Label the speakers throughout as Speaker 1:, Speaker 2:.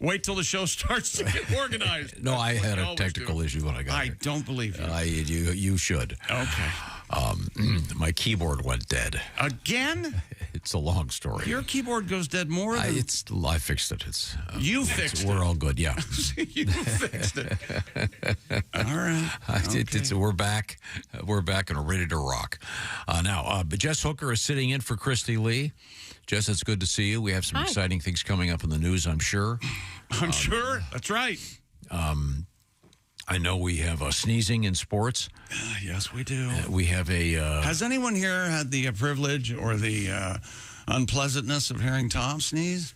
Speaker 1: Wait till the show starts to get organized.
Speaker 2: No, I had a
Speaker 1: always
Speaker 2: technical
Speaker 1: do.
Speaker 2: issue when I got
Speaker 1: I
Speaker 2: here.
Speaker 1: don't believe you.
Speaker 2: You should.
Speaker 1: Okay.
Speaker 2: My keyboard went dead.
Speaker 1: Again?
Speaker 2: It's a long story.
Speaker 1: Your keyboard goes dead more than...
Speaker 2: I fixed it. It's
Speaker 1: You fixed it.
Speaker 2: We're all good, yeah.
Speaker 1: You fixed it. All right.
Speaker 2: We're back. We're back and ready to rock. But Jess Hooker is sitting in for Christy Lee. Jess, it's good to see you. We have some exciting things coming up in the news, I'm sure.
Speaker 1: I'm sure. That's right.
Speaker 2: I know we have sneezing in sports.
Speaker 1: Yes, we do.
Speaker 2: We have a...
Speaker 1: Has anyone here had the privilege or the unpleasantness of hearing Tom sneeze?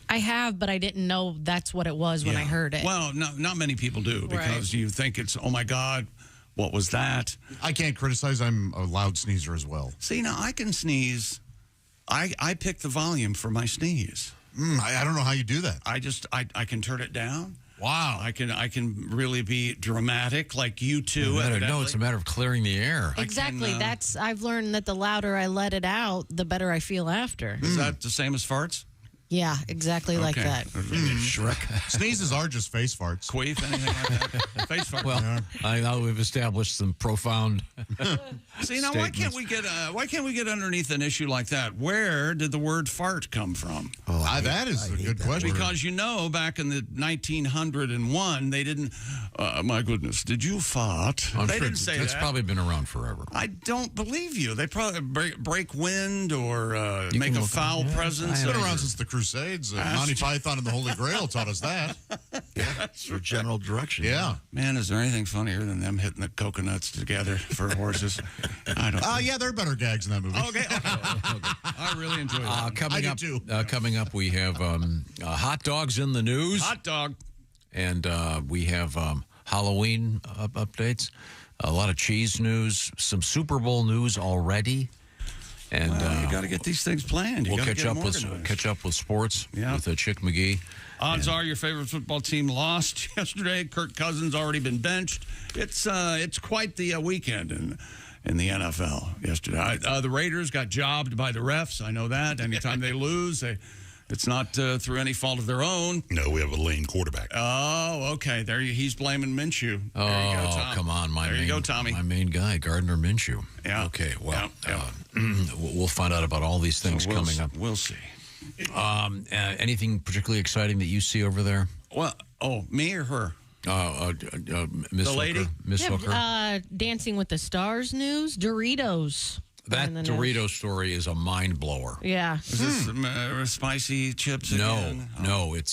Speaker 3: I have, but I didn't know that's what it was when I heard it.
Speaker 1: Well, not many people do because you think it's, oh, my God, what was that?
Speaker 4: I can't criticize. I'm a loud sneezer as well.
Speaker 1: See, now I can sneeze. I pick the volume for my sneeze.
Speaker 4: I don't know how you do that.
Speaker 1: I can turn it down.
Speaker 4: Wow.
Speaker 1: I can really be dramatic like you two.
Speaker 2: No, it's a matter of clearing the air.
Speaker 3: Exactly. I've learned that the louder I let it out, the better I feel after.
Speaker 1: Is that the same as farts?
Speaker 3: Yeah, exactly like that.
Speaker 2: Shrek.
Speaker 4: Sneezes are just face farts.
Speaker 1: Queef, anything like that? Face fart.
Speaker 2: Well, I know we've established some profound.
Speaker 1: See, now why can't we get underneath an issue like that? Where did the word fart come from?
Speaker 4: That is a good question.
Speaker 1: Because back in the 1901, they didn't. My goodness, did you fart?
Speaker 2: I'm
Speaker 1: They
Speaker 2: sure
Speaker 1: didn't say
Speaker 2: it's
Speaker 1: that.
Speaker 2: probably been around forever.
Speaker 1: I don't believe you. They probably break wind or make a foul presence.
Speaker 4: It's been around since the Crusades. Monty Python and the Holy Grail taught us that.
Speaker 5: For general direction.
Speaker 4: Yeah.
Speaker 1: Man, is there anything funnier than them hitting the coconuts together for horses? I don't.
Speaker 4: Yeah, there are better gags in that movie.
Speaker 1: Okay. I really enjoy that.
Speaker 2: Coming up, we have hot dogs in the news.
Speaker 1: Hot dog.
Speaker 2: And we have Halloween
Speaker 1: Oh,
Speaker 2: updates, a lot of cheese news, some Super Bowl news already. And
Speaker 1: you got to get these things planned.
Speaker 2: We'll catch up with sports with Chick McGee.
Speaker 1: Odds are your favorite football team lost yesterday. Kirk Cousins already been benched. It's quite the weekend in the NFL yesterday. The Raiders got jobbed by the refs. I know that. Anytime they lose, it's not through any fault of their own.
Speaker 5: No, we have a lane quarterback.
Speaker 1: Oh, okay. He's blaming Minshew. There you go, Tom.
Speaker 2: Come on,
Speaker 1: there you go, Tommy.
Speaker 2: My main guy, Gardner Minshew.
Speaker 1: Yeah.
Speaker 2: Okay. Well,
Speaker 1: yeah.
Speaker 2: We'll find out about all these things coming up.
Speaker 1: We'll see.
Speaker 2: Anything particularly exciting that you see over there?
Speaker 1: Well, me or her?
Speaker 2: Miss
Speaker 1: The lady?
Speaker 2: Hooker. Miss Hooker.
Speaker 3: Dancing with the Stars news, Doritos.
Speaker 2: That Dorito story is a mind blower.
Speaker 3: Yeah.
Speaker 1: Is this spicy chips again?
Speaker 2: No, it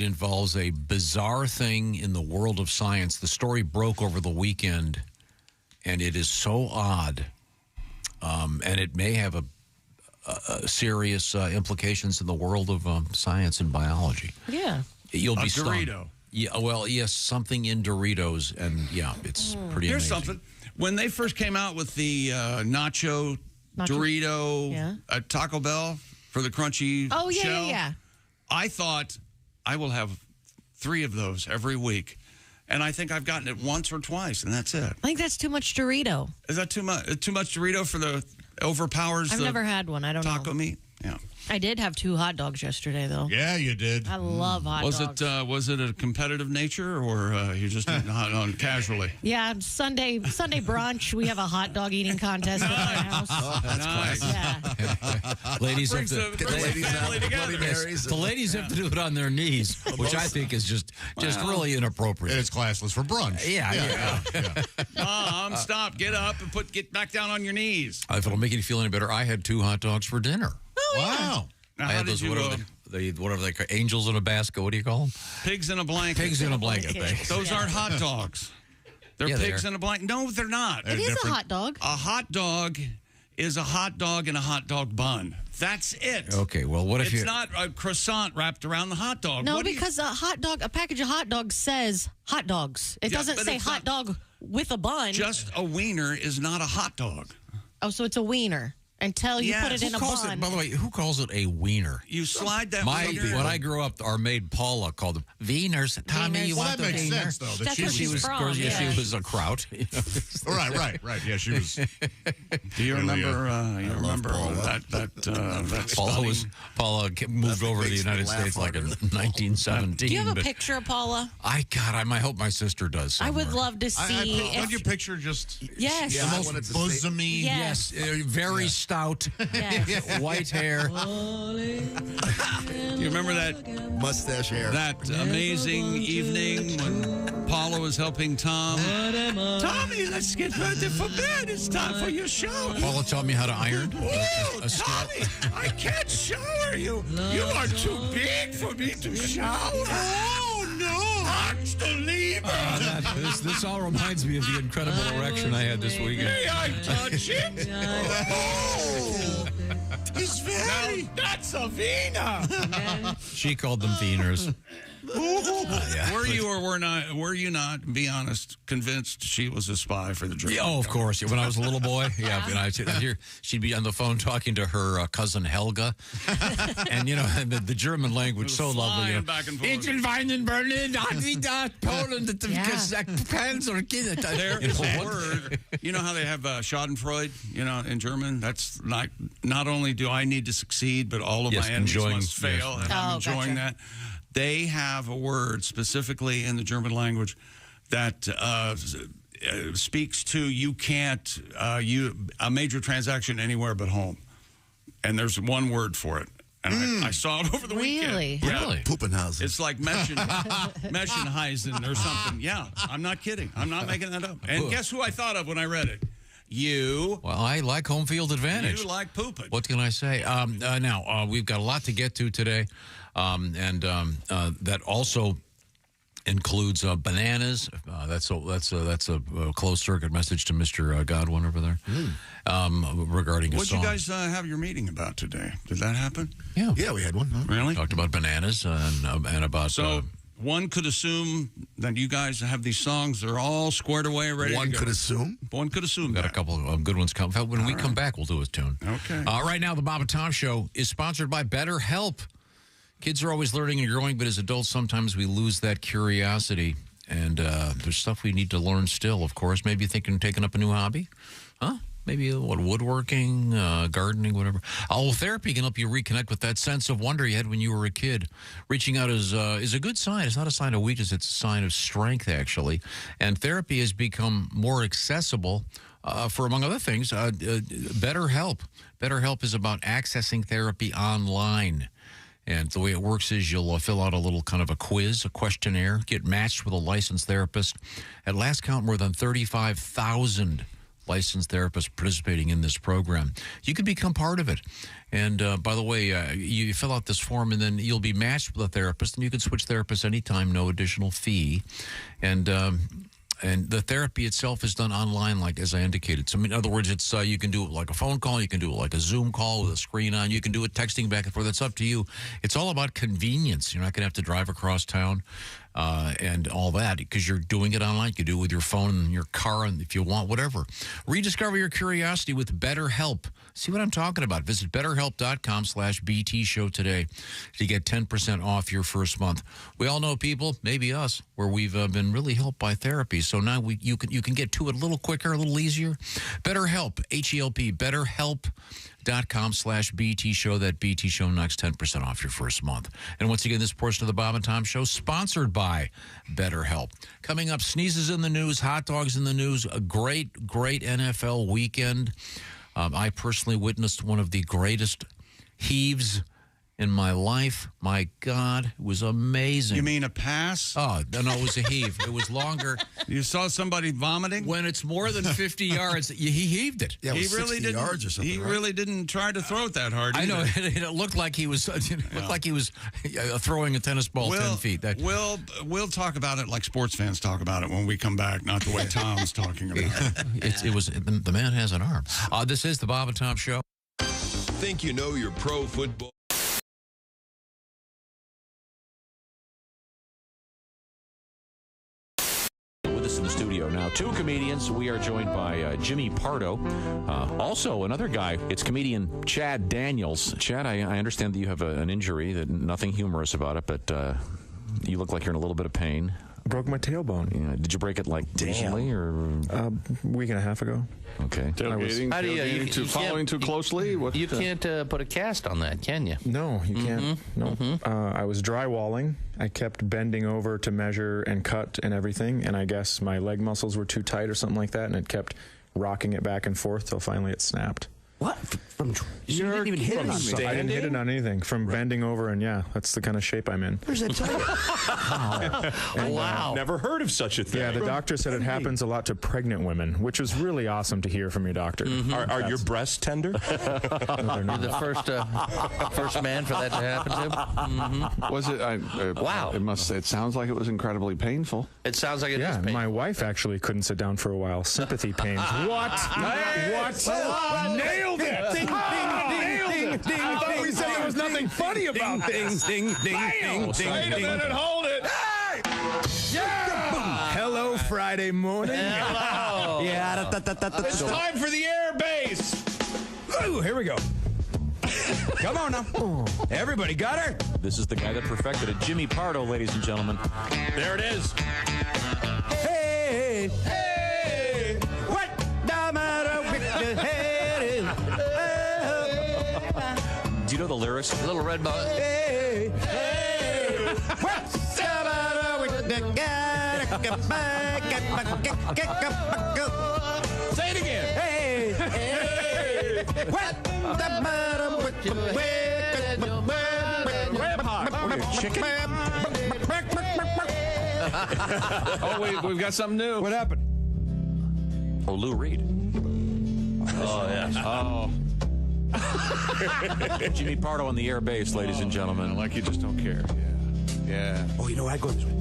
Speaker 2: involves a bizarre thing in the world of science. The story broke over the weekend, and it is so odd, and it may have a serious implications in the world of science and biology.
Speaker 3: Yeah.
Speaker 2: You'll be stunned.
Speaker 1: Dorito.
Speaker 2: Yeah, well, yes, something in Doritos, and it's pretty
Speaker 1: Here's
Speaker 2: amazing.
Speaker 1: something. When they first came out with the nacho Dorito at Taco Bell for the crunchy shell,
Speaker 3: yeah.
Speaker 1: I thought I will have 3 of those every week. And I think I've gotten it once or twice, and that's it.
Speaker 3: I think that's too much Dorito.
Speaker 1: Is that too much? Too much Dorito for the overpowers?
Speaker 3: I've never had one. I don't know.
Speaker 1: Taco meat. Yeah.
Speaker 3: I did have 2 hot dogs yesterday, though.
Speaker 4: Yeah, you did.
Speaker 3: I love hot dogs.
Speaker 1: Was it a competitive nature, or you just eating hot on casually?
Speaker 3: Yeah, Sunday brunch. We have a hot dog eating contest at my house.
Speaker 1: Oh, that's nice.
Speaker 3: Yeah.
Speaker 2: Ladies have
Speaker 1: Brings
Speaker 2: to,
Speaker 1: the family together.
Speaker 2: the ladies have to do it on their knees, which I think is just really inappropriate.
Speaker 4: And it's classless for brunch.
Speaker 2: Yeah.
Speaker 1: Mom, stop. Get up and get back down on your knees.
Speaker 2: If it'll make you feel any better, I had 2 hot dogs for dinner.
Speaker 4: Wow.
Speaker 1: Now,
Speaker 2: I had those whatever they call angels in a basket. What do you call them?
Speaker 1: Pigs in a blanket.
Speaker 2: Pigs in a blanket. Thanks.
Speaker 1: Those aren't hot dogs. They're pigs in a blanket. No, they're not.
Speaker 3: It is a hot dog.
Speaker 1: A hot dog is a hot dog in a hot dog bun. That's it.
Speaker 2: Okay, well, what if
Speaker 1: it's not a croissant wrapped around the hot dog?
Speaker 3: No, because a package of hot dogs says hot dogs. It doesn't say hot dog with a bun.
Speaker 1: Just a wiener is not a hot dog.
Speaker 3: Oh, so it's a wiener. until you put it in a bun.
Speaker 2: By the way, who calls it a wiener?
Speaker 1: You slide that wiener.
Speaker 2: When I grew up, our maid Paula called them wieners. Tommy, you want
Speaker 4: that
Speaker 2: the
Speaker 4: makes
Speaker 2: wiener?
Speaker 4: sense, though. That
Speaker 3: That's where she's from.
Speaker 2: She was a kraut.
Speaker 4: Right. Yeah, she was.
Speaker 1: Do you remember? You remember
Speaker 5: Paula.
Speaker 1: that
Speaker 2: Paula moved over to the
Speaker 5: makes me
Speaker 2: United
Speaker 5: laugh
Speaker 2: States like in
Speaker 5: harder.
Speaker 2: 1917.
Speaker 3: Do you have a
Speaker 2: but
Speaker 3: picture of Paula?
Speaker 2: I hope my sister does.
Speaker 3: I would
Speaker 2: somewhere.
Speaker 3: love to see.
Speaker 4: Don't you picture just
Speaker 3: Yes.
Speaker 5: Yeah, I
Speaker 4: the
Speaker 5: wanted
Speaker 4: most
Speaker 5: to say-
Speaker 4: bosomy?
Speaker 3: Yes.
Speaker 2: Very stout,
Speaker 3: Yes.
Speaker 2: white hair.
Speaker 1: You remember that
Speaker 5: Mustache hair.
Speaker 1: amazing evening when Paula was helping Tom? Tommy, let's get ready for bed. It's time for your shower.
Speaker 2: Paula taught me how to iron.
Speaker 1: Whoa, Tommy, I can't shower you. You are too big for me to shower. Oh, no. Touch the lever.
Speaker 2: This all reminds me of the incredible erection I had this weekend.
Speaker 1: May I touch it? Oh, it's very. Now, that's a wiener.
Speaker 2: She called them wieners.
Speaker 1: Were you or were you not, be honest, convinced she was a spy for the German?
Speaker 2: Yeah, oh, of course. When I was a little boy, she'd be on the phone talking to her cousin Helga, and and the German language so lovely.
Speaker 1: Flying back and forth.
Speaker 2: Ich will weinen Berlin, Poland,
Speaker 1: There is a word. You know how they have Schadenfreude, in German? That's not only do I need to succeed, but all of my enemies must fail, and I'm enjoying that. They have a word specifically in the German language that speaks to you can't a major transaction anywhere but home, and there's one word for it. And I saw it over the weekend.
Speaker 3: Really?
Speaker 1: Yeah.
Speaker 2: Really?
Speaker 5: Puppenhausen.
Speaker 1: It's like Meschenheisen or something. Yeah, I'm not kidding. I'm not making that up. And guess who I thought of when I read it? You.
Speaker 2: Well, I like home field advantage.
Speaker 1: You like pooping.
Speaker 2: What can I say? Now, we've got a lot to get to today, and that also includes bananas. That's a closed circuit message to Mr. Godwin over there regarding a
Speaker 1: What'd
Speaker 2: song.
Speaker 1: you guys have your meeting about today? Did that happen?
Speaker 5: Yeah, we had one. Huh?
Speaker 1: Really?
Speaker 2: Talked about bananas and about.
Speaker 1: So one could assume that you guys have these songs. They're all squared away, ready
Speaker 5: One
Speaker 1: to go.
Speaker 5: could assume.
Speaker 1: One could assume
Speaker 2: got
Speaker 1: that.
Speaker 2: a couple of good ones come. When we come back, we'll do a tune.
Speaker 1: Okay.
Speaker 2: Right now, the Bob and Tom Show is sponsored by BetterHelp. Kids are always learning and growing, but as adults, sometimes we lose that curiosity. And there's stuff we need to learn still, of course. Maybe you're thinking of taking up a new hobby? Huh? Maybe woodworking, gardening, whatever. Therapy can help you reconnect with that sense of wonder you had when you were a kid. Reaching out is a good sign. It's not a sign of weakness. It's a sign of strength, actually. And therapy has become more accessible for, among other things, BetterHelp. BetterHelp is about accessing therapy online. And the way it works is you'll fill out a little kind of a quiz, a questionnaire, get matched with a licensed therapist. At last count, more than 35,000 licensed therapists participating in this program. You can become part of it. And by the way, you fill out this form and then you'll be matched with a therapist, and you can switch therapists anytime, no additional fee. And the therapy itself is done online, like as I indicated. So, in other words, it's you can do it like a phone call, you can do it like a Zoom call with a screen on, you can do it texting back and forth. It's up to you. It's all about convenience. You're not going to have to drive across town and all that because you're doing it online. You can do it with your phone and your car, and if you want, whatever. Rediscover your curiosity with BetterHelp. See what I'm talking about. Visit BetterHelp.com/BT Show today to get 10% off your first month. We all know people, maybe us, where we've been really helped by therapy. So now you can get to it a little quicker, a little easier. BetterHelp, H-E-L-P, BetterHelp.com/BT Show. That BT Show knocks 10% off your first month. And once again, this portion of the Bob and Tom Show sponsored by BetterHelp. Coming up, sneezes in the news, hot dogs in the news, a great NFL weekend. I personally witnessed one of the greatest heaves in my life. My God, it was amazing.
Speaker 1: You mean a pass?
Speaker 2: Oh, no, it was a heave. It was longer.
Speaker 1: You saw somebody vomiting?
Speaker 2: When it's more than 50 yards, he heaved it.
Speaker 5: Yeah, it was
Speaker 1: He really
Speaker 5: 60
Speaker 1: didn't.
Speaker 5: yards or something.
Speaker 1: He
Speaker 5: right?
Speaker 1: really didn't try to throw it that hard.
Speaker 2: I know.
Speaker 1: either.
Speaker 2: It looked like he was throwing a tennis ball 10 feet.
Speaker 1: We'll talk about it like sports fans talk about it when we come back, not the way Tom's talking about it.
Speaker 2: The man has an arm. This is the Bob and Tom Show.
Speaker 6: Think you know your pro football?
Speaker 2: us in the studio now. Two comedians. We are joined by Jimmy Pardo. Also, another guy. It's comedian Chad Daniels. Chad, I understand that you have an injury, that nothing humorous about it, but you look like you're in a little bit of pain.
Speaker 7: Broke my tailbone.
Speaker 2: Yeah. Did you break it recently or
Speaker 7: a week and a half ago?
Speaker 2: Okay.
Speaker 8: Tailgating,
Speaker 9: Following too closely?
Speaker 8: You can't put a cast on that, can you?
Speaker 7: No, you can't. No. I was drywalling. I kept bending over to measure and cut and everything, and I guess my leg muscles were too tight or something like that, and it kept rocking it back and forth till finally it snapped.
Speaker 9: What? You didn't even hit it on me.
Speaker 7: I didn't hit it on anything. From bending over, and that's the kind of shape I'm in.
Speaker 9: Where's that
Speaker 8: Wow.
Speaker 10: Never heard of such a thing.
Speaker 7: Yeah, the doctor said it happens a lot to pregnant women, which was really awesome to hear from your doctor.
Speaker 10: Are your breasts tender?
Speaker 7: No, they're
Speaker 8: You're
Speaker 7: not.
Speaker 8: the first man for that to happen to.
Speaker 9: Was it?
Speaker 8: Wow.
Speaker 9: It sounds like it was incredibly painful.
Speaker 8: It sounds like it is
Speaker 7: Yeah,
Speaker 8: painful.
Speaker 7: my wife actually couldn't sit down for a while. Sympathy pains. What? Nailed it! Ding, ding, ding, ding, I thought we said there was nothing funny about this. Ding, ding, ding, ding,
Speaker 9: Wait a minute, hold it!
Speaker 7: Hello, Friday morning.
Speaker 8: Hello.
Speaker 7: Yeah.
Speaker 9: It's time for the air base!
Speaker 7: Ooh, here we go. Come on now. Everybody got her?
Speaker 2: this is the guy that perfected it, Jimmy Pardo, ladies and gentlemen.
Speaker 9: There it is.
Speaker 7: Hey, hey, what the matter with the head is?
Speaker 2: Do you know the lyrics?
Speaker 8: Little red ball.
Speaker 7: Hey, hey, what's the matter with the
Speaker 9: Say it again.
Speaker 7: Hey, hey, what the matter with the
Speaker 9: Chicken? Oh, we've got something new.
Speaker 7: What happened?
Speaker 2: Oh, Lou Reed.
Speaker 8: Oh, yes.
Speaker 9: Oh,
Speaker 2: Jimmy Pardo on the air base, ladies and gentlemen.
Speaker 9: like you just don't care. Yeah.
Speaker 5: Oh, you know, I go this way.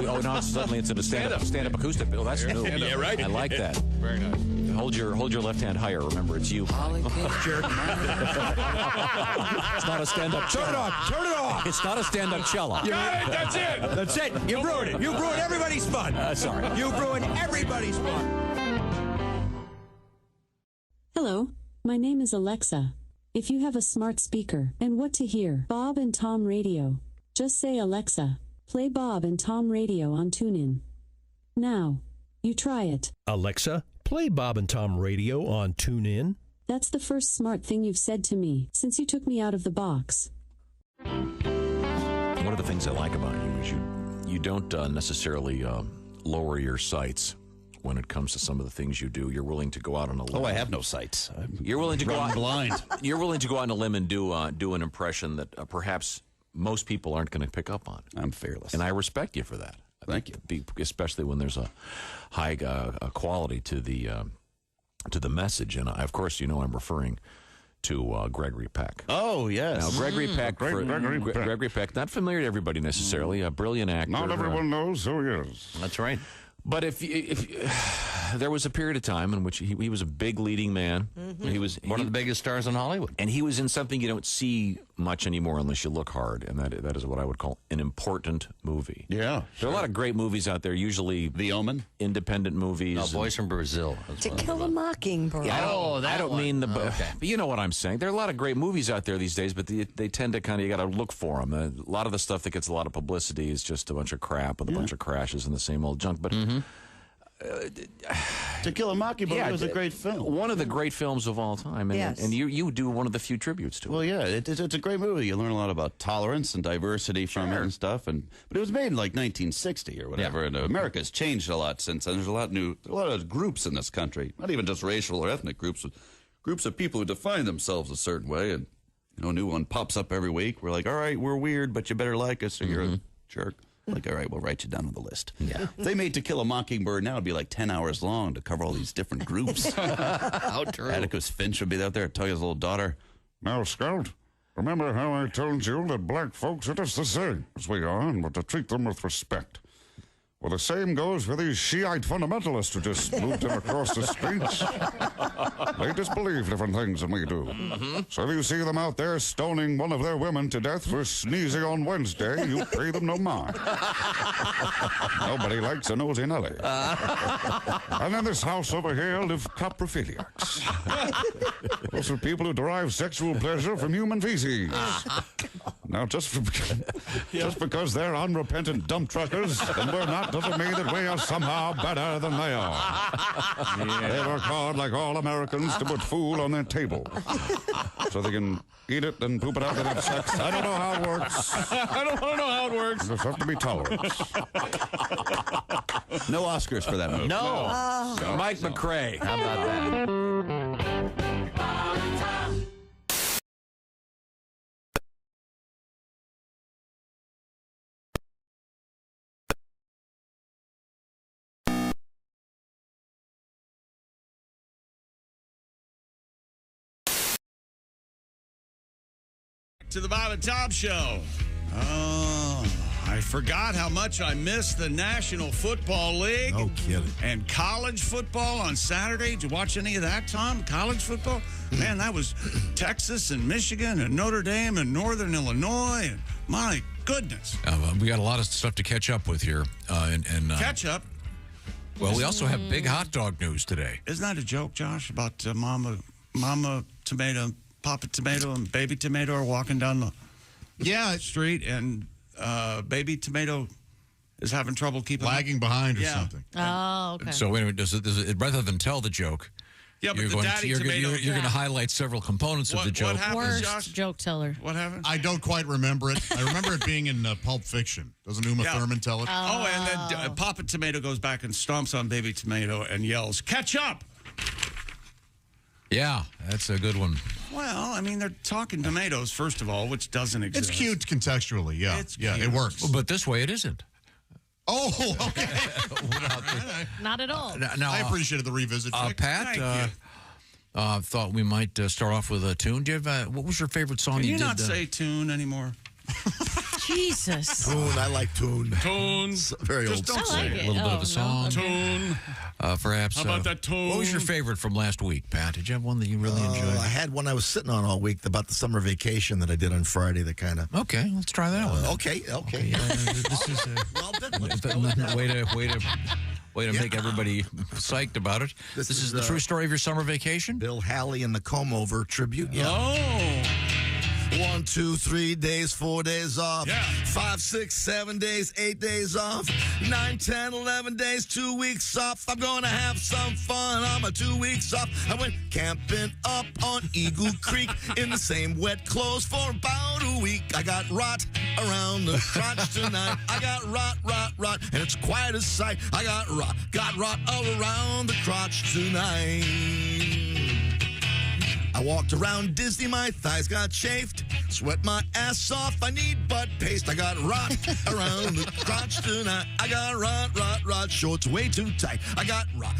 Speaker 2: Oh, no, suddenly it's in a stand-up acoustic. Oh, that's new.
Speaker 9: Yeah, right.
Speaker 2: I like that.
Speaker 9: Very nice.
Speaker 2: Hold your left hand higher. Remember, it's you. It's not a stand-up cello.
Speaker 5: Turn it off. Turn it off.
Speaker 2: It's not a stand-up cello.
Speaker 9: Got it. That's it.
Speaker 5: That's it. You ruined it. You ruined everybody's fun.
Speaker 2: Sorry.
Speaker 5: You ruined everybody's fun.
Speaker 11: Hello, my name is Alexa. If you have a smart speaker and what to hear, Bob and Tom Radio, just say Alexa, play Bob and Tom Radio on TuneIn. Now, you try it.
Speaker 12: Alexa, play Bob and Tom Radio on TuneIn.
Speaker 11: That's the first smart thing you've said to me since you took me out of the box.
Speaker 2: One of the things I like about you is you don't necessarily lower your sights when it comes to some of the things you do. You're willing to go out on a limb.
Speaker 1: Oh, I have no sights.
Speaker 2: You're willing to go out
Speaker 1: blind.
Speaker 2: You're willing to go out on a limb and do an impression that perhaps most people aren't going to pick up on.
Speaker 1: I'm fearless.
Speaker 2: And I respect you for that.
Speaker 1: Thank you.
Speaker 2: Especially when there's a high quality to the message. And of course, you know I'm referring to Gregory Peck.
Speaker 1: Oh, yes.
Speaker 2: Now, Gregory Peck,
Speaker 9: Gregory
Speaker 2: Peck, not familiar to everybody necessarily, a brilliant actor.
Speaker 9: Not everyone knows who he is.
Speaker 8: That's right.
Speaker 2: But if there was a period of time in which he was a big leading man, he was
Speaker 8: One of the biggest stars in Hollywood.
Speaker 2: and he was in something you don't see much anymore unless you look hard, and that is what I would call an important movie.
Speaker 1: Yeah.
Speaker 2: There are a lot of great movies out there, usually
Speaker 1: The Omen.
Speaker 2: independent movies.
Speaker 8: No, Boys from Brazil.
Speaker 13: To Kill a Mockingbird.
Speaker 2: Yeah, I don't mean the.
Speaker 8: okay.
Speaker 2: But you know what I'm saying. There are a lot of great movies out there these days, but they tend to kind of, you got to look for them. A lot of the stuff that gets a lot of publicity is just a bunch of crap with a bunch of crashes and the same old junk. But
Speaker 1: To Kill a Mockingbird was a great film.
Speaker 2: one of the great films of all time, and,
Speaker 13: Yes.
Speaker 2: and you do one of the few tributes to it.
Speaker 1: Well, yeah, it's a great movie. You learn a lot about tolerance and diversity from it and stuff. But it was made in like 1960 or whatever. And America's changed a lot since then. There's a lot of groups in this country, not even just racial or ethnic groups, but groups of people who define themselves a certain way. And a new one pops up every week. We're like, all right, we're weird, but you better like us, or you're a jerk. Like, all right, we'll write you down on the list.
Speaker 8: Yeah.
Speaker 1: If they made To Kill a Mockingbird now, it'd be like 10 hours long to cover all these different groups.
Speaker 8: How true.
Speaker 1: Atticus Finch would be out there, tell his little daughter,
Speaker 9: Now, Scout, remember how I told you that black folks are just the same as we are, but to treat them with respect. Well, the same goes for these Shiite fundamentalists who just moved in across the streets. They disbelieve different things than we do. So if you see them out there stoning one of their women to death for sneezing on Wednesday, you pay them no mind. Nobody likes a nosy Nelly. And in this house over here live coprophiliacs. Those are people who derive sexual pleasure from human feces. Now, just because they're unrepentant dump truckers, and we're not, doesn't mean that we are somehow better than they are. They work hard, like all Americans, to put food on their table so they can eat it and poop it out and have sex. I don't know how it works.
Speaker 13: I don't want to know how it works.
Speaker 9: There's have to be tolerance.
Speaker 13: No Oscars for that movie.
Speaker 5: No. Mike McRae. How about that?
Speaker 1: To the Bob and Tom Show. Oh, I forgot how much I missed the National Football League.
Speaker 14: No kidding.
Speaker 1: And college football on Saturday. Did you watch any of that, Tom? College football? Man, that was Texas and Michigan and Notre Dame and Northern Illinois. And my goodness.
Speaker 2: We got a lot of stuff to catch up with here.
Speaker 1: Catch up?
Speaker 2: Well, we also have big hot dog news today.
Speaker 1: Isn't that a joke, Josh, about Mama Tomato, Papa Tomato, and Baby Tomato are walking down the street, and Baby Tomato is having trouble keeping
Speaker 4: lagging behind or something.
Speaker 3: Oh, okay.
Speaker 2: So anyway, rather than tell the joke,
Speaker 1: but
Speaker 2: you're going to highlight several components of the joke.
Speaker 1: What happened, Josh?
Speaker 3: Worst joke teller.
Speaker 1: What happened?
Speaker 4: I don't quite remember it. I remember it being in Pulp Fiction. Doesn't Uma Thurman tell it?
Speaker 1: Oh, and then Papa Tomato goes back and stomps on Baby Tomato and yells, "Catch up!"
Speaker 2: Yeah, that's a good one.
Speaker 1: Well, I mean, they're talking tomatoes, first of all, which doesn't exist.
Speaker 4: It's cute contextually, yeah.
Speaker 1: It's
Speaker 4: cute.
Speaker 1: It
Speaker 4: works.
Speaker 2: But this way it isn't.
Speaker 4: Oh, okay.
Speaker 3: Not at all.
Speaker 2: Now,
Speaker 4: I appreciated the revisit.
Speaker 2: Pat, thought we might start off with a tune. Do you have, what was your favorite song
Speaker 1: Can
Speaker 2: you
Speaker 1: you
Speaker 2: did?
Speaker 1: not say tune anymore?
Speaker 3: Jesus.
Speaker 14: Tune, I like tune.
Speaker 1: Tunes.
Speaker 14: Very
Speaker 1: Just
Speaker 14: old.
Speaker 1: don't say it.
Speaker 2: A little bit of a song.
Speaker 1: Tune.
Speaker 2: Perhaps.
Speaker 1: How about that tune?
Speaker 2: What was your favorite from last week, Pat? Did you have one that you really enjoyed?
Speaker 14: I had one I was sitting on all week about the summer vacation that I did on Friday that kind of...
Speaker 2: Okay, let's try that one.
Speaker 14: Okay.
Speaker 2: This is
Speaker 14: well, then let's go with that.
Speaker 2: way to make everybody psyched about it. This is the true story of your summer vacation?
Speaker 14: Bill Haley and the Comb-Over tribute. Yeah.
Speaker 1: Oh.
Speaker 14: 1, 2, 3 days, 4 days off.
Speaker 1: Yeah.
Speaker 14: 5, 6, 7 days, 8 days off. 9, 10, 11 days, 2 weeks off. I'm gonna have some fun on my 2 weeks off. I went camping up on Eagle Creek in the same wet clothes for about a week. I got rot around the crotch tonight. I got rot, and it's quite a sight. I got rot all around the crotch tonight. I walked around Disney, my thighs got chafed. Sweat my ass off, I need butt paste. I got rot around the crotch tonight. I got rot, shorts way too tight. I got rot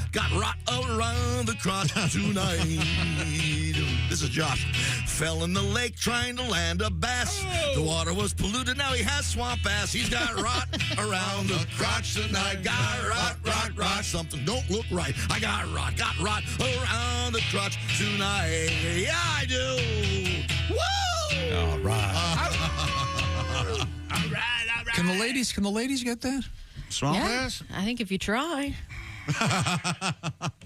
Speaker 14: around the crotch tonight. This is Josh. Fell in the lake trying to land a bass. The water was polluted, now he has swamp ass. He's got rot around the crotch tonight. Got rot, something don't look right. I got rot around the crotch tonight. Yeah, I do. Woo!
Speaker 2: All right.
Speaker 1: All right.
Speaker 2: Can the ladies get that?
Speaker 1: Swamp ass?
Speaker 3: I think if you try.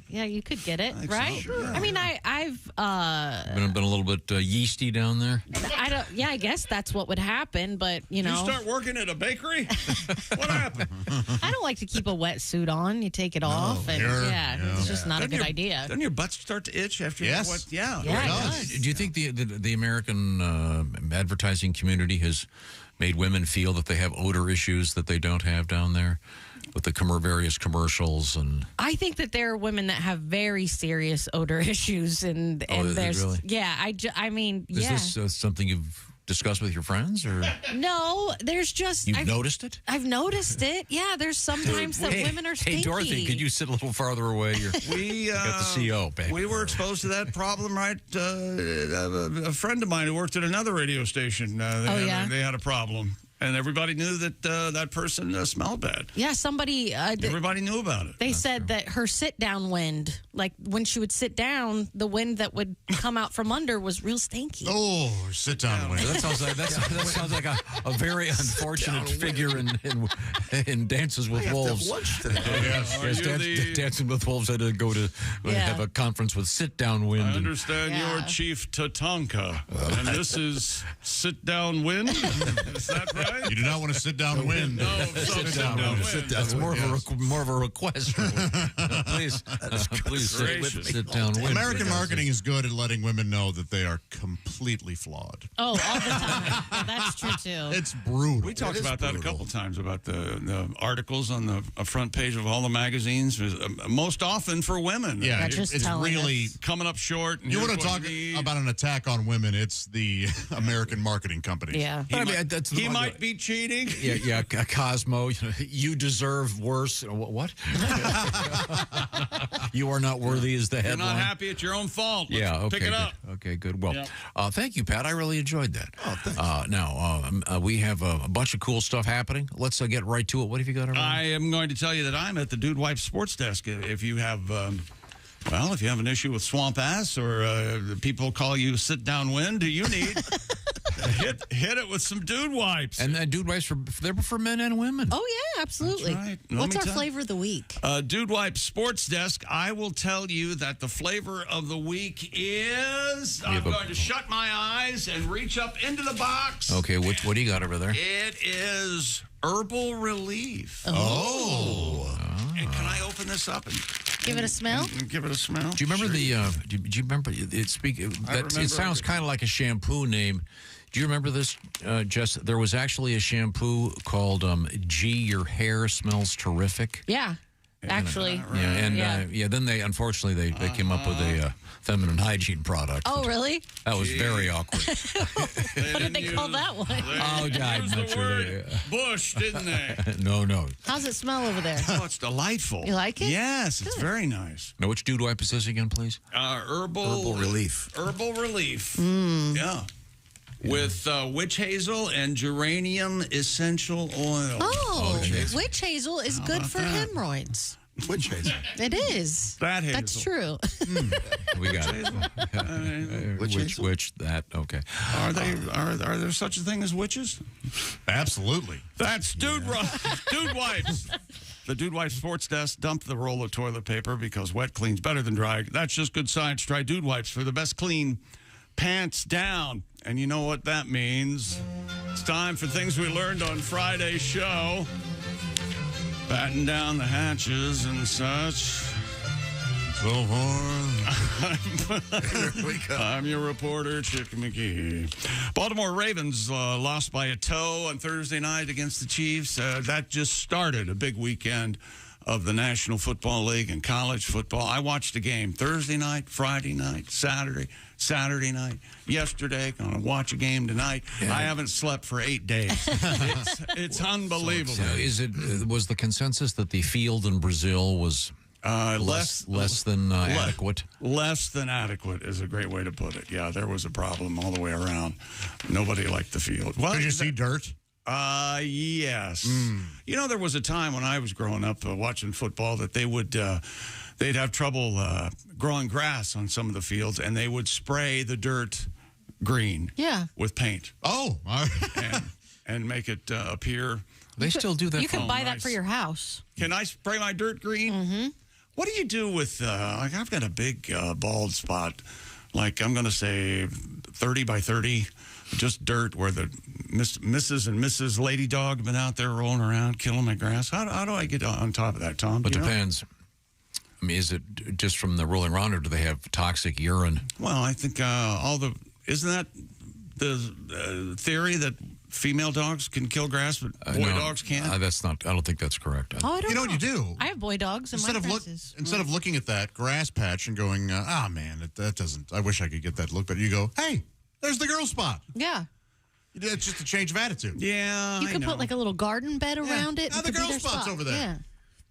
Speaker 3: Yeah, you could get it, right?
Speaker 1: So. Sure.
Speaker 3: I mean, I've
Speaker 2: Been a little bit yeasty down there.
Speaker 3: I guess that's what would happen, but you know.
Speaker 1: You start working at a bakery? What happened?
Speaker 3: I don't like to keep a wetsuit on. You take it off, and it's just not a good idea.
Speaker 1: Doesn't your butt start to itch after you wet? Yeah,
Speaker 3: it does.
Speaker 2: Do you think the American advertising community has made women feel that they have odor issues that they don't have down there with the various commercials? And
Speaker 3: I think that there are women that have very serious odor issues, and there's
Speaker 2: really?
Speaker 3: I mean,
Speaker 2: is this something you've discussed with your friends, or
Speaker 3: no? There's just
Speaker 2: you've noticed it.
Speaker 3: I've noticed it. Yeah, there's sometimes that women are stinky.
Speaker 2: Hey, Dorothy, could you sit a little farther away?
Speaker 1: We
Speaker 2: got the CO back.
Speaker 1: We were exposed to that problem, right? A friend of mine who worked at another radio station. They had a problem. And everybody knew that that person smelled bad.
Speaker 3: Yeah, somebody.
Speaker 1: Everybody knew about it.
Speaker 3: They said that her sit-down wind, like when she would sit down, the wind that would come out from under was real stinky.
Speaker 4: Oh, sit-down wind.
Speaker 2: That sounds like a very unfortunate figure in Dances with Wolves. Dancing with Wolves had to go to have a conference with sit-down wind.
Speaker 1: I understand you're Chief Tatanka, and this is sit-down wind. Is that right?
Speaker 4: You do not want to sit down wind.
Speaker 1: No,
Speaker 4: sit down wind.
Speaker 2: That's more of a request. Please sit down wind.
Speaker 4: American marketing is good at letting women know that they are completely flawed.
Speaker 3: Oh, all the time. That's true, too.
Speaker 4: It's brutal.
Speaker 1: We talked about that a couple times, about the articles on the front page of all the magazines, most often for women.
Speaker 4: Yeah, it's really
Speaker 1: coming up short.
Speaker 4: You want to talk about an attack on women, it's the American marketing companies.
Speaker 3: Yeah.
Speaker 1: He might be cheating.
Speaker 2: Yeah, Cosmo, you deserve worse. What? You are not worthy is the headline.
Speaker 1: You're not happy, it's your own fault. Pick it up.
Speaker 2: Okay, good. Well, thank you, Pat. I really enjoyed that.
Speaker 14: Oh, thanks.
Speaker 2: Now, we have a bunch of cool stuff happening. Let's get right to it. What have you got over there?
Speaker 1: I am going to tell you that I'm at the Dude Wipe Sports Desk. If you have... if you have an issue with swamp ass or people call you sit-down wind, you need hit it with some dude wipes.
Speaker 2: And dude wipes, they're for men and women.
Speaker 3: Oh, yeah, absolutely.
Speaker 1: Right.
Speaker 3: What's our flavor of the week?
Speaker 1: Dude Wipe Sports Desk, I will tell you that the flavor of the week is... I'm going to shut my eyes and reach up into the box.
Speaker 2: Okay, what do you got over there?
Speaker 1: It is Herbal Relief.
Speaker 3: Oh.
Speaker 1: And can I open this up and...
Speaker 3: Give it a smell?
Speaker 1: Give it a smell.
Speaker 2: Do you remember do you remember it sounds kind of like a shampoo name. Do you remember this, Jess? There was actually a shampoo called Gee, Your Hair Smells Terrific.
Speaker 3: Yeah, actually.
Speaker 2: Then they, unfortunately, they came up with a feminine hygiene product.
Speaker 3: Oh, really?
Speaker 2: That was very awkward.
Speaker 3: What did they call that one?
Speaker 2: I'm not sure.
Speaker 1: Bush, didn't they?
Speaker 2: No.
Speaker 3: How's it smell over there?
Speaker 1: Oh, it's delightful.
Speaker 3: You like it?
Speaker 1: Yes, it's very nice.
Speaker 2: Now, which dude wipe is this again, please?
Speaker 1: Herbal
Speaker 14: Relief.
Speaker 1: Herbal Relief.
Speaker 3: Mm.
Speaker 1: With witch hazel and geranium essential oil.
Speaker 3: Oh, witch hazel is good for hemorrhoids.
Speaker 14: Witch hazel.
Speaker 3: It is.
Speaker 1: That hazel.
Speaker 3: That's true.
Speaker 2: We got it. Witch that, okay.
Speaker 1: Are there such a thing as witches?
Speaker 4: Absolutely.
Speaker 1: That's Dude Wipes. The Dude Wipes Sports Desk dumped the roll of toilet paper because wet cleans better than dry. That's just good science. Try Dude Wipes for the best clean pants down. And you know what that means. It's time for things we learned on Friday's show. Batten down the hatches and such. So far, I'm your reporter, Chick McGee. Baltimore Ravens lost by a toe on Thursday night against the Chiefs. That just started a big weekend of the National Football League and college football. I watched the game Thursday night, Friday night, Saturday night, yesterday. Going to watch a game tonight. Yeah. I haven't slept for 8 days. It's unbelievable.
Speaker 2: So was the consensus that the field in Brazil was less than adequate?
Speaker 1: Less than adequate is a great way to put it. Yeah, there was a problem all the way around. Nobody liked the field.
Speaker 4: Well, did you see dirt?
Speaker 1: Yes. You know, there was a time when I was growing up watching football that they would they'd have trouble growing grass on some of the fields, and they would spray the dirt green with paint.
Speaker 4: Oh,
Speaker 1: and make it appear.
Speaker 2: They still do that.
Speaker 3: You can buy that for your house.
Speaker 1: Can I spray my dirt green? Mm-hmm. What do you do with like I've got a big bald spot, like I'm going to say 30 by 30. Just dirt where the Mrs. and Mrs. Lady Dog have been out there rolling around, killing my grass. How do I get on top of that, Tom?
Speaker 2: It depends. I mean, is it just from the rolling around, or do they have toxic urine?
Speaker 1: Well, I think isn't that the theory that female dogs can kill grass, but boy dogs can't?
Speaker 2: That's not. I don't think that's correct.
Speaker 3: Oh, I don't know.
Speaker 4: What you do?
Speaker 3: I have boy dogs in my fences.
Speaker 4: Instead of looking at that grass patch and going, man, that doesn't. I wish I could get that look, but you go, hey. There's the girl spot.
Speaker 3: Yeah.
Speaker 4: It's just a change of attitude.
Speaker 1: Yeah,
Speaker 3: you could put like a little garden bed around it.
Speaker 4: Now the girl spot's over there.
Speaker 3: Yeah.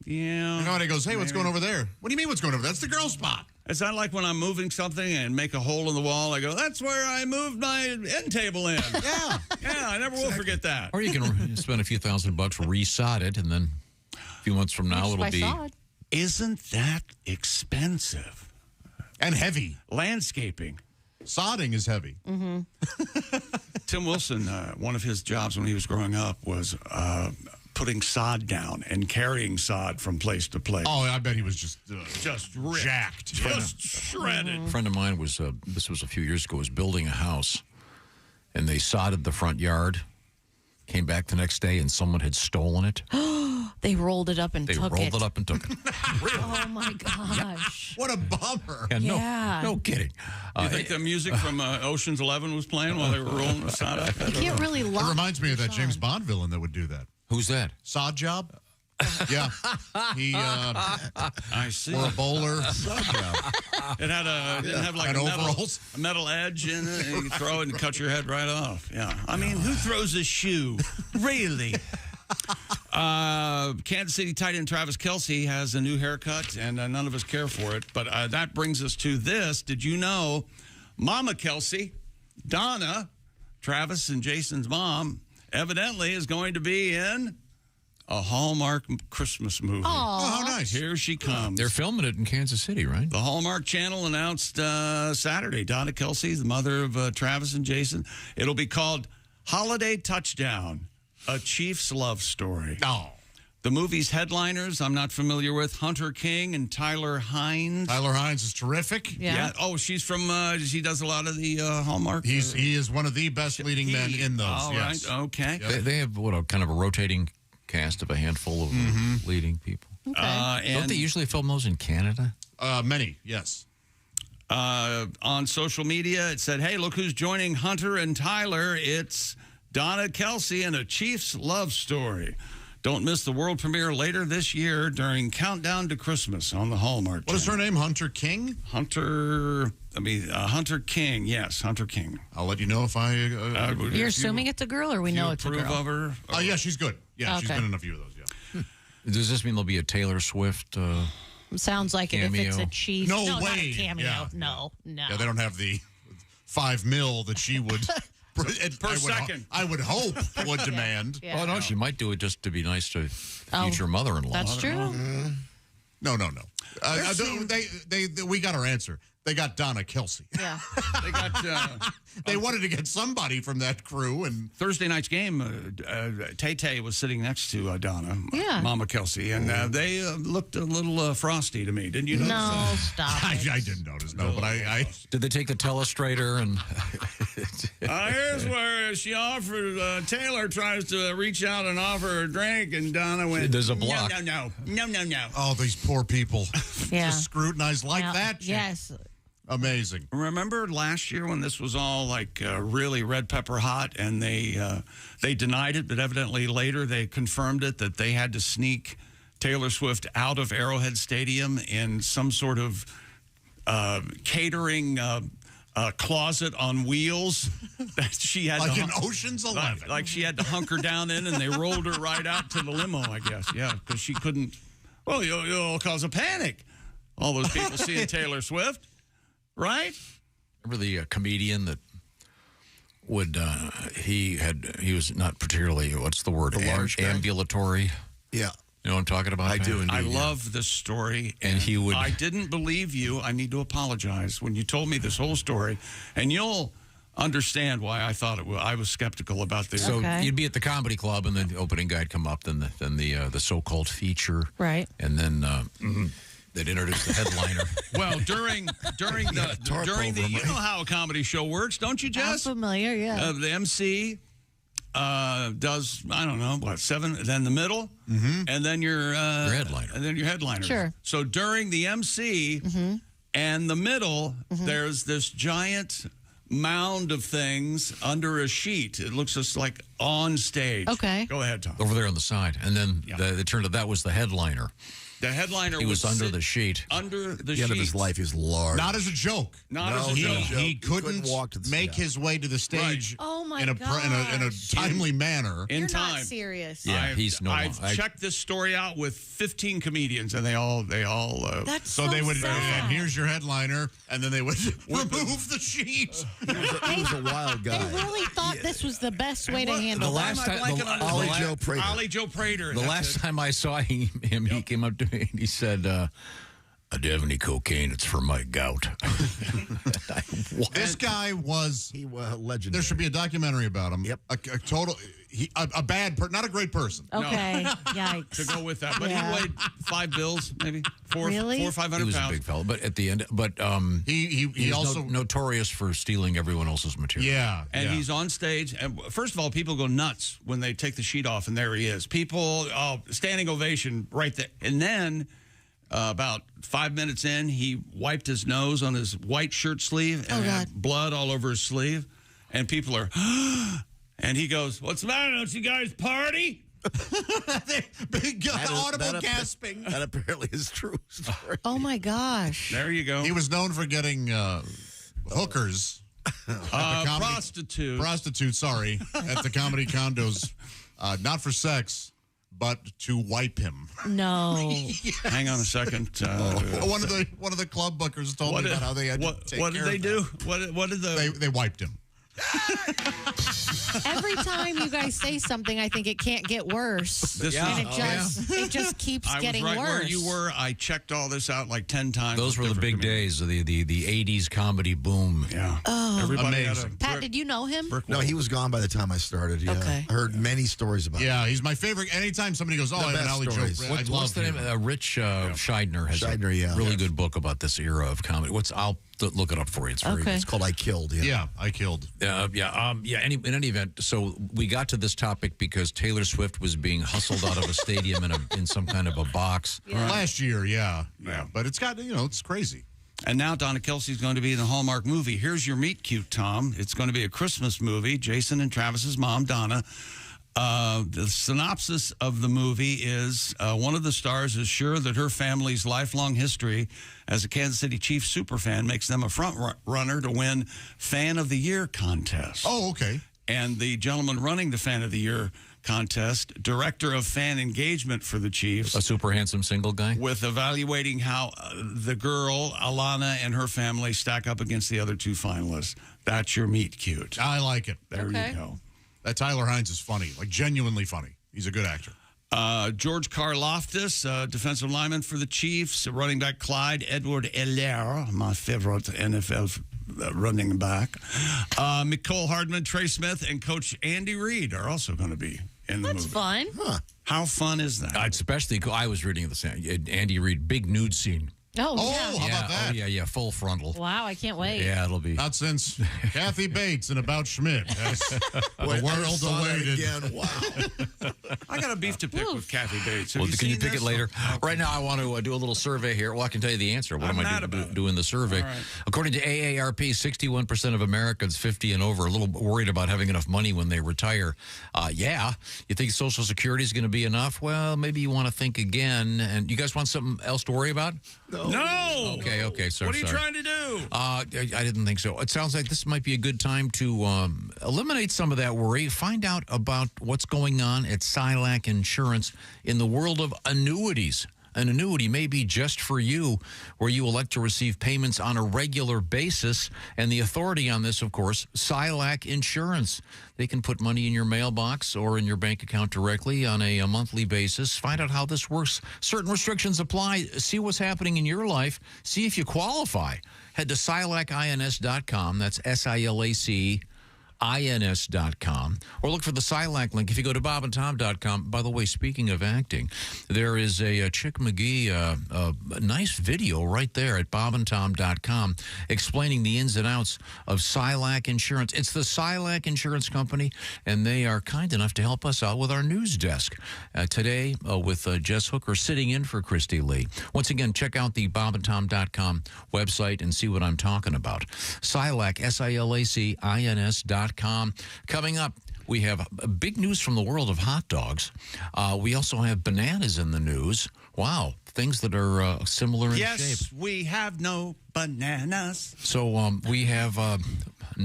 Speaker 1: Yeah.
Speaker 4: And nobody goes, hey, what's going over there? What do you mean what's going over there? That's the girl spot.
Speaker 1: It's not like when I'm moving something and make a hole in the wall, I go, that's where I moved my end table in.
Speaker 4: Yeah.
Speaker 1: Yeah, I never will forget that.
Speaker 2: Or you can spend a few $1,000, re-sod it, and then a few months from now it'll be...
Speaker 1: Isn't that expensive?
Speaker 4: And heavy.
Speaker 1: Landscaping.
Speaker 4: Sodding is heavy.
Speaker 3: Mm-hmm.
Speaker 1: Tim Wilson, one of his jobs when he was growing up was putting sod down and carrying sod from place to place.
Speaker 4: Oh, I bet he was just
Speaker 1: ripped.
Speaker 4: jacked.
Speaker 1: Just shredded.
Speaker 2: A friend of mine was, this was a few years ago, was building a house, and they sodded the front yard, came back the next day, and someone had stolen it.
Speaker 3: They rolled it up and took it.
Speaker 2: They rolled it up and took it.
Speaker 3: Oh, my gosh.
Speaker 4: What a bummer.
Speaker 2: Yeah, no kidding.
Speaker 1: You think the music from Ocean's 11 was playing while they were rolling the sod up?
Speaker 3: You can't really lock.
Speaker 4: It reminds me of that James Bond villain that would do that.
Speaker 2: Who's that?
Speaker 4: Sod Job? Yeah. He,
Speaker 1: I see.
Speaker 4: or a bowler.
Speaker 1: Sod Job. It had didn't have like a metal edge in it, and you could throw it and cut your head right off. Yeah. I mean, who throws a shoe? Really? Kansas City tight end Travis Kelce has a new haircut, and none of us care for it. But that brings us to this. Did you know Mama Kelce, Donna, Travis and Jason's mom, evidently is going to be in a Hallmark Christmas movie?
Speaker 4: Oh, how nice.
Speaker 1: Here she comes.
Speaker 2: They're filming it in Kansas City, right?
Speaker 1: The Hallmark Channel announced Saturday. Donna Kelce, the mother of Travis and Jason. It'll be called Holiday Touchdown, a Chief's Love Story.
Speaker 4: Oh.
Speaker 1: The movie's headliners, I'm not familiar with, Hunter King and Tyler Hines.
Speaker 4: Tyler Hines is terrific.
Speaker 3: Yeah.
Speaker 1: Oh, she's from, she does a lot of the Hallmark.
Speaker 4: He is one of the best leading men in those.
Speaker 1: All
Speaker 4: yes.
Speaker 1: right, okay.
Speaker 2: They have kind of a rotating cast of a handful of leading people.
Speaker 3: Okay.
Speaker 2: Don't they usually film those in Canada?
Speaker 4: Many, yes.
Speaker 1: On social media, it said, hey, look who's joining Hunter and Tyler. It's Donna Kelce in a Chief's Love Story. Don't miss the world premiere later this year during Countdown to Christmas on the Hallmark
Speaker 4: What is her name? Hunter King?
Speaker 1: Hunter King. Yes, Hunter King.
Speaker 4: I'll let you know if I...
Speaker 3: You're assuming it's a girl, or we know it's a girl?
Speaker 1: Approve of her?
Speaker 4: Oh, yeah, she's good. Yeah, she's
Speaker 3: Okay.
Speaker 4: been in a few of those, yeah.
Speaker 2: Does this mean there'll be a Taylor Swift
Speaker 3: Sounds like it if it's a
Speaker 2: cameo?
Speaker 3: chief.
Speaker 4: No
Speaker 3: Not
Speaker 4: way.
Speaker 3: a cameo.
Speaker 4: Yeah.
Speaker 3: No.
Speaker 4: Yeah, they don't have the $5 million that she would...
Speaker 1: Per second.
Speaker 4: I would hope would demand.
Speaker 3: Yeah.
Speaker 2: Oh, no, she might do it just to be nice to future mother-in-law.
Speaker 3: That's true.
Speaker 4: No. We got our answer. They got Donna Kelce.
Speaker 3: Yeah.
Speaker 1: They got...
Speaker 4: They wanted to get somebody from that crew. And
Speaker 1: Thursday night's game, Tay-Tay was sitting next to Donna,
Speaker 3: Yeah.
Speaker 1: Mama Kelce, and they looked a little frosty to me. Didn't you notice
Speaker 3: No,
Speaker 1: that?
Speaker 3: stop it.
Speaker 4: I didn't notice, no, but I
Speaker 2: Did they take the telestrator and...
Speaker 1: Here's where she offered, Taylor tries to reach out and offer a drink, and Donna went,
Speaker 2: There's a block.
Speaker 1: No.
Speaker 4: oh, these poor people.
Speaker 3: Yeah.
Speaker 4: Just scrutinized like
Speaker 3: Now,
Speaker 4: that.
Speaker 3: Yes.
Speaker 4: Amazing.
Speaker 1: Remember last year when this was all like really red pepper hot, and they denied it, but evidently later they confirmed it, that they had to sneak Taylor Swift out of Arrowhead Stadium in some sort of catering closet on wheels that she had
Speaker 4: Like
Speaker 1: to
Speaker 4: in Ocean's 11.
Speaker 1: like she had to hunker down in, and they rolled her right out to the limo, I guess. Yeah, because she couldn't. Well, you'll cause a panic. All those people seeing Taylor Swift, right?
Speaker 2: Remember the comedian that would he was not particularly, what's the word,
Speaker 14: large guy?
Speaker 2: ambulatory.
Speaker 14: Yeah.
Speaker 2: You know what I'm talking about?
Speaker 14: I do indeed.
Speaker 1: I love this story.
Speaker 2: And he would...
Speaker 1: I didn't believe you. I need to apologize when you told me this whole story, and you'll understand why I thought I was skeptical about this.
Speaker 2: So
Speaker 3: Okay.
Speaker 2: you'd be at the comedy club, and then the opening guy'd come up, then the so-called feature,
Speaker 3: Right.
Speaker 2: and then they'd introduce the headliner.
Speaker 1: Well, during the you know how a comedy show works, don't you, Jess?
Speaker 3: I'm familiar, yeah.
Speaker 1: The MC does, I don't know, what, 7, then the middle, and then your
Speaker 2: headliner.
Speaker 1: And then your headliner.
Speaker 3: Sure.
Speaker 1: So during the MC and the middle, there's this giant mound of things under a sheet. It looks just like on stage.
Speaker 3: Okay.
Speaker 1: Go ahead, Tom.
Speaker 2: Over there on the side. And then it turned out that was the headliner.
Speaker 1: The headliner
Speaker 2: He was under the sheet.
Speaker 1: Under the
Speaker 14: The
Speaker 1: sheet.
Speaker 14: end of his life is large.
Speaker 4: Not as a joke.
Speaker 1: Not as a joke.
Speaker 4: He couldn't
Speaker 14: walk to the
Speaker 4: make his way to the stage
Speaker 3: Oh, my
Speaker 4: in a timely manner.
Speaker 1: In
Speaker 3: You're
Speaker 1: time.
Speaker 3: not serious.
Speaker 2: Yeah,
Speaker 1: I've checked this story out with 15 comedians, and they all.
Speaker 3: That's
Speaker 4: So they would,
Speaker 3: sad.
Speaker 4: and here's your headliner, and then they would remove the sheet.
Speaker 14: He was a wild guy.
Speaker 3: They really thought this was the best way to handle
Speaker 2: The last
Speaker 3: that.
Speaker 2: time,
Speaker 14: Ollie Joe Prater.
Speaker 1: Ollie Joe Prater.
Speaker 2: The last time I saw him, he came up to me and he said, "Do you have any cocaine? It's for my gout."
Speaker 4: This guy was
Speaker 14: legendary.
Speaker 4: There should be a documentary about him. Yep, a total. A bad person, not a great person.
Speaker 3: Okay, yikes.
Speaker 1: To go with that, but
Speaker 3: Yeah.
Speaker 1: he weighed 5 bills, maybe
Speaker 3: Really?
Speaker 1: 400 or 500
Speaker 2: He was
Speaker 1: pounds.
Speaker 2: a big fellow, but at the end, he
Speaker 4: also
Speaker 2: notorious for stealing everyone else's material.
Speaker 4: Yeah,
Speaker 1: And he's on stage. And first of all, people go nuts when they take the sheet off, and there he is. People, standing ovation right there. And then about 5 minutes in, he wiped his nose on his white shirt sleeve and had blood all over his sleeve. And people are, and he goes, "What's the matter? Don't you guys party?"
Speaker 4: Big audible gasping.
Speaker 14: That apparently is true. Story.
Speaker 3: Oh my gosh.
Speaker 1: There you go.
Speaker 4: He was known for getting hookers. Prostitutes, sorry, at the comedy condos, not for sex, but to wipe him.
Speaker 3: No.
Speaker 1: Hang on a second.
Speaker 4: One of the club bookers told me about how they had to take
Speaker 1: what
Speaker 4: care
Speaker 1: did they
Speaker 4: of
Speaker 1: do? What did the
Speaker 4: they wiped him.
Speaker 3: Every time you guys say something, I think it can't get worse. And it just keeps getting
Speaker 1: I was right
Speaker 3: worse.
Speaker 1: where you were. I checked all this out like 10 times.
Speaker 2: Those were the big days of the 80s comedy boom.
Speaker 1: Yeah.
Speaker 3: Oh.
Speaker 1: Everybody
Speaker 4: Amazing.
Speaker 3: Pat, did you know him?
Speaker 14: No, he was gone by the time I started. Yeah.
Speaker 3: Okay.
Speaker 14: I heard many stories about him.
Speaker 4: Yeah, he's my favorite. Anytime somebody goes, I have an Ollie Joe.
Speaker 2: What's the name? Rich Scheidner has a
Speaker 14: yeah.
Speaker 2: really good book about this era of comedy. I'll look it up for you. It's very good.
Speaker 14: It's called I Killed.
Speaker 4: Yeah, I Killed.
Speaker 2: In any event, so we got to this topic because Taylor Swift was being hustled out of a stadium in some kind of a box.
Speaker 4: Last year, yeah. But it's got, it's crazy.
Speaker 1: And now Donna Kelce's going to be in the Hallmark movie. Here's your meet cute, Tom. It's going to be a Christmas movie. Jason and Travis's mom, Donna. The synopsis of the movie is one of the stars is sure that her family's lifelong history as a Kansas City Chiefs superfan makes them a front runner to win Fan of the Year contest.
Speaker 4: Oh, okay.
Speaker 1: And the gentleman running the Fan of the Year contest, director of fan engagement for the Chiefs.
Speaker 2: A super handsome single guy?
Speaker 1: With evaluating how the girl, Alana, and her family stack up against the other two finalists. That's your meet cute.
Speaker 4: I like it.
Speaker 1: There you go.
Speaker 4: That Tyler Hines is funny, like genuinely funny. He's a good actor.
Speaker 1: George Karlaftis, defensive lineman for the Chiefs. Running back Clyde Edward-Helaire, my favorite NFL running back. Nicole Hardman, Trey Smith, and Coach Andy Reid are also going to be in the movie.
Speaker 3: That's fun.
Speaker 1: Huh. How fun is that?
Speaker 2: It's especially cool. I was reading this. Andy Reid, big nude scene.
Speaker 3: Oh,
Speaker 4: how about that?
Speaker 2: Oh, yeah, full frontal.
Speaker 3: Wow, I can't wait.
Speaker 2: Yeah, it'll be.
Speaker 4: Not since Kathy Bates and About Schmidt. The world awaited.
Speaker 14: Again. Wow.
Speaker 1: I got a beef to pick with Kathy Bates. Have
Speaker 2: Well, can you
Speaker 1: seen
Speaker 2: pick
Speaker 1: this?
Speaker 2: it later? Right now, I want to do a little survey here. Well, I can tell you the answer. What
Speaker 1: I'm
Speaker 2: am I
Speaker 1: mad about it.
Speaker 2: doing the survey?
Speaker 1: Right.
Speaker 2: According to AARP, 61% of Americans 50 and over are a little worried about having enough money when they retire. Yeah. You think Social Security is going to be enough? Well, maybe you want to think again. And you guys want something else to worry about?
Speaker 1: No.
Speaker 2: Okay. Sorry.
Speaker 1: What are you trying to do?
Speaker 2: I didn't think so. It sounds like this might be a good time to eliminate some of that worry. Find out about what's going on at Silac Insurance in the world of annuities. An annuity may be just for you, where you elect to receive payments on a regular basis. And the authority on this, of course, Silac Insurance. They can put money in your mailbox or in your bank account directly on a monthly basis. Find out how this works. Certain restrictions apply. See what's happening in your life. See if you qualify. Head to SilacINS.com. That's SILAC. INS.com, or look for the Silac link if you go to bobandtom.com. By the way, speaking of acting, there is a Chick McGee a nice video right there at bobandtom.com explaining the ins and outs of Silac Insurance. It's the Silac Insurance Company, and they are kind enough to help us out with our news desk today with Jess Hooker sitting in for Christy Lee. Once again, check out the bobandtom.com website and see what I'm talking about. Silac, SILAC-INS.com. Coming up, we have big news from the world of hot dogs. We also have bananas in the news. Wow, things that are similar in shape.
Speaker 1: Yes, we have no bananas.
Speaker 2: So we have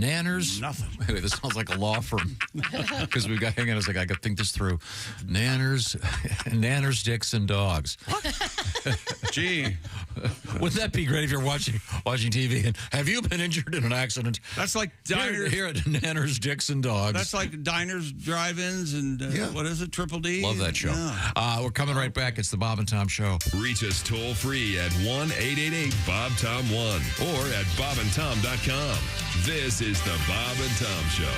Speaker 2: Nanners.
Speaker 1: Nothing.
Speaker 2: Anyway, this sounds like a law firm because we've got. Hang on, I was like, I got to think this through. Nanners, dicks, and dogs.
Speaker 1: Gee,
Speaker 2: wouldn't that be great if you're watching TV and have you been injured in an accident?
Speaker 1: that's like diners.
Speaker 2: Here at Nanners, dicks, and dogs.
Speaker 1: That's like diners, drive-ins, and what is it? Triple D.
Speaker 2: Love that show.
Speaker 1: Yeah.
Speaker 2: We're coming right back. It's the Bob and Tom Show.
Speaker 6: Reach us toll free at 1-888-BOB-TOM-1 or at bobandtom.com. This is the Bob and Tom Show.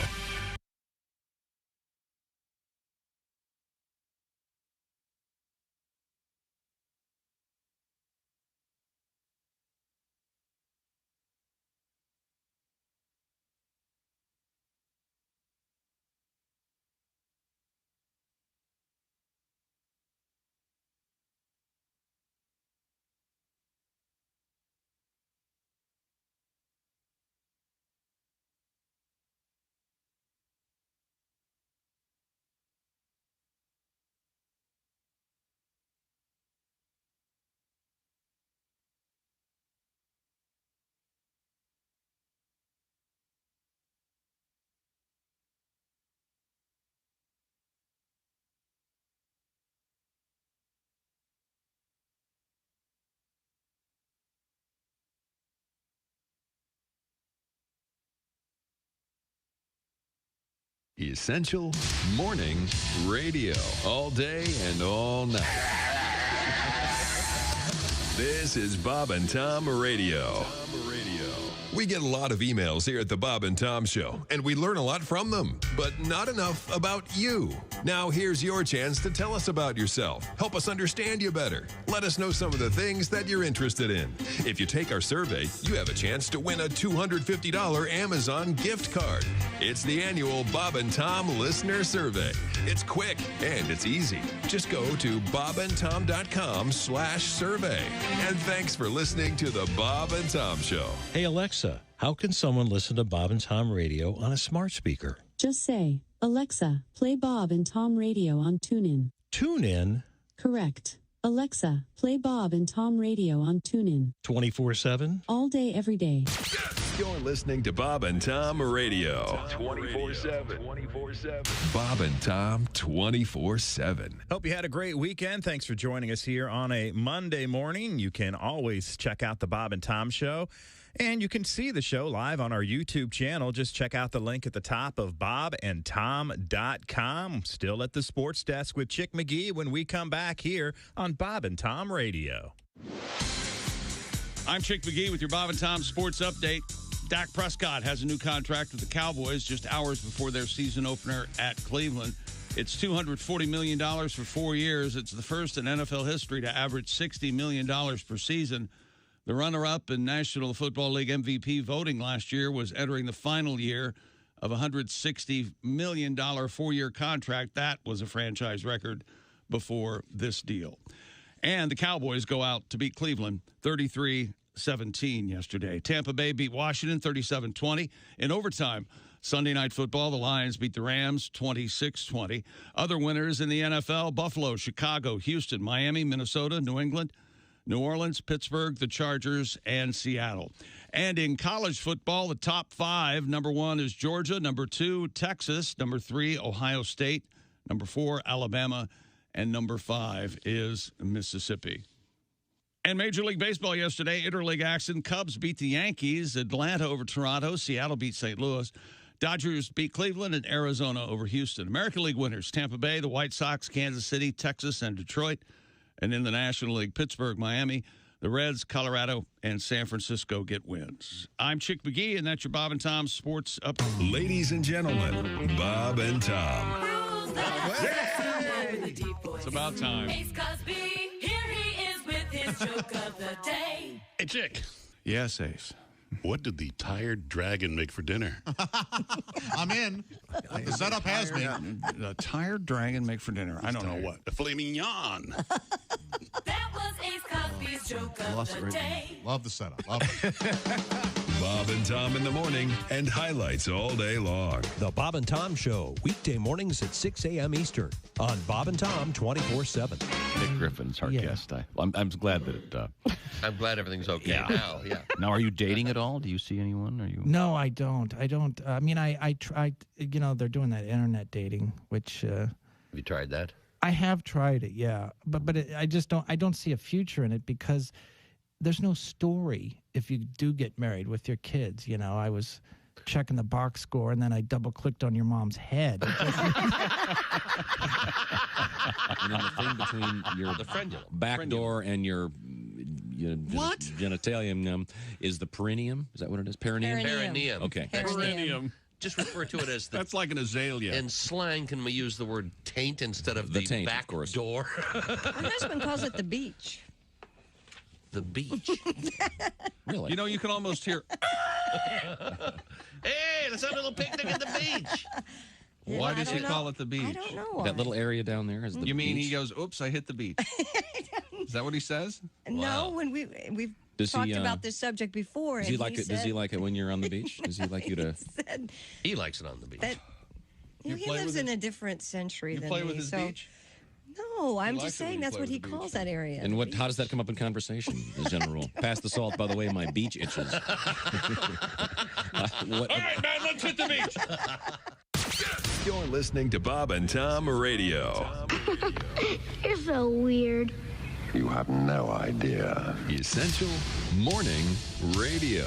Speaker 6: Essential Morning Radio. All day and all night. This is Bob and Tom Radio. We get a lot of emails here at the Bob and Tom Show, and we learn a lot from them, but not enough about you. Now, here's your chance to tell us about yourself. Help us understand you better. Let us know some of the things that you're interested in. If you take our survey, you have a chance to win a $250 Amazon gift card. It's the annual Bob and Tom Listener Survey. It's quick and it's easy. Just go to bobandtom.com/survey. And thanks for listening to the Bob and Tom Show.
Speaker 12: Hey, Alexa, how can someone listen to Bob and Tom Radio on a smart speaker?
Speaker 11: Just say, Alexa, play Bob and Tom Radio on TuneIn.
Speaker 12: TuneIn?
Speaker 11: Correct. Alexa, play Bob and Tom Radio on TuneIn.
Speaker 12: 24/7?
Speaker 11: All day, every day.
Speaker 6: You're listening to Bob and Tom Radio. 24/7. Bob and Tom 24/7.
Speaker 15: Hope you had a great weekend. Thanks for joining us here on a Monday morning. You can always check out the Bob and Tom Show. And you can see the show live on our YouTube channel. Just check out the link at the top of bobandtom.com. Still at the sports desk with Chick McGee when we come back here on Bob and Tom Radio.
Speaker 1: I'm Chick McGee with your Bob and Tom Sports Update. Dak Prescott has a new contract with the Cowboys just hours before their season opener at Cleveland. It's $240 million for 4 years. It's the first in NFL history to average $60 million per season. The runner-up in National Football League MVP voting last year was entering the final year of a $160 million 4-year contract. That was a franchise record before this deal. And the Cowboys go out to beat Cleveland 33-17 yesterday. Tampa Bay beat Washington 37-20 in overtime. Sunday Night Football, the Lions beat the Rams 26-20. Other winners in the NFL, Buffalo, Chicago, Houston, Miami, Minnesota, New England, New Orleans, Pittsburgh, the Chargers, and Seattle. And in college football, the top 5, number 1 is Georgia, number 2, Texas, number 3, Ohio State, number 4, Alabama, and number 5 is Mississippi. And Major League Baseball yesterday, interleague action, Cubs beat the Yankees, Atlanta over Toronto, Seattle beat St. Louis, Dodgers beat Cleveland, and Arizona over Houston. American League winners, Tampa Bay, the White Sox, Kansas City, Texas, and Detroit. And in the National League, Pittsburgh, Miami, the Reds, Colorado, and San Francisco get wins. I'm Chick McGee, and that's your Bob and Tom Sports Update.
Speaker 6: Ladies and gentlemen, Bob and Tom.
Speaker 1: It's about time.
Speaker 16: Ace Cosby, here he is with his joke of the day.
Speaker 17: Hey, Chick.
Speaker 1: Yes, Ace.
Speaker 17: What did the tired dragon make for dinner?
Speaker 4: I'm in. The setup has me.
Speaker 1: The tired dragon make for dinner. I don't know what.
Speaker 17: A filet mignon.
Speaker 16: That was Ace Cosby's joke of the day.
Speaker 4: Love the setup. Love it.
Speaker 6: Bob and Tom in the morning and highlights all day long.
Speaker 18: The Bob and Tom Show, weekday mornings at 6 a.m. Eastern on Bob and Tom 24/7.
Speaker 13: Nick Griffin's our guest. I'm glad that
Speaker 19: I'm glad everything's okay now. Yeah.
Speaker 13: Now, are you dating at all? Do you see anyone? Are you?
Speaker 20: No, I don't. I mean, I tried. You know, they're doing that internet dating, which.
Speaker 19: Have you tried that?
Speaker 20: I have tried it, yeah, but I just don't. I don't see a future in it because there's no story if you do get married with your kids. You know, I was checking the box score and then I double clicked on your mom's head.
Speaker 2: And then the thing between your back door and your genitalium is the perineum. Is that what it is? Perineum?
Speaker 19: Perineum.
Speaker 2: Okay.
Speaker 19: Perineum. Just refer to it as the...
Speaker 1: That's like an azalea.
Speaker 19: In slang, can we use the word taint instead of the
Speaker 2: taint,
Speaker 19: back
Speaker 2: of course.
Speaker 19: door?
Speaker 21: My husband calls it the beach.
Speaker 19: The beach.
Speaker 2: Really?
Speaker 1: You know, you can almost hear...
Speaker 19: Hey, let's have a little picnic at the beach.
Speaker 1: Why does he call it the beach?
Speaker 21: I don't know why.
Speaker 2: That little area down there is the beach.
Speaker 1: You mean he goes, oops, I hit the beach. Is that what he says?
Speaker 21: No, when we've
Speaker 2: Does
Speaker 21: talked
Speaker 2: he,
Speaker 21: about this subject before.
Speaker 2: Does he like it? Does he like it when you're on the beach? Does he like you to?
Speaker 19: He likes it on the beach.
Speaker 21: He lives in a different century than me.
Speaker 1: You play with his beach?
Speaker 21: No, I'm just saying that's what he calls that area.
Speaker 2: And what? How does that come up in conversation? As a general rule, pass the salt. By the way, my beach itches.
Speaker 1: All right, man, let's hit the beach.
Speaker 6: You're listening to Bob and Tom Radio.
Speaker 22: You're so weird.
Speaker 6: You have no idea. Essential Morning Radio.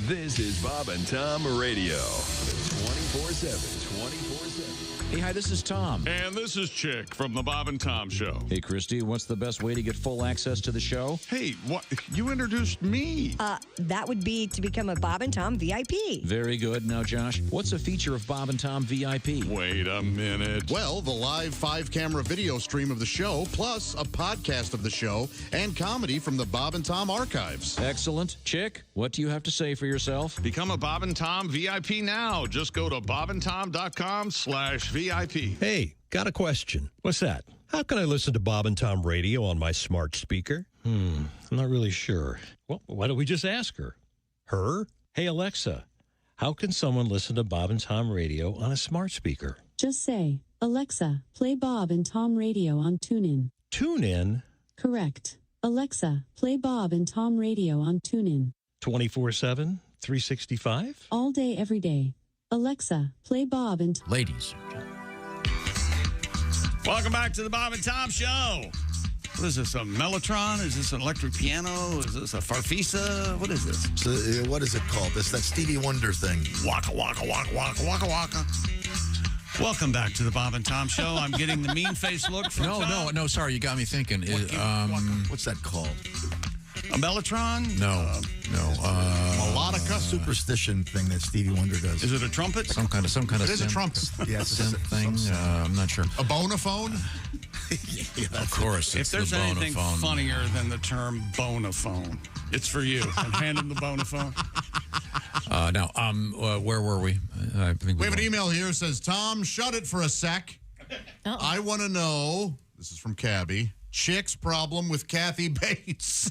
Speaker 6: This is Bob and Tom Radio. 24/7. 24/7.
Speaker 2: Hey, hi, this is Tom.
Speaker 1: And this is Chick from the Bob and Tom Show.
Speaker 2: Hey, Christy, what's the best way to get full access to the show?
Speaker 1: Hey, what? You introduced me.
Speaker 21: That would be to become a Bob and Tom VIP.
Speaker 2: Very good. Now, Josh, what's a feature of Bob and Tom VIP?
Speaker 1: Wait a minute.
Speaker 4: Well, the live 5-camera video stream of the show, plus a podcast of the show and comedy from the Bob and Tom archives.
Speaker 2: Excellent. Chick, what do you have to say for yourself?
Speaker 1: Become a Bob and Tom VIP now. Just go to bobandtom.com/VIP.
Speaker 18: Hey, got a question. What's that? How can I listen to Bob and Tom Radio on my smart speaker? I'm not really sure. Well, why don't we just ask her? Her? Hey, Alexa, how can someone listen to Bob and Tom Radio on a smart speaker?
Speaker 11: Just say, Alexa, play Bob and Tom Radio on TuneIn.
Speaker 18: TuneIn?
Speaker 11: Correct. Alexa, play Bob and Tom Radio on TuneIn.
Speaker 18: 24/7, 365?
Speaker 11: All day, every day. Alexa, play Bob and...
Speaker 2: Ladies.
Speaker 1: Welcome back to the Bob and Tom Show. What is this, a mellotron? Is this an electric piano? Is this a farfisa? What is this?
Speaker 14: So, what is it called? It's that Stevie Wonder thing.
Speaker 1: Waka, waka, waka, waka, waka, waka. Welcome back to the Bob and Tom Show. I'm getting the mean face look from Tom.
Speaker 2: No, sorry, you got me thinking.
Speaker 14: What's that called?
Speaker 1: A mellotron?
Speaker 2: No.
Speaker 14: Melodica superstition thing that Stevie Wonder does.
Speaker 1: Is it a trumpet?
Speaker 2: Some kind of
Speaker 4: It is a trumpet.
Speaker 14: Yeah, it's a
Speaker 2: synth thing. I'm not sure.
Speaker 4: A bonophone?
Speaker 14: Yeah,
Speaker 2: Of course, it's
Speaker 1: If there's
Speaker 2: the
Speaker 1: anything
Speaker 2: bonophone.
Speaker 1: funnier than the term bonophone, it's for you. And hand him the bonophone.
Speaker 2: Where were we? I think
Speaker 4: We have an email here that says, Tom, shut it for a sec. I want to know, this is from Cabby, Chick's problem with Kathy Bates.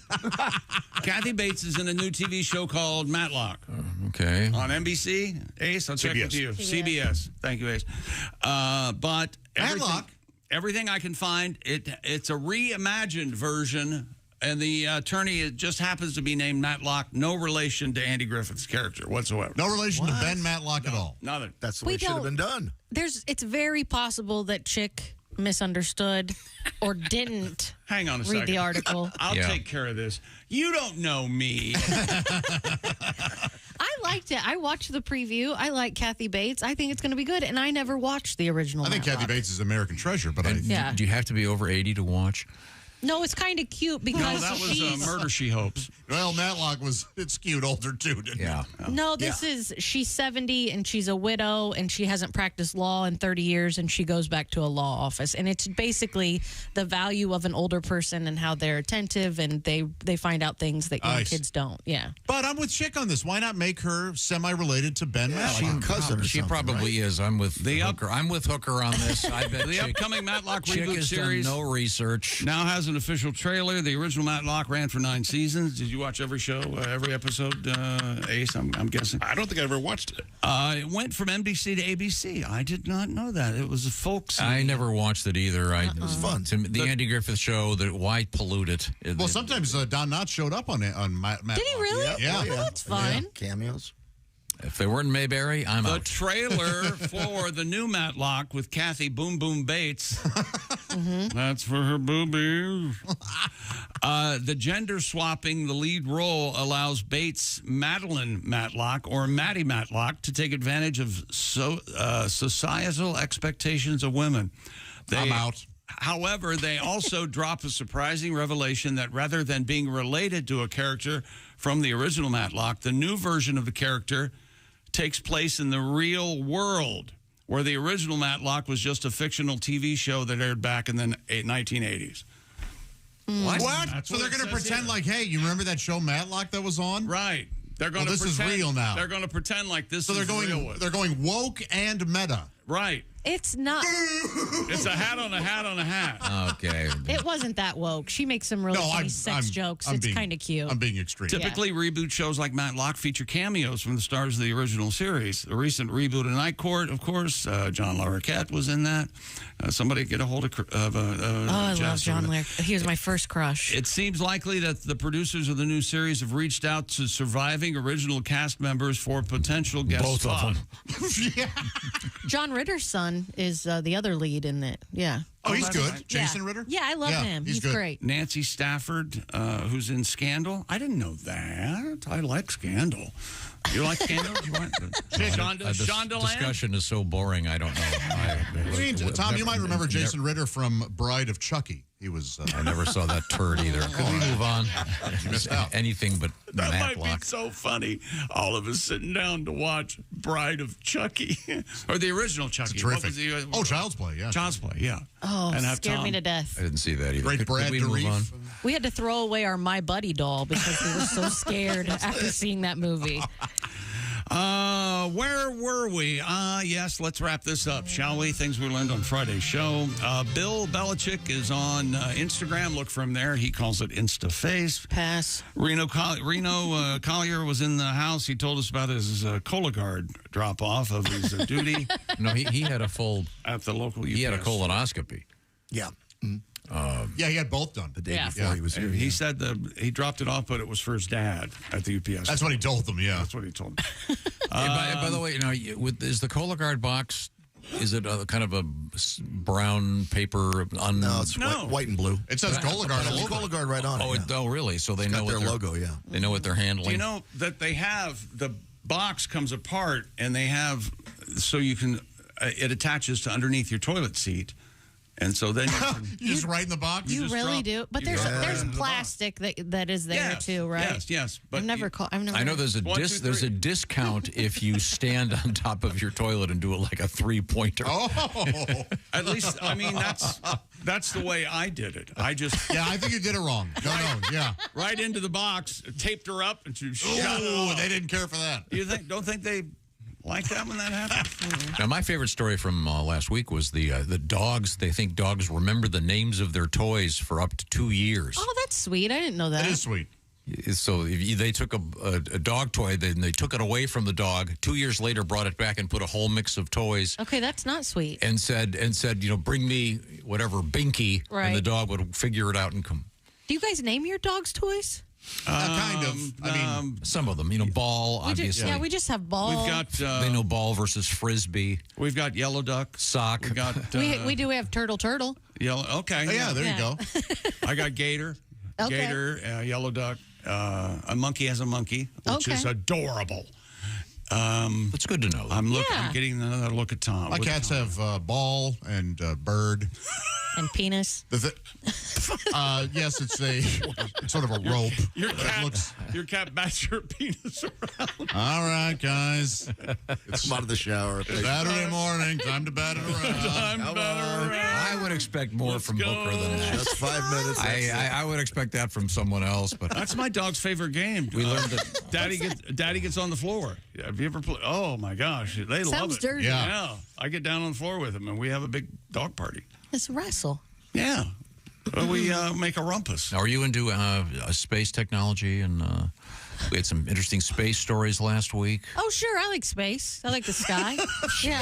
Speaker 1: Kathy Bates is in a new TV show called Matlock.
Speaker 2: Okay.
Speaker 1: On NBC. Ace, I'll check
Speaker 4: CBS.
Speaker 1: with you. CBS. Thank you, Ace. But everything I can find, it's a reimagined version, and the attorney just happens to be named Matlock. No relation to Andy Griffith's character whatsoever.
Speaker 4: No relation to Ben Matlock at all.
Speaker 1: Nothing.
Speaker 14: That's the way it should have been done.
Speaker 3: It's very possible that Chick misunderstood or didn't
Speaker 1: Hang on a
Speaker 3: read
Speaker 1: second.
Speaker 3: the article.
Speaker 1: I'll take care of this. You don't know me.
Speaker 3: I liked it. I watched the preview. I like Kathy Bates. I think it's going to be good. And I never watched the original.
Speaker 4: I think
Speaker 3: Matlock.
Speaker 4: Kathy Bates is American treasure, but
Speaker 2: Do you have to be over 80 to watch?
Speaker 3: No, it's kind of cute because
Speaker 1: No, that was Murder, She Hopes.
Speaker 4: Well, Matlock it skewed older too, didn't it?
Speaker 3: No, she's 70 and she's a widow and she hasn't practiced law in 30 years and she goes back to a law office. And it's basically the value of an older person and how they're attentive and they find out things that young kids don't. Yeah.
Speaker 4: But I'm with Chick on this. Why not make her semi-related to Ben Matlock?
Speaker 14: Cousin or
Speaker 2: She
Speaker 14: something,
Speaker 2: probably
Speaker 14: right?
Speaker 2: is. I'm with Hooker. I'm with Hooker on this. I bet
Speaker 1: The upcoming Matlock
Speaker 2: Chick
Speaker 1: reboot
Speaker 2: has
Speaker 1: series
Speaker 2: done no research.
Speaker 1: now has an an official trailer. The original Matlock ran for 9 seasons. Did you watch every show, every episode, Ace? I'm guessing.
Speaker 17: I don't think I ever watched it.
Speaker 1: It went from NBC to ABC. I did not know that. It was a folksy.
Speaker 2: I never watched it either. It was
Speaker 4: fun.
Speaker 2: The Andy Griffith Show. Why pollute it?
Speaker 4: Well, sometimes Don Knotts showed up on Matlock.
Speaker 3: Did he really?
Speaker 4: Yeah.
Speaker 3: Oh, that's fine.
Speaker 8: Yeah, cameos.
Speaker 2: If they weren't Mayberry, I'm
Speaker 1: The
Speaker 2: out.
Speaker 1: trailer for the new Matlock with Kathy Boom Boom Bates. That's for her boobies. The gender swapping the lead role allows Bates Madeline Matlock or Maddie Matlock to take advantage of societal expectations of women.
Speaker 4: I'm out.
Speaker 1: However, they also drop a surprising revelation that rather than being related to a character from the original Matlock, the new version of the character takes place in the real world, where the original Matlock was just a fictional TV show that aired back in the 1980s.
Speaker 4: What? So they're going to pretend like, hey, you remember that show Matlock that was on?
Speaker 1: Right. They're going to
Speaker 4: this
Speaker 1: pretend,
Speaker 4: is real now.
Speaker 1: They're going to pretend like this
Speaker 4: so
Speaker 1: is
Speaker 4: real. They're going woke and meta.
Speaker 1: Right.
Speaker 3: It's not.
Speaker 1: It's a hat on a hat on a hat.
Speaker 2: Okay.
Speaker 3: It wasn't that woke. She makes some really funny sex jokes. It's kind of cute.
Speaker 4: I'm being extreme.
Speaker 1: Typically, reboot shows like Matlock feature cameos from the stars of the original series. The recent reboot of Night Court, of course, John Larroquette was in that. Somebody get a hold of
Speaker 3: I love John Larroquette. He was my first crush.
Speaker 1: It seems likely that the producers of the new series have reached out to surviving original cast members for potential guest
Speaker 2: Both
Speaker 1: spot.
Speaker 2: of them.
Speaker 3: John Ritter's son is the other lead in it. Yeah.
Speaker 4: Oh, he's good.
Speaker 3: Right.
Speaker 4: Jason Ritter?
Speaker 3: Yeah, I love him. He's
Speaker 4: good.
Speaker 3: great.
Speaker 1: Nancy Stafford, who's in Scandal. I didn't know that. I like Scandal. You like Scandal?
Speaker 2: This discussion is so boring, I don't know.
Speaker 4: Tom, you might remember Jason Ritter from Bride of Chucky. He was.
Speaker 2: I never saw that turd either. Could we move on?
Speaker 4: You missed out.
Speaker 2: Anything but
Speaker 1: That might
Speaker 2: Matlock.
Speaker 1: be so funny. All of us sitting down to watch Bride of Chucky. Or the original Chucky.
Speaker 4: It's terrific.
Speaker 1: What was the,
Speaker 4: Child's Play, yeah.
Speaker 1: Child's Play, yeah.
Speaker 3: Oh,
Speaker 1: And have
Speaker 3: scared me
Speaker 1: Tom-
Speaker 3: to death.
Speaker 2: I didn't see that either.
Speaker 4: Great Brad
Speaker 2: we move on?
Speaker 4: Dourif.
Speaker 3: We had to throw away our My Buddy doll because we were so scared after seeing that movie.
Speaker 1: Where were we? Yes, let's wrap this up, shall we? Things we learned on Friday's show. Bill Belichick is on Instagram. Look for him there. He calls it InstaFace.
Speaker 3: Pass.
Speaker 1: Reno Collier was in the house. He told us about his Cologuard drop-off of his duty.
Speaker 2: No, he had a full...
Speaker 1: At the local UPS.
Speaker 2: He had a colonoscopy.
Speaker 8: Yeah.
Speaker 4: Yeah, he had both done.
Speaker 8: The day before he was here.
Speaker 1: He said he dropped it off, but it was for his dad at the UPS.
Speaker 4: That's what he told them, yeah.
Speaker 1: That's what he told them.
Speaker 2: By the way, is the Cologuard box, is it a kind of a brown paper?
Speaker 8: No, it's white and blue.
Speaker 4: It says Cologuard all over.
Speaker 8: Cologuard right on it.
Speaker 2: Oh, really? So they know
Speaker 8: got
Speaker 2: what
Speaker 8: their logo, yeah.
Speaker 2: They know what they're handling.
Speaker 1: Do you know that they have the box comes apart and they have so you can it attaches to underneath your toilet seat. And so then
Speaker 4: you just write in the box.
Speaker 3: You really do, but there's plastic that is there too, right?
Speaker 1: Yes. But
Speaker 2: I know there's a discount if you stand on top of your toilet and do it like a 3-pointer.
Speaker 4: Oh,
Speaker 1: at least I mean that's the way I did it. I
Speaker 4: think you did it wrong. No, yeah,
Speaker 1: right into the box, taped her up, and she shut
Speaker 4: Oh,
Speaker 1: off.
Speaker 4: they didn't care for that.
Speaker 1: You don't think they like that when that happens?
Speaker 2: Now, my favorite story from last week was the dogs. They think dogs remember the names of their toys for up to 2 years.
Speaker 3: Oh, that's sweet. I didn't know that.
Speaker 4: That is sweet.
Speaker 2: So they took a dog toy, then they took it away from the dog. 2 years later, brought it back and put a whole mix of toys.
Speaker 3: Okay, that's not sweet.
Speaker 2: And said, bring me whatever Binky,
Speaker 3: right.
Speaker 2: And the dog would figure it out and come.
Speaker 3: Do you guys name your dogs toys?
Speaker 4: Kind of. I mean,
Speaker 2: some of them. Ball, obviously.
Speaker 3: We just have ball.
Speaker 1: We've got.
Speaker 2: They know ball versus frisbee.
Speaker 1: We've got yellow duck,
Speaker 2: sock.
Speaker 1: We got.
Speaker 3: We do have turtle.
Speaker 1: Yellow. Okay.
Speaker 4: Oh, yeah, there you go.
Speaker 1: I got gator.
Speaker 3: Okay.
Speaker 1: Gator, yellow duck. A monkey has a monkey, which is adorable.
Speaker 2: That's good to know.
Speaker 1: I'm getting another look at Tom.
Speaker 4: My cats have ball and bird.
Speaker 3: And penis.
Speaker 4: Yes, it's sort of a rope.
Speaker 1: Your cat bats your penis around.
Speaker 4: All right, guys.
Speaker 8: Come out of the shower.
Speaker 4: Saturday morning, time to bat it around.
Speaker 2: I would expect more from Booker than that.
Speaker 8: Just 5 minutes.
Speaker 2: I would expect that from someone else, but
Speaker 1: that's my dog's favorite game.
Speaker 2: We learned that
Speaker 1: Daddy gets on the floor. Have you ever played? Oh my gosh, they love it.
Speaker 3: Sounds dirty.
Speaker 1: Yeah, I get down on the floor with him, and we have a big dog party.
Speaker 3: It's wrestle.
Speaker 1: Yeah. we make a rumpus.
Speaker 2: Are you into space technology? And we had some interesting space stories last week.
Speaker 3: Oh, sure. I like space. I like the sky. Yeah.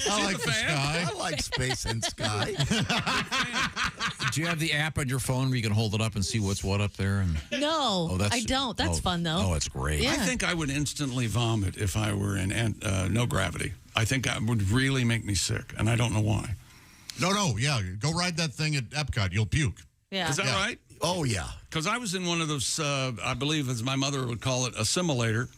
Speaker 4: I like the sky.
Speaker 14: I like space and sky.
Speaker 2: Do you have the app on your phone where you can hold it up and see what's what up there? And
Speaker 3: No, I don't. That's fun, though.
Speaker 2: Oh, it's great.
Speaker 3: Yeah.
Speaker 1: I think I would instantly vomit if I were in no gravity. I think that would really make me sick, and I don't know why.
Speaker 4: No, yeah. Go ride that thing at Epcot. You'll puke.
Speaker 3: Yeah.
Speaker 1: Is that right?
Speaker 14: Oh, yeah.
Speaker 1: Because I was in one of those, I believe, as my mother would call it, a simulator.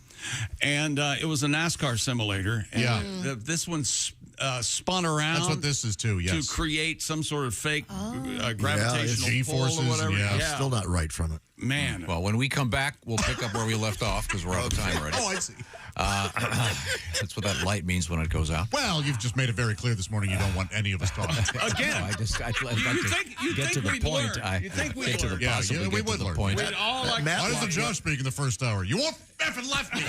Speaker 1: And it was a NASCAR simulator. And this one spun around.
Speaker 4: That's what this is, too, yes.
Speaker 1: To create some sort of fake gravitational
Speaker 4: G-forces,
Speaker 1: pull or whatever.
Speaker 4: yeah.
Speaker 14: Still not right from it.
Speaker 1: Man.
Speaker 2: Well, when we come back, we'll pick up where we left off because we're out of time already.
Speaker 4: Oh, I see.
Speaker 2: That's what that light means when it goes out.
Speaker 4: Well, you've just made it very clear this morning you don't want any of us talking.
Speaker 1: Again.
Speaker 2: I'd like to get to the point.
Speaker 1: You think we'd
Speaker 2: get to the
Speaker 1: learn?
Speaker 2: possibly
Speaker 4: we
Speaker 2: get
Speaker 4: would
Speaker 2: to the
Speaker 4: learn.
Speaker 2: point.
Speaker 1: We'd all like
Speaker 4: Why doesn't Josh speak in the first hour? You won't effing left me.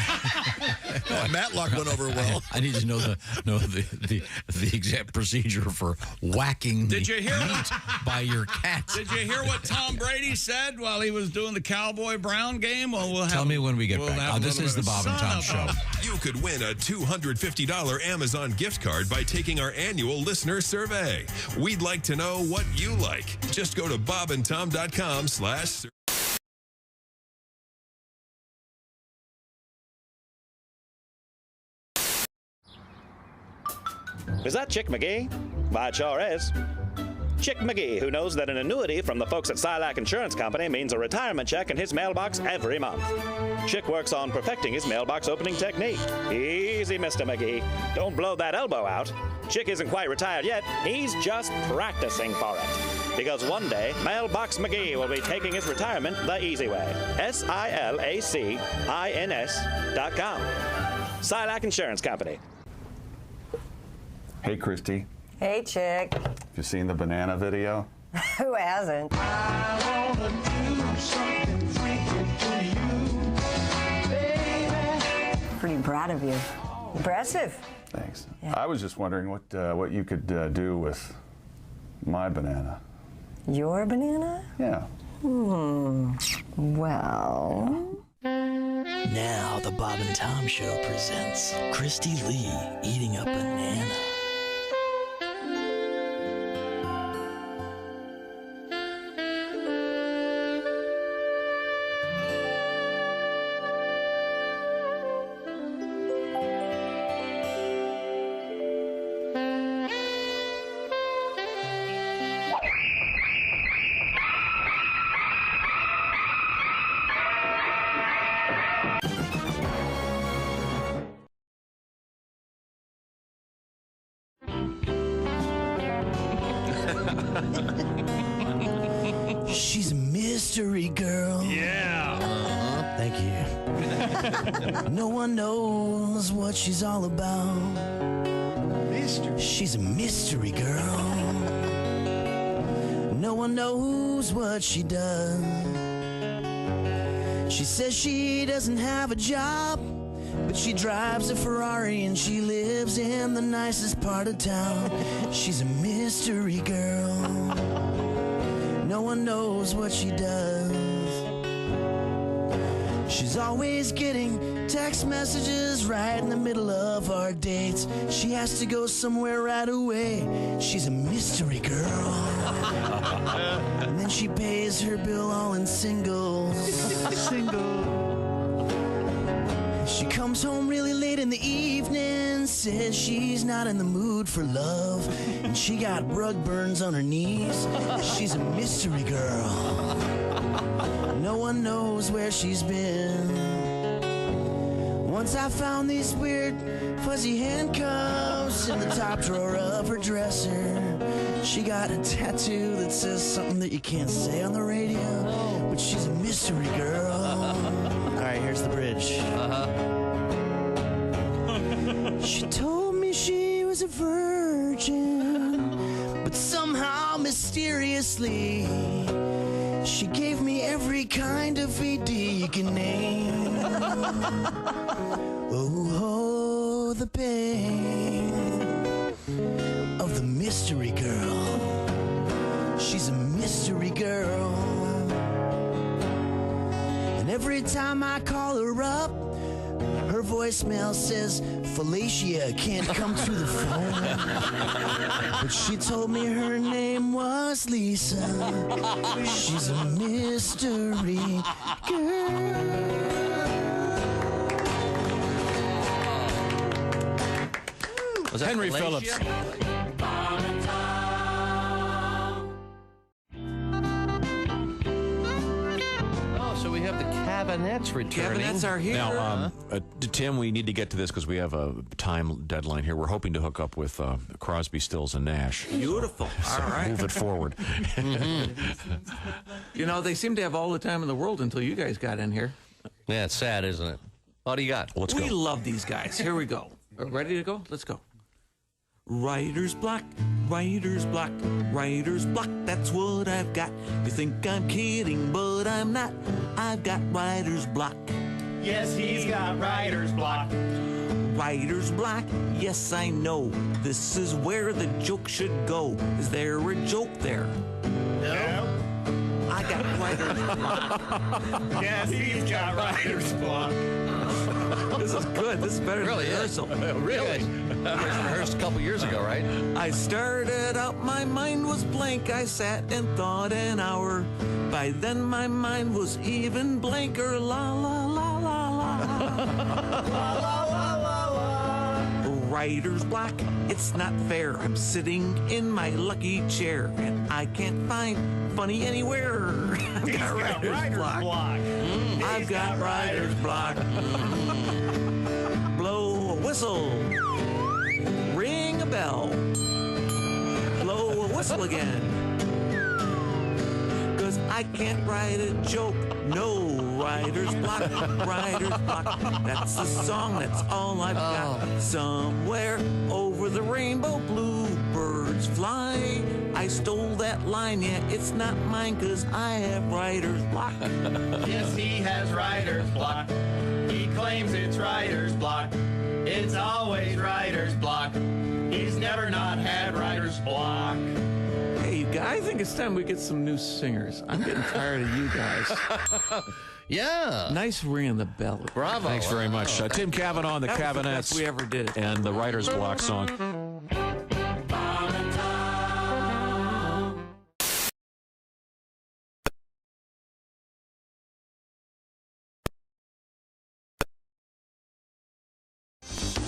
Speaker 14: Matlock went over well.
Speaker 2: I need to know the exact procedure for whacking
Speaker 1: Did you hear
Speaker 2: meat by your cats.
Speaker 1: Did you hear what Tom Brady said while he was doing the Cowboy Brown game? Well, we'll
Speaker 2: Tell me when we get
Speaker 1: we'll
Speaker 2: back. This is the Bob and Tom Show.
Speaker 6: You could win a $250 Amazon gift card by taking our annual listener survey. We'd like to know what you like. Just go to bobandtom.com/.
Speaker 23: Is that Chick McGee? Why, it sure is. Chick McGee, who knows that an annuity from the folks at Silac Insurance Company means a retirement check in his mailbox every month. Chick works on perfecting his mailbox opening technique. Easy, Mr. McGee. Don't blow that elbow out. Chick isn't quite retired yet. He's just practicing for it. Because one day, Mailbox McGee will be taking his retirement the easy way. SILACINS.com. Silac Insurance Company.
Speaker 7: Hey, Christy.
Speaker 22: Hey, Chick.
Speaker 7: Have you seen the banana video?
Speaker 22: Who hasn't? I wanna do something freaky to you, baby. Pretty proud of you. Impressive.
Speaker 7: Thanks.
Speaker 22: Yeah.
Speaker 7: I was just wondering what you could do with my banana.
Speaker 22: Your banana?
Speaker 7: Yeah.
Speaker 22: Well.
Speaker 10: Now the Bob and Tom Show presents Christy Lee eating a banana. She's a mystery girl.
Speaker 15: Yeah.
Speaker 10: Thank you. No one knows what she's all about. She's a mystery girl. No one knows what she does. She says she doesn't have a job, but she drives a Ferrari and she lives in the nicest part of town. She's a mystery girl. No one knows what she does. She's always getting text messages right in the middle of our dates. She has to go somewhere right away. She's a mystery girl. And then she pays her bill all in singles. She comes home really late in the evening, says she's not in the mood for love, and she got rug burns on her knees. She's a mystery girl. No one knows where she's been. Once I found these weird fuzzy handcuffs in the top drawer of her dresser. She got a tattoo that says something that you can't say on the radio, but she's a mystery girl. All right, here's the bridge. She told me she was a virgin, but somehow mysteriously she gave me every kind of VD you can name. Oh, the pain of the mystery girl. She's a mystery girl. And every time I call her up, her voicemail says Felicia can't come to the phone. But she told me her name was Lisa. She's a mystery girl.
Speaker 19: Was that
Speaker 2: Henry
Speaker 19: Felicia?
Speaker 2: Phillips.
Speaker 19: Oh, so we have the cabinets returning.
Speaker 2: Cabinets are here.
Speaker 5: Now, Tim, we need to get to this because we have a time deadline here. We're hoping to hook up with Crosby, Stills, and Nash.
Speaker 9: Beautiful.
Speaker 5: So
Speaker 9: All right.
Speaker 5: move it forward.
Speaker 9: You know, they seem to have all the time in the world until you guys got in here.
Speaker 19: Yeah, it's sad, isn't it? What do you got?
Speaker 5: Let's
Speaker 9: We
Speaker 5: go.
Speaker 9: love these guys. Here we go. Ready to go? Let's go. Writer's block, writer's block, writer's block, that's what I've got. You think I'm kidding, but I'm not. I've got writer's block.
Speaker 12: Yes, he's got writer's block.
Speaker 9: Writer's block, yes, I know. This is where the joke should go. Is there a joke there?
Speaker 12: No.
Speaker 9: I got writer's block.
Speaker 12: Yes, he's got writer's block.
Speaker 9: This is good. This is better
Speaker 19: Really
Speaker 9: than
Speaker 19: is.
Speaker 9: rehearsal.
Speaker 19: Really? You guys rehearsed a couple years ago, right?
Speaker 9: I started out, my mind was blank. I sat and thought an hour. By then, my mind was even blanker. La la la la la. La la la la la. Writer's block, it's not fair. I'm sitting in my lucky chair and I can't find funny anywhere. I've got writer's block. I've got writer's block. Blow a whistle. Ring a bell. Blow a whistle again. 'Cause I can't write a joke. No writer's block. Writer's block. That's the song. That's all I've got. Somewhere over the rainbow, bluebirds fly. I stole that line, yeah, it's not mine 'cause I have writer's block.
Speaker 12: Yes, he has writer's block. He claims it's writer's block. It's always writer's block. He's never not had writer's block.
Speaker 9: Hey, you guys, I think it's time we get some new singers. I'm getting tired of you guys.
Speaker 19: Yeah.
Speaker 9: Nice ringing the bell.
Speaker 19: Bravo.
Speaker 5: Thanks very much. Tim Cavanaugh and the
Speaker 9: That was the
Speaker 5: Cabinets.
Speaker 9: best we ever did.
Speaker 5: And the Writer's Block song.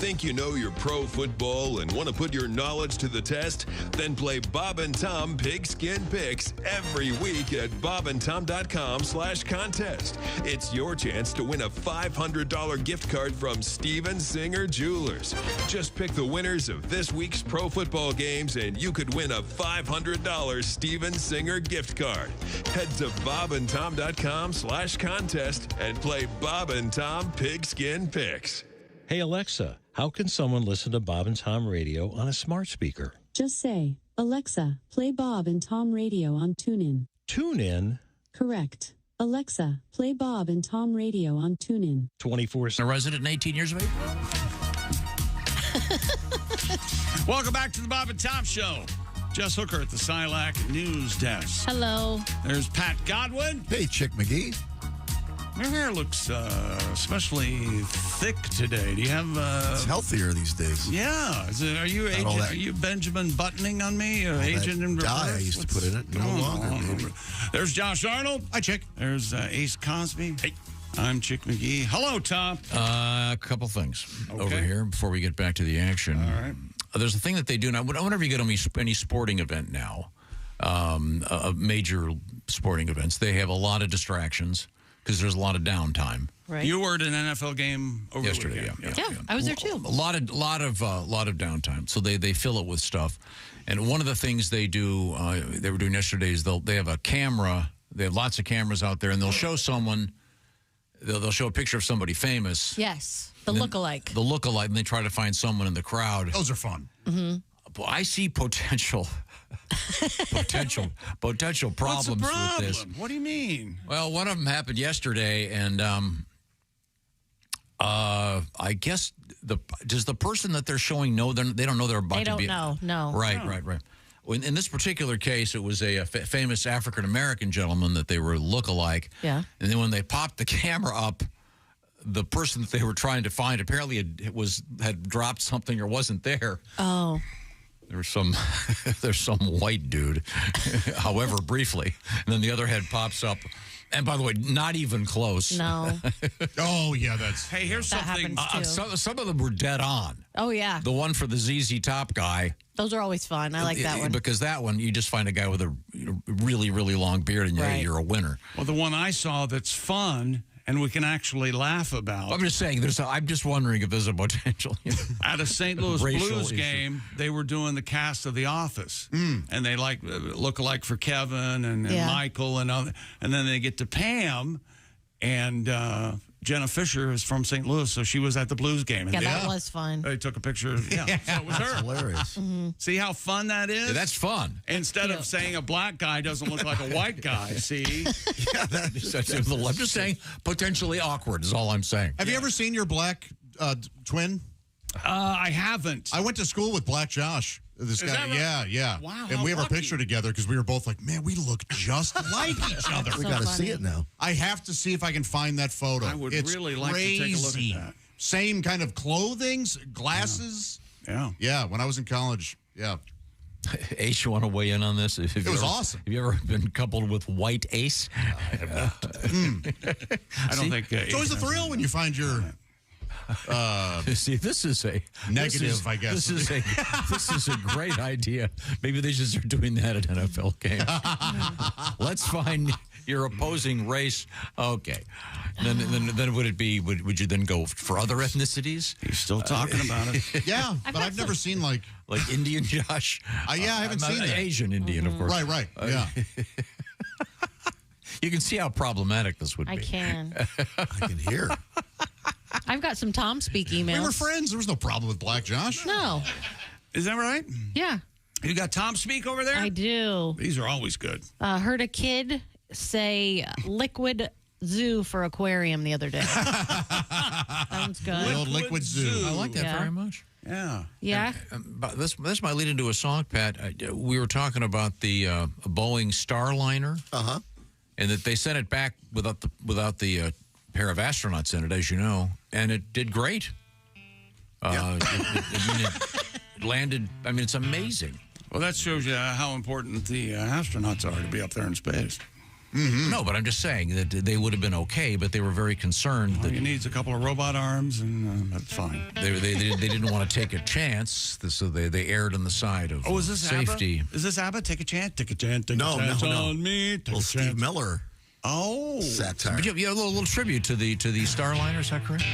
Speaker 6: Think you know your pro football and want to put your knowledge to the test? Then play Bob and Tom Pigskin Picks every week at bobandtom.com/contest. It's your chance to win a $500 gift card from Steven Singer Jewelers. Just pick the winners of this week's pro football games and you could win a $500 Steven Singer gift card. Head to bobandtom.com/contest and play Bob and Tom Pigskin Picks.
Speaker 18: Hey, Alexa, how can someone listen to Bob and Tom Radio on a smart speaker?
Speaker 11: Just say, Alexa, play Bob and Tom Radio on TuneIn.
Speaker 18: TuneIn?
Speaker 11: Correct. Alexa, play Bob and Tom Radio on TuneIn.
Speaker 18: 24/7.
Speaker 2: A resident and 18 years of age.
Speaker 1: Welcome back to the Bob and Tom Show. Jess Hooker at the Silac News Desk.
Speaker 3: Hello.
Speaker 1: There's Pat Godwin.
Speaker 24: Hey, Chick McGee.
Speaker 1: Your hair looks especially thick today. Do you have...
Speaker 24: It's healthier these days.
Speaker 1: Yeah. Are you Benjamin Buttoning on me? Agent in reverse?
Speaker 24: Dye I used to put in it. No longer, baby.
Speaker 1: There's Josh Arnold.
Speaker 4: Hi, Chick.
Speaker 1: There's Ace Cosby. Hey. I'm Chick McGee. Hello, Tom.
Speaker 2: A couple things over here before we get back to the action.
Speaker 1: All right.
Speaker 2: There's a thing that they do now. Whenever you get on any sporting event now, major sporting events, they have a lot of distractions because there's a lot of downtime.
Speaker 3: Right.
Speaker 1: You were at an NFL game over
Speaker 2: yesterday.
Speaker 3: Yeah, I was there too.
Speaker 2: A lot of downtime. So they fill it with stuff. And one of the things they do, they were doing yesterday, is they have a camera. They have lots of cameras out there, and they'll show someone. They'll show a picture of somebody famous.
Speaker 3: Yes, the lookalike.
Speaker 2: The lookalike, and they try to find someone in the crowd.
Speaker 4: Those are fun.
Speaker 3: Mm-hmm.
Speaker 2: Well, I see potential problems with this.
Speaker 1: What do you mean?
Speaker 2: Well, one of them happened yesterday, and I guess does the person that they're showing know they don't know they're about to be.
Speaker 3: They don't know. No.
Speaker 2: Right. In this particular case, it was a famous African-American gentleman that they were look-alike.
Speaker 3: Yeah.
Speaker 2: And then when they popped the camera up, the person that they were trying to find apparently had dropped something or wasn't there.
Speaker 3: Oh.
Speaker 2: There's some white dude, however briefly. And then the other head pops up. And by the way, not even close.
Speaker 3: No.
Speaker 4: Oh, yeah, that's...
Speaker 1: Hey, here's
Speaker 3: That
Speaker 1: something.
Speaker 3: happens, too.
Speaker 2: Some of them were dead on.
Speaker 3: Oh, yeah.
Speaker 2: The one for the ZZ Top guy.
Speaker 3: Those are always fun. I like that one.
Speaker 2: Because that one, you just find a guy with a really, really long beard and
Speaker 3: Right.
Speaker 2: you're a winner.
Speaker 1: Well, the one I saw that's fun and we can actually laugh about.
Speaker 2: I'm just saying, I'm just wondering if there's a potential.
Speaker 1: At a St. Louis
Speaker 2: racial
Speaker 1: Blues
Speaker 2: issue.
Speaker 1: game, they were doing the cast of The Office, and they look alike for Kevin and
Speaker 3: Yeah.
Speaker 1: Michael and other, and then they get to Pam, and Jenna Fisher is from St. Louis, so she was at the Blues game. And
Speaker 3: Yeah, that was fun.
Speaker 1: They took a picture. Yeah, so it was her.
Speaker 24: Hilarious.
Speaker 1: See how fun that is?
Speaker 2: Yeah, that's fun.
Speaker 1: Instead of saying a black guy doesn't look like a white guy, see?
Speaker 2: Yeah, I'm just saying potentially awkward is all I'm saying.
Speaker 4: Have you ever seen your black twin?
Speaker 1: I haven't.
Speaker 4: I went to school with Black Josh. This
Speaker 1: Is
Speaker 4: guy,
Speaker 1: that right?
Speaker 4: yeah.
Speaker 1: Wow,
Speaker 4: And
Speaker 1: how
Speaker 4: we have a
Speaker 1: lucky.
Speaker 4: picture together because we were both like, man, we look just like each other.
Speaker 24: We got to see it now.
Speaker 4: I have to see if I can find that photo.
Speaker 1: I would
Speaker 4: It's
Speaker 1: really like to take a look at
Speaker 4: crazy.
Speaker 1: that.
Speaker 4: Same kind of clothing, glasses.
Speaker 1: Yeah.
Speaker 4: Yeah, when I was in college. Yeah.
Speaker 2: Ace, you want to weigh in on this? It
Speaker 4: was awesome.
Speaker 2: Have you ever been coupled with white Ace?
Speaker 1: I don't think
Speaker 4: It's always a thrill when you find your
Speaker 2: See, this is a
Speaker 4: negative, I guess.
Speaker 2: This is a great idea. Maybe they should start doing that at NFL games. Let's find your opposing race. Okay. Then would it be? Would you then go for other ethnicities?
Speaker 1: He's still talking about it.
Speaker 4: Yeah, but I've never seen like
Speaker 2: Indian Josh.
Speaker 4: Yeah, I haven't seen that.
Speaker 2: Asian Indian, of course.
Speaker 4: Right. Yeah.
Speaker 2: You can see how problematic this would be.
Speaker 3: I can.
Speaker 24: I can hear.
Speaker 3: I've got some Tom Speak emails.
Speaker 4: We were friends. There was no problem with Black Josh.
Speaker 3: No.
Speaker 1: Is that right?
Speaker 3: Yeah.
Speaker 1: You got Tom Speak over there?
Speaker 3: I do.
Speaker 1: These are always good.
Speaker 3: Heard a kid say liquid zoo for aquarium the other day. Sounds good.
Speaker 4: The old liquid zoo.
Speaker 2: I like that
Speaker 3: Yeah.
Speaker 2: very much.
Speaker 1: Yeah.
Speaker 3: Yeah.
Speaker 2: But this might lead into a song, Pat. We were talking about the Boeing Starliner.
Speaker 24: Uh-huh.
Speaker 2: And that they sent it back without the pair of astronauts in it, as you know, and it did great. It landed. I mean, it's amazing.
Speaker 1: Well, that shows you how important the astronauts are to be up there in space.
Speaker 2: Mm-hmm. No, but I'm just saying that they would have been okay, but they were very concerned
Speaker 1: All
Speaker 2: that
Speaker 1: you need a couple of robot arms, and that's fine.
Speaker 2: they didn't want to take a chance, so they erred on the side of
Speaker 1: Oh, is this
Speaker 2: safety.
Speaker 1: ABBA? Is this ABBA? Take a chance, take a chance, take
Speaker 24: No,
Speaker 1: a chance
Speaker 24: no.
Speaker 1: on me. Take
Speaker 24: Well,
Speaker 1: a
Speaker 24: Steve
Speaker 1: chance.
Speaker 24: Miller
Speaker 1: Oh.
Speaker 24: satire.
Speaker 2: But you have a little tribute to the Starliner, is that correct?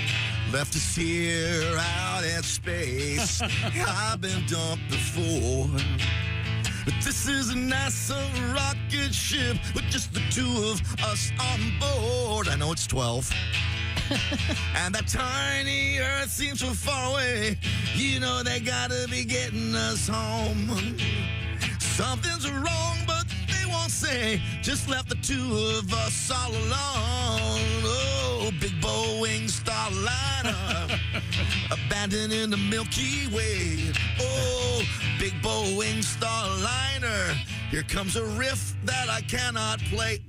Speaker 14: Left us here out at space. I've been dumped before. But this is a NASA rocket ship with just the two of us on board. I know it's 12. And that tiny Earth seems so far away. You know they gotta be getting us home. Something's wrong, but they won't say. Just left the two of us all alone. Oh, big Boeing Starliner, abandoned in the Milky Way. Oh, big Boeing Starliner, here comes a riff that I cannot play.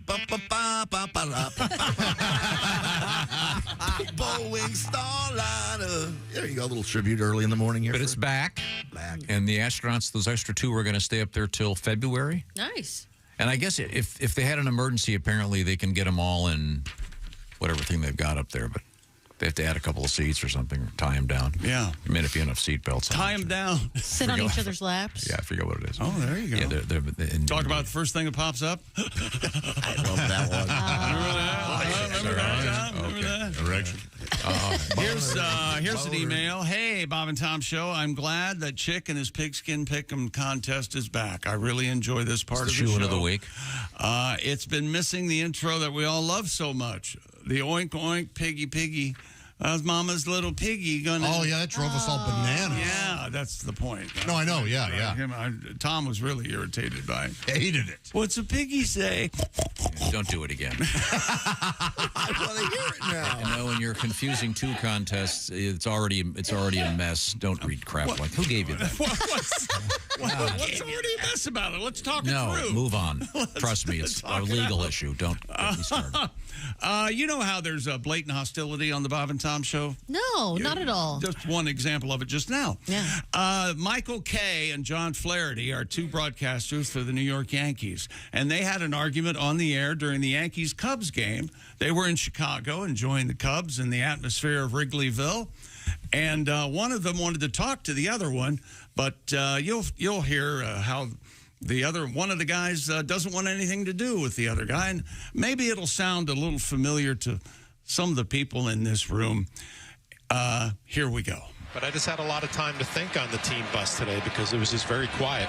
Speaker 14: Big Boeing Starliner. There you go, a little tribute early in the morning here.
Speaker 2: But it's back. And the astronauts, those extra two, are going to stay up there till February.
Speaker 3: Nice.
Speaker 2: And I guess if they had an emergency, apparently they can get them all in whatever thing they've got up there. But they have to add a couple of seats or something, or tie them down.
Speaker 1: Yeah.
Speaker 2: There may not be enough seat belts.
Speaker 1: Tie them down.
Speaker 3: Sit on each other's laps.
Speaker 2: Yeah, I forget what it is.
Speaker 1: Oh, there you go.
Speaker 2: Yeah, they're
Speaker 1: Talk about the first thing that pops up.
Speaker 24: I love that one.
Speaker 1: Remember that? Remember that?
Speaker 4: Erection.
Speaker 1: Here's an email. Hey, Bob and Tom Show. I'm glad that Chick and his pigskin pick'em contest is back. I really enjoy this part of the show.
Speaker 2: Shoe of the week.
Speaker 1: It's been missing the intro that we all love so much. The oink oink piggy piggy. How's Mama's little piggy gonna?
Speaker 4: Oh yeah, that drove us all bananas.
Speaker 1: Yeah, that's the point.
Speaker 4: No, I know. Yeah.
Speaker 1: Tom was really irritated by it.
Speaker 4: Hated it.
Speaker 1: What's a piggy say?
Speaker 2: Don't do it again.
Speaker 14: I want to hear it now.
Speaker 2: You know, when you're confusing two contests, it's already a mess. Don't read crap like. Who gave you that?
Speaker 1: What's already a mess about it? Let's talk it through.
Speaker 2: No, move on. Trust me, it's a legal issue. Don't get me started.
Speaker 1: You know how there's a blatant hostility on the Bob and Tom show?
Speaker 3: No, not at all.
Speaker 1: Just one example of it just now.
Speaker 3: Yeah.
Speaker 1: Michael Kay and John Flaherty are two broadcasters for the New York Yankees, and they had an argument on the air during the Yankees-Cubs game. They were in Chicago enjoying the Cubs in the atmosphere of Wrigleyville, and one of them wanted to talk to the other one, but you'll hear how the other one of the guys doesn't want anything to do with the other guy, and maybe it'll sound a little familiar to some of the people in this room. Here we go.
Speaker 13: But I just had a lot of time to think on the team bus today because it was just very quiet.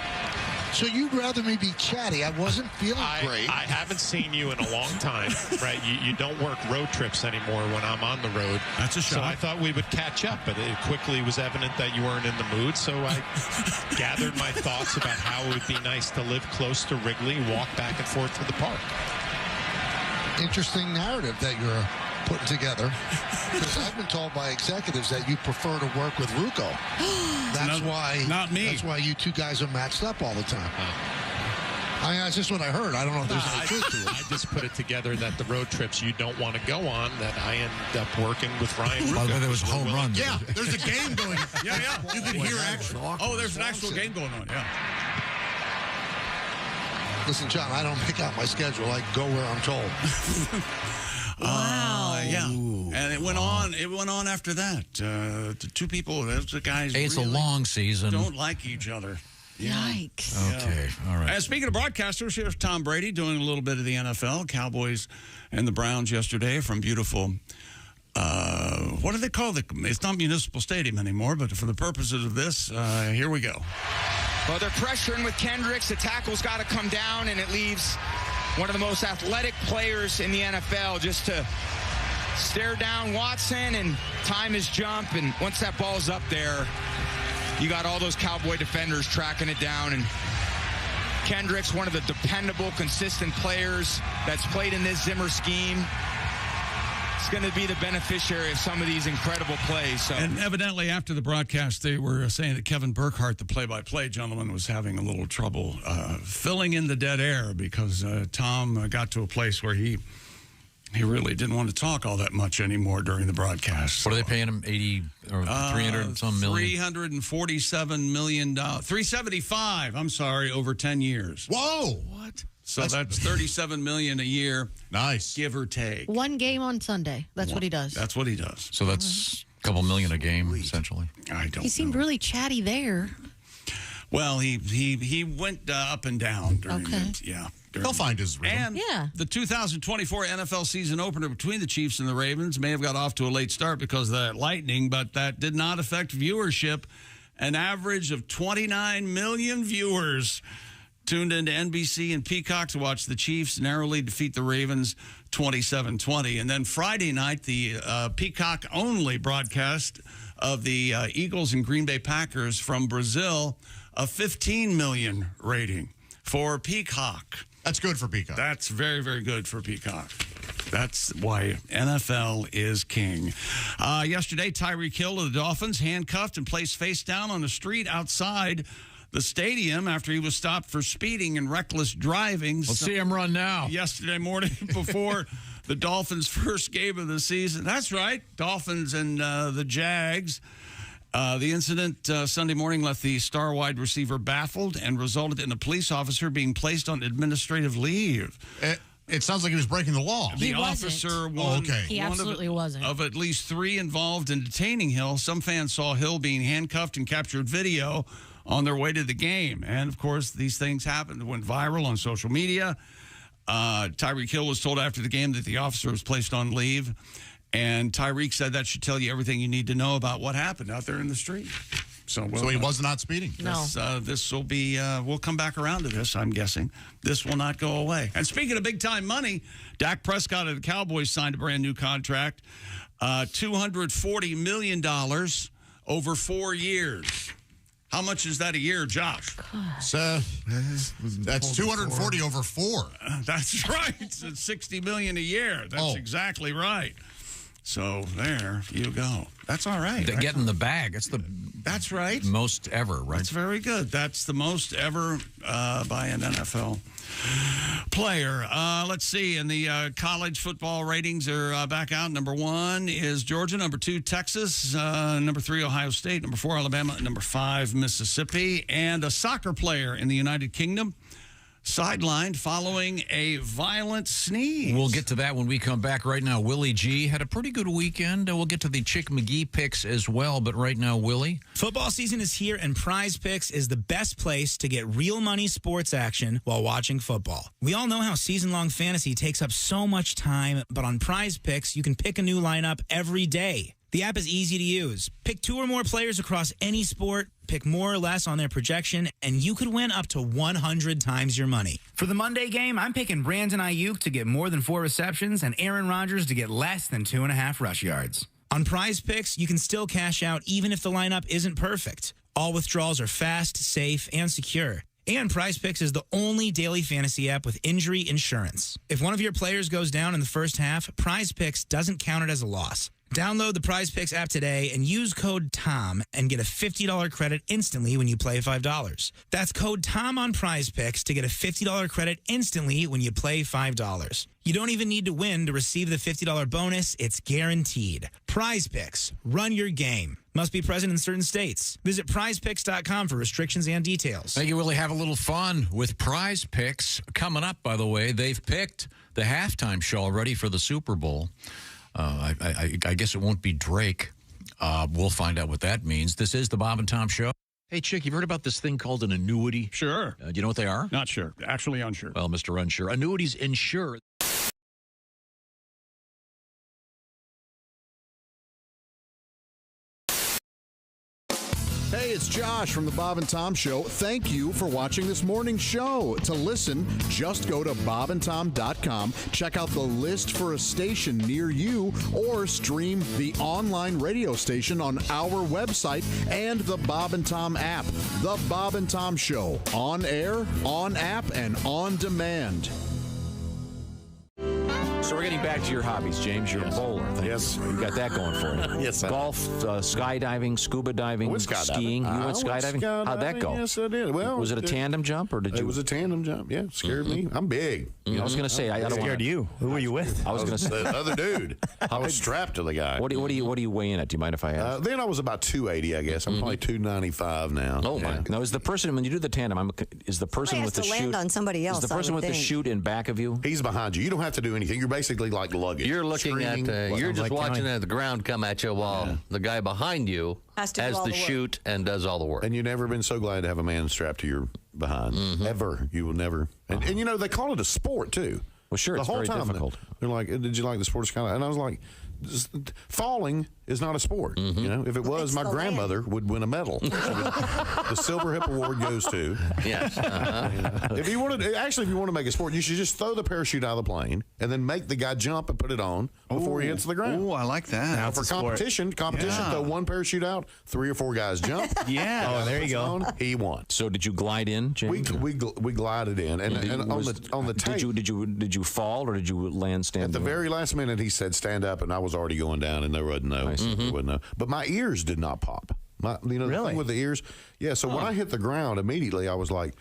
Speaker 16: So you'd rather me be chatty? I wasn't feeling great.
Speaker 13: I haven't seen you in a long time, right? You don't work road trips anymore when I'm on the road.
Speaker 1: That's a shock.
Speaker 13: So I thought we would catch up, but it quickly was evident that you weren't in the mood. So I gathered my thoughts about how it would be nice to live close to Wrigley, walk back and forth to the park.
Speaker 16: Interesting narrative that you're putting together, because I've been told by executives that you prefer to work with Rucco.
Speaker 1: Not me.
Speaker 16: That's why you two guys are matched up all the time. That's just what I heard. I don't know if there's any truth to it.
Speaker 13: I just put it together that the road trips you don't want to go on, that I end up working with Ryan Rucco.
Speaker 2: By the way, there was a home run.
Speaker 4: Yeah, there's a game going on.
Speaker 1: Yeah.
Speaker 4: You can hear actually.
Speaker 1: Oh, there's an actual game going on, yeah.
Speaker 16: Listen, John, I don't pick out my schedule. I go where I'm told.
Speaker 3: Wow.
Speaker 1: Yeah. And it went on. It went on after that. The two people, the guys.
Speaker 2: Hey, it's
Speaker 1: really
Speaker 2: a long season.
Speaker 1: Don't like each other.
Speaker 3: Yikes.
Speaker 2: Okay. All right.
Speaker 1: And speaking of broadcasters, here's Tom Brady doing a little bit of the NFL. Cowboys and the Browns yesterday from beautiful. What do they call it? It's not Municipal Stadium anymore, but for the purposes of this, here we go.
Speaker 20: Well, they're pressuring with Kendrick. The tackle's got to come down, and it leaves one of the most athletic players in the NFL just to stare down Watson and time his jump. And once that ball's up there, you got all those Cowboy defenders tracking it down. And Kendrick's one of the dependable, consistent players that's played in this Zimmer scheme. It's going to be the beneficiary of some of these incredible plays. So.
Speaker 1: And evidently, after the broadcast, they were saying that Kevin Burkhardt, the play-by-play gentleman, was having a little trouble filling in the dead air because Tom got to a place where he really didn't want to talk all that much anymore during the broadcast.
Speaker 2: What are they paying him? 80 or 300 and some million?
Speaker 1: $347 million. $375, I'm sorry, over 10 years.
Speaker 4: Whoa. What?
Speaker 1: So that's $37 million a year.
Speaker 4: Nice.
Speaker 1: Give or take.
Speaker 3: One game on Sunday. That's what he does.
Speaker 1: That's what he does.
Speaker 2: So that's a couple million a game, essentially.
Speaker 1: I don't know.
Speaker 3: He seemed really chatty there.
Speaker 1: Well, he went up and down during
Speaker 4: He'll find his rhythm.
Speaker 1: And the 2024 NFL season opener between the Chiefs and the Ravens may have got off to a late start because of that lightning, but that did not affect viewership. An average of 29 million viewers tuned into NBC and Peacock to watch the Chiefs narrowly defeat the Ravens 27-20. And then Friday night, the Peacock-only broadcast of the Eagles and Green Bay Packers from Brazil, a 15 million rating for Peacock.
Speaker 4: That's good for Peacock.
Speaker 1: That's very, very good for Peacock. That's why NFL is king. Yesterday, Tyreek Hill of the Dolphins handcuffed and placed face down on the street outside the stadium after he was stopped for speeding and reckless driving.
Speaker 2: Let's see him run now.
Speaker 1: Yesterday morning before the Dolphins' first game of the season. That's right, Dolphins and the Jags. The incident Sunday morning left the star wide receiver baffled and resulted in a police officer being placed on administrative leave.
Speaker 4: It sounds like he was breaking the law.
Speaker 1: The officer won.
Speaker 3: He absolutely wasn't.
Speaker 1: Of at least 3 involved in detaining Hill. Some fans saw Hill being handcuffed and captured video on their way to the game. And, of course, these things happened. It went viral on social media. Tyreek Hill was told after the game that the officer was placed on leave. And Tyreek said that should tell you everything you need to know about what happened out there in the street. So
Speaker 4: he was not speeding?
Speaker 3: No.
Speaker 1: This will be, we'll come back around to this, I'm guessing. This will not go away. And speaking of big-time money, Dak Prescott of the Cowboys signed a brand-new contract, $240 million over 4 years. How much is that a year, Josh?
Speaker 4: So that's 240 over 4.
Speaker 1: That's right. It's $60 million a year. That's exactly right. So there you go. That's all right.
Speaker 2: They get in the bag.
Speaker 1: That's right.
Speaker 2: Most ever, right?
Speaker 1: That's very good. That's the most ever by an NFL player. Let's see. And the college football ratings are back out. Number 1 is Georgia. Number 2, Texas. Number 3, Ohio State. Number 4, Alabama. Number 5, Mississippi. And a soccer player in the United Kingdom sidelined following a violent sneeze.
Speaker 2: We'll get to that when we come back. Right now, Willie G had a pretty good weekend. We'll get to the Chick McGee picks as well, but right now, Willie.
Speaker 23: Football season is here, and Prize Picks is the best place to get real money sports action while watching football. We all know how season-long fantasy takes up so much time, but on Prize Picks, you can pick a new lineup every day. The app is easy to use. Pick 2 or more players across any sport, pick more or less on their projection, and you could win up to 100 times your money. For the Monday game, I'm picking Brandon Ayuk to get more than 4 receptions and Aaron Rodgers to get less than 2.5 rush yards. On Prize Picks, you can still cash out even if the lineup isn't perfect. All withdrawals are fast, safe, and secure. And Prize Picks is the only daily fantasy app with injury insurance. If one of your players goes down in the first half, Prize Picks doesn't count it as a loss. Download the Prize Picks app today and use code TOM and get a $50 credit instantly when you play $5. That's code TOM on Prize Picks to get a $50 credit instantly when you play $5. You don't even need to win to receive the $50 bonus. It's guaranteed. Prize Picks. Run your game. Must be present in certain states. Visit prizepicks.com for restrictions and details.
Speaker 2: Thank you, Willie. Have a little fun with Prize Picks. Coming up, by the way, they've picked the halftime show already for the Super Bowl. I guess it won't be Drake. We'll find out what that means. This is the Bob and Tom Show. Hey, Chick, you've heard about this thing called an annuity?
Speaker 1: Sure.
Speaker 2: Do you know what they are?
Speaker 1: Not sure. Actually unsure.
Speaker 2: Well, Mr. Unsure. Annuities insure.
Speaker 4: Hey, it's Josh from the Bob and Tom Show. Thank you for watching this morning's show. To listen, just go to bobandtom.com, check out the list for a station near you, or stream the online radio station on our website and the Bob and Tom app. The Bob and Tom Show, on air, on app, and on demand.
Speaker 5: So we're getting back to your hobbies, James. You're a bowler.
Speaker 24: Yes.
Speaker 5: You got that going for you.
Speaker 24: Yes, sir.
Speaker 5: Golf, skydiving, scuba diving, skiing. You went skydiving? How'd that go?
Speaker 24: Yes, I did. Well,
Speaker 5: was it a tandem jump or did you?
Speaker 24: It was a tandem jump. Yeah, it scared me. I'm big.
Speaker 5: I was going to say, I don't
Speaker 24: scared
Speaker 5: wanna,
Speaker 24: you. Who were you with?
Speaker 5: I was going to say
Speaker 24: the other dude. I was strapped to the guy.
Speaker 5: What do you weigh in at? Do you mind if I ask?
Speaker 24: Then I was about 280, I guess. I'm probably 295 now.
Speaker 5: Oh my! Now is the person when you do the tandem? Is the person with the chute?
Speaker 8: Land on somebody else.
Speaker 5: Is the person with the chute in back of you?
Speaker 24: He's behind you. You don't have to do anything. You're basically like luggage.
Speaker 19: You're looking at. You're just watching the ground come at you while the guy behind you has the chute and does all the work.
Speaker 24: And you've never been so glad to have a man strapped to your behind. Ever. You will never. And you know, they call it a sport, too.
Speaker 5: Well, sure, it's very difficult.
Speaker 24: They're like, did you like the sport? And I was like, falling is not a sport. You know, if it was, my grandmother would win a medal. The Silver Hip Award goes to.
Speaker 19: Yes.
Speaker 24: If you want to make a sport, you should just throw the parachute out of the plane and then make the guy jump and put it on before he hits the ground.
Speaker 1: Oh, I like that.
Speaker 24: Now, for competition, throw one parachute out, 3 or 4 guys jump.
Speaker 1: Yeah.
Speaker 24: Oh, there you go. He won.
Speaker 5: So did you glide in, James?
Speaker 24: We glided in, and on the tape.
Speaker 5: Did you fall or did you land standing?
Speaker 24: At the very last minute, he said stand up, and I was already going down, and there wasn't no. But my ears did not pop. The thing with the ears. Yeah. So when I hit the ground, immediately I was like.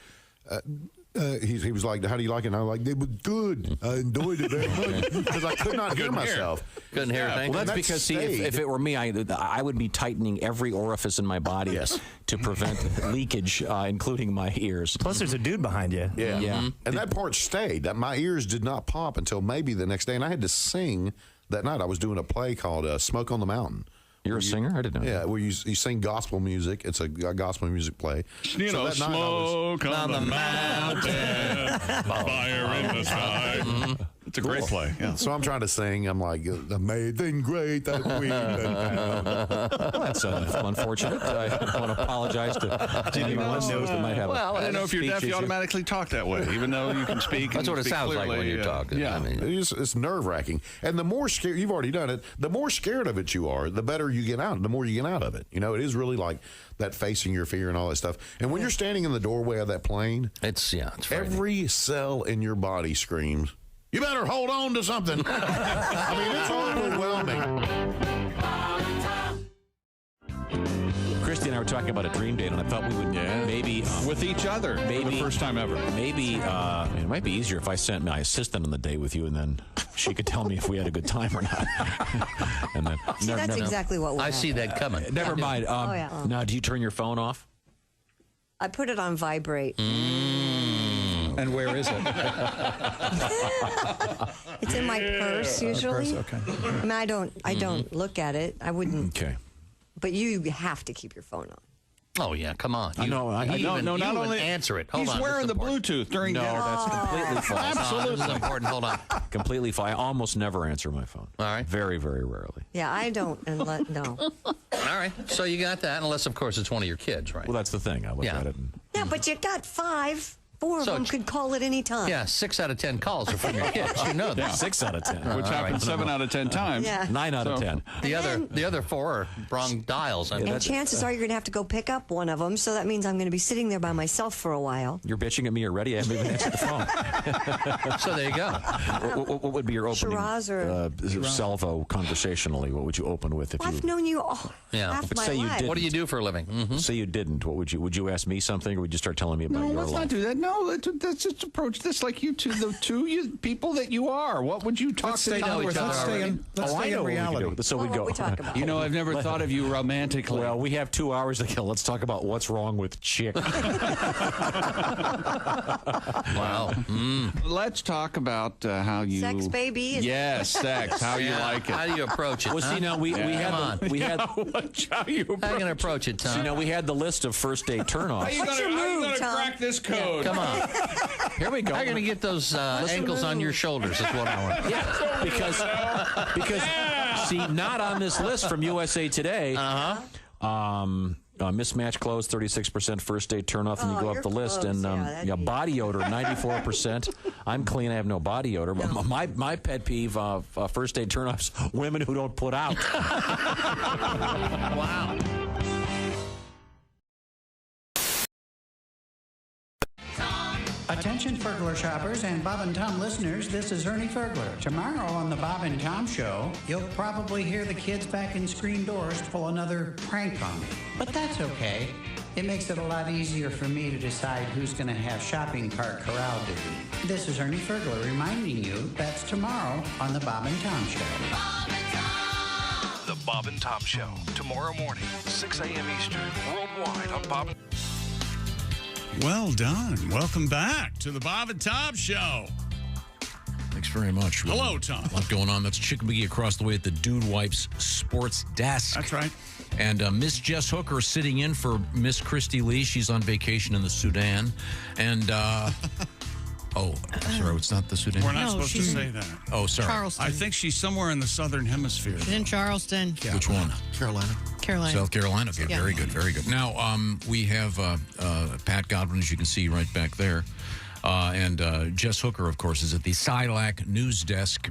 Speaker 24: He was like, how do you like it? And I was like, it was good. I enjoyed it very much because I could not hear myself.
Speaker 19: Couldn't hear a thing.
Speaker 5: Well, that's because, see, if it were me, I would be tightening every orifice in my body to prevent leakage, including my ears.
Speaker 17: Plus, there's a dude behind you.
Speaker 24: Yeah. And that part stayed. That my ears did not pop until maybe the next day. And I had to sing that night. I was doing a play called Smoke on the Mountain.
Speaker 5: You're a singer? I didn't know.
Speaker 24: Yeah, where you sing gospel music. It's a gospel music play.
Speaker 1: You know, smoke on the mountain, fire in the sky. It's a great play. Yeah.
Speaker 24: So I'm trying to sing. I'm like, amazing, great that we
Speaker 5: Well, that's unfortunate. I want to apologize to anyone that might have.
Speaker 1: Well, I don't know if you're deaf, you automatically talk that way, even though you can speak.
Speaker 19: That's what it sounds like when you talk.
Speaker 24: Yeah, I mean, it's nerve wracking. And the more scared you've already done it, the more scared of it you are, the better you get out. The more you get out of it. You know, it is really like that facing your fear and all that stuff. And when you're standing in the doorway of that plane,
Speaker 19: it's
Speaker 24: every cell in your body screams, you better hold on to something. I mean, it's overwhelming.
Speaker 5: talking about a dream date, and I thought we would maybe
Speaker 7: with each other for the first time ever.
Speaker 5: Maybe it might be easier if I sent my assistant on the date with you, and then she could tell me if we had a good time or not. And then
Speaker 8: that's exactly what
Speaker 19: I see that coming.
Speaker 5: Never mind. Now, do you turn your phone off?
Speaker 8: I put it on vibrate.
Speaker 7: And where is it?
Speaker 8: It's in my purse usually.
Speaker 7: Okay.
Speaker 8: I mean, I don't look at it. I wouldn't.
Speaker 5: Okay.
Speaker 8: But you have to keep your phone on.
Speaker 19: Oh yeah, come on.
Speaker 7: Not only
Speaker 19: answer it.
Speaker 7: He's wearing the Bluetooth during dinner.
Speaker 5: That's completely false.
Speaker 19: Absolutely. This is important. Hold on.
Speaker 5: Completely false. I almost never answer my phone.
Speaker 19: All right.
Speaker 5: Very, very rarely.
Speaker 8: Yeah, I don't. No.
Speaker 19: All right. So you got that, unless of course it's one of your kids, right?
Speaker 5: Well, that's the thing. I look at it.
Speaker 8: Yeah, but you got 5. 4 of them could call at any time.
Speaker 19: Yeah, 6 out of 10 calls are from your kids. You know that.
Speaker 5: Yeah. 6 out of 10.
Speaker 7: Which happens 7 out of 10 times.
Speaker 8: Yeah.
Speaker 5: 9 out of 10.
Speaker 19: The other 4 are wrong dials.
Speaker 8: And chances are you're going to have to go pick up one of them, so that means I'm going to be sitting there by myself for a while.
Speaker 5: You're bitching at me already. I haven't even answered the phone.
Speaker 19: So there you go.
Speaker 5: What would be your opening
Speaker 8: Shiraz
Speaker 5: salvo conversationally? What would you open with if
Speaker 8: I've known you half my
Speaker 5: say you
Speaker 8: life.
Speaker 5: didn't.
Speaker 19: What do you do for a living? Mm-hmm.
Speaker 5: Say you didn't. What would you? Would you ask me something, or would you start telling me about your
Speaker 7: let's
Speaker 5: life?
Speaker 7: not do that. No, let's just approach this like you two, the two people that you are. What would you talk to?
Speaker 5: Let's stay in reality. So we go.
Speaker 7: You know, I've never thought of you romantically.
Speaker 5: Well, we have 2 hours to kill. Let's talk about what's wrong with chick.
Speaker 19: Wow.
Speaker 7: Let's talk about how you
Speaker 8: sex, baby.
Speaker 7: Yes, sex. How you like it.
Speaker 19: How do you approach it?
Speaker 5: Well, see, now we had
Speaker 19: how
Speaker 7: you
Speaker 19: going to approach it, Tom?
Speaker 5: See, now we had the list of first date turnoffs.
Speaker 7: How you going to crack this code?
Speaker 19: Come on.
Speaker 5: Here we go.
Speaker 19: How are you going to get those ankles on your shoulders? That's what I want.
Speaker 5: Yeah, because see, not on this list from USA Today. Mismatched clothes, 36% first date turnoff, and you go up the list, and body odor, 94%. I'm clean, I have no body odor. But my pet peeve of first date turnoffs, women who don't put out.
Speaker 19: Wow.
Speaker 17: Attention Fergler shoppers and Bob and Tom listeners, this is Ernie Fergler. Tomorrow on the Bob and Tom Show, you'll probably hear the kids back in screen doors pull another prank on me. But that's okay. It makes it a lot easier for me to decide who's going to have shopping cart corral duty. This is Ernie Fergler reminding you that's tomorrow on the Bob and Tom Show.
Speaker 21: Bob and Tom! The Bob and Tom Show, tomorrow morning, 6 a.m. Eastern, worldwide on Bob and
Speaker 1: Well done. Welcome back to the Bob and Tom Show.
Speaker 2: Thanks very much.
Speaker 1: Hello, Tom.
Speaker 2: A lot going on. That's Chick McGee across the way at the Dude Wipes Sports Desk.
Speaker 1: That's right.
Speaker 2: And Miss Jess Hooker sitting in for Miss Christy Lee. She's on vacation in the Sudan. And, sorry, it's not the Sudan.
Speaker 1: We're not supposed to say that.
Speaker 2: Oh, sorry.
Speaker 3: Charleston.
Speaker 1: I think she's somewhere in the southern hemisphere.
Speaker 3: She's in Charleston.
Speaker 2: Yeah. Which one?
Speaker 3: Carolina.
Speaker 2: South Carolina. Okay,
Speaker 3: Yeah.
Speaker 2: Very good, very good. Now, we have Pat Godwin, as you can see right back there. And Jess Hooker, of course, is at the Silac news desk.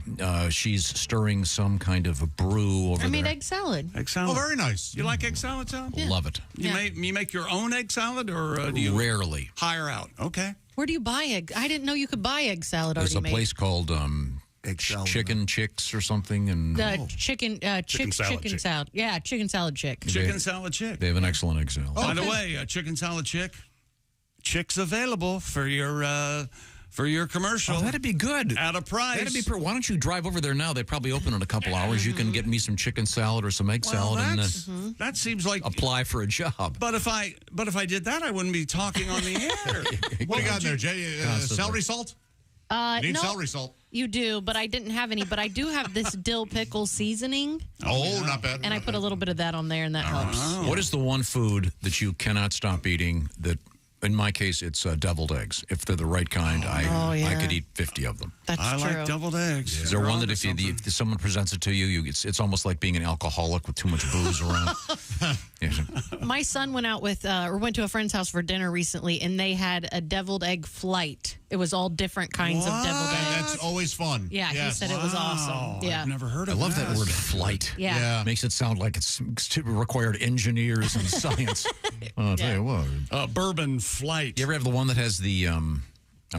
Speaker 2: She's stirring some kind of a brew over
Speaker 3: I made
Speaker 2: there.
Speaker 3: egg salad.
Speaker 1: Egg salad.
Speaker 25: Oh, very nice.
Speaker 1: You like egg salad, Tom?
Speaker 3: Yeah.
Speaker 2: Love it.
Speaker 1: You make your own egg salad, or do you
Speaker 2: Rarely.
Speaker 1: hire out? Okay.
Speaker 3: Where do you buy egg? I didn't know you could buy egg salad
Speaker 2: There's
Speaker 3: already
Speaker 2: a
Speaker 3: made.
Speaker 2: place called Chicken Chicks or something. And
Speaker 3: Chicken salad. Yeah, chicken salad chick.
Speaker 1: Chicken salad chick.
Speaker 2: They have an excellent egg salad.
Speaker 1: By the way, chicken salad chick. Chick's available for your commercial.
Speaker 2: Oh, that'd be good.
Speaker 1: At a price.
Speaker 2: That'd be. Why don't you drive over there now? They probably open in a couple hours. You can get me some chicken salad or some egg salad, and then
Speaker 1: that seems like
Speaker 2: apply for a job.
Speaker 1: But if I did that, I wouldn't be talking on the air.
Speaker 25: What do you got in there, Jay? Celery salt? You need
Speaker 3: no,
Speaker 25: celery salt.
Speaker 3: You do, but I didn't have any. But I do have this dill pickle seasoning.
Speaker 25: Oh, not bad.
Speaker 3: And I put a little bit of that on there, and that helps.
Speaker 2: What is the one food that you cannot stop eating that, in my case, it's deviled eggs. If they're the right kind, I could eat 50 of them.
Speaker 3: That's
Speaker 1: I
Speaker 3: true.
Speaker 1: like develed eggs.
Speaker 2: Is there one that if someone presents it to you, it's almost like being an alcoholic with too much booze around?
Speaker 3: My son went out went to a friend's house for dinner recently, and they had a deviled egg flight. It was all different kinds of deviled eggs.
Speaker 25: That's always fun.
Speaker 3: Yeah, he said it was awesome. Yeah,
Speaker 1: I've never heard of
Speaker 2: I love that word flight.
Speaker 3: Yeah.
Speaker 2: Makes it sound like it's required engineers and science. I'll tell you what.
Speaker 1: Bourbon flight.
Speaker 2: You ever have the one that has the, I'm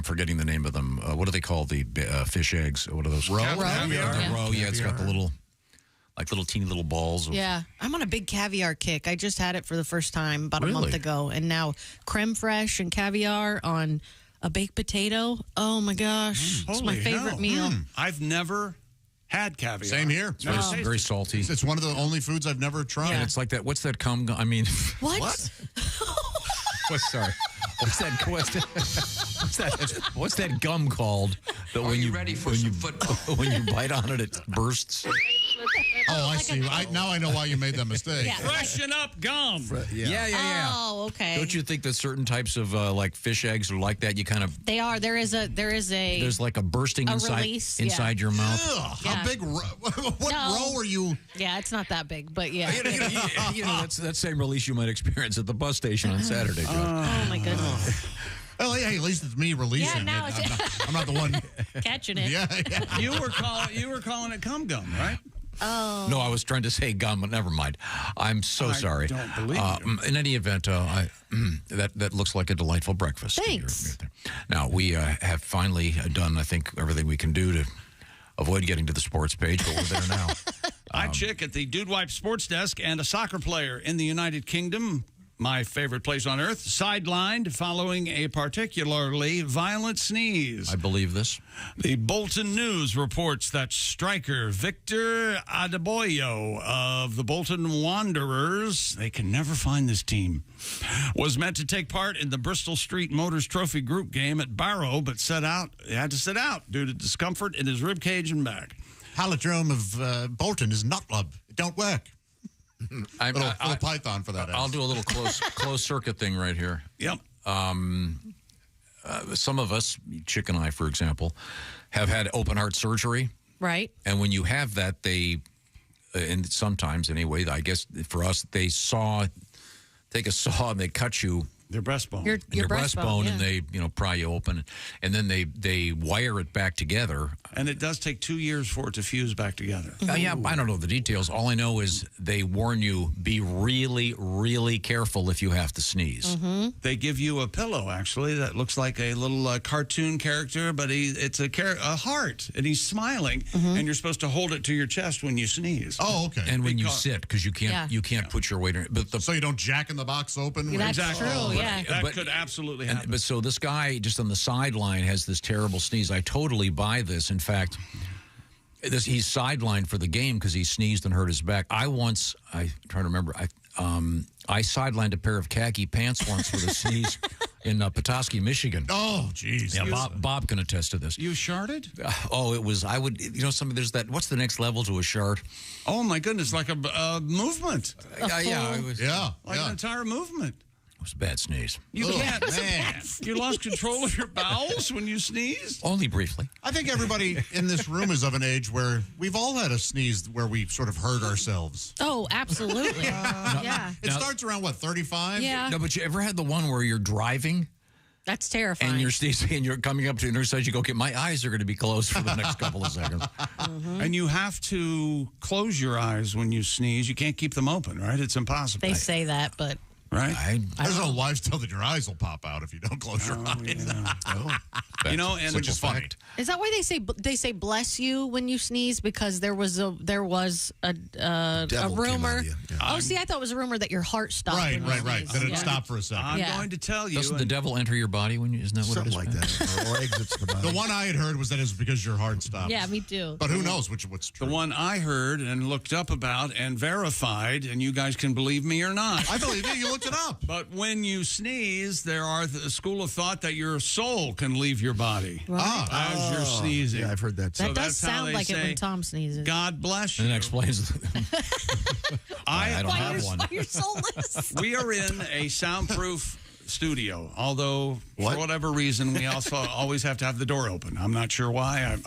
Speaker 2: forgetting the name of them. What do they call the fish eggs? What are those?
Speaker 25: Roe?
Speaker 2: Roe, yeah, it's got the little, like little teeny little balls.
Speaker 3: Yeah, I'm on a big caviar kick. I just had it for the first time about a month ago, and now creme fraiche and caviar on a baked potato. Oh my gosh, it's my favorite meal.
Speaker 1: I've never had caviar.
Speaker 25: Same here.
Speaker 2: It's very salty.
Speaker 25: It's one of the only foods I've never tried.
Speaker 2: And it's like that. What's that cum? I mean,
Speaker 3: what?
Speaker 2: Sorry. What's that gum called? That when you ready for some football? When you bite on it, it bursts.
Speaker 25: Oh, I see. Now I know why you made that mistake.
Speaker 3: Yeah.
Speaker 1: Freshen up gum.
Speaker 2: Yeah.
Speaker 3: Oh, okay.
Speaker 2: Don't you think that certain types of like fish eggs are like that? You kind of
Speaker 3: They are. There's
Speaker 2: like a bursting inside
Speaker 3: release,
Speaker 2: inside your mouth.
Speaker 25: Ugh,
Speaker 3: Yeah.
Speaker 25: How big? What row are you?
Speaker 3: Yeah, it's not that big, but yeah.
Speaker 2: You know, that's that same release you might experience at the bus station on Saturday.
Speaker 3: Oh my goodness.
Speaker 25: Well, hey, at least it's me releasing
Speaker 3: now
Speaker 25: it. I'm not the one
Speaker 3: catching it.
Speaker 25: Yeah.
Speaker 1: You were calling it cum gum, right?
Speaker 3: Oh.
Speaker 2: No, I was trying to say gum, but never mind. I'm so sorry.
Speaker 1: Don't believe you.
Speaker 2: In any event, that looks like a delightful breakfast.
Speaker 3: Thanks.
Speaker 2: Now, we have finally done, I think, everything we can do to avoid getting to the sports page, but we're there now.
Speaker 1: I chick at the Dude Wipe Sports Desk and a soccer player in the United Kingdom, my favorite place on earth, sidelined following a particularly violent sneeze.
Speaker 2: I believe this.
Speaker 1: The Bolton News reports that striker Victor Adebayo of the Bolton Wanderers, they can never find this team, was meant to take part in the Bristol Street Motors Trophy group game at Barrow, but had to sit out due to discomfort in his rib cage and back.
Speaker 25: Halidrome of Bolton is not club. It don't work. Little python for that.
Speaker 2: I'll do a little closed circuit thing right here.
Speaker 1: Yep.
Speaker 2: Some of us, Chick and I, for example, have had open heart surgery.
Speaker 3: Right.
Speaker 2: And when you have that, and sometimes anyway, I guess for us, they take a saw and they cut you.
Speaker 1: Their breastbone.
Speaker 2: Your breastbone,
Speaker 3: yeah.
Speaker 2: and they, pry you open, and then they wire it back together.
Speaker 1: And it does take 2 years for it to fuse back together.
Speaker 2: Yeah, I don't know the details. All I know is they warn you, be really, really careful if you have to sneeze.
Speaker 3: Mm-hmm.
Speaker 1: They give you a pillow, actually, that looks like a little cartoon character, but it's a heart, and he's smiling, and you're supposed to hold it to your chest when you sneeze.
Speaker 25: Oh, okay.
Speaker 2: And when you sit, because you can't put your weight in it. But
Speaker 25: so you don't jack in the box open?
Speaker 3: That's
Speaker 1: exactly.
Speaker 3: true, yeah.
Speaker 1: That could absolutely happen.
Speaker 2: But so this guy just on the sideline has this terrible sneeze. I totally buy this. In fact, he's sidelined for the game because he sneezed and hurt his back. I'm trying to remember. I sidelined a pair of khaki pants once with a sneeze in Petoskey, Michigan.
Speaker 25: Oh, jeez.
Speaker 2: Yeah, Bob can attest to this.
Speaker 1: You sharted?
Speaker 2: It was. I would. There's that. What's the next level to a shart?
Speaker 1: Oh my goodness! Like a movement.
Speaker 2: Yeah. It was,
Speaker 1: like an entire movement.
Speaker 2: It was a bad sneeze.
Speaker 1: You can't, man. You lost control of your bowels when you sneezed?
Speaker 2: Only briefly.
Speaker 25: I think everybody in this room is of an age where we've all had a sneeze where we sort of hurt ourselves.
Speaker 3: Oh, absolutely. Yeah.
Speaker 25: It starts around, 35?
Speaker 3: Yeah.
Speaker 2: No, but you ever had the one where you're driving?
Speaker 3: That's terrifying.
Speaker 2: And you're sneezing and you're coming up to the other side, you go, okay, my eyes are going to be closed for the next couple of seconds.
Speaker 1: And you have to close your eyes when you sneeze. You can't keep them open, right? It's impossible.
Speaker 3: They say that, but...
Speaker 1: Right?
Speaker 25: There's no lifestyle that your eyes will pop out if you don't close your eyes.
Speaker 1: Yeah. And
Speaker 25: which is funny.
Speaker 3: Is that why they say bless you when you sneeze? Because there was a rumor. Oh, see, I thought it was a rumor that your heart stopped.
Speaker 25: Right. That it stopped for a second.
Speaker 1: I'm going to tell you.
Speaker 2: Doesn't the devil enter your body when you? Isn't that what it is?
Speaker 25: Something like that, or exits the body. The one I had heard was that it's because your heart stops.
Speaker 3: Yeah, me too.
Speaker 25: But who knows what's true?
Speaker 1: The one I heard and looked up about and verified, and you guys can believe me or not.
Speaker 25: I believe you. You looked it up.
Speaker 1: But when you sneeze, there are a school of thought that your soul can leave your body as you're sneezing.
Speaker 25: Yeah, I've heard that.
Speaker 3: That does sound like it when Tom sneezes.
Speaker 1: God bless you.
Speaker 2: And that explains. I don't have one.
Speaker 3: You're soulless.
Speaker 1: We are in a soundproof studio, although for whatever reason we also always have to have the door open. I'm not sure why.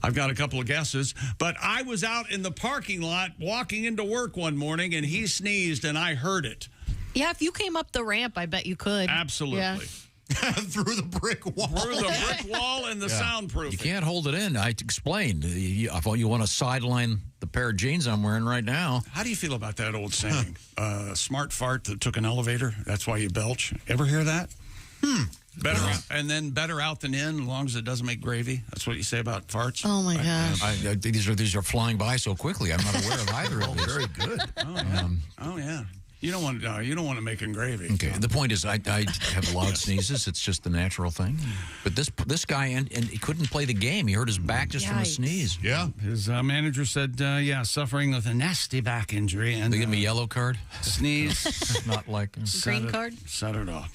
Speaker 1: I've got a couple of guesses, but I was out in the parking lot walking into work one morning and he sneezed and I heard it.
Speaker 3: Yeah, if you came up the ramp, I bet you could.
Speaker 1: Absolutely.
Speaker 3: Yeah.
Speaker 25: Through the brick wall.
Speaker 1: Through the brick wall and the soundproof.
Speaker 2: You can't hold it in. I explained. You want to sideline the pair of jeans I'm wearing right now.
Speaker 1: How do you feel about that old saying? Smart fart that took an elevator. That's why you belch. Ever hear that? Better out than in, as long as it doesn't make gravy. That's what you say about farts.
Speaker 3: Oh my gosh!
Speaker 2: These are flying by so quickly. I'm not aware of either of these.
Speaker 25: Very good.
Speaker 1: Oh yeah. You don't want to make it gravy.
Speaker 2: Okay. The point is, I have loud sneezes. It's just the natural thing. But this guy and he couldn't play the game. He hurt his back just from a sneeze.
Speaker 1: Yeah. His manager said, suffering with a nasty back injury. And
Speaker 2: they give him a yellow card.
Speaker 1: Sneeze.
Speaker 2: Not like
Speaker 3: green card.
Speaker 1: Set it off.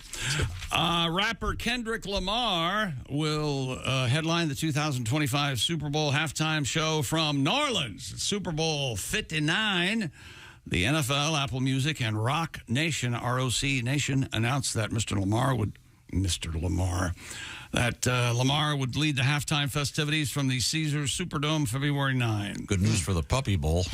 Speaker 1: Rapper Kendrick Lamar will headline the 2025 Super Bowl halftime show from New Orleans. Super Bowl 59. The NFL, Apple Music, and Rock Nation, ROC Nation, announced that Lamar would lead the halftime festivities from the Caesars Superdome February 9.
Speaker 2: Good news for the Puppy Bowl.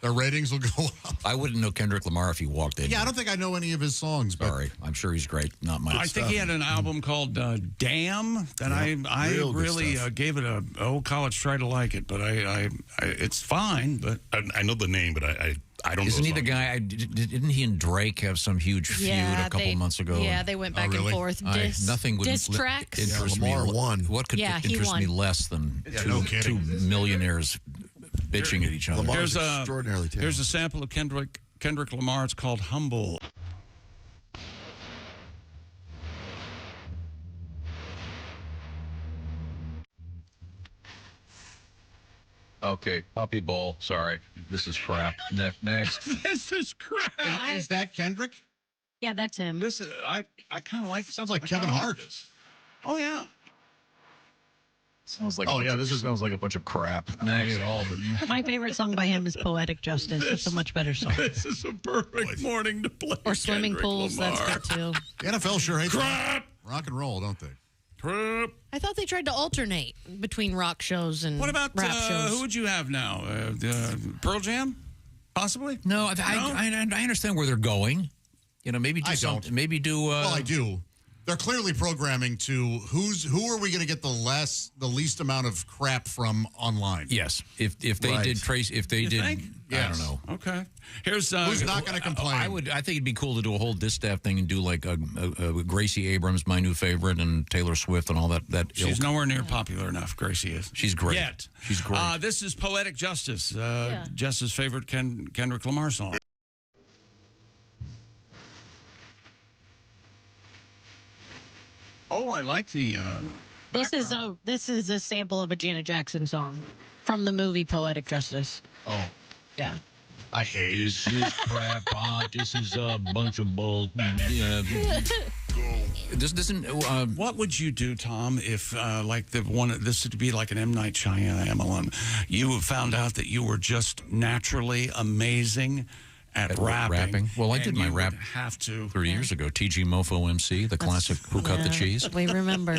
Speaker 25: Their ratings will go up.
Speaker 2: I wouldn't know Kendrick Lamar if he walked in.
Speaker 25: Yeah, I don't think I know any of his songs.
Speaker 2: Sorry, I'm sure he's great. Not my
Speaker 1: I think he had an album called Damn that I really gave it a old college try to like it, but I it's fine. But
Speaker 9: I know the name, but I don't.
Speaker 2: Isn't he the guy? Didn't he and Drake have some huge feud a couple months ago?
Speaker 3: Yeah, they went back and forth.
Speaker 2: Nothing would
Speaker 3: diss tracks.
Speaker 2: interest
Speaker 25: Lamar
Speaker 2: me.
Speaker 25: won.
Speaker 2: What could interest me less than two millionaires bitching at each other?
Speaker 25: Lamar's extraordinarily talented.
Speaker 1: Here's a sample of Kendrick Lamar. It's called Humble.
Speaker 2: Okay, Puppy Bowl. Sorry, this is crap. Next.
Speaker 1: This is crap.
Speaker 25: Is that Kendrick?
Speaker 3: Yeah, that's him.
Speaker 1: This is I kind of like.
Speaker 25: Sounds like Kevin Hart.
Speaker 1: Oh yeah.
Speaker 2: Sounds like sounds like a bunch of crap. Next.
Speaker 10: My favorite song by him is Poetic Justice. It's a much better song.
Speaker 1: This is a perfect morning to play.
Speaker 3: Or Swimming
Speaker 1: Kendrick
Speaker 3: Pools.
Speaker 1: Lamar.
Speaker 3: That's good too.
Speaker 25: The NFL sure hates
Speaker 1: crap.
Speaker 25: Rock and roll, don't they?
Speaker 1: Crap.
Speaker 3: I thought they tried to alternate between rock shows and
Speaker 1: What about
Speaker 3: rap shows.
Speaker 1: who would you have now? Pearl Jam, possibly?
Speaker 2: No, I understand where they're going. You know, maybe do something. Maybe do.
Speaker 25: Well, I do. They're clearly programming to who are we going to get the least amount of crap from online?
Speaker 2: Yes, if they did trace, if they did,
Speaker 1: think?
Speaker 2: I don't know.
Speaker 1: Okay, here's
Speaker 25: who's not going to complain.
Speaker 2: I think it'd be cool to do a whole distaff thing and do like a Gracie Abrams, my new favorite, and Taylor Swift and all that.
Speaker 1: She's nowhere near popular enough. Gracie is.
Speaker 2: She's great.
Speaker 1: Yet.
Speaker 2: She's great.
Speaker 1: This is Poetic Justice, Jess's favorite Kendrick Lamar song. Oh, I like the.
Speaker 10: This is a sample of a Janet Jackson song from the movie Poetic Justice.
Speaker 2: Oh,
Speaker 10: yeah.
Speaker 2: I hate this is crap. This is a bunch of bull. Yeah.
Speaker 1: What would you do, Tom, if this would be like an M. Night Shyamalan? You found out that you were just naturally amazing at rapping.
Speaker 2: Well, I did my rap
Speaker 1: have to
Speaker 2: 30 years ago. TG Mofo MC, the classic Who Cut the Cheese.
Speaker 3: We remember.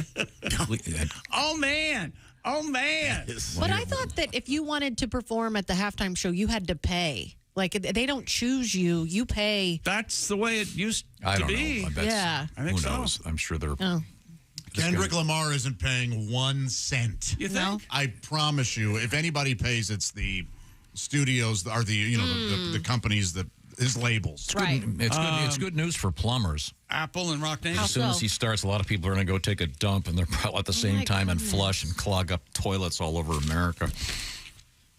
Speaker 1: Oh, man.
Speaker 3: But I thought that if you wanted to perform at the halftime show, you had to pay. Like, they don't choose you. You pay.
Speaker 1: That's the way it used
Speaker 2: I
Speaker 1: to
Speaker 2: don't
Speaker 1: be.
Speaker 2: know. I bet
Speaker 3: Yeah.
Speaker 1: I think
Speaker 2: who
Speaker 1: so.
Speaker 2: knows? I'm sure they're.
Speaker 3: Oh.
Speaker 25: Kendrick Lamar isn't paying 1 cent.
Speaker 1: You think?
Speaker 25: I promise you, if anybody pays, it's the studios or the companies that his labels.
Speaker 3: Right.
Speaker 2: It's good news for plumbers.
Speaker 1: Apple and Rock Nation.
Speaker 2: As soon as he starts, a lot of people are going to go take a dump, and they're probably at the same time and flush and clog up toilets all over America.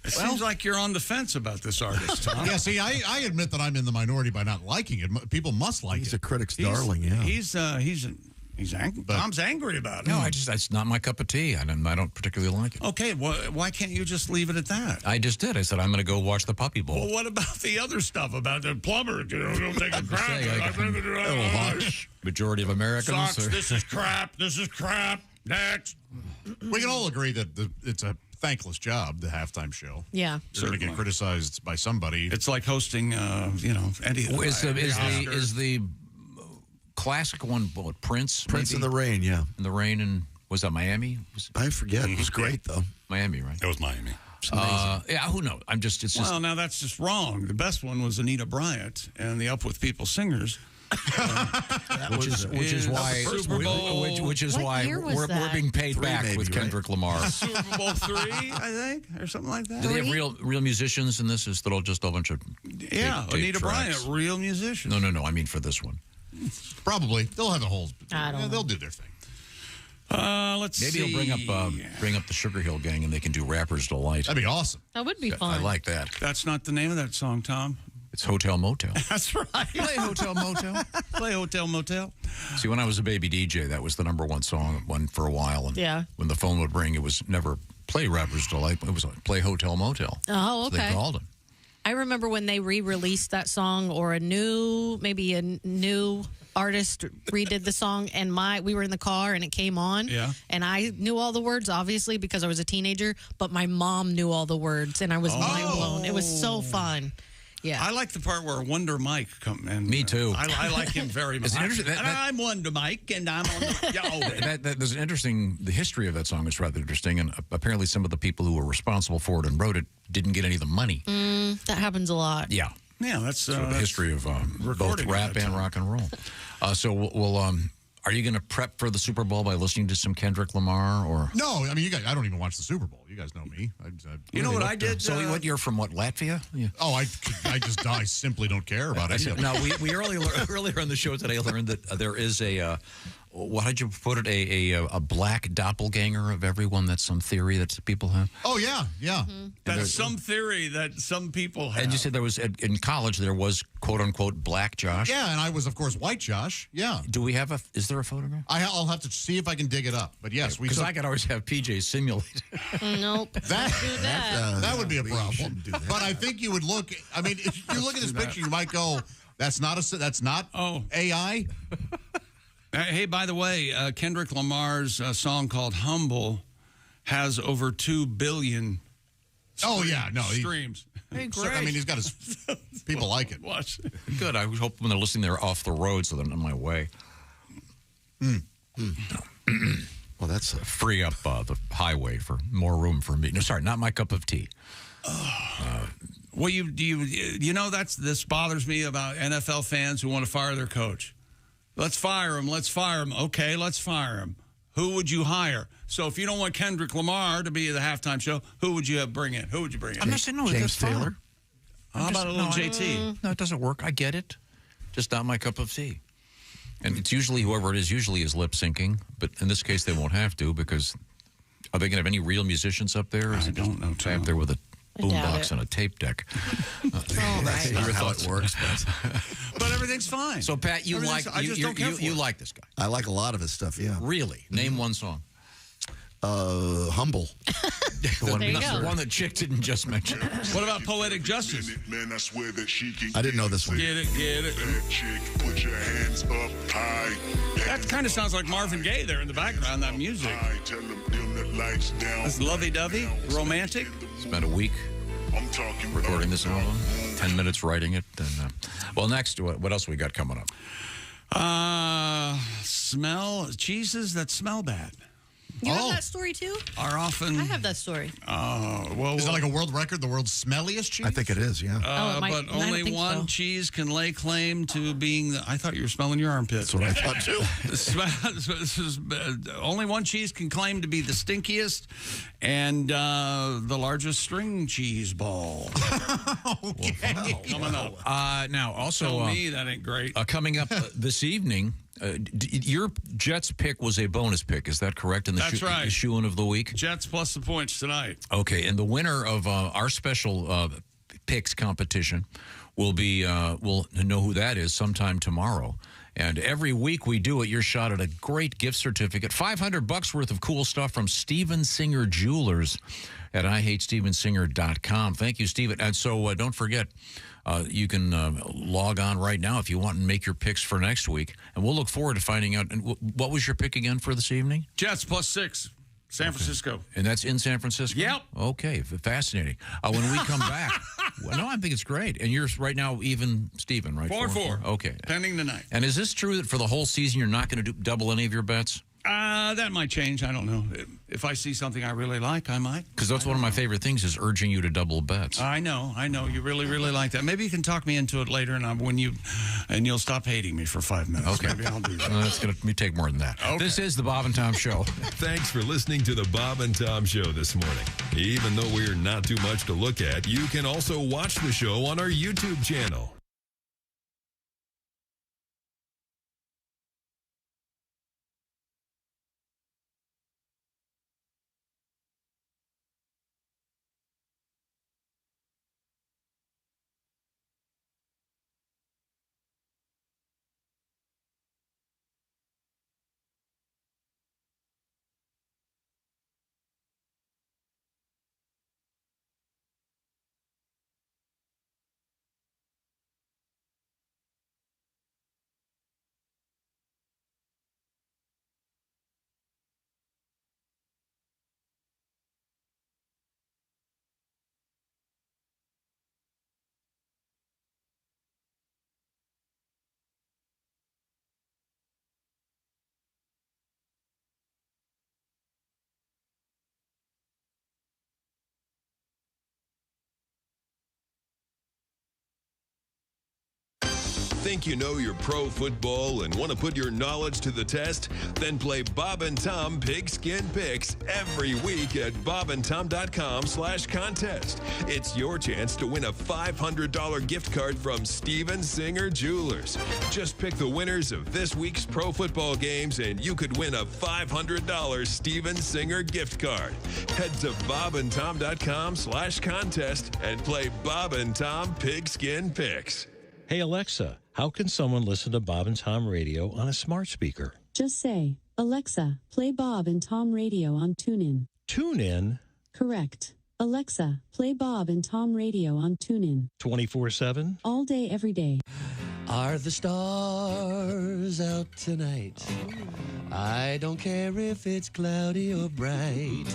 Speaker 1: It seems like you're on the fence about this artist, Tom.
Speaker 25: Yeah, see, I admit that I'm in the minority by not liking it. People must like it.
Speaker 12: He's a critic's darling, yeah.
Speaker 1: He's angry. Tom's angry about it.
Speaker 2: No, it's not my cup of tea. I don't particularly like it.
Speaker 1: Okay, why can't you just leave it at that?
Speaker 2: I just did. I said I'm going to go watch the Puppy Bowl.
Speaker 1: Well, what about the other stuff about the plumber? Don't take a crap.
Speaker 2: Harsh. Majority of Americans.
Speaker 1: Sucks. This is crap. This is crap. Next.
Speaker 25: We can all agree that it's a thankless job, the halftime show.
Speaker 3: Yeah.
Speaker 25: You're going to get criticized by somebody.
Speaker 1: It's like hosting, any.
Speaker 2: Is the classic one Prince?
Speaker 12: Prince
Speaker 2: maybe?
Speaker 12: in the Rain, yeah.
Speaker 2: In the Rain, and was that Miami?
Speaker 12: I forget. It was great, though.
Speaker 2: Miami, right?
Speaker 9: It was Miami.
Speaker 2: Yeah, who knows?
Speaker 1: Well, now that's just wrong. The best one was Anita Bryant and the Up With People Singers.
Speaker 2: Which is why we're being paid back
Speaker 12: maybe,
Speaker 2: with Kendrick Lamar.
Speaker 1: Super Bowl 3, I think, or something like that.
Speaker 2: Do they have real musicians in this? Is that all just a bunch of
Speaker 1: yeah,
Speaker 2: tape
Speaker 1: Anita
Speaker 2: tracks?
Speaker 1: Bryant, real musician.
Speaker 2: No. I mean for this one.
Speaker 25: Probably. They'll have the holes.
Speaker 3: I don't know.
Speaker 25: They'll do their thing.
Speaker 1: Let's see.
Speaker 2: Maybe he'll bring up the Sugar Hill Gang and they can do Rapper's Delight.
Speaker 25: That'd be awesome.
Speaker 3: That would be fun.
Speaker 2: I like that.
Speaker 1: That's not the name of that song, Tom.
Speaker 2: It's Hotel Motel.
Speaker 1: That's right.
Speaker 2: Play Hotel Motel.
Speaker 1: Play Hotel Motel.
Speaker 2: See, when I was a baby DJ, that was the number one song for a while. And
Speaker 3: yeah.
Speaker 2: When the phone would ring, it was never play Rapper's Delight. It was play Hotel Motel.
Speaker 3: Oh, okay.
Speaker 2: So they called him.
Speaker 3: I remember when they re-released that song, or maybe a new artist redid the song, and we were in the car and it came on.
Speaker 1: Yeah.
Speaker 3: And I knew all the words, obviously, because I was a teenager, but my mom knew all the words, and I was mind blown. It was so fun. Yeah.
Speaker 1: I like the part where Wonder Mike comes in.
Speaker 2: Me too.
Speaker 1: I like him very much. I'm Wonder Mike, and I'm on the...
Speaker 2: There's an interesting... The history of that song is rather interesting, and apparently some of the people who were responsible for it and wrote it didn't get any of the money.
Speaker 3: That happens a lot.
Speaker 2: Yeah.
Speaker 1: Yeah, that's...
Speaker 2: the history of both rap and rock and roll. So we'll are you going to prep for the Super Bowl by listening to some Kendrick Lamar? Or
Speaker 25: No, I mean, you guys. I don't even watch the Super Bowl. You guys know me.
Speaker 1: You know what I did?
Speaker 2: So what, you're from what, Latvia? Yeah.
Speaker 25: Oh, I simply don't care about it.
Speaker 2: Now, we earlier on the show today learned that there is a... what did you put it? A black doppelganger of everyone. That's some theory that people have.
Speaker 25: Oh yeah.
Speaker 3: Mm-hmm.
Speaker 1: That's some theory that some people have.
Speaker 2: And you said there was in college there was quote unquote black Josh.
Speaker 25: Yeah, and I was of course white Josh. Yeah.
Speaker 2: Do we have is there a photograph?
Speaker 25: I'll have to see if I can dig it up. But yes,
Speaker 2: because I could always have PJ simulate.
Speaker 3: Nope.
Speaker 25: That would be a problem. But I think you would look. I mean, if you look at this picture, you might go, "That's not AI."
Speaker 1: Hey, by the way, Kendrick Lamar's song called "Humble" has over 2 billion. Streams.
Speaker 25: Hey, great. I mean, he's got his people like it.
Speaker 1: Watch.
Speaker 2: Good. I hope when they're listening, they're off the road, so they're not on my way. Well, that's free up the highway for more room for me. No, sorry, not my cup of tea.
Speaker 1: Well, you know this bothers me about NFL fans who want to fire their coach. Let's fire him. Let's fire him. Okay, let's fire him. Who would you hire? So if you don't want Kendrick Lamar to be the halftime show, who would you bring in? Who would you bring in?
Speaker 2: I'm not saying no.
Speaker 12: James Taylor.
Speaker 1: How about a little JT?
Speaker 2: No, it doesn't work. I get it. Just not my cup of tea. And it's usually whoever it is is lip syncing. But in this case, they won't have to because are they going to have any real musicians up there?
Speaker 1: I don't know.
Speaker 2: Up there with a boombox and a tape deck.
Speaker 12: That's not how it works.
Speaker 1: But everything's fine.
Speaker 2: So, Pat, you like this guy.
Speaker 12: I like a lot of his stuff, yeah.
Speaker 2: Really? Name one song.
Speaker 12: Humble.
Speaker 2: The one that Chick didn't just mention.
Speaker 1: What about Poetic Justice?
Speaker 16: Man, I swear that she can
Speaker 12: I didn't know this one.
Speaker 1: Get it.
Speaker 16: That chick, put your hands up high.
Speaker 1: That kind of sounds like Marvin Gaye there in the background, that music.
Speaker 16: Tell them dim the lights down.
Speaker 1: It's lovey-dovey, romantic.
Speaker 2: Spent a week recording this album, 10 minutes writing it. And, well, next, what else we got coming up?
Speaker 1: Cheeses that smell bad.
Speaker 3: You have that story too?
Speaker 1: Are often.
Speaker 3: I have that story.
Speaker 25: Is it like a world record, the world's smelliest cheese?
Speaker 12: I think it is, yeah.
Speaker 1: But only one cheese can lay claim to being I thought you were smelling your armpits.
Speaker 12: That's what I thought
Speaker 1: too. Only one cheese can claim to be the stinkiest and the largest string cheese ball.
Speaker 25: Okay.
Speaker 1: Coming up.
Speaker 2: Now, also.
Speaker 1: Tell me that ain't great.
Speaker 2: Coming up this evening. Your Jets pick was a bonus pick, is that correct?
Speaker 1: That's right.
Speaker 2: The shoe-in of the week?
Speaker 1: Jets plus the points tonight.
Speaker 2: Okay, and the winner of our special picks competition will be, we'll know who that is sometime tomorrow. And every week we do it, you're shot at a great gift certificate, $500 worth of cool stuff from Steven Singer Jewelers at IHateStevenSinger.com. Thank you, Steven. And so don't forget, you can log on right now if you want and make your picks for next week. And we'll look forward to finding out. And what was your pick again for this evening?
Speaker 1: Jets plus 6, San Francisco.
Speaker 2: And that's in San Francisco?
Speaker 1: Yep.
Speaker 2: Okay, fascinating. When we come back, I think it's great. And you're right now even Steven, right?
Speaker 1: 4-4.
Speaker 2: Okay.
Speaker 1: Pending tonight.
Speaker 2: And is this true that for the whole season you're not going to double any of your bets?
Speaker 1: That might change. I don't know. If I see something I really like, I might.
Speaker 2: Because that's one of my favorite things is urging you to double bets.
Speaker 1: I know. You really, really like that. Maybe you can talk me into it later, and you'll stop hating me for 5 minutes.
Speaker 2: Okay.
Speaker 1: Maybe I'll do that.
Speaker 2: That's going to take more than that.
Speaker 1: Okay.
Speaker 2: This is the Bob and Tom Show.
Speaker 6: Thanks for listening to the Bob and Tom Show this morning. Even though we're not too much to look at, you can also watch the show on our YouTube channel. think you know your pro football and want to put your knowledge to the test? Then play Bob and Tom Pigskin Picks every week at bobandtom.com/contest. It's your chance to win a $500 gift card from Steven Singer Jewelers. Just pick the winners of this week's pro football games and you could win a $500 Steven Singer gift card. Head to bobandtom.com/contest and play Bob and Tom Pigskin Picks.
Speaker 11: Hey, Alexa, how can someone listen to Bob and Tom Radio on a smart speaker?
Speaker 14: Just say, Alexa, play Bob and Tom Radio on TuneIn.
Speaker 11: TuneIn?
Speaker 14: Correct. Alexa, play Bob and Tom Radio on TuneIn.
Speaker 11: 24/7?
Speaker 14: All day, every day.
Speaker 15: Are the stars out tonight? I don't care if it's cloudy or bright,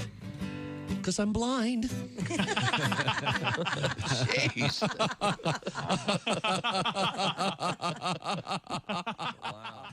Speaker 15: 'cause I'm blind.
Speaker 19: Jeez.
Speaker 15: Wow.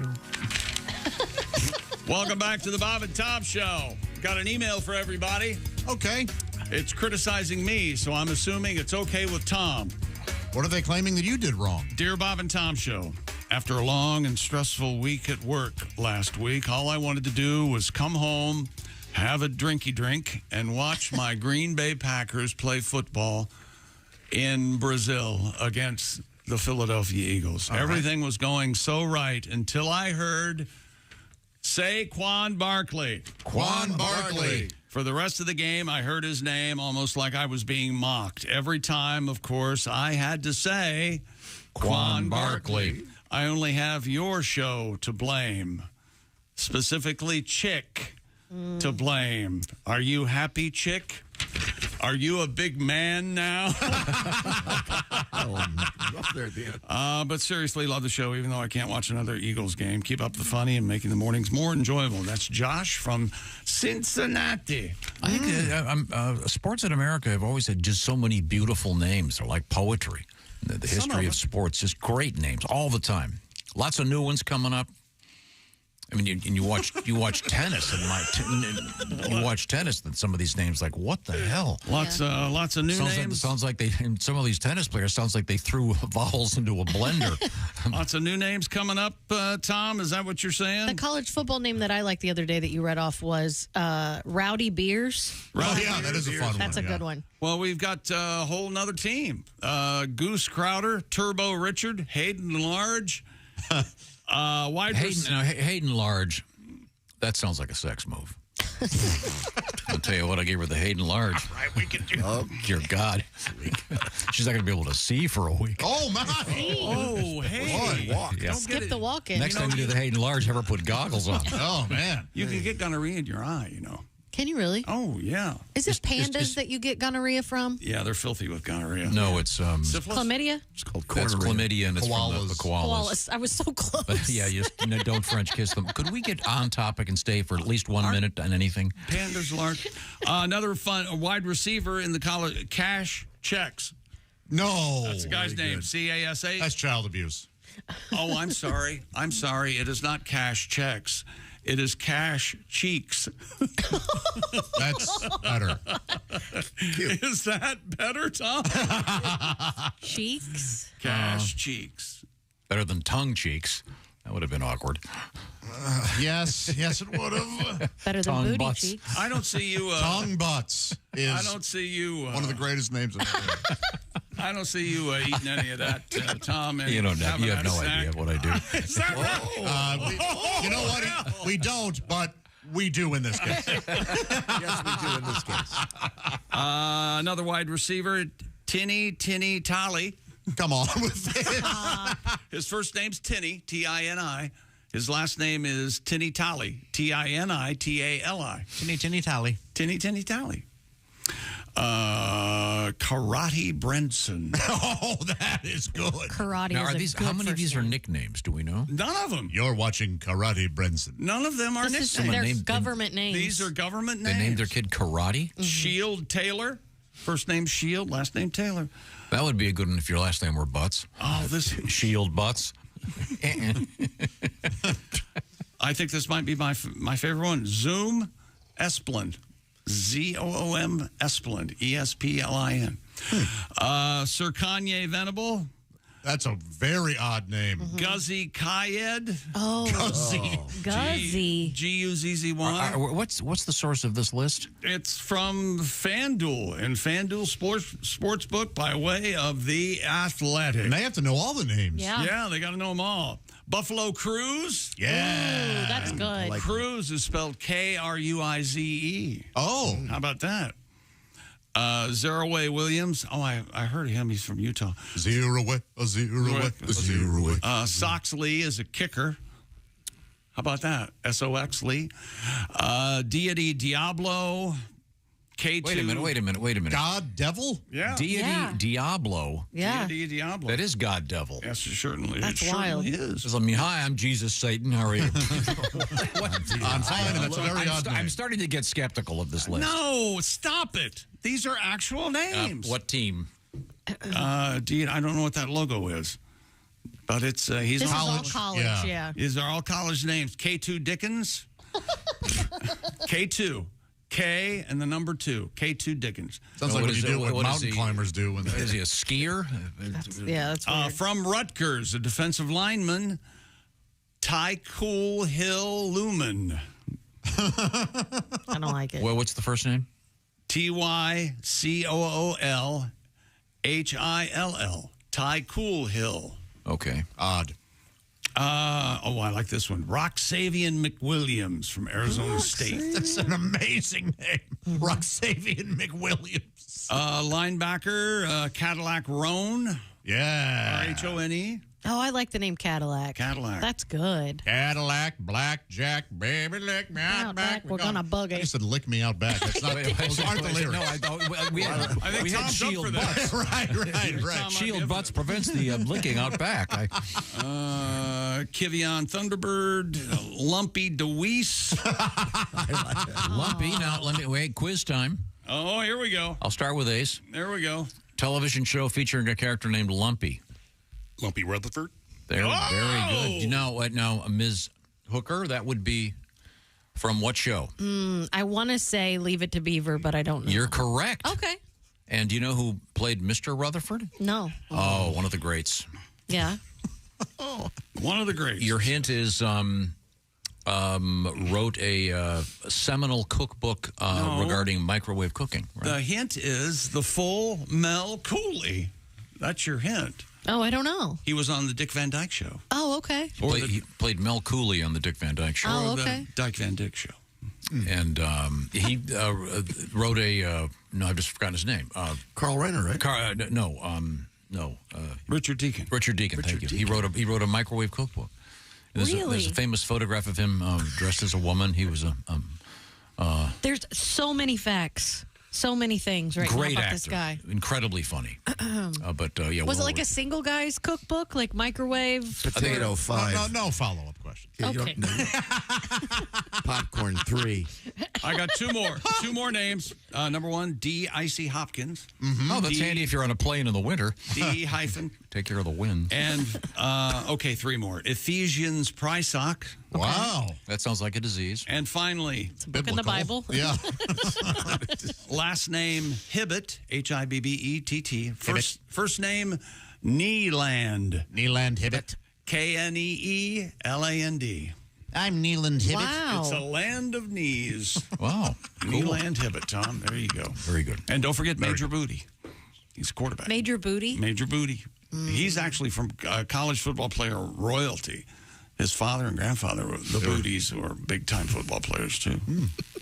Speaker 2: Show.
Speaker 1: Welcome back to the Bob and Tom Show. Got an email for everybody.
Speaker 25: Okay.
Speaker 1: It's criticizing me, so I'm assuming it's okay with Tom.
Speaker 25: What are they claiming that you did wrong?
Speaker 1: Dear Bob and Tom Show, after a long and stressful week at work last week, all I wanted to do was come home, have a drinky drink, and watch my Green Bay Packers play football in Brazil against the Philadelphia Eagles. Everything was going so right until I heard Saquon Barkley.
Speaker 25: Quan Barkley.
Speaker 1: For the rest of the game, I heard his name almost like I was being mocked. Every time, of course, I had to say Quan Barkley. I only have your show to blame, specifically Chick to blame. Are you happy, Chick? Are you a big man now? But seriously, love the show, even though I can't watch another Eagles game. Keep up the funny and making the mornings more enjoyable. That's Josh from Cincinnati.
Speaker 2: I think sports in America have always had just so many beautiful names. They're like poetry. The history of sports, just great names all the time. Lots of new ones coming up. I mean, you watch tennis and you watch tennis, and some of these names, like, what the hell?
Speaker 1: Lots of new names.
Speaker 2: Sounds like some of these tennis players sounds like they threw vowels into a blender.
Speaker 1: Lots of new names coming up, Tom. Is that what you're saying?
Speaker 3: The college football name that I liked the other day that you read off was Rowdy Beers.
Speaker 25: Yeah, that is a fun one.
Speaker 3: That's a good one.
Speaker 1: Well, we've got a whole nother team. Goose Crowder, Turbo Richard, Hayden Large.
Speaker 2: Hayden Large. That sounds like a sex move. I'll tell you what, I gave her the Hayden Large.
Speaker 1: Right, we can do.
Speaker 2: Oh, dear God. She's not going to be able to see for a week.
Speaker 25: Oh, my.
Speaker 1: Oh, hey.
Speaker 2: Yeah.
Speaker 3: Skip the walk-in.
Speaker 2: Next time you do the Hayden Large, have her put goggles on.
Speaker 25: Oh, man.
Speaker 1: You can get gonorrhea in your eye, you know.
Speaker 3: Can you really?
Speaker 1: Oh, yeah.
Speaker 3: Is it pandas that you get gonorrhea from?
Speaker 1: Yeah, they're filthy with gonorrhea.
Speaker 2: No, it's
Speaker 1: syphilis?
Speaker 3: Chlamydia?
Speaker 2: It's called That's chlamydia, and it's from the koalas.
Speaker 3: I was so close.
Speaker 2: But yeah, don't French kiss them. Could we get on topic and stay for at least 1 minute on anything?
Speaker 1: Pandas large. Another fun wide receiver in the college, Cash Checks.
Speaker 25: No.
Speaker 1: That's the guy's name,
Speaker 25: good.
Speaker 1: C-A-S-H.
Speaker 25: That's child abuse.
Speaker 1: Oh, I'm sorry. I'm sorry. It is not Cash Checks. It is Cash Cheeks.
Speaker 25: That's better.
Speaker 1: Is that better, Tom?
Speaker 3: Cheeks?
Speaker 1: Cash Cheeks.
Speaker 2: Better than tongue cheeks. That would have been awkward.
Speaker 25: Yes, it would have.
Speaker 3: Better than
Speaker 2: tongue
Speaker 3: booty
Speaker 2: butts.
Speaker 3: cheeks.
Speaker 1: I don't see you.
Speaker 25: Tongue butts is
Speaker 1: I don't see you.
Speaker 25: one of the greatest names I've heard.
Speaker 1: I don't see you eating any of that, Tom. And
Speaker 2: You have no idea what I do.
Speaker 1: Is that right?
Speaker 25: You know what? We don't, but we do in this case.
Speaker 12: Yes, we do in this case.
Speaker 1: Another wide receiver, Tinny Tally.
Speaker 25: Come on with this.
Speaker 1: His first name's Tinny, T-I-N-I. His last name is Tinny Tally, T-I-N-I-T-A-L-I.
Speaker 2: Tinny Tally.
Speaker 1: Tinny Tally. Karate Brenson.
Speaker 25: Oh, that is good.
Speaker 3: Karate
Speaker 2: Now,
Speaker 3: is a good
Speaker 2: how many of these are
Speaker 3: first name.
Speaker 2: nicknames? Do we know?
Speaker 1: None of them.
Speaker 25: You're watching Karate Brenson.
Speaker 1: None of them are
Speaker 3: This is
Speaker 1: nicknames.
Speaker 3: their government names.
Speaker 1: These are government
Speaker 2: They
Speaker 1: names.
Speaker 2: named their kid Karate?
Speaker 1: Shield Taylor. First name Shield, last name Taylor.
Speaker 2: That would be a good one if your last name were Butts.
Speaker 1: Oh, this
Speaker 2: Shield Butts.
Speaker 1: I think this might be my favorite one. Zoom Esplin. Z-O-O-M Esplin. E-S-P-L-I-N. Sir Kanye Venable.
Speaker 25: That's a very odd name.
Speaker 1: Guzzy Kayed.
Speaker 3: Oh.
Speaker 1: Guzzy. G-U-Z-Z-Y.
Speaker 2: What's the source of this list?
Speaker 1: It's from FanDuel and FanDuel Sportsbook by way of The Athletic.
Speaker 25: And they have to know all the names.
Speaker 1: Yeah, they got to know them all. Buffalo Cruz.
Speaker 25: Yeah.
Speaker 3: Ooh, that's good.
Speaker 1: Cruz is spelled K-R-U-I-Z-E.
Speaker 25: Oh.
Speaker 1: How about that? Zeraway Williams. Oh, I heard of him. He's from Utah.
Speaker 25: Zeraway.
Speaker 1: Sox Lee is a kicker. How about that? S-O-X Lee. Deity Diablo. K2.
Speaker 2: Wait a minute.
Speaker 25: God Devil?
Speaker 1: Yeah.
Speaker 2: Deity Diablo.
Speaker 3: Yeah.
Speaker 1: Deity Diablo.
Speaker 2: That is God Devil.
Speaker 1: Yes, certainly.
Speaker 3: That's
Speaker 1: it
Speaker 3: wild.
Speaker 1: Certainly is.
Speaker 2: I mean, hi, I'm Jesus Satan. How are you?
Speaker 25: I'm fine, and that's a very odd name.
Speaker 2: I'm starting to get skeptical of this list.
Speaker 1: No, stop it. These are actual names.
Speaker 2: What team?
Speaker 1: I don't know what that logo is. But it's he's
Speaker 3: This
Speaker 1: on
Speaker 3: is all college, yeah.
Speaker 1: These are all college names. K2 Dickens. K2. K and the number 2. K2 Dickens.
Speaker 25: Sounds like what you do what mountain climbers do. When
Speaker 2: is he a skier?
Speaker 3: That's weird.
Speaker 1: From Rutgers, a defensive lineman, Tycool Hill Lumen.
Speaker 3: I don't like it.
Speaker 2: Well, what's the first name?
Speaker 1: Tycoolhill. Tycool Hill.
Speaker 2: Okay.
Speaker 25: Odd.
Speaker 1: I like this one. Roxavian McWilliams from Arizona State.
Speaker 25: That's an amazing name. Roxavian McWilliams.
Speaker 1: Linebacker, Cadillac Roan.
Speaker 25: Yeah.
Speaker 1: R-H-O-N-E.
Speaker 3: Oh, I like the name Cadillac.
Speaker 1: Cadillac.
Speaker 3: That's good.
Speaker 25: Cadillac, blackjack, baby, lick me out back.
Speaker 3: We're gonna bug
Speaker 25: You
Speaker 3: it.
Speaker 25: said lick me out back. That's not, those aren't the lyrics.
Speaker 2: No, we had shield butts.
Speaker 25: Right.
Speaker 2: Shield butts prevents the licking out back.
Speaker 1: Kivion Thunderbird, Lumpy DeWeese.
Speaker 2: Lumpy. Now, let me wait. Quiz time.
Speaker 1: Oh, here we go.
Speaker 2: I'll start with Ace.
Speaker 1: There we go.
Speaker 2: Television show featuring a character named Lumpy.
Speaker 9: Lumpy Rutherford.
Speaker 2: Very good. You know what? Now, Ms. Hooker, that would be from what show?
Speaker 3: I want to say Leave It to Beaver, but I don't know.
Speaker 2: You're correct.
Speaker 3: Okay.
Speaker 2: And do you know who played Mr. Rutherford?
Speaker 3: No.
Speaker 2: Oh, one of the greats.
Speaker 3: Yeah.
Speaker 1: One of the greats.
Speaker 2: Your hint is wrote a seminal cookbook regarding microwave cooking. Right?
Speaker 1: The hint is the full Mel Cooley. That's your hint.
Speaker 3: Oh, I don't know.
Speaker 1: He was on the Dick Van Dyke Show.
Speaker 3: Oh, okay.
Speaker 2: He played Mel Cooley on the Dick Van Dyke Show.
Speaker 3: Oh,
Speaker 1: Or
Speaker 3: okay.
Speaker 1: the Dyke Van Dyke Show.
Speaker 2: And he wrote a no, I've just forgotten his name.
Speaker 12: Carl Reiner, right?
Speaker 1: Richard Deacon.
Speaker 2: Richard Deacon. Thank you. He wrote a microwave cookbook. There's a famous photograph of him dressed as a woman. He was
Speaker 3: There's so many facts, so many things right now
Speaker 2: great
Speaker 3: about
Speaker 2: actor,
Speaker 3: this guy.
Speaker 2: incredibly funny.
Speaker 3: Was it like a single guy's cookbook, like microwave?
Speaker 12: Potato 5.
Speaker 25: No follow-up question.
Speaker 3: Okay.
Speaker 12: Popcorn 3.
Speaker 1: I got two more. Two more names. Number 1, D. Icy Hopkins.
Speaker 2: Oh, that's handy if you're on a plane in the winter.
Speaker 1: D hyphen.
Speaker 2: Take care of the wind.
Speaker 1: And, 3 more. Ephesians Prysock.
Speaker 25: Wow.
Speaker 2: That sounds like a disease.
Speaker 1: And finally,
Speaker 3: It's a book in the Bible.
Speaker 25: Yeah.
Speaker 1: last name Hibbett, Hibbett. First name Kneeland.
Speaker 25: Kneeland Hibbett.
Speaker 1: Kneeland.
Speaker 25: I'm Kneeland Hibbett.
Speaker 3: Wow.
Speaker 1: It's a land of knees.
Speaker 2: Wow.
Speaker 1: Kneeland Hibbett, Tom. There you go.
Speaker 2: Very good.
Speaker 1: And don't forget Major Booty. He's a quarterback.
Speaker 3: Major Booty?
Speaker 1: Major Booty. He's actually from college football player royalty. His father and grandfather were the Booties, who are big-time football players, too.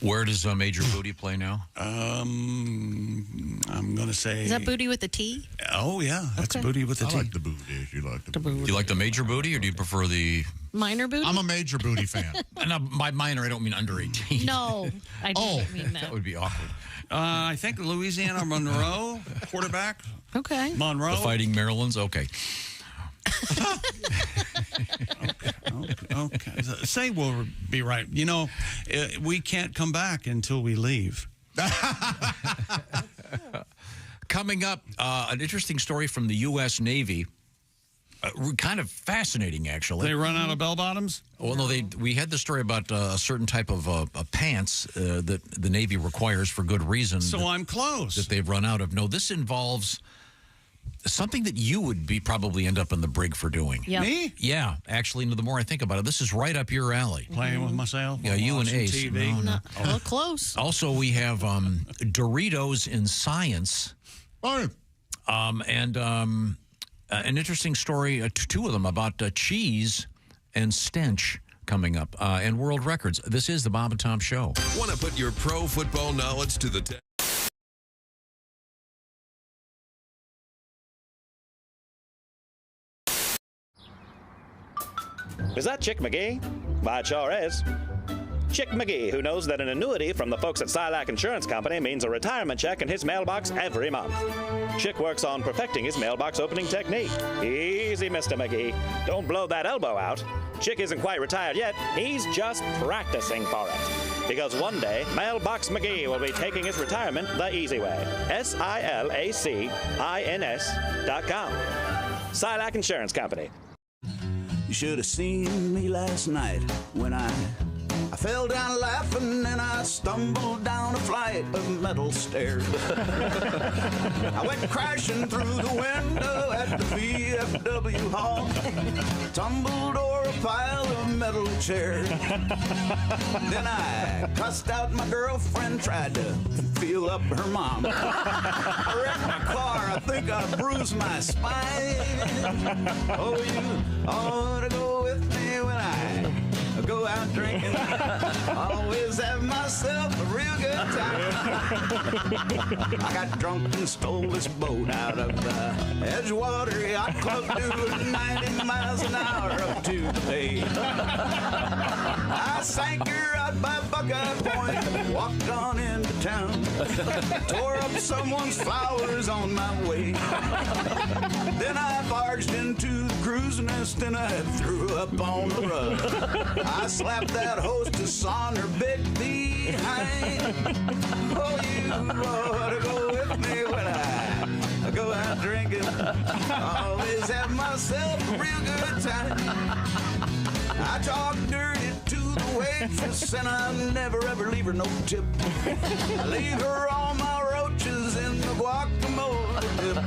Speaker 2: Where does Major Booty play now?
Speaker 1: I'm going to say...
Speaker 3: Is that Booty with a T?
Speaker 1: Oh, yeah. That's Booty with a T.
Speaker 25: I like the booty. You like the booty.
Speaker 2: Do you like the Major Booty, or do you prefer the...
Speaker 3: Minor Booty?
Speaker 25: I'm a Major Booty fan.
Speaker 2: And by minor, I don't mean under 18.
Speaker 3: No, I didn't mean that.
Speaker 2: That would be awkward.
Speaker 1: I think Louisiana Monroe, quarterback.
Speaker 3: Okay.
Speaker 1: Monroe.
Speaker 2: The Fighting Marylands? Okay.
Speaker 1: Okay. Say we'll be right. You know, we can't come back until we leave.
Speaker 2: Coming up, an interesting story from the U.S. Navy. Kind of fascinating, actually.
Speaker 1: They run out of bell bottoms?
Speaker 2: Well, no, we had the story about a certain type of pants that the Navy requires for good reason.
Speaker 1: So I'm close.
Speaker 2: That they've run out of. No, this involves something that you would probably end up in the brig for doing.
Speaker 3: Yep.
Speaker 1: Me?
Speaker 2: Yeah, actually, the more I think about it, this is right up your alley.
Speaker 1: Playing with myself?
Speaker 2: Yeah, you and
Speaker 1: watching
Speaker 2: Ace.
Speaker 1: TV.
Speaker 2: No.
Speaker 3: Well, close.
Speaker 2: Also, we have Doritos in science. An interesting story, two of them, about cheese and stench coming up, and world records. This is the Bob and Tom Show.
Speaker 6: Want to put your pro football knowledge to the test?
Speaker 23: Is that Chick McGee? Why, it sure is. Chick McGee, who knows that an annuity from the folks at Silac Insurance Company means a retirement check in his mailbox every month. Chick works on perfecting his mailbox opening technique. Easy, Mr. McGee. Don't blow that elbow out. Chick isn't quite retired yet. He's just practicing for it. Because one day, Mailbox McGee will be taking his retirement the easy way. SILACINS.com. Silac Insurance Company.
Speaker 4: You should have seen me last night when I fell down laughing and I stumbled down a flight of metal stairs. I went crashing through the window at the VFW hall, tumbled over a pile of metal chairs. Then I cussed out my girlfriend, tried to feel up her mom. I wrecked my car, I think I bruised my spine. Oh, you ought to go with me when I go out drinking. Always have myself a real good time. I got drunk and stole this boat out of the Edgewater Yacht Club, doing 90 miles an hour up to the bay. I sank her out by Buckeye Point, walked on into town, tore up someone's flowers on my way. Then I barged into the cruise nest and I threw up on the rug. I slapped that hostess on her big behind. Oh, you ought to go with me when I go out drinking. Always have myself a real good time. I talk dirty to the waitress and I never ever leave her no tip. I leave her all my roaches in the guacamole dip.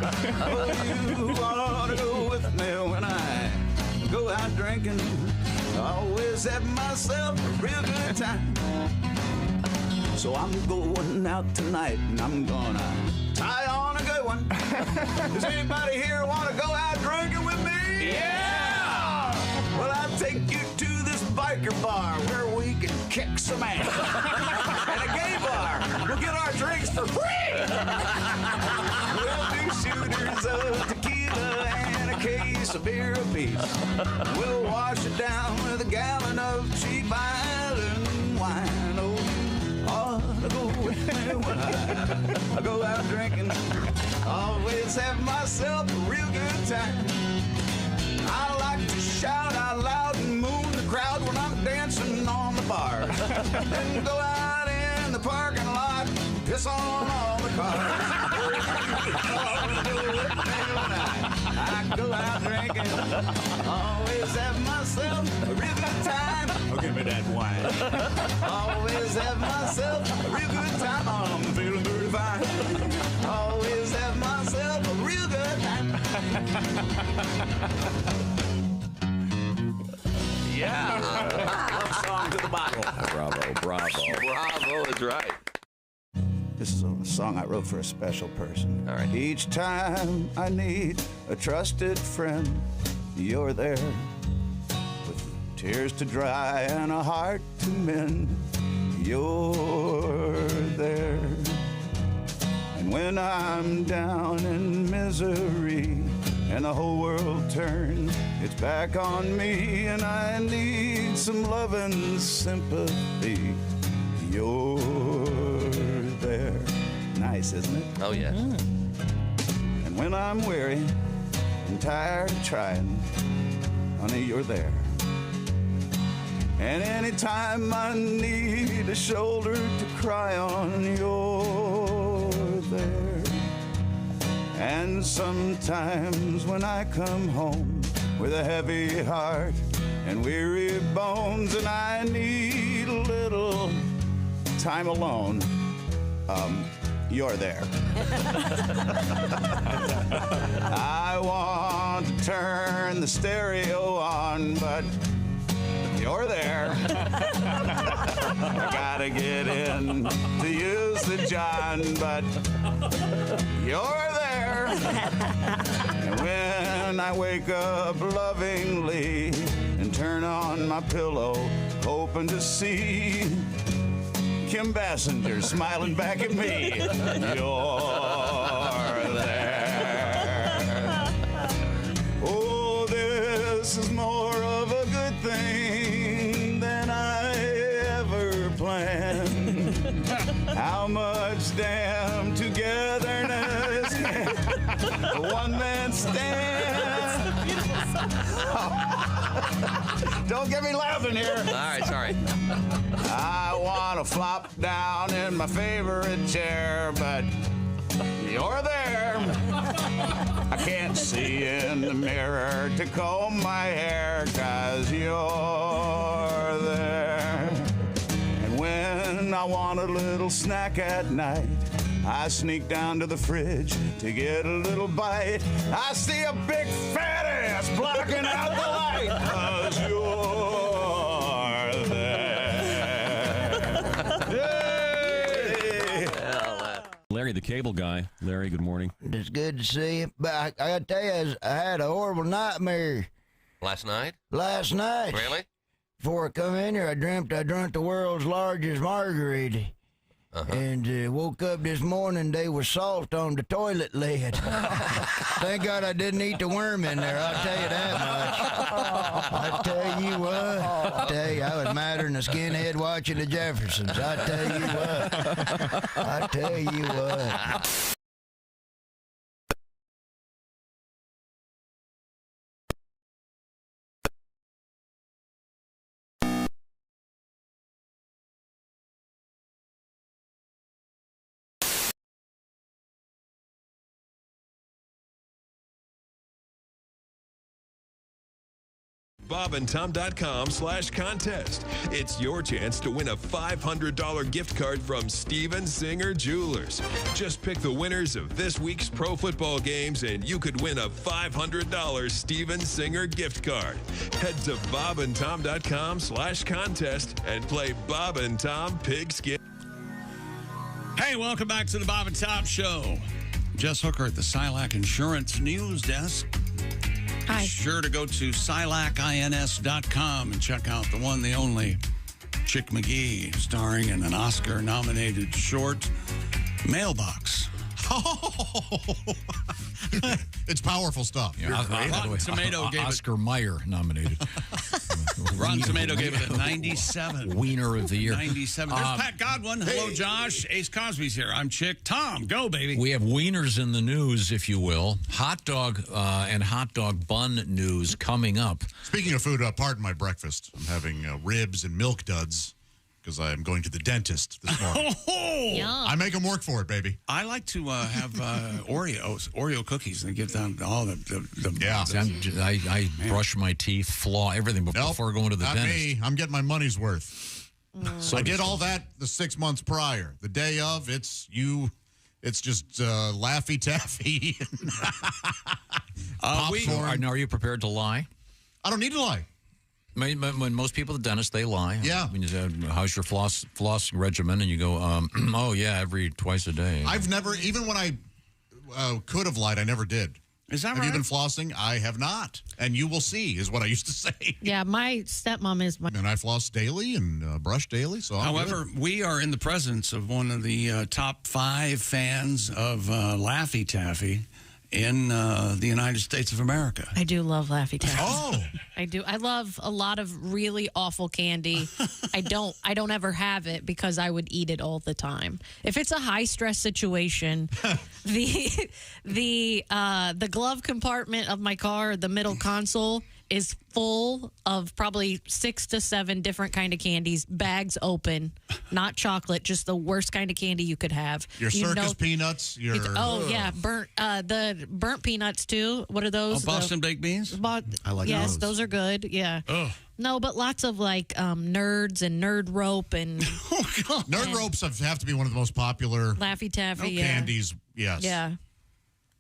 Speaker 4: Oh, you ought to go with me when I go out drinking. Always have myself a real good time. So I'm going out tonight and I'm gonna tie on a good one. Does anybody here want to go out drinking with me? Yeah! Well, I'll take you to this biker bar where we can kick some ass. And a gay bar. We'll get our drinks for free. We'll do shooters of tequila and a case of beer apiece. We'll wash it down with a gallon of cheap island wine. Oh, you ought to go with me when I go out drinking. Always have myself a real good time. I like to shout out loud and moon the crowd when I'm dancing on the bar. Then go out in the parking lot, piss on all the cars. I go out drinking, always have myself a real good time. Oh, give me that wine. Always have myself a real good time. I'm feeling very fine. Always have myself a real good time.
Speaker 19: Yeah.
Speaker 4: Love song to the bottle.
Speaker 19: Bravo, bravo. Bravo is right.
Speaker 4: This is a song I wrote for a special person.
Speaker 19: All right.
Speaker 4: Each time I need a trusted friend, you're there. With tears to dry and a heart to mend, you're there. And when I'm down in misery and the whole world turns its back on me and I need some love and sympathy, you're there. Nice, isn't it?
Speaker 19: Oh, yes.
Speaker 4: And when I'm weary and tired of trying, honey, you're there. And anytime I need a shoulder to cry on, you're there. And sometimes when I come home with a heavy heart and weary bones and I need a little time alone, you're there. I want to turn the stereo on, but you're there. I gotta get in to use the John, but you're there. And when I wake up lovingly and turn on my pillow, hoping to see Kim Bassinger smiling back at me, you're there. Oh, this is more of a good thing than I ever planned. How much damn togetherness can a one man stand? Don't get me laughing here.
Speaker 19: All right, sorry.
Speaker 4: I want to flop down in my favorite chair, but you're there. I can't see in the mirror to comb my hair 'cause you're there. And when I want a little snack at night, I sneak down to the fridge to get a little bite. I see a big fat ass blocking out the light 'cause you're there.
Speaker 13: Larry, the cable guy. Larry, good morning.
Speaker 18: It's good to see you. But I got to tell you, I had a horrible nightmare
Speaker 19: Last night?
Speaker 18: last night.
Speaker 19: Really?
Speaker 18: Before I come in here, I dreamt I drunk the world's largest margarita. And woke up this morning, there was salt on the toilet lid. Thank God I didn't eat the worm in there, I'll tell you that much. I tell you what, I was madder than a skinhead watching the Jeffersons. I tell you what.
Speaker 6: BobandTom.com/contest. It's your chance to win a $500 gift card from Steven Singer Jewelers. Just pick the winners of this week's pro football games and you could win a $500 Steven Singer gift card. Head to BobandTom.com/contest and play Bob and Tom Pigskin.
Speaker 1: Hey, welcome back to the Bob and Tom Show. Jess Hooker at the Silac Insurance News Desk.
Speaker 3: Hi.
Speaker 1: Be sure to go to silacins.com and check out the one, the only Chick McGee, starring in an Oscar-nominated short, Mailbox.
Speaker 25: It's powerful stuff.
Speaker 2: Yeah,
Speaker 1: Rotten Tomato gave
Speaker 2: Oscar Mayer nominated.
Speaker 1: Rotten Tomato gave it a 97.
Speaker 2: Wiener of the year.
Speaker 1: 97. There's Pat Godwin. Hello, Josh. Ace Cosby's here. I'm Chick. Tom, go, baby.
Speaker 2: We have wieners in the news, if you will. Hot dog and hot dog bun news coming up.
Speaker 25: Speaking of food, pardon my breakfast. I'm having ribs and milk duds because I am going to the dentist this morning. I make them work for it, baby.
Speaker 1: I like to have Oreo cookies and get down all the
Speaker 2: I brush my teeth, flaw everything before going to the
Speaker 25: not
Speaker 2: dentist.
Speaker 25: Me. I'm getting my money's worth.
Speaker 2: So
Speaker 25: I did all that the 6 months prior. The day of, it's just Laffy Taffy. Popcorn.
Speaker 2: Now, are you prepared to lie?
Speaker 25: I don't need to lie.
Speaker 2: When most people at the dentist, they lie.
Speaker 25: Yeah.
Speaker 2: When you say, how's your floss regimen? And you go, oh, yeah, twice a day.
Speaker 25: I've never, even when I could have lied, I never did.
Speaker 1: Is that
Speaker 25: Have
Speaker 1: right?
Speaker 25: you been flossing? I have not. And you will see, is what I used to say.
Speaker 3: Yeah, my stepmom is my...
Speaker 25: And I floss daily and brush daily. So
Speaker 1: However, we are in the presence of one of the top 5 fans of Laffy Taffy in the United States of America.
Speaker 3: I do love Laffy Taffy.
Speaker 25: Oh.
Speaker 3: I do. I love a lot of really awful candy. I don't ever have it because I would eat it all the time. If it's a high stress situation, the glove compartment of my car, the middle console, is full of probably 6 to 7 different kind of candies, bags open, not chocolate, just the worst kind of candy you could have.
Speaker 25: Your circus peanuts. Your
Speaker 3: Burnt the burnt peanuts too. What are those?
Speaker 1: Boston baked beans.
Speaker 12: I like
Speaker 3: yes,
Speaker 12: those.
Speaker 3: those are good. Yeah. No, but lots of like nerds and nerd rope and
Speaker 25: Nerd ropes have to be one of the most popular
Speaker 3: Laffy Taffy
Speaker 25: candies. Yes.
Speaker 3: Yeah.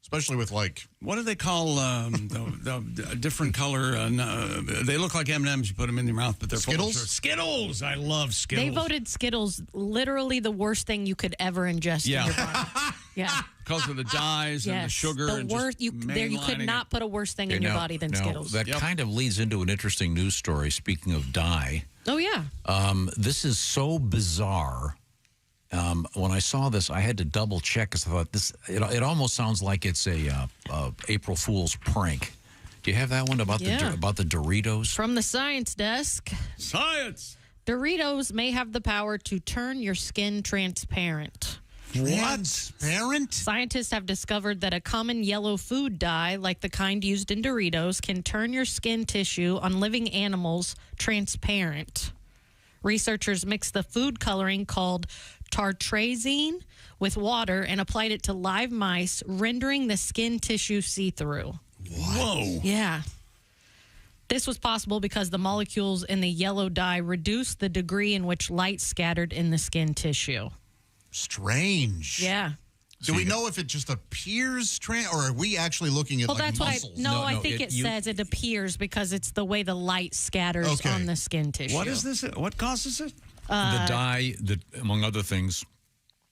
Speaker 25: Especially with like,
Speaker 1: what do they call the different color? They look like M&Ms. You put them in your mouth, but they're
Speaker 25: Skittles.
Speaker 1: Skittles. I love Skittles.
Speaker 3: They voted Skittles literally the worst thing you could ever ingest in your body. Yeah.
Speaker 1: Because of the dyes and the sugar.
Speaker 3: The
Speaker 1: and
Speaker 3: worst. You could not put a worse thing in your body than Skittles.
Speaker 2: That kind of leads into an interesting news story. Speaking of dye.
Speaker 3: Oh yeah.
Speaker 2: This is so bizarre. When I saw this, I had to double check because I thought it almost sounds like it's a April Fool's prank. Do you have that one about the Doritos?
Speaker 3: From the science desk.
Speaker 1: Science.
Speaker 3: Doritos may have the power to turn your skin transparent.
Speaker 25: Transparent?
Speaker 3: Scientists have discovered that a common yellow food dye, like the kind used in Doritos, can turn your skin tissue on living animals transparent. Researchers mixed the food coloring called tartrazine with water and applied it to live mice, rendering the skin tissue see-through.
Speaker 1: Whoa.
Speaker 3: Yeah. This was possible because the molecules in the yellow dye reduced the degree in which light scattered in the skin tissue.
Speaker 25: Strange.
Speaker 3: Yeah.
Speaker 25: Do we know if it just appears or are we actually looking at
Speaker 3: that's
Speaker 25: muscles?
Speaker 3: I think it says it appears because it's the way the light scatters on the skin tissue.
Speaker 1: What is this? What causes it?
Speaker 2: The dye that, among other things,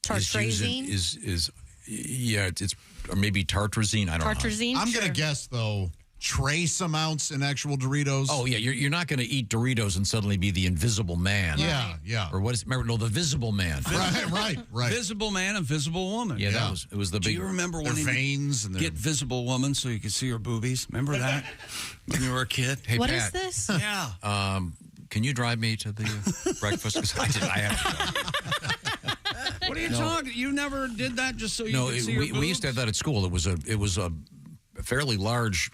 Speaker 3: tartrazine
Speaker 2: is it's or maybe tartrazine. I don't know.
Speaker 3: Tartrazine.
Speaker 25: I'm going to guess though. Trace amounts in actual Doritos.
Speaker 2: Oh yeah, you're not going to eat Doritos and suddenly be the Invisible Man.
Speaker 25: Yeah.
Speaker 2: Or what is? Remember, no, the Visible Man.
Speaker 25: Right.
Speaker 1: Visible Man and Visible Woman.
Speaker 2: Yeah, it was the big.
Speaker 1: Do you remember when
Speaker 25: veins and
Speaker 1: get Visible Woman so you could see her boobies? Remember that when you were a kid?
Speaker 2: Hey,
Speaker 3: what
Speaker 2: Pat,
Speaker 3: is this?
Speaker 1: Yeah.
Speaker 2: Can you drive me to the breakfast? Because I have to.
Speaker 1: What are you talking? You never did that just so you could see her boobs?
Speaker 2: We used to have that at school. It was a fairly large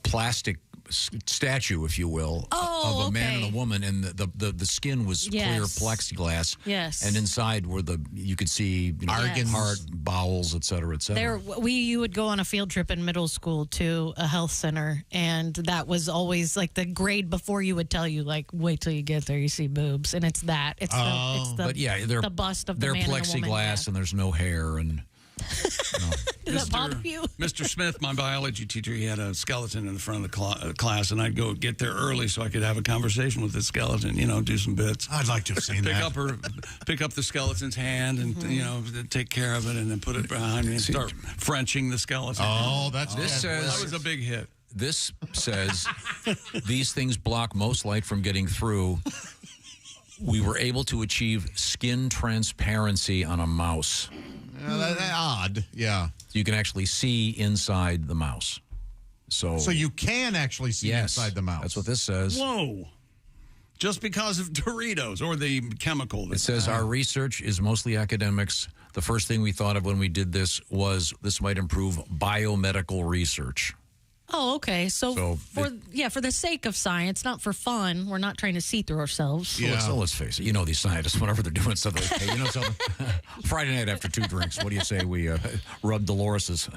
Speaker 2: plastic statue, if you will, of a man and a woman, and the skin was clear plexiglass.
Speaker 3: Yes.
Speaker 2: And inside were you could see organs, heart, bowels, et cetera, et cetera.
Speaker 3: You would go on a field trip in middle school to a health center, and that was always like the grade before you would tell you, like, wait till you get there, you see boobs, and it's that. It's the bust of the man and the woman.
Speaker 2: They're plexiglass, and there's no hair, and...
Speaker 3: Does that bother you?
Speaker 1: Mr. Smith, my biology teacher, he had a skeleton in the front of the class, and I'd go get there early so I could have a conversation with the skeleton, do some bits.
Speaker 25: I'd like to have seen
Speaker 1: Pick up the skeleton's hand and, take care of it and then put it behind me and start Frenching the skeleton.
Speaker 25: Oh,
Speaker 1: that was a big hit.
Speaker 2: This says these things block most light from getting through. We were able to achieve skin transparency on a mouse.
Speaker 25: That's odd, yeah.
Speaker 2: You can actually see inside the mouse. So
Speaker 25: you can actually see inside the mouse.
Speaker 2: That's what this says.
Speaker 1: Whoa. Just because of Doritos or the chemical.
Speaker 2: It says our research is mostly academics. The first thing we thought of when we did this was this might improve biomedical research.
Speaker 3: Oh, okay. So for the sake of science, not for fun, we're not trying to see through ourselves.
Speaker 2: Yeah. So let's face it. These scientists, whenever they're doing something, hey, something? Friday night after 2 drinks, what do you say we rub Dolores's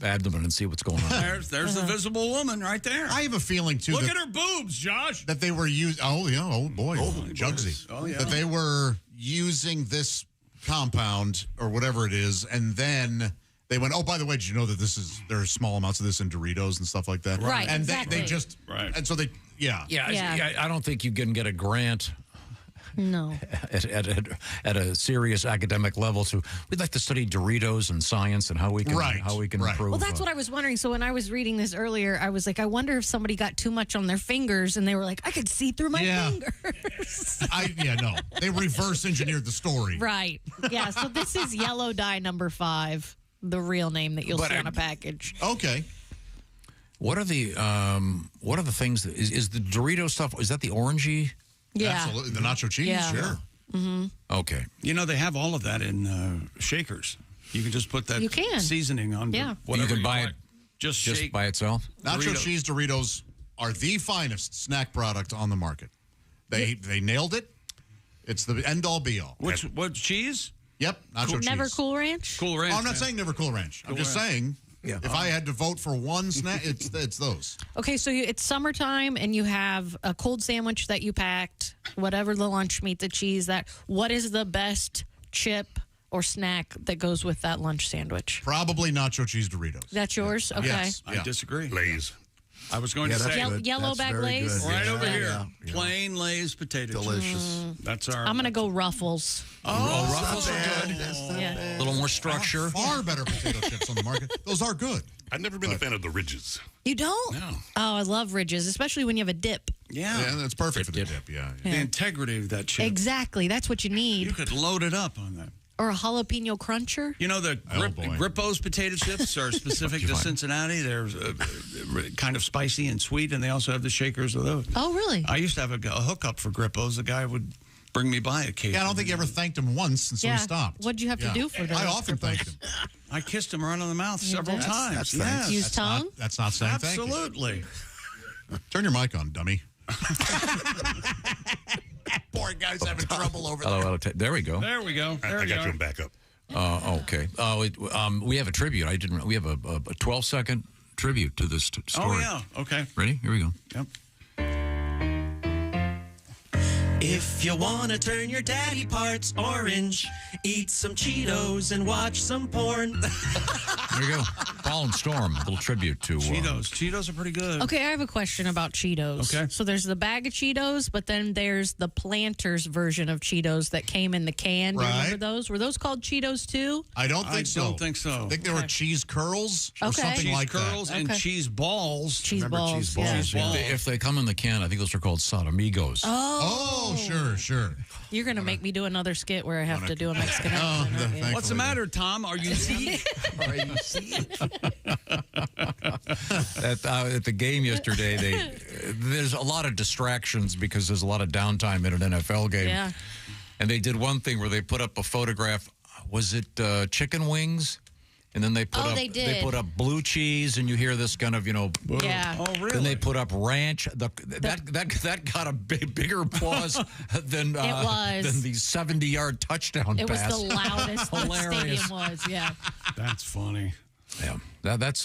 Speaker 2: abdomen and see what's going on?
Speaker 1: There's the Visible Woman right there.
Speaker 25: I have a feeling, too.
Speaker 1: Look at her boobs, Josh.
Speaker 25: That they were using, Jugsy.
Speaker 1: Oh, yeah.
Speaker 25: That they were using this compound or whatever it is, and then... They went, oh, by the way, did you know that there's small amounts of this in Doritos and stuff like that?
Speaker 3: Right,
Speaker 25: and
Speaker 3: exactly.
Speaker 25: they just, and so they,
Speaker 2: I don't think you can get a grant.
Speaker 3: No.
Speaker 2: At a serious academic level, so we'd like to study Doritos and science and how we can improve.
Speaker 3: Well, that's what I was wondering. So when I was reading this earlier, I was like, I wonder if somebody got too much on their fingers, and they were like, I could see through my fingers.
Speaker 25: No, they reverse engineered the story.
Speaker 3: Right. Yeah. So this is yellow dye number 5. The real name that you'll see on a package.
Speaker 25: Okay.
Speaker 2: What are the things? Is the Dorito stuff? Is that the orangey?
Speaker 3: Yeah,
Speaker 25: absolutely. The nacho cheese.
Speaker 3: Yeah.
Speaker 25: Sure.
Speaker 3: Mm-hmm.
Speaker 2: Okay.
Speaker 1: They have all of that in shakers. You can just put that seasoning on.
Speaker 3: Yeah.
Speaker 2: You can buy it
Speaker 1: just
Speaker 2: by itself.
Speaker 25: Nacho cheese Doritos are the finest snack product on the market. They nailed it. It's the end all be all.
Speaker 1: What cheese?
Speaker 25: Yep, nacho cheese.
Speaker 3: Never Cool Ranch?
Speaker 1: Cool Ranch.
Speaker 25: Oh, I'm not saying Never Cool Ranch. I'm just saying, if I had to vote for one snack, it's those.
Speaker 3: Okay, so it's summertime, and you have a cold sandwich that you packed, whatever the lunch meat, the cheese, what is the best chip or snack that goes with that lunch sandwich?
Speaker 25: Probably nacho cheese Doritos.
Speaker 3: That's yours? Okay.
Speaker 25: Yes.
Speaker 1: I disagree.
Speaker 9: Lay's.
Speaker 1: I was going to say
Speaker 3: yellow bag Lay's.
Speaker 1: Right over here. Plain Lay's potato chips.
Speaker 12: Delicious.
Speaker 1: That's our.
Speaker 3: I'm going to go Ruffles.
Speaker 1: Oh, Ruffles are good.
Speaker 2: A little more structure.
Speaker 25: Far better potato chips on the market. Those are good.
Speaker 9: I've never been a fan of the Ridges.
Speaker 3: You don't?
Speaker 1: No.
Speaker 3: Oh, I love Ridges, especially when you have a dip.
Speaker 1: Yeah.
Speaker 25: That's perfect for the dip. Yeah.
Speaker 1: The integrity of that chip.
Speaker 3: Exactly. That's what you need.
Speaker 1: You could load it up on that.
Speaker 3: Or a jalapeno cruncher.
Speaker 1: The Grippo's potato chips are specific to Cincinnati. They're kind of spicy and sweet, and they also have the shakers of those.
Speaker 3: Oh, really?
Speaker 1: I used to have a hookup for Grippo's. The guy would bring me by occasionally.
Speaker 25: Yeah, I don't think you ever thanked him once, and so he stopped.
Speaker 3: What'd you have to do for those?
Speaker 25: I often thanked him.
Speaker 1: I kissed him right on the mouth several times.
Speaker 25: That's
Speaker 3: Use tongue?
Speaker 25: That's not saying thank you.
Speaker 1: Absolutely.
Speaker 25: Turn your mic on, dummy. Poor guy's having trouble over
Speaker 2: Hello,
Speaker 25: there.
Speaker 2: there we go.
Speaker 1: There we go. There
Speaker 9: I
Speaker 1: we
Speaker 9: got
Speaker 1: go.
Speaker 9: you in backup.
Speaker 2: Okay. We have a tribute. We have a 12-second tribute to this story.
Speaker 1: Oh, yeah. Okay.
Speaker 2: Ready? Here we go.
Speaker 1: Yep.
Speaker 7: If you want to turn your daddy parts orange, eat some Cheetos and watch some porn.
Speaker 2: There you go. Paul and Storm, a little tribute to
Speaker 1: Cheetos. Cheetos are pretty good.
Speaker 3: Okay, I have a question about Cheetos.
Speaker 1: Okay.
Speaker 3: So there's the bag of Cheetos, but then there's the Planters version of Cheetos that came in the can. Do you remember those? Were those called Cheetos too?
Speaker 25: I don't think so.
Speaker 1: I don't think so.
Speaker 25: I think they were cheese curls or something
Speaker 1: cheese
Speaker 25: like
Speaker 1: curls
Speaker 25: that.
Speaker 1: and cheese balls.
Speaker 3: Cheese
Speaker 1: Remember
Speaker 3: balls,
Speaker 1: cheese
Speaker 3: yeah.
Speaker 1: balls? Cheese balls.
Speaker 2: If they come in the can, I think those are called Sodomigos.
Speaker 25: Oh, sure.
Speaker 3: You're going to make me do another skit where I have to do a Mexican accent. aren't you?
Speaker 1: What's the matter, Tom? Are you seeing?
Speaker 2: At the game yesterday, there's a lot of distractions because there's a lot of downtime in an NFL game.
Speaker 3: Yeah.
Speaker 2: And they did one thing where they put up a photograph. Was it chicken wings? And then they put
Speaker 3: they did.
Speaker 2: put up blue cheese, and you hear this kind of
Speaker 3: Yeah.
Speaker 1: Oh, really?
Speaker 2: Then they put up ranch. That got a bigger applause than
Speaker 3: It was.
Speaker 2: than the 70-yard touchdown
Speaker 3: It was
Speaker 2: pass.
Speaker 3: the loudest the
Speaker 2: Hilarious.
Speaker 3: stadium was, yeah.
Speaker 1: That's funny.
Speaker 2: Yeah, that's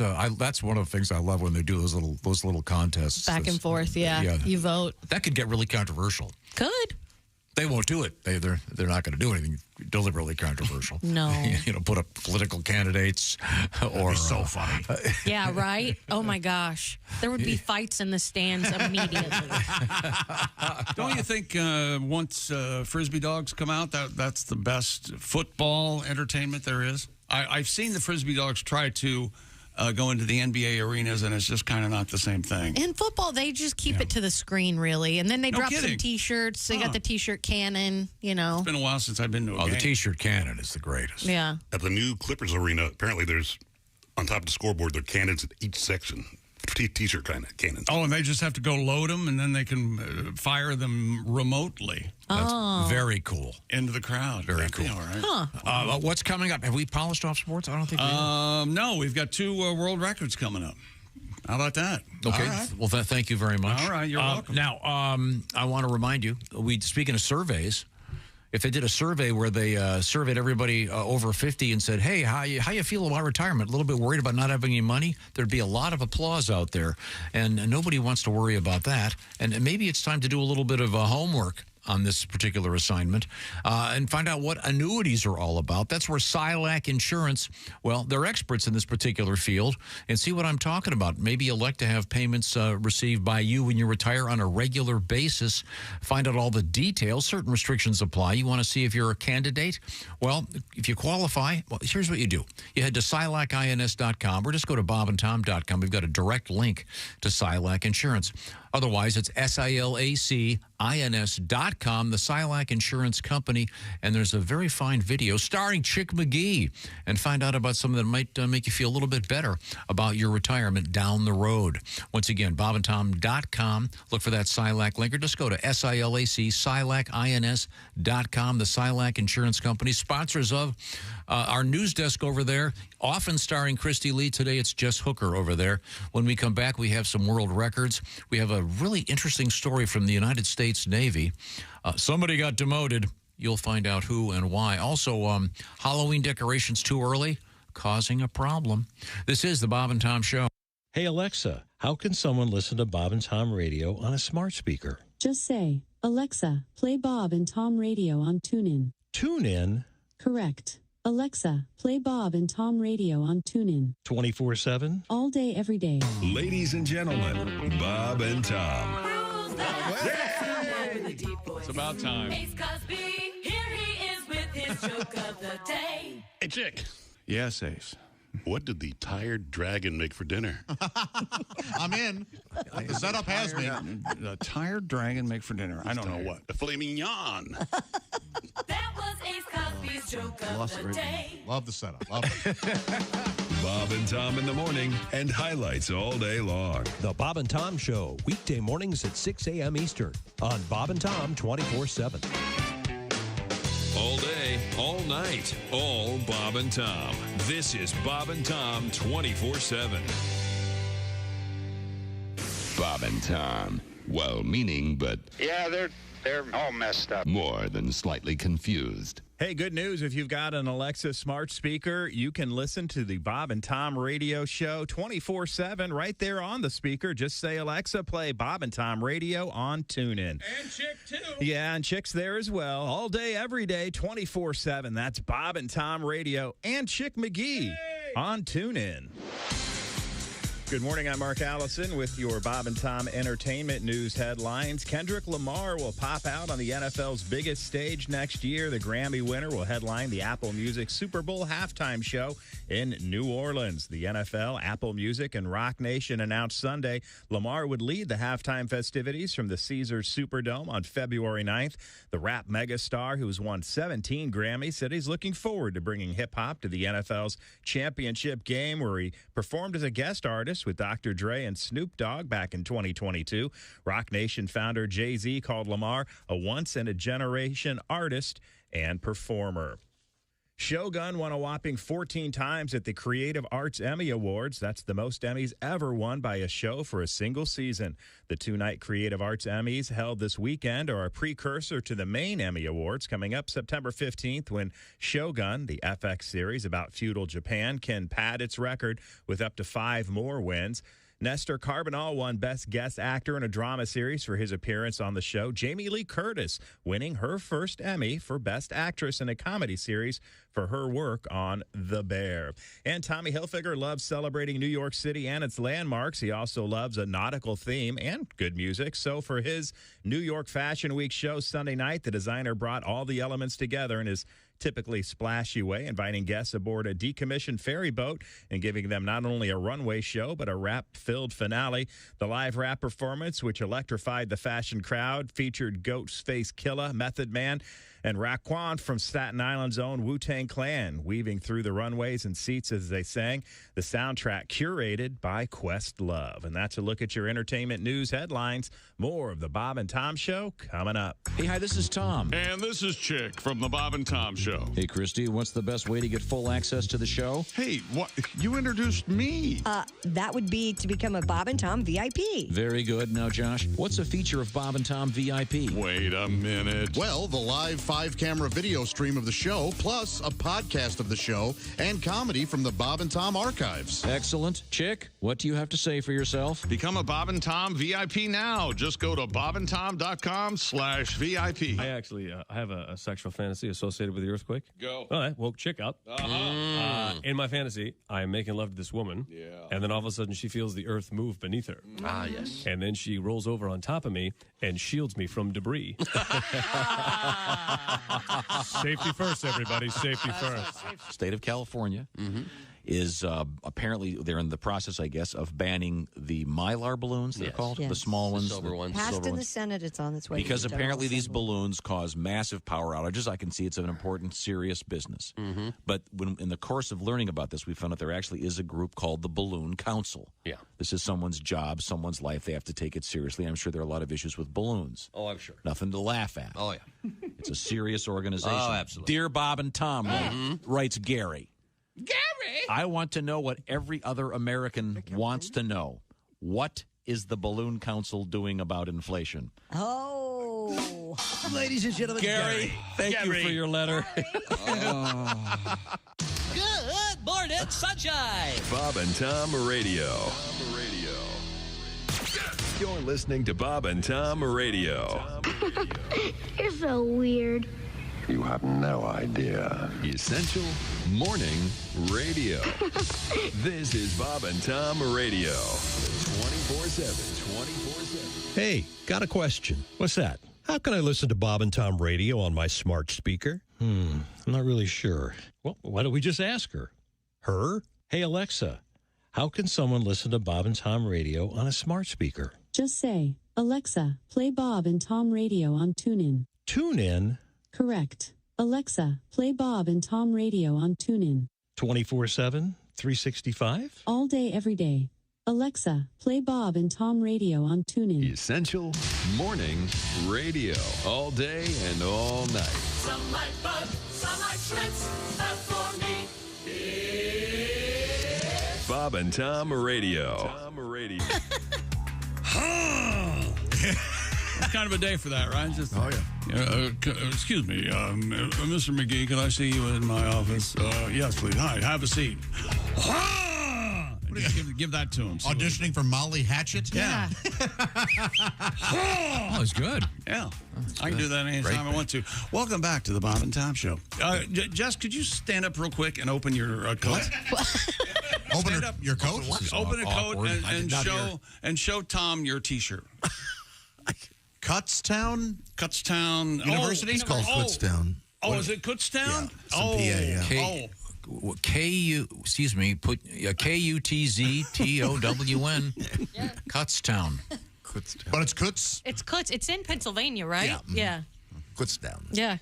Speaker 2: one of the things I love when they do those little contests.
Speaker 3: Back and forth, yeah. You vote.
Speaker 2: That could get really controversial.
Speaker 3: Could.
Speaker 2: They won't do it. They're not going to do anything deliberately controversial.
Speaker 3: No.
Speaker 2: Put up political candidates or
Speaker 25: so funny.
Speaker 3: Yeah, right? Oh, my gosh. There would be fights in the stands immediately.
Speaker 1: Don't you think once Frisbee dogs come out, that's the best football entertainment there is? I've seen the Frisbee dogs try to go into the NBA arenas, and it's just kind of not the same thing.
Speaker 3: In football, they just keep it to the screen, really. And then they drop some T-shirts. They got the T-shirt cannon,
Speaker 1: It's been a while since I've been to a game.
Speaker 2: The T-shirt cannon is the greatest.
Speaker 3: Yeah.
Speaker 9: At the new Clippers arena, apparently there's, on top of the scoreboard, there are cannons at each section. T-shirt kind of cannons.
Speaker 1: Oh, and they just have to go load them, and then they can fire them remotely.
Speaker 2: That's very cool.
Speaker 1: Into the crowd.
Speaker 2: Very cool.
Speaker 1: All right.
Speaker 3: Huh.
Speaker 2: What's coming up? Have we polished off sports? I don't think we have.
Speaker 1: No, we've got 2 world records coming up. How about that?
Speaker 2: Okay.
Speaker 1: All right.
Speaker 2: Well, thank you very much.
Speaker 1: All right, you're welcome.
Speaker 2: Now, I want to remind you, speaking of surveys, if they did a survey where they surveyed everybody over 50 and said, hey, how you feel about retirement? A little bit worried about not having any money? There'd be a lot of applause out there, and nobody wants to worry about that. And maybe it's time to do a little bit of homework on this particular assignment and find out what annuities are all about. That's where Silac Insurance, well, they're experts in this particular field, and see what I'm talking about. Maybe you'd like to have payments received by you when you retire on a regular basis. Find out all the details. Certain restrictions apply. You want to see if you're a candidate? Well, if you qualify, well, here's what you do. You head to SilacINS.com or just go to bobandtom.com. We've got a direct link to Silac Insurance. Otherwise, it's SILACINS.com, the Silac Insurance Company, and there's a very fine video starring Chick McGee, and find out about something that might make you feel a little bit better about your retirement down the road. Once again, bobandtom.com. Look for that Silac link, or just go to SILACINS.com, the Silac Insurance Company, sponsors of our news desk over there, often starring Christy Lee. Today, it's Jess Hooker over there. When we come back, we have some world records. We have a really interesting story from the United States Navy. Somebody got demoted. You'll find out who and why. Also, Halloween decorations too early, causing a problem. This is the Bob and Tom Show.
Speaker 11: Hey, Alexa, how can someone listen to Bob and Tom Radio on a smart speaker?
Speaker 14: Just say, Alexa, play Bob and Tom Radio on TuneIn.
Speaker 11: TuneIn?
Speaker 14: Correct. Alexa, play Bob and Tom Radio on TuneIn.
Speaker 11: 24/7?
Speaker 14: All day, every day.
Speaker 6: Ladies and gentlemen, Bob and Tom.
Speaker 1: It's about time.
Speaker 8: Ace Cosby, here he is with his joke of the day.
Speaker 9: Hey, Chick.
Speaker 1: Yes, Ace.
Speaker 9: What did the tired dragon make for dinner?
Speaker 25: I'm in. The setup has me.
Speaker 1: The tired dragon make for dinner. I don't know what.
Speaker 9: A filet mignon.
Speaker 8: That was Ace Cosby's joke of the day.
Speaker 25: Love the setup. Love it.
Speaker 6: Bob and Tom in the morning and highlights all day long.
Speaker 20: The Bob and Tom Show, weekday mornings at 6 a.m. Eastern on Bob and Tom 24/7.
Speaker 6: All day, all night, all Bob and Tom. This is Bob and Tom 24/7. Bob and Tom.
Speaker 5: well-meaning, but
Speaker 17: Yeah, they're all messed up.
Speaker 5: more than slightly confused.
Speaker 21: Hey, good news. If you've got an Alexa smart speaker, you can listen to the Bob and Tom radio show 24/7 right there on the speaker. Just say, Alexa, play Bob and Tom radio on TuneIn.
Speaker 1: And Chick, too.
Speaker 21: Yeah, and Chick's there as well. All day, every day, 24/7. That's Bob and Tom radio and Chick McGee on TuneIn. Good morning, I'm Mark Allison with your Bob and Tom entertainment news headlines. Kendrick Lamar will pop out on the NFL's biggest stage next year. The Grammy winner will headline the Apple Music Super Bowl halftime show in New Orleans. The NFL, Apple Music, and Rock Nation announced Sunday Lamar would lead the halftime festivities from the Caesars Superdome on February 9th. The rap megastar, who has won 17 Grammys, said he's looking forward to bringing hip-hop to the NFL's championship game, where he performed as a guest artist with Dr. Dre and Snoop Dogg back in 2022. Rock Nation founder Jay-Z called Lamar a once-in-a-generation artist and performer. Shogun won a whopping 14 times at the Creative Arts Emmy Awards. That's the most Emmys ever won by a show for a single season. The two-night Creative Arts Emmys held this weekend are a precursor to the main Emmy Awards coming up September 15th, when Shogun, the FX series about feudal Japan, can pad its record with up to 5 more wins. Nestor Carbonell won Best Guest Actor in a Drama Series for his appearance on the show. Jamie Lee Curtis winning her first Emmy for Best Actress in a Comedy Series for her work on The Bear. And Tommy Hilfiger loves celebrating New York City and its landmarks. He also loves a nautical theme and good music. So for his New York Fashion Week show Sunday night, the designer brought all the elements together in his typically splashy way, inviting guests aboard a decommissioned ferry boat and giving them not only a runway show, but a rap-filled finale. The live rap performance, which electrified the fashion crowd, featured Ghostface Killah, Method Man, and Raekwon from Staten Island's own Wu-Tang Clan, weaving through the runways and seats as they sang. The soundtrack curated by Questlove. And that's a look at your entertainment news headlines. More of the Bob and Tom Show coming up.
Speaker 2: Hey, hi, this is Tom.
Speaker 1: And this is Chick from the Bob and Tom Show.
Speaker 2: Hey, Christy, what's the best way to get full access to the show?
Speaker 1: Hey, what? You introduced me.
Speaker 22: That would be to become a Bob and Tom VIP.
Speaker 2: Very good. Now, Josh, what's a feature of Bob and Tom VIP?
Speaker 1: Wait a minute.
Speaker 25: Well, the live 5-camera video stream of the show, plus a podcast of the show and comedy from the Bob and Tom archives.
Speaker 2: Excellent. Chick, what do you have to say for yourself?
Speaker 1: Become a Bob and Tom VIP now. Just go to bobandtom.com/VIP.
Speaker 13: I actually have a sexual fantasy associated with the earthquake.
Speaker 1: Go.
Speaker 13: Well, that woke Chick up. In my fantasy, I am making love to this woman.
Speaker 1: Yeah.
Speaker 13: And then all of a sudden, she feels the earth move beneath her.
Speaker 19: Ah, yes.
Speaker 13: And then she rolls over on top of me and shields me from debris. Safety first, everybody. Safety first.
Speaker 2: State of California is apparently, they're in the process, I guess, of banning the Mylar balloons, they're called, the small ones.
Speaker 19: Silver ones.
Speaker 22: Passed in the Senate. It's on its way.
Speaker 2: Because
Speaker 22: to the
Speaker 2: apparently
Speaker 22: General
Speaker 2: these
Speaker 22: Assembly.
Speaker 2: balloons cause massive power outages. I can see it's an important, serious business. But when in the course of learning about this, we found out there actually is a group called the Balloon Council.
Speaker 19: Yeah.
Speaker 2: This is someone's job, someone's life. They have to take it seriously. I'm sure there are a lot of issues with balloons.
Speaker 19: Oh, I'm sure.
Speaker 2: Nothing to laugh at.
Speaker 19: Oh, yeah.
Speaker 2: It's a serious organization.
Speaker 19: Oh, absolutely.
Speaker 2: Dear Bob and Tom, writes Gary.
Speaker 1: Gary!
Speaker 2: I want to know what every other American wants to know. What is the Balloon Council doing about inflation?
Speaker 22: Oh.
Speaker 15: Ladies and gentlemen,
Speaker 2: Gary, thank you for your letter.
Speaker 7: Good morning, sunshine.
Speaker 6: Bob and Tom Radio. You're listening to Bob and Tom Radio.
Speaker 24: You're so weird.
Speaker 6: You have no idea. Essential Morning Radio. This is Bob and Tom Radio. 24/7.
Speaker 11: Hey, got a question. What's that? How can I listen to Bob and Tom Radio on my smart speaker? I'm not really sure. Well, why don't we just ask her? Her? Hey, Alexa, how can someone listen to Bob and Tom Radio on a smart speaker?
Speaker 14: Just say, Alexa, play Bob and Tom Radio on TuneIn.
Speaker 11: TuneIn?
Speaker 14: Correct. Alexa, play Bob and Tom Radio on TuneIn.
Speaker 11: 24/7, 365?
Speaker 14: All day, every day. Alexa, play Bob and Tom Radio on TuneIn.
Speaker 6: Essential Morning Radio. All day and all night.
Speaker 8: Some like bug, some like Schmitz, but for me, it's
Speaker 6: Bob and Tom Radio.
Speaker 1: It's kind of a day for that, right? Just,
Speaker 12: Oh, yeah.
Speaker 1: Excuse me, Mr. McGee, can I see you in my office? Yes, please. Hi, have a seat. Give that to him.
Speaker 25: Auditioning for Molly Hatchet?
Speaker 1: Yeah.
Speaker 2: Oh, it's good.
Speaker 1: Yeah. I can do that anytime I want to. Welcome back to the Bob and Tom Show. Jess, could you stand up real quick and open your coat?
Speaker 25: Open your coat?
Speaker 1: Open a coat and show Tom your T-shirt.
Speaker 25: Kutztown University?
Speaker 12: It's called Kutztown.
Speaker 1: Oh, is it Kutztown?
Speaker 12: Yeah, it's
Speaker 1: Oh.
Speaker 2: Kutztown. Kutztown.
Speaker 25: But it's Kutz?
Speaker 3: It's Kutz. It's in Pennsylvania, right?
Speaker 12: Yeah. Kutztown.
Speaker 3: Yeah.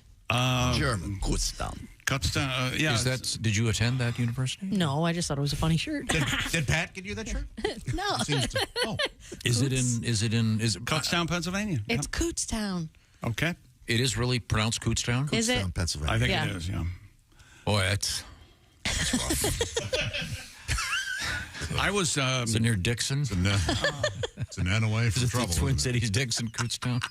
Speaker 12: German. Kutztown.
Speaker 1: Kutztown. Yeah.
Speaker 2: Did you attend that university?
Speaker 3: No, I just thought it was a funny shirt.
Speaker 25: Did Pat get you that shirt?
Speaker 3: No.
Speaker 2: Is it
Speaker 1: Kutztown, Pennsylvania?
Speaker 3: It's Kutztown.
Speaker 1: Okay.
Speaker 2: It is really pronounced Kutztown?
Speaker 3: Is it?
Speaker 12: Kutztown, Pennsylvania.
Speaker 1: I think it is, yeah.
Speaker 2: Boy, that's rough.
Speaker 1: I was...
Speaker 2: Is it near Dixon?
Speaker 25: It's an N away from trouble.
Speaker 2: Twin Cities, Dixon, Kutztown.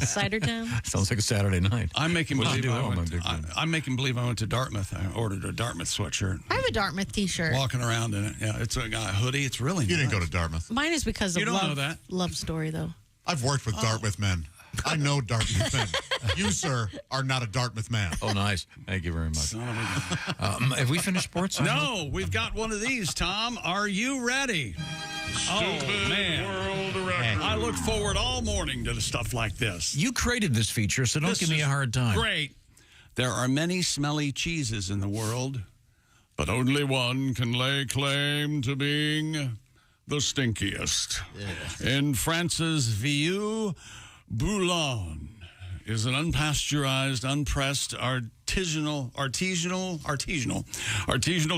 Speaker 3: Cider Town?
Speaker 2: Sounds like a Saturday night.
Speaker 1: I'm making
Speaker 2: What
Speaker 1: believe
Speaker 2: did you do
Speaker 1: I
Speaker 2: home
Speaker 1: went,
Speaker 2: on Dixon?
Speaker 1: I'm making believe I went to Dartmouth. I ordered a Dartmouth sweatshirt.
Speaker 3: I have a Dartmouth T-shirt.
Speaker 1: Walking around in it. Yeah, it's got a hoodie. It's really
Speaker 25: You didn't
Speaker 1: nice.
Speaker 25: go to Dartmouth.
Speaker 3: Mine is because of
Speaker 1: You don't know that.
Speaker 3: love story, though.
Speaker 25: I've worked with Dartmouth men. I know Dartmouth men. You, sir, are not a Dartmouth man.
Speaker 2: Oh, nice. Thank you very much. Have we finished sports?
Speaker 1: No, we've got one of these, Tom. Are you ready? Man. I look forward all morning to the stuff like this.
Speaker 2: You created this feature, so don't give me a hard time.
Speaker 1: Great. There are many smelly cheeses in the world, but only one can lay claim to being the stinkiest. Yeah. In France's Vieux Bouillon is an unpasteurized, unpressed, artisanal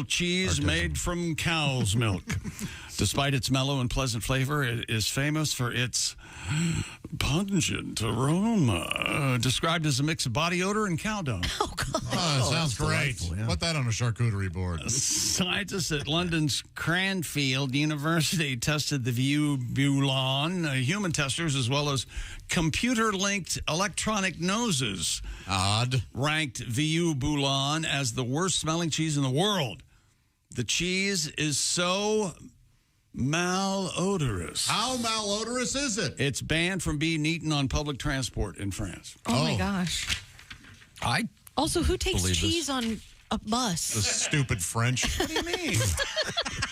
Speaker 1: cheese made from cow's milk. Despite its mellow and pleasant flavor, it is famous for its pungent aroma, described as a mix of body odor and cow dung.
Speaker 25: Oh, sounds great. Yeah. Put that on a charcuterie board.
Speaker 1: Scientists at London's Cranfield University tested the Vieux Bouillon, human testers, as well as computer-linked electronic noses.
Speaker 25: Odd.
Speaker 1: Ranked Vieux Bouillon as the worst-smelling cheese in the world. The cheese is so malodorous.
Speaker 25: How malodorous is it?
Speaker 1: It's banned from being eaten on public transport in France.
Speaker 3: Oh. My gosh. Also, who takes cheese on a bus?
Speaker 25: The stupid French.
Speaker 1: What do you mean?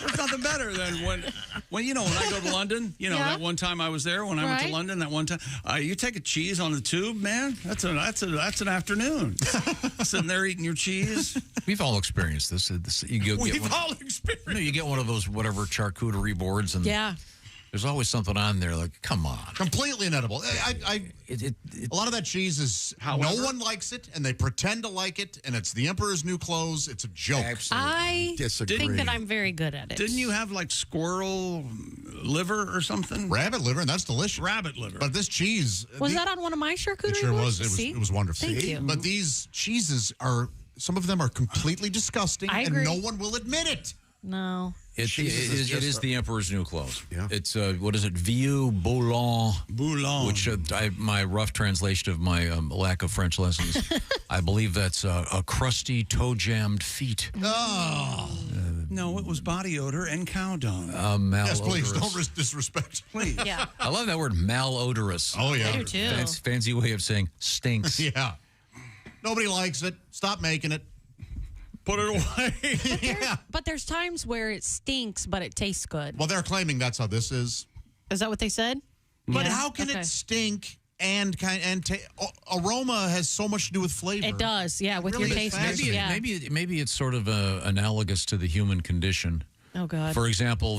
Speaker 1: There's nothing better than when I go to London, that one time I was there when I went to London, that one time, you take a cheese on the tube, man, that's an afternoon. Sitting there eating your cheese.
Speaker 2: We've all experienced this.
Speaker 1: We've all experienced it.
Speaker 2: You get one of those whatever charcuterie boards and there's always something on there like, come on.
Speaker 25: Completely inedible. A lot of that cheese is, no one likes it, and they pretend to like it, and it's the Emperor's New Clothes. It's a joke.
Speaker 2: Absolutely.
Speaker 3: I
Speaker 25: disagree.
Speaker 3: think that I'm very good at it.
Speaker 1: Didn't you have like squirrel liver or something?
Speaker 25: Rabbit liver, and that's delicious.
Speaker 1: Rabbit liver.
Speaker 25: But this cheese...
Speaker 3: Was that on one of my charcuterie
Speaker 25: It sure
Speaker 3: boards?
Speaker 25: was. It was wonderful.
Speaker 3: Thank you.
Speaker 25: But these cheeses are... Some of them are completely disgusting,
Speaker 3: I
Speaker 25: and
Speaker 3: agree.
Speaker 25: no one will admit it.
Speaker 3: No.
Speaker 2: It is the Emperor's New Clothes. Yeah. It's, what is it, Vieux Bouillon.
Speaker 1: Bouillon.
Speaker 2: Which, my rough translation of my lack of French lessons, I believe that's a crusty, toe-jammed feet.
Speaker 25: Oh.
Speaker 1: No, it was body odor and cow dung.
Speaker 25: Yes, please, don't disrespect.
Speaker 1: Please.
Speaker 3: Yeah.
Speaker 2: I love that word, malodorous.
Speaker 25: Oh, yeah.
Speaker 3: I do, too.
Speaker 2: Fancy way of saying stinks.
Speaker 25: Yeah. Nobody likes it. Stop making it.
Speaker 1: Put it away.
Speaker 3: But there's times where it stinks, but it tastes good.
Speaker 25: Well, they're claiming that's how this is.
Speaker 3: Is that what they said?
Speaker 25: But how can it stink and aroma has so much to do with flavor?
Speaker 3: It does, yeah, with
Speaker 25: Really
Speaker 3: your taste.
Speaker 2: Maybe it's sort of analogous to the human condition.
Speaker 3: Oh, God.
Speaker 2: For example,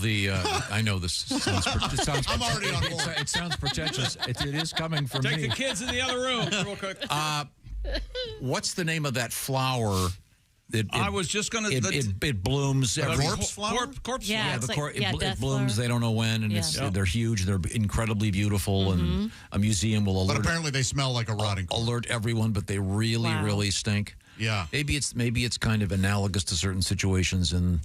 Speaker 2: I know this sounds...
Speaker 25: I'm already on board.
Speaker 2: It sounds pretentious. It is coming from me.
Speaker 1: Take the kids in the other room real quick.
Speaker 2: What's the name of that flower?
Speaker 1: I was just going to...
Speaker 2: It blooms.
Speaker 25: Corpse flower?
Speaker 1: Corpse
Speaker 2: Yeah,
Speaker 1: flower.
Speaker 2: it blooms. They don't know when, and they're huge. They're incredibly beautiful, and a museum will alert...
Speaker 25: But apparently they smell like a rotting corpse.
Speaker 2: Alert everyone, but they really, really stink.
Speaker 25: Yeah.
Speaker 2: Maybe it's kind of analogous to certain situations in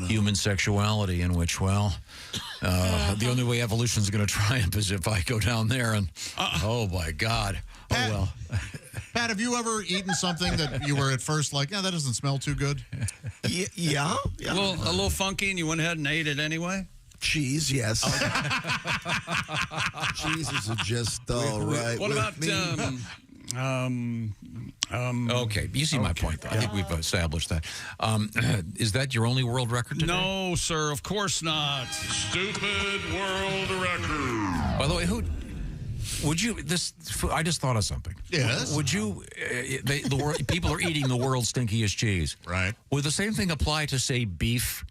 Speaker 2: human sexuality in which, the only way evolution is going to triumph is if I go down there and, oh, my God.
Speaker 25: Pat,
Speaker 2: Oh, well.
Speaker 25: Pat, have you ever eaten something that you were at first like, that doesn't smell too good?
Speaker 12: Yeah.
Speaker 1: A little funky, and you went ahead and ate it anyway?
Speaker 12: Cheese, yes. Cheese is just all right.
Speaker 1: What about
Speaker 2: okay, you see my point, though. I think we've established that. Is that your only world record today?
Speaker 1: No, sir, of course not. Stupid world record.
Speaker 2: By the way, would you? I just thought of something.
Speaker 25: Yes.
Speaker 2: Would you? People are eating the world's stinkiest cheese.
Speaker 25: Right.
Speaker 2: Would the same thing apply to, say, beef?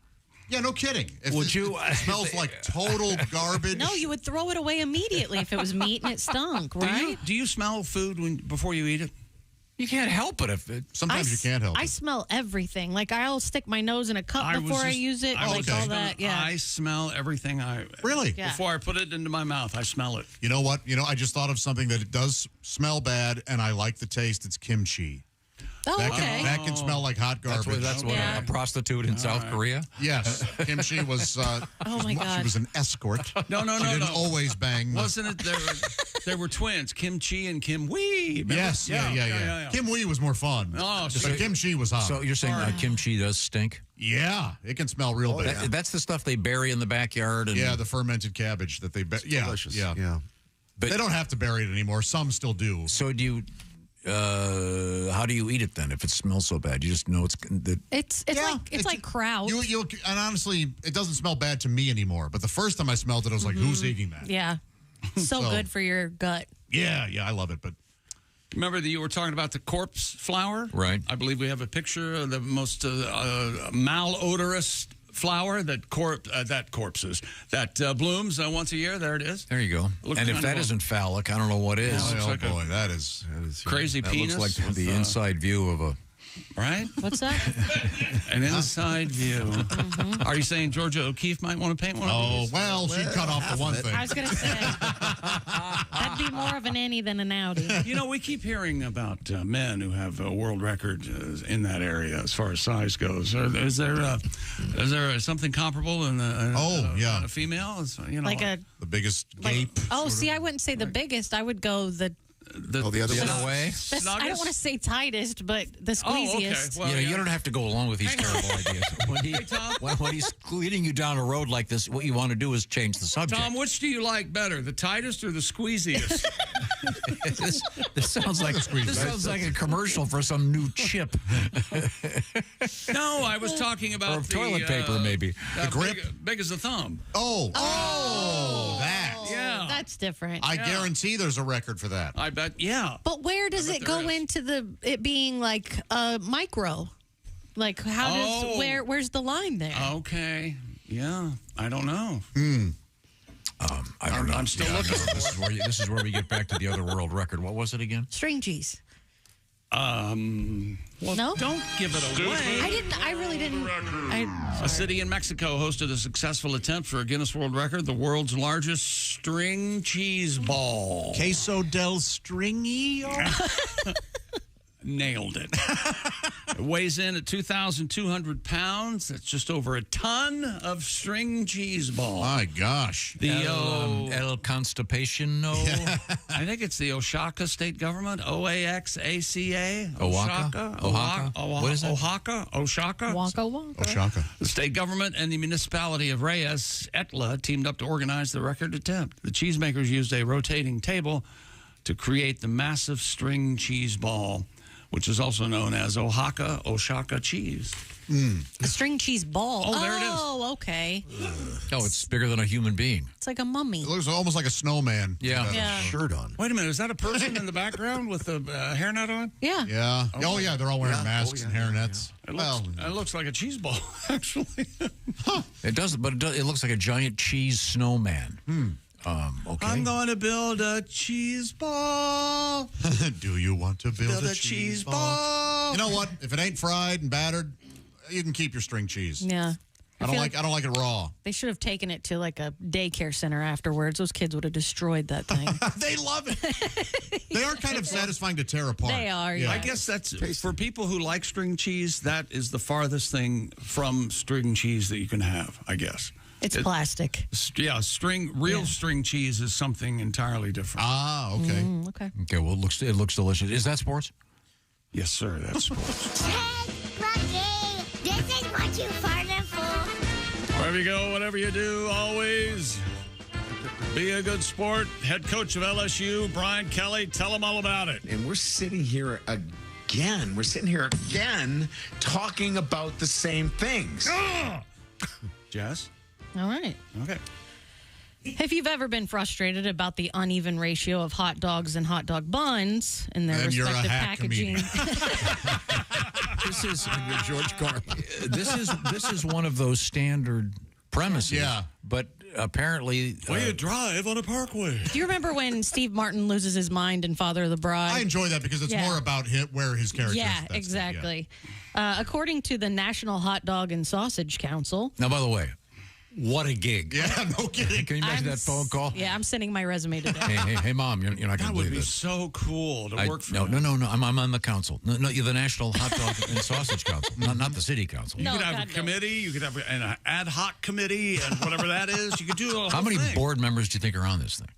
Speaker 25: Yeah, no kidding.
Speaker 2: Would you?
Speaker 25: It smells like total garbage.
Speaker 3: No, you would throw it away immediately if it was meat and it stunk, right?
Speaker 1: Do you smell food before you eat it?
Speaker 2: You can't help it.
Speaker 25: Sometimes you can't help it.
Speaker 3: I smell everything. Like, I'll stick my nose in a cup before I use it. All that, yeah.
Speaker 1: I smell everything.
Speaker 25: Really?
Speaker 3: Yeah.
Speaker 1: Before I put it into my mouth, I smell it.
Speaker 25: You know what? I just thought of something that it does smell bad, and I like the taste. It's kimchi.
Speaker 3: Oh,
Speaker 25: that can smell like hot garbage.
Speaker 2: That's what a prostestitute in South Korea?
Speaker 25: Yes. Kimchi was
Speaker 3: my God.
Speaker 25: She was an escort.
Speaker 1: No.
Speaker 25: She didn't always bang.
Speaker 1: Wasn't it? There were twins, Kim Chi and Kim Wee. Remember?
Speaker 25: Yes. Yeah. Kim Wee was more fun.
Speaker 1: Oh,
Speaker 25: but kimchi was hot.
Speaker 2: So you're saying kimchi does stink?
Speaker 25: Yeah, it can smell real bad.
Speaker 2: That's the stuff they bury in the backyard. And
Speaker 25: the fermented cabbage that they
Speaker 12: delicious.
Speaker 25: Yeah. But they don't have to bury it anymore. Some still do.
Speaker 2: So do you? How do you eat it then? If it smells so bad, you just know it's
Speaker 3: like kraut.
Speaker 25: And honestly, it doesn't smell bad to me anymore. But the first time I smelled it, I was like, "Who's eating that?"
Speaker 3: Yeah, so good for your gut.
Speaker 25: Yeah, I love it. But
Speaker 1: remember that you were talking about the corpse flower,
Speaker 2: right?
Speaker 1: I believe we have a picture of the most malodorous flower that blooms once a year. There it is.
Speaker 2: There you go. And if that isn't phallic, I don't know what is.
Speaker 25: That is
Speaker 1: crazy
Speaker 2: that
Speaker 1: penis.
Speaker 2: Looks like the inside view of a.
Speaker 1: Right?
Speaker 3: What's that?
Speaker 1: An inside view. Mm-hmm. Are you saying Georgia O'Keeffe might want to paint one of these?
Speaker 25: Oh, well, she'd cut off the one thing.
Speaker 3: I was going to say, that'd be more of an innie than an outie.
Speaker 1: We keep hearing about men who have a world record in that area as far as size goes. Is there something comparable in a female?
Speaker 3: Like
Speaker 25: the biggest gape.
Speaker 3: See, I wouldn't say the biggest. I would go the
Speaker 2: other way.
Speaker 3: I don't want to say tightest, but the squeeziest.
Speaker 2: Well, you don't have to go along with these terrible ideas. When he's leading you down a road like this, what you want to do is change the subject.
Speaker 1: Tom, which do you like better, the tightest or the squeeziest?
Speaker 2: this sounds like a commercial for some new chip.
Speaker 1: No, I was talking about
Speaker 2: toilet paper, maybe.
Speaker 25: The grip,
Speaker 1: big as a thumb.
Speaker 25: Oh, that.
Speaker 1: Yeah,
Speaker 3: that's different.
Speaker 25: I guarantee there's a record for that.
Speaker 1: I bet. Yeah.
Speaker 3: But where does it go into it being like micro? Like where's the line there?
Speaker 1: Okay. Yeah. I don't know.
Speaker 2: I don't know.
Speaker 1: I'm still looking.
Speaker 2: This is where we get back to the other world record. What was it again?
Speaker 3: String cheese.
Speaker 1: No, don't give it away.
Speaker 3: I really didn't.
Speaker 1: A city in Mexico hosted a successful attempt for a Guinness World Record, the world's largest string cheese ball.
Speaker 25: Queso del Stringy.
Speaker 1: Nailed it. It weighs in at 2,200 pounds. That's just over a ton of string cheese ball.
Speaker 25: My gosh.
Speaker 1: The
Speaker 2: El Constipation.
Speaker 1: I think it's the Oaxaca state government. Oaxaca.
Speaker 2: Oaxaca. What is that?
Speaker 1: Oaxaca.
Speaker 25: Oaxaca.
Speaker 1: The state government and the municipality of Reyes Etla teamed up to organize the record attempt. The cheesemakers used a rotating table to create the massive string cheese ball, which is also known as Oaxaca cheese.
Speaker 3: A string cheese ball.
Speaker 1: Oh, there it is.
Speaker 3: Oh, okay.
Speaker 2: Oh, it's bigger than a human being.
Speaker 3: It's like a mummy.
Speaker 25: It looks almost like a snowman.
Speaker 2: Yeah.
Speaker 25: With a shirt on.
Speaker 1: Wait a minute. Is that a person in the background with a hairnet on?
Speaker 3: Yeah.
Speaker 25: Yeah. Oh, yeah. They're all wearing masks and hairnets.
Speaker 1: Yeah. It looks like a cheese ball, actually.
Speaker 2: It does, but it looks like a giant cheese snowman. Okay.
Speaker 1: I'm going to build a cheese ball.
Speaker 25: Do you want to build a cheese ball? You know what? If it ain't fried and battered, you can keep your string cheese.
Speaker 3: Yeah.
Speaker 25: I don't like it raw.
Speaker 3: They should have taken it to like a daycare center afterwards. Those kids would have destroyed that thing.
Speaker 25: They love it. They are kind of satisfying to tear apart.
Speaker 3: They are, yeah.
Speaker 1: I guess that's, for people who like string cheese, that is the farthest thing from string cheese that you can have, I guess.
Speaker 3: It's plastic.
Speaker 1: Yeah, real string cheese is something entirely different.
Speaker 25: Ah, okay.
Speaker 3: Okay.
Speaker 2: Okay, well, it looks delicious. Is that sports?
Speaker 1: Yes, sir, that's sports.
Speaker 24: This is what you farted for.
Speaker 1: Wherever you go, whatever you do, always be a good sport. Head coach of LSU, Brian Kelly, tell him all about it.
Speaker 23: And we're sitting here again. We're sitting here again talking about the same things.
Speaker 1: Jess?
Speaker 3: All right.
Speaker 1: Okay.
Speaker 3: If you've ever been frustrated about the uneven ratio of hot dogs and hot dog buns in their respective packaging,
Speaker 2: This is George Carlin. This is one of those standard premises.
Speaker 25: Yeah.
Speaker 2: But apparently,
Speaker 1: Where you drive on a parkway.
Speaker 3: do you remember when Steve Martin loses his mind in Father of the Bride?
Speaker 25: I enjoy that because it's more about where his character is.
Speaker 3: Yeah,
Speaker 25: That's
Speaker 3: exactly. According to the National Hot Dog and Sausage Council.
Speaker 2: Now, by the way, what a gig!
Speaker 25: Yeah, no kidding.
Speaker 2: Can you imagine that phone call?
Speaker 3: Yeah, I'm sending my resume today.
Speaker 2: Hey, Mom, you're not going to
Speaker 1: That would
Speaker 2: believe
Speaker 1: be
Speaker 2: this.
Speaker 1: so cool to work for.
Speaker 2: No. I'm on the council. No, you're the National Hot Dog and Sausage Council, not the city council.
Speaker 1: You could have a committee. You could have an ad hoc committee and whatever that is. You could do a whole
Speaker 2: How many
Speaker 1: thing.
Speaker 2: board members do you think are on this thing?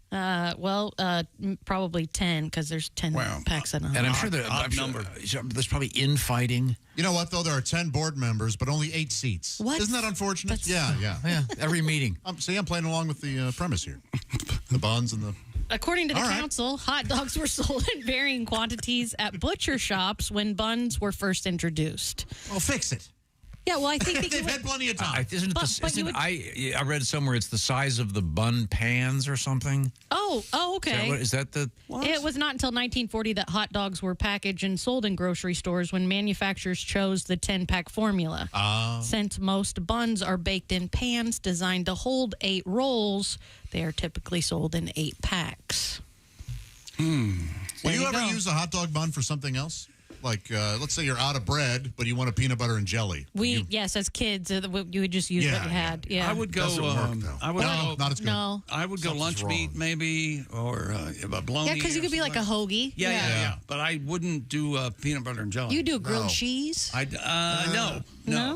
Speaker 3: Probably 10 because there's 10 packs in them.
Speaker 2: And I'm sure there's probably infighting.
Speaker 25: You know what, though? There are 10 board members, but only 8 seats.
Speaker 3: What?
Speaker 25: Isn't that unfortunate? Yeah.
Speaker 2: Every meeting.
Speaker 25: See, I'm playing along with the premise here. The buns and the...
Speaker 3: According to the council, hot dogs were sold in varying quantities at butcher shops when buns were first introduced.
Speaker 25: Well, fix it.
Speaker 3: Yeah, well, I think that
Speaker 25: they've had plenty of time.
Speaker 2: I read somewhere it's the size of the bun pans or something.
Speaker 3: Oh, okay.
Speaker 2: Is that the?
Speaker 3: It was not until 1940 that hot dogs were packaged and sold in grocery stores when manufacturers chose the 10-pack formula. Since most buns are baked in pans designed to hold 8 rolls, they are typically sold in 8 packs.
Speaker 25: Will you ever use a hot dog bun for something else? Like, let's say you're out of bread, but you want a peanut butter and jelly.
Speaker 3: Yes, as kids, you would just use what you had. Yeah,
Speaker 1: I would go.
Speaker 25: Not as good.
Speaker 3: No,
Speaker 1: I would go lunch meat maybe, or a bologna.
Speaker 3: Yeah, because you could be like a hoagie.
Speaker 1: Yeah. But I wouldn't do peanut butter and jelly.
Speaker 3: You do grilled cheese?
Speaker 1: No.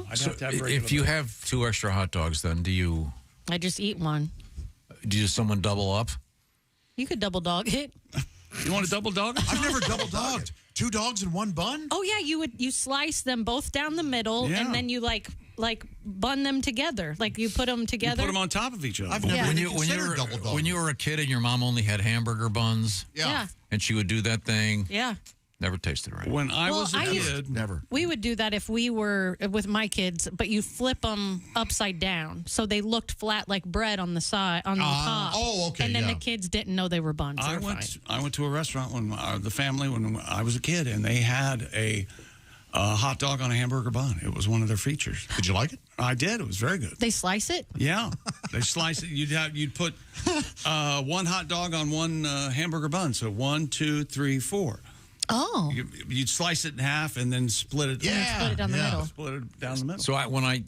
Speaker 1: I'd have to have
Speaker 2: if you have 2 extra hot dogs, then do you?
Speaker 3: I just eat one.
Speaker 2: Do someone double up?
Speaker 3: You could double dog it.
Speaker 1: You want a double dog?
Speaker 25: I've never double dogged. 2 dogs in one bun?
Speaker 3: Oh yeah, you slice them both down the middle, and then you like bun them together. Like you put them together.
Speaker 1: You put them on top of each other.
Speaker 25: I've never considered double dog.
Speaker 2: When you were a kid and your mom only had hamburger buns, and she would do that thing.
Speaker 3: Yeah.
Speaker 2: Never tasted right.
Speaker 1: When I was a kid,
Speaker 2: never.
Speaker 3: We would do that if we were with my kids, but you flip them upside down so they looked flat like bread on the side on the top.
Speaker 25: Oh, okay.
Speaker 3: And then the kids didn't know they were buns.
Speaker 1: I went to a restaurant when the family when I was a kid, and they had a hot dog on a hamburger bun. It was one of their features.
Speaker 25: Did you like it?
Speaker 1: I did. It was very good.
Speaker 3: They slice it?
Speaker 1: Yeah, they slice it. You'd put one hot dog on one hamburger bun. So 1, 2, 3, 4.
Speaker 3: Oh.
Speaker 1: You'd slice it in half and then split it.
Speaker 3: Split it down the middle.
Speaker 1: Split it down the middle.
Speaker 2: So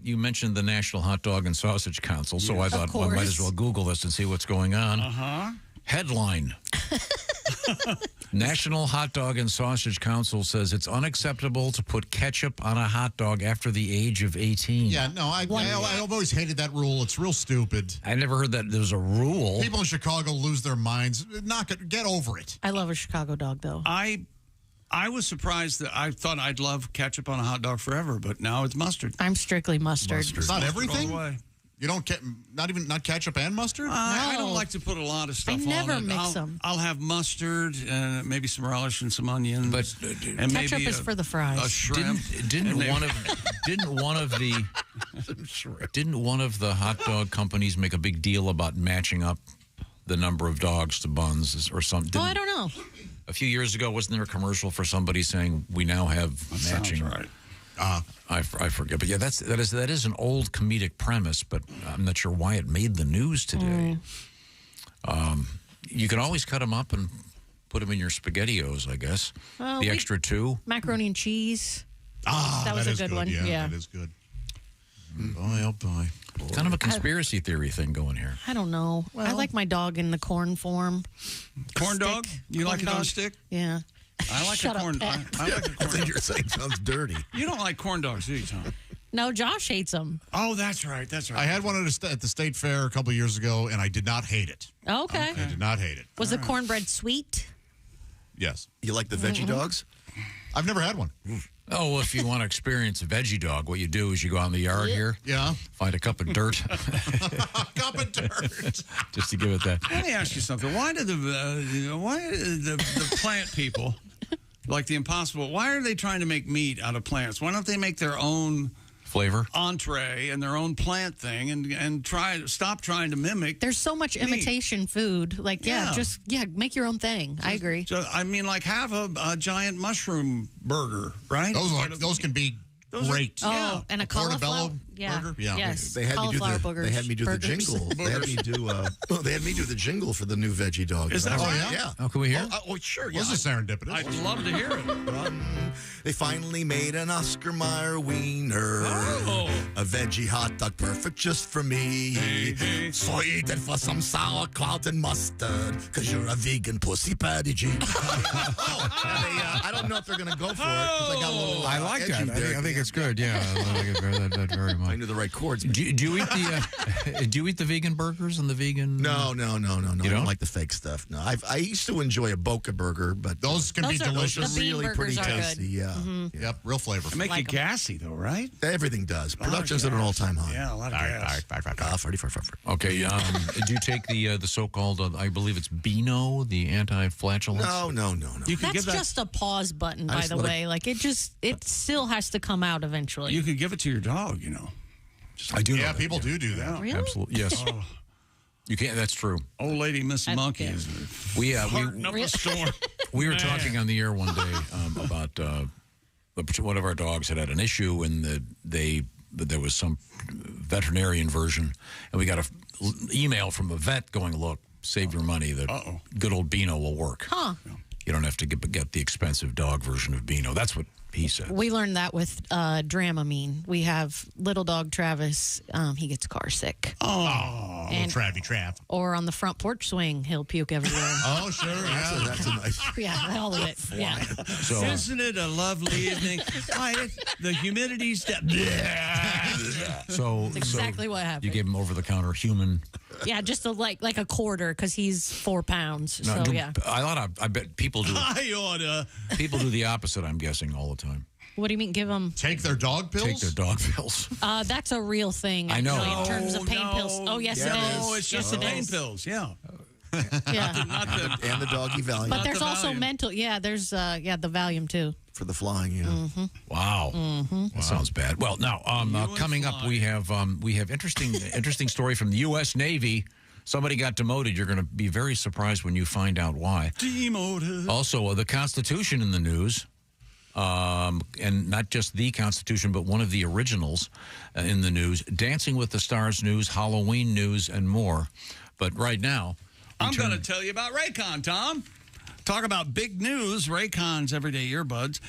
Speaker 2: you mentioned the National Hot Dog and Sausage Council, so I thought I might as well Google this and see what's going on. Headline. National Hot Dog and Sausage Council says it's unacceptable to put ketchup on a hot dog after the age of 18.
Speaker 25: Yeah, no, I've always hated that rule. It's real stupid.
Speaker 2: I never heard that there was a rule.
Speaker 25: People in Chicago lose their minds. Get over it.
Speaker 3: I love a Chicago dog, though.
Speaker 1: I was surprised that I thought I'd love ketchup on a hot dog forever, but now it's mustard.
Speaker 3: I'm strictly mustard.
Speaker 25: It's not everything? You don't not ketchup and mustard?
Speaker 1: I don't like to put a lot of stuff on it.
Speaker 3: I never mix them.
Speaker 1: I'll have mustard and maybe some relish and some onions.
Speaker 2: But
Speaker 1: and
Speaker 3: ketchup
Speaker 1: maybe
Speaker 3: is for the fries.
Speaker 1: A shrimp.
Speaker 2: Didn't one of the hot dog companies make a big deal about matching up the number of dogs to buns or something?
Speaker 3: I don't know.
Speaker 2: A few years ago, wasn't there a commercial for somebody saying we now have matching?
Speaker 1: Sounds right.
Speaker 2: I forget, but yeah, that is an old comedic premise, but I'm not sure why it made the news today. You can always cut them up and put them in your SpaghettiOs, I guess. The extra 2
Speaker 3: macaroni and cheese.
Speaker 25: That
Speaker 3: was
Speaker 25: is
Speaker 3: a good one.
Speaker 25: Yeah, that is good. Boy, oh boy.
Speaker 2: Kind of a conspiracy theory thing going here.
Speaker 3: I don't know. I like my dog in the corn form.
Speaker 1: Corn dog? You
Speaker 3: Corn
Speaker 1: like it on a
Speaker 3: dog.
Speaker 1: stick?
Speaker 3: Yeah.
Speaker 1: I like
Speaker 3: Shut
Speaker 1: a
Speaker 3: up,
Speaker 1: corn.
Speaker 3: Pat.
Speaker 1: I like a corn
Speaker 12: think
Speaker 1: dog.
Speaker 12: you're saying sounds dirty.
Speaker 1: You don't like corn dogs, do you, Tom?
Speaker 3: No, Josh hates them.
Speaker 1: Oh, that's right. That's right.
Speaker 25: I had one at the state fair a couple years ago, and I did not hate it.
Speaker 3: Okay.
Speaker 25: I did not hate it.
Speaker 3: Was the cornbread sweet?
Speaker 25: Yes.
Speaker 12: You like the veggie dogs?
Speaker 25: I've never had one.
Speaker 2: Oh, well, if you want to experience a veggie dog, what you do is you go out in the yard here.
Speaker 25: Yeah.
Speaker 2: Find a cup of dirt.
Speaker 25: Cup of dirt.
Speaker 2: Just to give it that.
Speaker 1: Let me ask you something. Why do the plant people, like the Impossible, why are they trying to make meat out of plants? Why don't they make their own
Speaker 2: flavor
Speaker 1: entree and their own plant thing and stop trying to mimic?
Speaker 3: There's so much imitation food. Like, just make your own thing. I agree.
Speaker 1: So, I mean, like have a giant mushroom burger, right?
Speaker 25: Those can be great.
Speaker 3: And a cauliflower
Speaker 25: burger. Yeah.
Speaker 3: Yes.
Speaker 12: They had me do
Speaker 3: cauliflower
Speaker 12: They had me do the
Speaker 3: burgers.
Speaker 12: jingle. They had me do. They had me do the jingle for the new veggie dog.
Speaker 1: Is that right?
Speaker 12: Yeah.
Speaker 2: Oh, can we hear?
Speaker 12: Oh, sure. Yeah.
Speaker 25: This is serendipitous.
Speaker 1: I'd love to hear it.
Speaker 12: They finally made an Oscar Mayer wiener. A veggie hot dog perfect just for me. So eat it for some sauerkraut and mustard, because you're a vegan pussy patty G. I don't know if they're going to go for it, because I got a little
Speaker 2: I like that.
Speaker 12: edgy there.
Speaker 2: I think it's good. Yeah, I like it that very much.
Speaker 12: I knew the right chords.
Speaker 2: Do you eat the do you eat the vegan burgers and the vegan?
Speaker 12: No.
Speaker 2: You
Speaker 12: I
Speaker 2: don't
Speaker 12: don't like the fake stuff. No, I used to enjoy a Boca burger, but
Speaker 25: Those can be delicious.
Speaker 3: The bean
Speaker 12: really pretty
Speaker 3: burgers are good.
Speaker 12: tasty. Yeah.
Speaker 25: Yep, real flavor.
Speaker 1: They make you gassy, though, right?
Speaker 12: Everything does. Production's at an all-time high.
Speaker 1: Yeah, a lot of gas.
Speaker 12: 45.
Speaker 2: Okay. Do you take the so-called I believe it's Beano, the anti-flatulence?
Speaker 12: No.
Speaker 1: You could
Speaker 3: That's
Speaker 1: give that.
Speaker 3: just a pause button, by
Speaker 12: just
Speaker 3: the
Speaker 12: let it-
Speaker 3: way. Like, it still has to come out eventually.
Speaker 1: You could give it to your dog, you know.
Speaker 2: I do. know
Speaker 25: Yeah,
Speaker 2: that,
Speaker 25: people do that.
Speaker 3: Really?
Speaker 2: Absolutely. Yes. You can't. That's true.
Speaker 1: Old lady Miss Monkey
Speaker 3: yeah.
Speaker 1: is
Speaker 2: We
Speaker 1: farting up a storm.
Speaker 2: we were
Speaker 1: Man.
Speaker 2: talking on the air one day about one of our dogs had an issue, and there was some veterinarian version, and we got an email from a vet going, "Look, save your money. The good old Beano will work.
Speaker 3: Huh.
Speaker 2: You don't have to get the expensive dog version of Beano." That's what he said.
Speaker 3: We learned that with Dramamine. We have little dog Travis. He gets car sick.
Speaker 25: Oh,
Speaker 3: And-
Speaker 25: Travy Trav.
Speaker 3: Or on the front porch swing, he'll puke everywhere.
Speaker 25: Oh, sure. Yeah.
Speaker 12: That's a nice.
Speaker 3: Yeah, all of it. Yeah.
Speaker 2: So
Speaker 1: Isn't it a lovely evening? The humidity's down.
Speaker 2: so
Speaker 3: exactly what happened.
Speaker 2: You gave him over-the-counter human.
Speaker 3: Yeah, just like a quarter because he's 4 pounds.
Speaker 2: No,
Speaker 3: So yeah.
Speaker 2: I bet people do.
Speaker 1: I oughta.
Speaker 2: People do the opposite. I'm guessing all the time.
Speaker 3: What do you mean? Give them?
Speaker 25: Take their dog pills?
Speaker 2: Take their dog pills.
Speaker 3: That's a real thing.
Speaker 2: I know.
Speaker 3: Actually, in terms of pain
Speaker 1: No,
Speaker 3: pills. Oh yes, it is.
Speaker 1: No, it's just
Speaker 3: yes,
Speaker 1: the
Speaker 3: it
Speaker 1: pain
Speaker 3: is.
Speaker 1: pills. Yeah.
Speaker 3: Yeah.
Speaker 1: Not the,
Speaker 12: And the doggy Valium
Speaker 3: But there's
Speaker 1: the
Speaker 3: also
Speaker 1: Valium.
Speaker 3: mental. Yeah, there's the Valium too.
Speaker 12: for the flying. Yeah.
Speaker 2: Wow. That sounds bad. Well, now coming up, we have interesting story from the U.S. Navy. Somebody got demoted. You're going to be very surprised when you find out why.
Speaker 1: demoted.
Speaker 2: Also, the Constitution in the news, and not just the Constitution, but one of the originals in the news. Dancing with the Stars news, Halloween news, and more. But right now,
Speaker 1: I'm going to tell you about Raycon, Tom. Talk about big news. Raycon's everyday earbuds.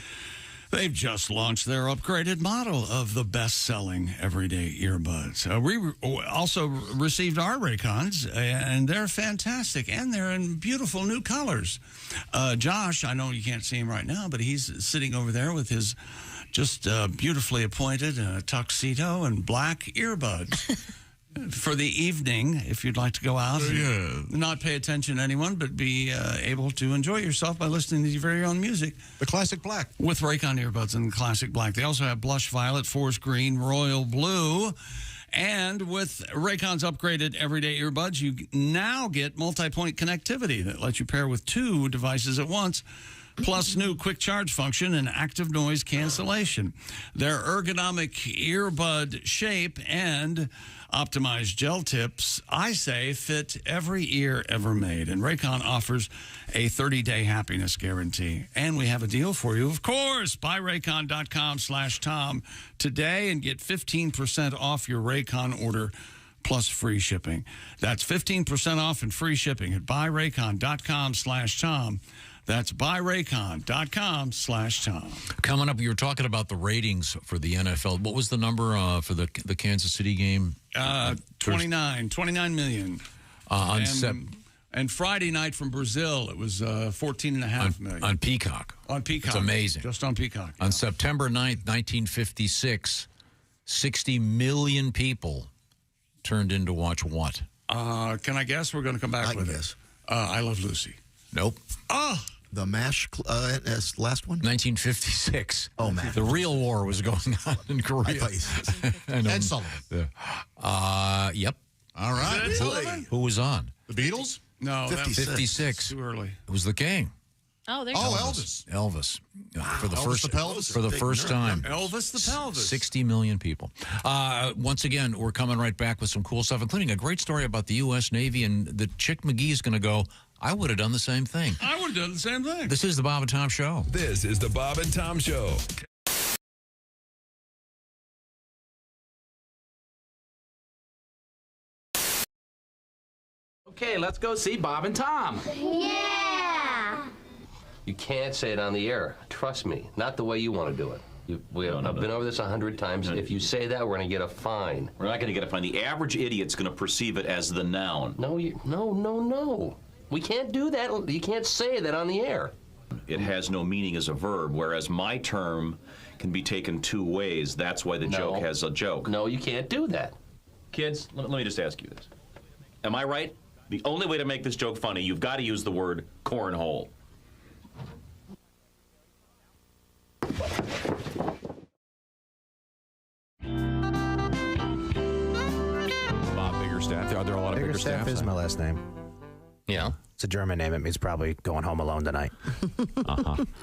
Speaker 1: They've just launched their upgraded model of the best-selling everyday earbuds. We also received our Raycons, and they're fantastic, and they're in beautiful new colors. Josh, I know you can't see him right now, but he's sitting over there with his just beautifully appointed tuxedo and black earbuds. For the evening, if you'd like to go out and not pay attention to anyone, but be able to enjoy yourself by listening to your very own music.
Speaker 25: The classic black.
Speaker 1: With Raycon earbuds and classic black. They also have blush violet, forest green, royal blue. And with Raycon's upgraded everyday earbuds, you now get multi-point connectivity that lets you pair with 2 devices at once, plus new quick charge function and active noise cancellation. Their ergonomic earbud shape and optimized gel tips, I say, fit every ear ever made. And Raycon offers a 30-day happiness guarantee. And we have a deal for you, of course. Buy Raycon.com/Tom today and get 15% off your Raycon order plus free shipping. That's 15% off and free shipping at buyraycon.com/Tom. That's buyraycon.com/Tom.
Speaker 2: Coming up, you were talking about the ratings for the NFL. What was the number for the Kansas City game?
Speaker 1: 29 million. And Friday night from Brazil, it was 14.5 million.
Speaker 2: On Peacock.
Speaker 1: On Peacock.
Speaker 2: It's amazing.
Speaker 1: Just on Peacock.
Speaker 2: On September 9th, 1956, 60 million people turned in to watch what?
Speaker 1: Can I guess? We're going to come back with
Speaker 12: guess.
Speaker 1: it. I Love Lucy.
Speaker 2: Nope.
Speaker 1: Oh!
Speaker 12: The MASH last one?
Speaker 2: 1956.
Speaker 12: Oh, man.
Speaker 2: The real war was going on in Korea.
Speaker 25: Ed Sullivan.
Speaker 2: Yep.
Speaker 25: All right.
Speaker 2: Who was on?
Speaker 25: The Beatles?
Speaker 1: No,
Speaker 2: 56.
Speaker 1: Too early.
Speaker 2: It was the King.
Speaker 3: Oh, there's
Speaker 25: Elvis.
Speaker 2: For the first time.
Speaker 1: Elvis the Pelvis.
Speaker 2: 60 million people. Once again, we're coming right back with some cool stuff, including a great story about the U.S. Navy, and the Chick McGee is going to go, I would have done the same thing.
Speaker 1: I would have done the same thing.
Speaker 2: This is the Bob and Tom Show.
Speaker 6: This is the Bob and Tom Show.
Speaker 4: Okay, let's go see Bob and Tom.
Speaker 24: Yeah!
Speaker 9: You can't say it on the air. Trust me. Not the way you want to do it. I've been over this 100 times. If you say that, we're going to get a fine.
Speaker 4: We're not going to get a fine. The average idiot's going to perceive it as the noun.
Speaker 9: No. We can't do that. You can't say that on the air.
Speaker 4: It has no meaning as a verb, whereas my term can be taken two ways. That's why the joke has a joke.
Speaker 9: No, you can't do that.
Speaker 4: Kids, let me just ask you this. Am I right? The only way to make this joke funny, you've got to use the word cornhole.
Speaker 2: Bob Biggerstaff. Are there a lot of Biggerstaffs?
Speaker 10: Biggerstaff is my last name.
Speaker 19: Yeah.
Speaker 10: It's a German name. It means probably going home alone tonight.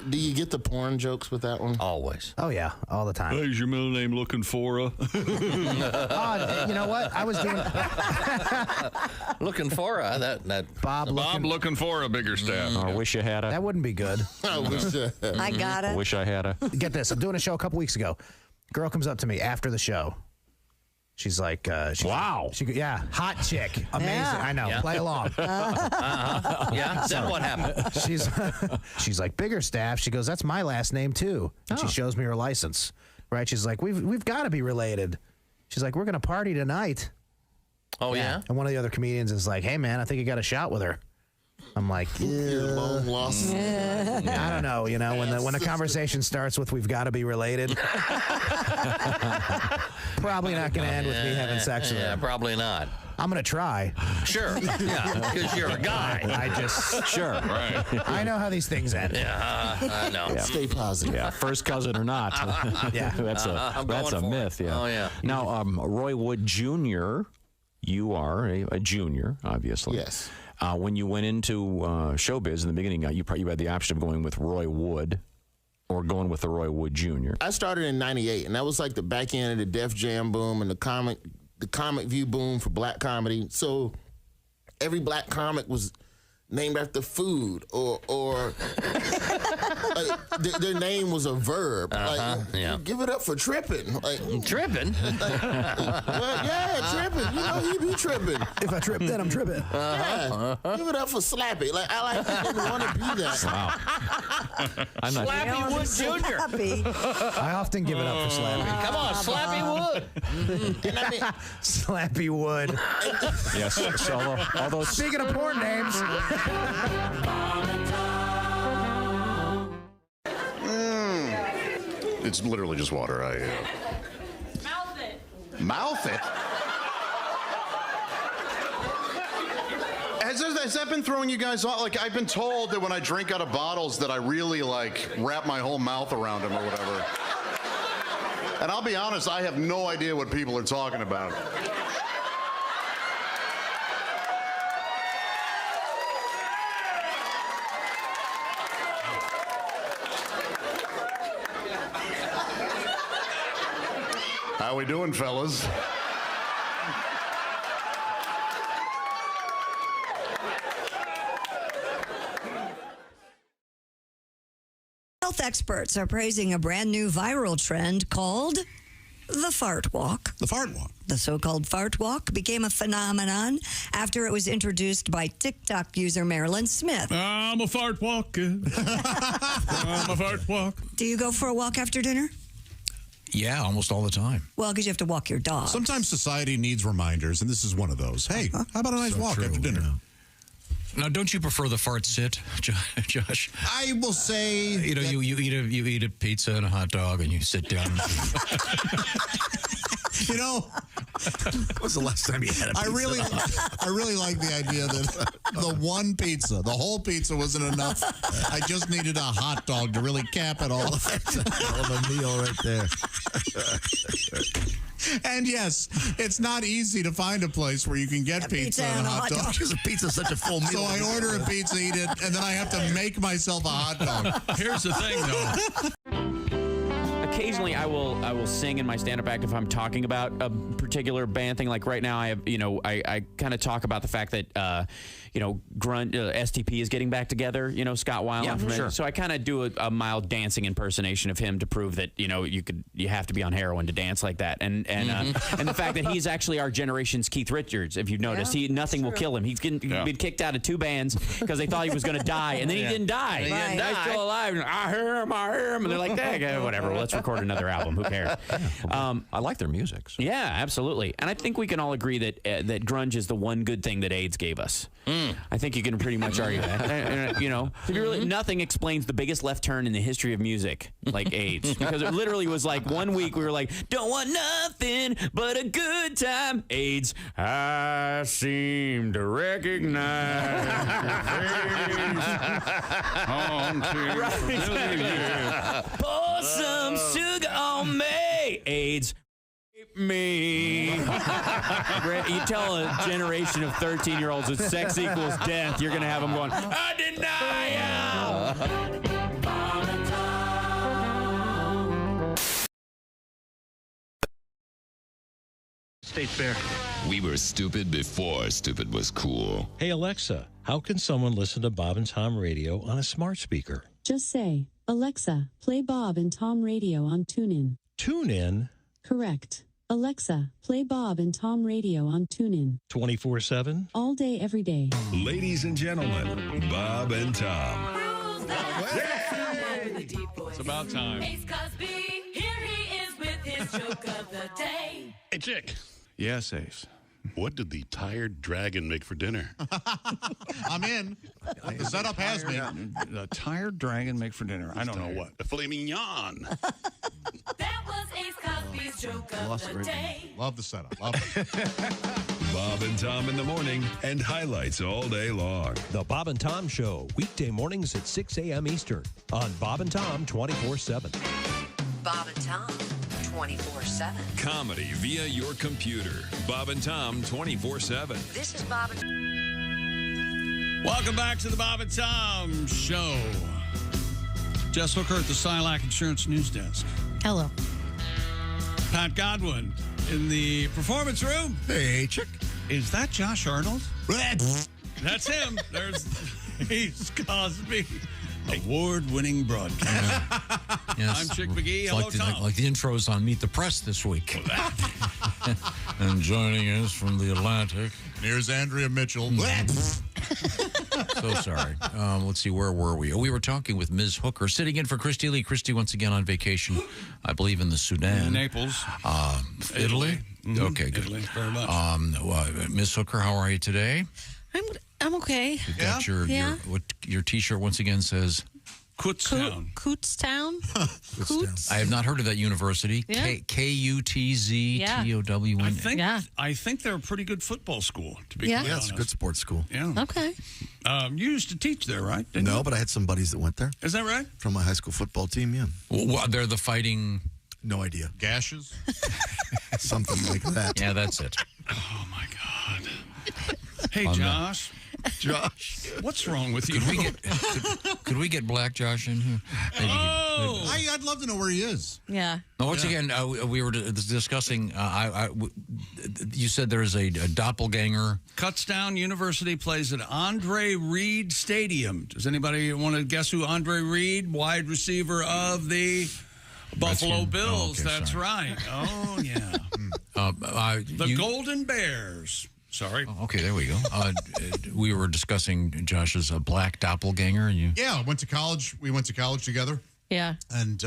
Speaker 16: Do you get the porn jokes with that one?
Speaker 19: Always.
Speaker 10: Oh, yeah. All the time.
Speaker 1: Is your middle name Looking For a?
Speaker 10: You know what? I was doing...
Speaker 19: Looking for a.
Speaker 10: Bob
Speaker 1: Looking For a Biggerstaff.
Speaker 11: I wish you had a.
Speaker 10: That wouldn't be good.
Speaker 16: I got it.
Speaker 11: Wish I had a.
Speaker 10: Get this. I'm doing a show a couple weeks ago. Girl comes up to me after the show. She's like,
Speaker 11: wow.
Speaker 10: Yeah, hot chick. Amazing.
Speaker 22: Yeah.
Speaker 10: I know.
Speaker 19: Yeah.
Speaker 10: Play along.
Speaker 19: Yeah, then what happened?
Speaker 10: She's like, Biggerstaff. She goes, that's my last name too. And she shows me her license. Right? She's like, we've got to be related. She's like, we're going to party tonight.
Speaker 19: Oh, yeah?
Speaker 10: And one of the other comedians is like, hey, man, I think you got a shot with her. I'm like, I don't know. You know, when the conversation starts with "we've got to be related," probably not going to end with me having sex with her.
Speaker 19: Yeah, probably not.
Speaker 10: I'm going to try.
Speaker 19: Sure. Yeah, because you're a guy.
Speaker 10: Sure. Right. I know how these things end.
Speaker 19: Yeah, I know.
Speaker 12: Yeah. Stay positive.
Speaker 11: Yeah, first cousin or not.
Speaker 10: Yeah,
Speaker 11: that's a myth. Yeah.
Speaker 19: Oh yeah.
Speaker 11: Now, Roy Wood Jr., you are a junior, obviously.
Speaker 16: Yes.
Speaker 11: When you went into showbiz in the beginning, you had the option of going with Roy Wood or going with the Roy Wood Jr.
Speaker 16: I started in '98, and that was like the back end of the Def Jam boom and the comic view boom for black comedy. So every black comic was named after food or their name was a verb.
Speaker 19: Yeah.
Speaker 16: Give it up for tripping.
Speaker 19: Tripping?
Speaker 16: Yeah, tripping. You know, he be tripping.
Speaker 10: If I trip, then I'm tripping.
Speaker 16: Yeah. Give it up for Slappy. I didn't want to be that.
Speaker 11: Wow. I'm not
Speaker 19: Slappy Wood Jr.
Speaker 10: I often give it up for Slappy.
Speaker 19: Come on, Slappy Wood.
Speaker 16: And I mean,
Speaker 10: Slappy Wood.
Speaker 11: Yes. So all those.
Speaker 10: Speaking of porn names.
Speaker 18: It's literally just water.
Speaker 8: Mouth it.
Speaker 18: Mouth it? Has that been throwing you guys off? Like, I've been told that when I drink out of bottles that I really, wrap my whole mouth around them or whatever. And I'll be honest, I have no idea what people are talking about. How we doing, fellas?
Speaker 22: Health experts are praising a brand new viral trend called the fart walk.
Speaker 25: The fart walk.
Speaker 22: The so-called fart walk became a phenomenon after it was introduced by TikTok user Marilyn Smith.
Speaker 1: I'm a fart walker. I'm a fart walk.
Speaker 22: Do you go for a walk after dinner?
Speaker 2: Yeah, almost all the time.
Speaker 22: Well, because you have to walk your dog.
Speaker 25: Sometimes society needs reminders, and this is one of those. Hey, how about a nice walk after dinner?
Speaker 2: Now, don't you prefer the fart sit, Josh?
Speaker 25: I will say,
Speaker 2: you eat a pizza and a hot dog, and you sit down.
Speaker 12: When was the last time you had a pizza?
Speaker 25: I really like the idea that the one pizza, the whole pizza wasn't enough. I just needed a hot dog to really cap it all.
Speaker 12: That's a hell of a meal right there.
Speaker 25: And yes, it's not easy to find a place where you can get pizza and a hot dog.
Speaker 12: Because a pizza is such a full meal.
Speaker 25: So I order a pizza, eat it, and then I have to make myself a hot dog.
Speaker 1: Here's the thing, though.
Speaker 5: Occasionally, I will sing in my stand-up act if I'm talking about a particular band thing. Like right now, I have I kind of talk about the fact that grunge STP is getting back together. Scott Weiland.
Speaker 2: Yeah,
Speaker 5: from
Speaker 2: sure.
Speaker 5: So I kind of do a mild dancing impersonation of him to prove that you have to be on heroin to dance like that. And and the fact that he's actually our generation's Keith Richards. If you've noticed, nothing will kill him. He's been kicked out of 2 bands because they thought he was going to die, and then he didn't die. He's still alive. I hear him, and they're like, whatever. Well, let's record another album. Who cares?
Speaker 2: I like their music. So.
Speaker 5: Yeah, absolutely. And I think we can all agree that that grunge is the one good thing that AIDS gave us. I think you can pretty much argue that. If you really, nothing explains the biggest left turn in the history of music like AIDS, because it literally was like one week we were like, don't want nothing but a good time. AIDS, I seem to recognize your face. Pour some sugar on me. AIDS. Me. You tell a generation of 13-year-olds that sex equals death, you're going to have them going, I deny
Speaker 13: State Fair.
Speaker 17: We were stupid before stupid was cool.
Speaker 11: Hey, Alexa, how can someone listen to Bob and Tom Radio on a smart speaker?
Speaker 14: Just say, Alexa, play Bob and Tom Radio on TuneIn.
Speaker 11: TuneIn?
Speaker 14: Correct. Alexa, play Bob and Tom Radio on TuneIn.
Speaker 11: 24/7?
Speaker 14: All day, every day.
Speaker 6: Ladies and gentlemen, Bob and Tom.
Speaker 1: It's about time.
Speaker 8: Ace Cosby, here he is with his joke of the day.
Speaker 13: Hey, Chick.
Speaker 1: Yes, Ace.
Speaker 13: What did the tired dragon make for dinner?
Speaker 25: I'm in. The setup has me.
Speaker 1: The tired dragon make for dinner. I don't know what.
Speaker 13: A filet mignon.
Speaker 8: That was Ace Cosby's joke of the day.
Speaker 25: Love the setup. Love it.
Speaker 6: Bob and Tom in the morning and highlights all day long.
Speaker 11: The Bob and Tom Show, weekday mornings at 6 a.m. Eastern on Bob and Tom 24/7.
Speaker 20: Bob and Tom 24/7.
Speaker 6: Comedy via your computer. Bob and Tom 24/7.
Speaker 20: This is Bob and
Speaker 1: Welcome back to the Bob and Tom Show. Jess Hooker at the Silac Insurance News Desk.
Speaker 3: Hello.
Speaker 1: Pat Godwin in the performance room.
Speaker 12: Hey, Chick.
Speaker 1: Is that Josh Arnold? That's him. There's Ace Cosby. Award-winning broadcast.
Speaker 2: Yes.
Speaker 1: I'm Chick McGee.
Speaker 2: It's
Speaker 1: Hello, Tom.
Speaker 2: like the intros on Meet the Press this week. And joining us from the Atlantic.
Speaker 25: Here's Andrea Mitchell.
Speaker 2: So sorry. Let's see, where were we? We were talking with Ms. Hooker, sitting in for Christy Lee. Christy, once again, on vacation, I believe, in the Sudan.
Speaker 1: Naples.
Speaker 2: Italy?
Speaker 1: Mm-hmm.
Speaker 2: Okay, good.
Speaker 1: Italy, very much.
Speaker 2: Ms. Hooker, how are you today?
Speaker 3: I'm okay.
Speaker 2: You've got your T-shirt once again says
Speaker 1: Kutztown.
Speaker 3: Kutztown? Kutz?
Speaker 2: I have not heard of that university.
Speaker 3: Yeah.
Speaker 2: Kutztown.
Speaker 1: I think they're a pretty good football school, to be
Speaker 12: Yeah,
Speaker 1: quite
Speaker 12: it's
Speaker 1: honest.
Speaker 12: a good sports school.
Speaker 1: Yeah.
Speaker 3: Okay.
Speaker 1: You used to teach there, right? Didn't
Speaker 12: No,
Speaker 1: you?
Speaker 12: but I had some buddies that went there.
Speaker 1: Is that right?
Speaker 12: From my high school football team, yeah.
Speaker 2: Well, they're the fighting...
Speaker 12: No idea.
Speaker 25: Gashes?
Speaker 12: Something like that.
Speaker 2: Yeah, that's it.
Speaker 1: Oh, my God. Hey, Josh.
Speaker 12: Josh.
Speaker 1: What's wrong with you?
Speaker 2: Could we get Black Josh in here?
Speaker 25: I'd love to know where he is.
Speaker 3: Yeah.
Speaker 2: Now, once again, we were discussing, you said there is a doppelganger.
Speaker 1: Kutztown University plays at Andre Reed Stadium. Does anybody want to guess who Andre Reed, wide receiver of the Buffalo
Speaker 2: Redskin?
Speaker 1: Bills,
Speaker 2: Oh, okay,
Speaker 1: that's
Speaker 2: sorry.
Speaker 1: right. Oh, yeah. The Golden Bears. Sorry.
Speaker 2: Oh, okay, there we go. We were discussing Josh's black doppelganger, and you.
Speaker 25: Yeah, went to college. We went to college together.
Speaker 3: Yeah.
Speaker 25: And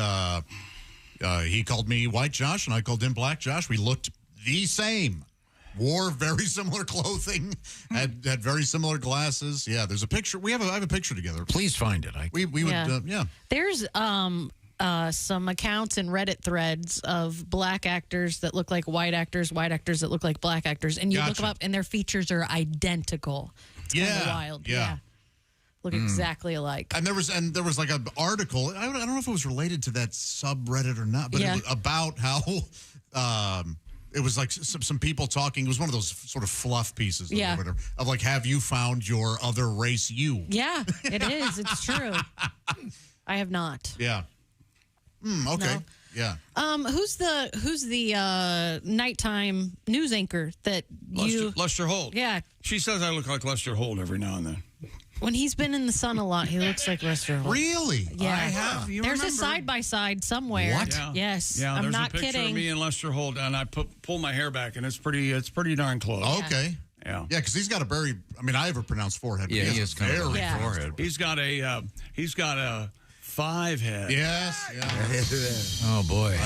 Speaker 25: he called me White Josh, and I called him Black Josh. We looked the same. Wore very similar clothing. Had very similar glasses. Yeah, there's a picture. I have a picture together.
Speaker 2: Please find it.
Speaker 25: We would, yeah.
Speaker 3: There's some accounts and Reddit threads of black actors that look like white actors that look like black actors, and you look them up, and their features are identical. It's kind of wild. Yeah. Look exactly alike.
Speaker 25: And there was like an article. I don't know if it was related to that subreddit or not, but it was about how it was like some people talking. It was one of those sort of fluff pieces, or whatever, of like, have you found your other race you?
Speaker 3: Yeah, it is. It's true. I have not.
Speaker 25: Yeah. Okay.
Speaker 3: No.
Speaker 25: Yeah.
Speaker 3: Who's the nighttime news anchor that
Speaker 1: Lester Holt.
Speaker 3: Yeah.
Speaker 1: She says I look like Lester Holt every now and then.
Speaker 3: When he's been in the sun a lot, he looks like Lester Holt.
Speaker 25: Really?
Speaker 3: Yeah.
Speaker 1: I have. You
Speaker 3: There's
Speaker 1: remember?
Speaker 3: a side-by-side somewhere.
Speaker 1: What? Yeah.
Speaker 3: Yes.
Speaker 1: Yeah,
Speaker 3: I'm
Speaker 1: there's
Speaker 3: not
Speaker 1: a picture
Speaker 3: kidding.
Speaker 1: of me and Lester Holt, and I pull my hair back, and it's pretty darn close.
Speaker 25: Okay.
Speaker 1: Yeah.
Speaker 25: Yeah, because he's got a very, I ever pronounce forehead. But
Speaker 2: Yeah, he
Speaker 25: has
Speaker 2: has kind of a
Speaker 25: very
Speaker 2: forehead.
Speaker 1: He's got a 5 head.
Speaker 25: Yes. Yeah.
Speaker 2: Oh boy.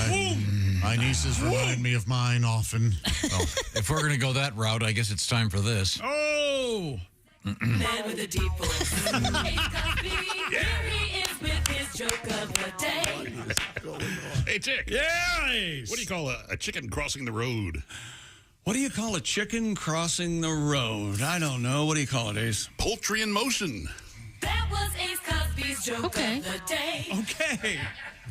Speaker 25: My nieces remind me of mine often.
Speaker 2: Well, if we're going to go that route, I guess it's time for this.
Speaker 1: Oh.
Speaker 8: Man with a deep voice. Ace Cosby, here he is with his joke of the day.
Speaker 13: Hey, Chick.
Speaker 1: Yeah, Ace.
Speaker 13: What do you call a chicken crossing the road?
Speaker 1: What do you call a chicken crossing the road? I don't know. What do you call it, Ace?
Speaker 13: Poultry in motion.
Speaker 8: That was Ace Cosby's joke of the day.
Speaker 1: Okay.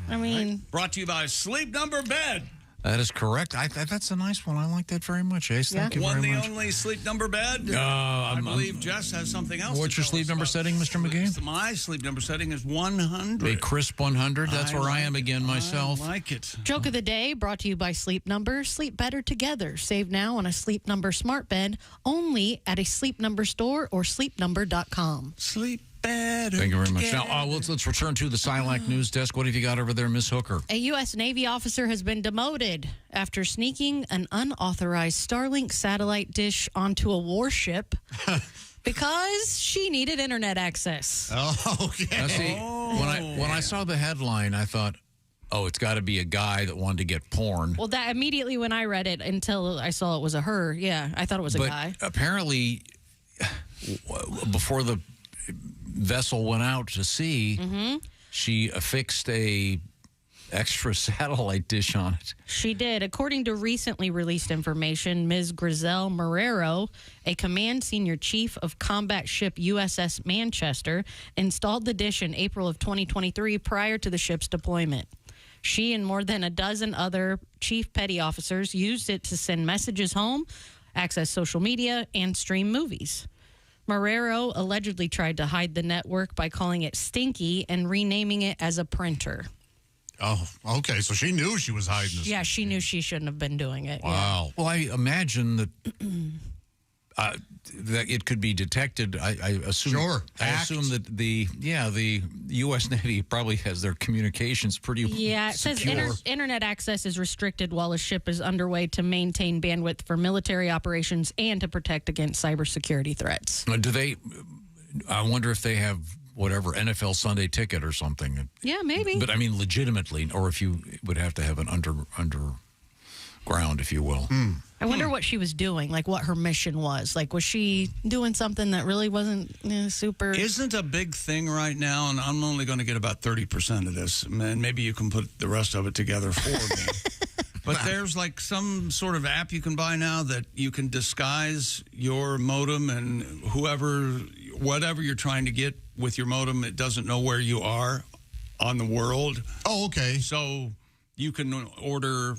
Speaker 3: I mean,
Speaker 1: brought to you by Sleep Number Bed.
Speaker 2: That is correct. That's a nice one. I like that very much, Ace. Thank you very much.
Speaker 1: Only Sleep Number Bed. I believe Jess has something else.
Speaker 2: What's your sleep number setting, Mr. McGee?
Speaker 1: My sleep number setting is 100.
Speaker 2: A crisp 100. That's where I am again myself.
Speaker 1: I like it.
Speaker 3: Joke of the day brought to you by Sleep Number. Sleep better together. Save now on a Sleep Number smart bed only at a Sleep Number store or sleepnumber.com.
Speaker 1: Sleep better.
Speaker 2: Thank you very much.
Speaker 1: together.
Speaker 2: Now, let's return to the Silac News Desk. What have you got over there, Miss Hooker?
Speaker 3: A U.S. Navy officer has been demoted after sneaking an unauthorized Starlink satellite dish onto a warship because she needed internet access.
Speaker 25: Oh, okay.
Speaker 2: Now, see, when I saw the headline, I thought, oh, it's got to be a guy that wanted to get porn.
Speaker 3: Well, that immediately when I read it until I saw it was a her, I thought it was a guy.
Speaker 2: Apparently, before the vessel went out to sea, she affixed a extra satellite dish on it.
Speaker 3: She did. According to recently released information, Ms. Griselle Marrero, a command senior chief of combat ship USS Manchester, installed the dish in April of 2023 prior to the ship's deployment. She and more than a dozen other chief petty officers used it to send messages home, access social media, and stream movies. Marrero allegedly tried to hide the network by calling it Stinky and renaming it as a printer.
Speaker 25: Oh, okay. So she knew she was hiding this.
Speaker 3: Yeah, she knew she shouldn't have been doing it.
Speaker 2: Wow. Well, I imagine that that it could be detected. I assume.
Speaker 25: Sure.
Speaker 2: I assume that the U.S. Navy probably has their communications pretty.
Speaker 3: Yeah, it
Speaker 2: secure.
Speaker 3: says internet access is restricted while a ship is underway to maintain bandwidth for military operations and to protect against cybersecurity threats.
Speaker 2: Do they? I wonder if they have whatever NFL Sunday ticket or something.
Speaker 3: Yeah, maybe.
Speaker 2: But I mean, legitimately, or if you would have to have an underground, if you will.
Speaker 3: I wonder what she was doing, like what her mission was. Like, was she doing something that really wasn't super?
Speaker 1: Isn't a big thing right now, and I'm only going to get about 30% of this, and maybe you can put the rest of it together for me. But there's like some sort of app you can buy now that you can disguise your modem, and whatever you're trying to get with your modem, it doesn't know where you are on the world.
Speaker 25: Oh, okay.
Speaker 1: So you can order,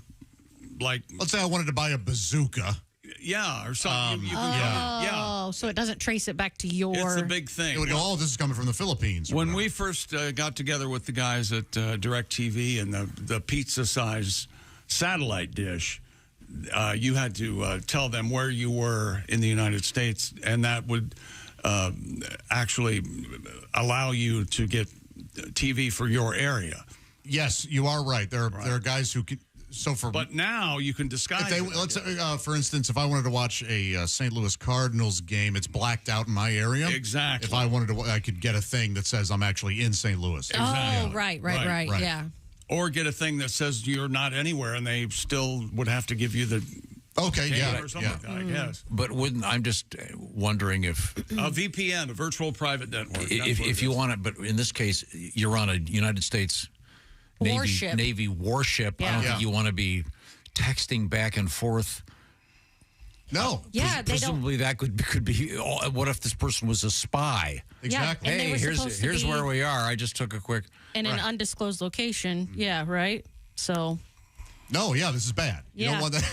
Speaker 1: like,
Speaker 25: let's say I wanted to buy a bazooka.
Speaker 1: Yeah, or something. You can,
Speaker 3: Oh, so it doesn't trace it back to your.
Speaker 1: It's a big thing.
Speaker 25: It would go, oh, this is coming from the Philippines.
Speaker 1: When we first got together with the guys at DirecTV and the pizza-size satellite dish, you had to tell them where you were in the United States, and that would actually allow you to get TV for your area.
Speaker 25: Yes, you are right. There are guys who can.
Speaker 1: But now you can disguise.
Speaker 25: Let's for instance, if I wanted to watch a St. Louis Cardinals game, it's blacked out in my area.
Speaker 1: Exactly.
Speaker 25: If I wanted to, I could get a thing that says I'm actually in St. Louis.
Speaker 3: Oh, right. Yeah.
Speaker 1: Or get a thing that says you're not anywhere, and they still would have to give you the.
Speaker 25: Okay,
Speaker 1: or something like that, I guess.
Speaker 2: But I'm just wondering if
Speaker 1: a VPN, a virtual private network.
Speaker 2: If you want it, but in this case, you're on a United States Navy warship.
Speaker 3: Yeah.
Speaker 2: I don't think you want to be texting back and forth.
Speaker 25: No.
Speaker 3: Yeah,
Speaker 2: presumably that could be. What if this person was a spy?
Speaker 25: Exactly.
Speaker 3: Yeah, and they were supposed to
Speaker 2: here's
Speaker 3: be
Speaker 2: where we are. I just took a quick
Speaker 3: in an undisclosed location. Yeah, right. So.
Speaker 25: No, yeah, this is bad. You don't want that.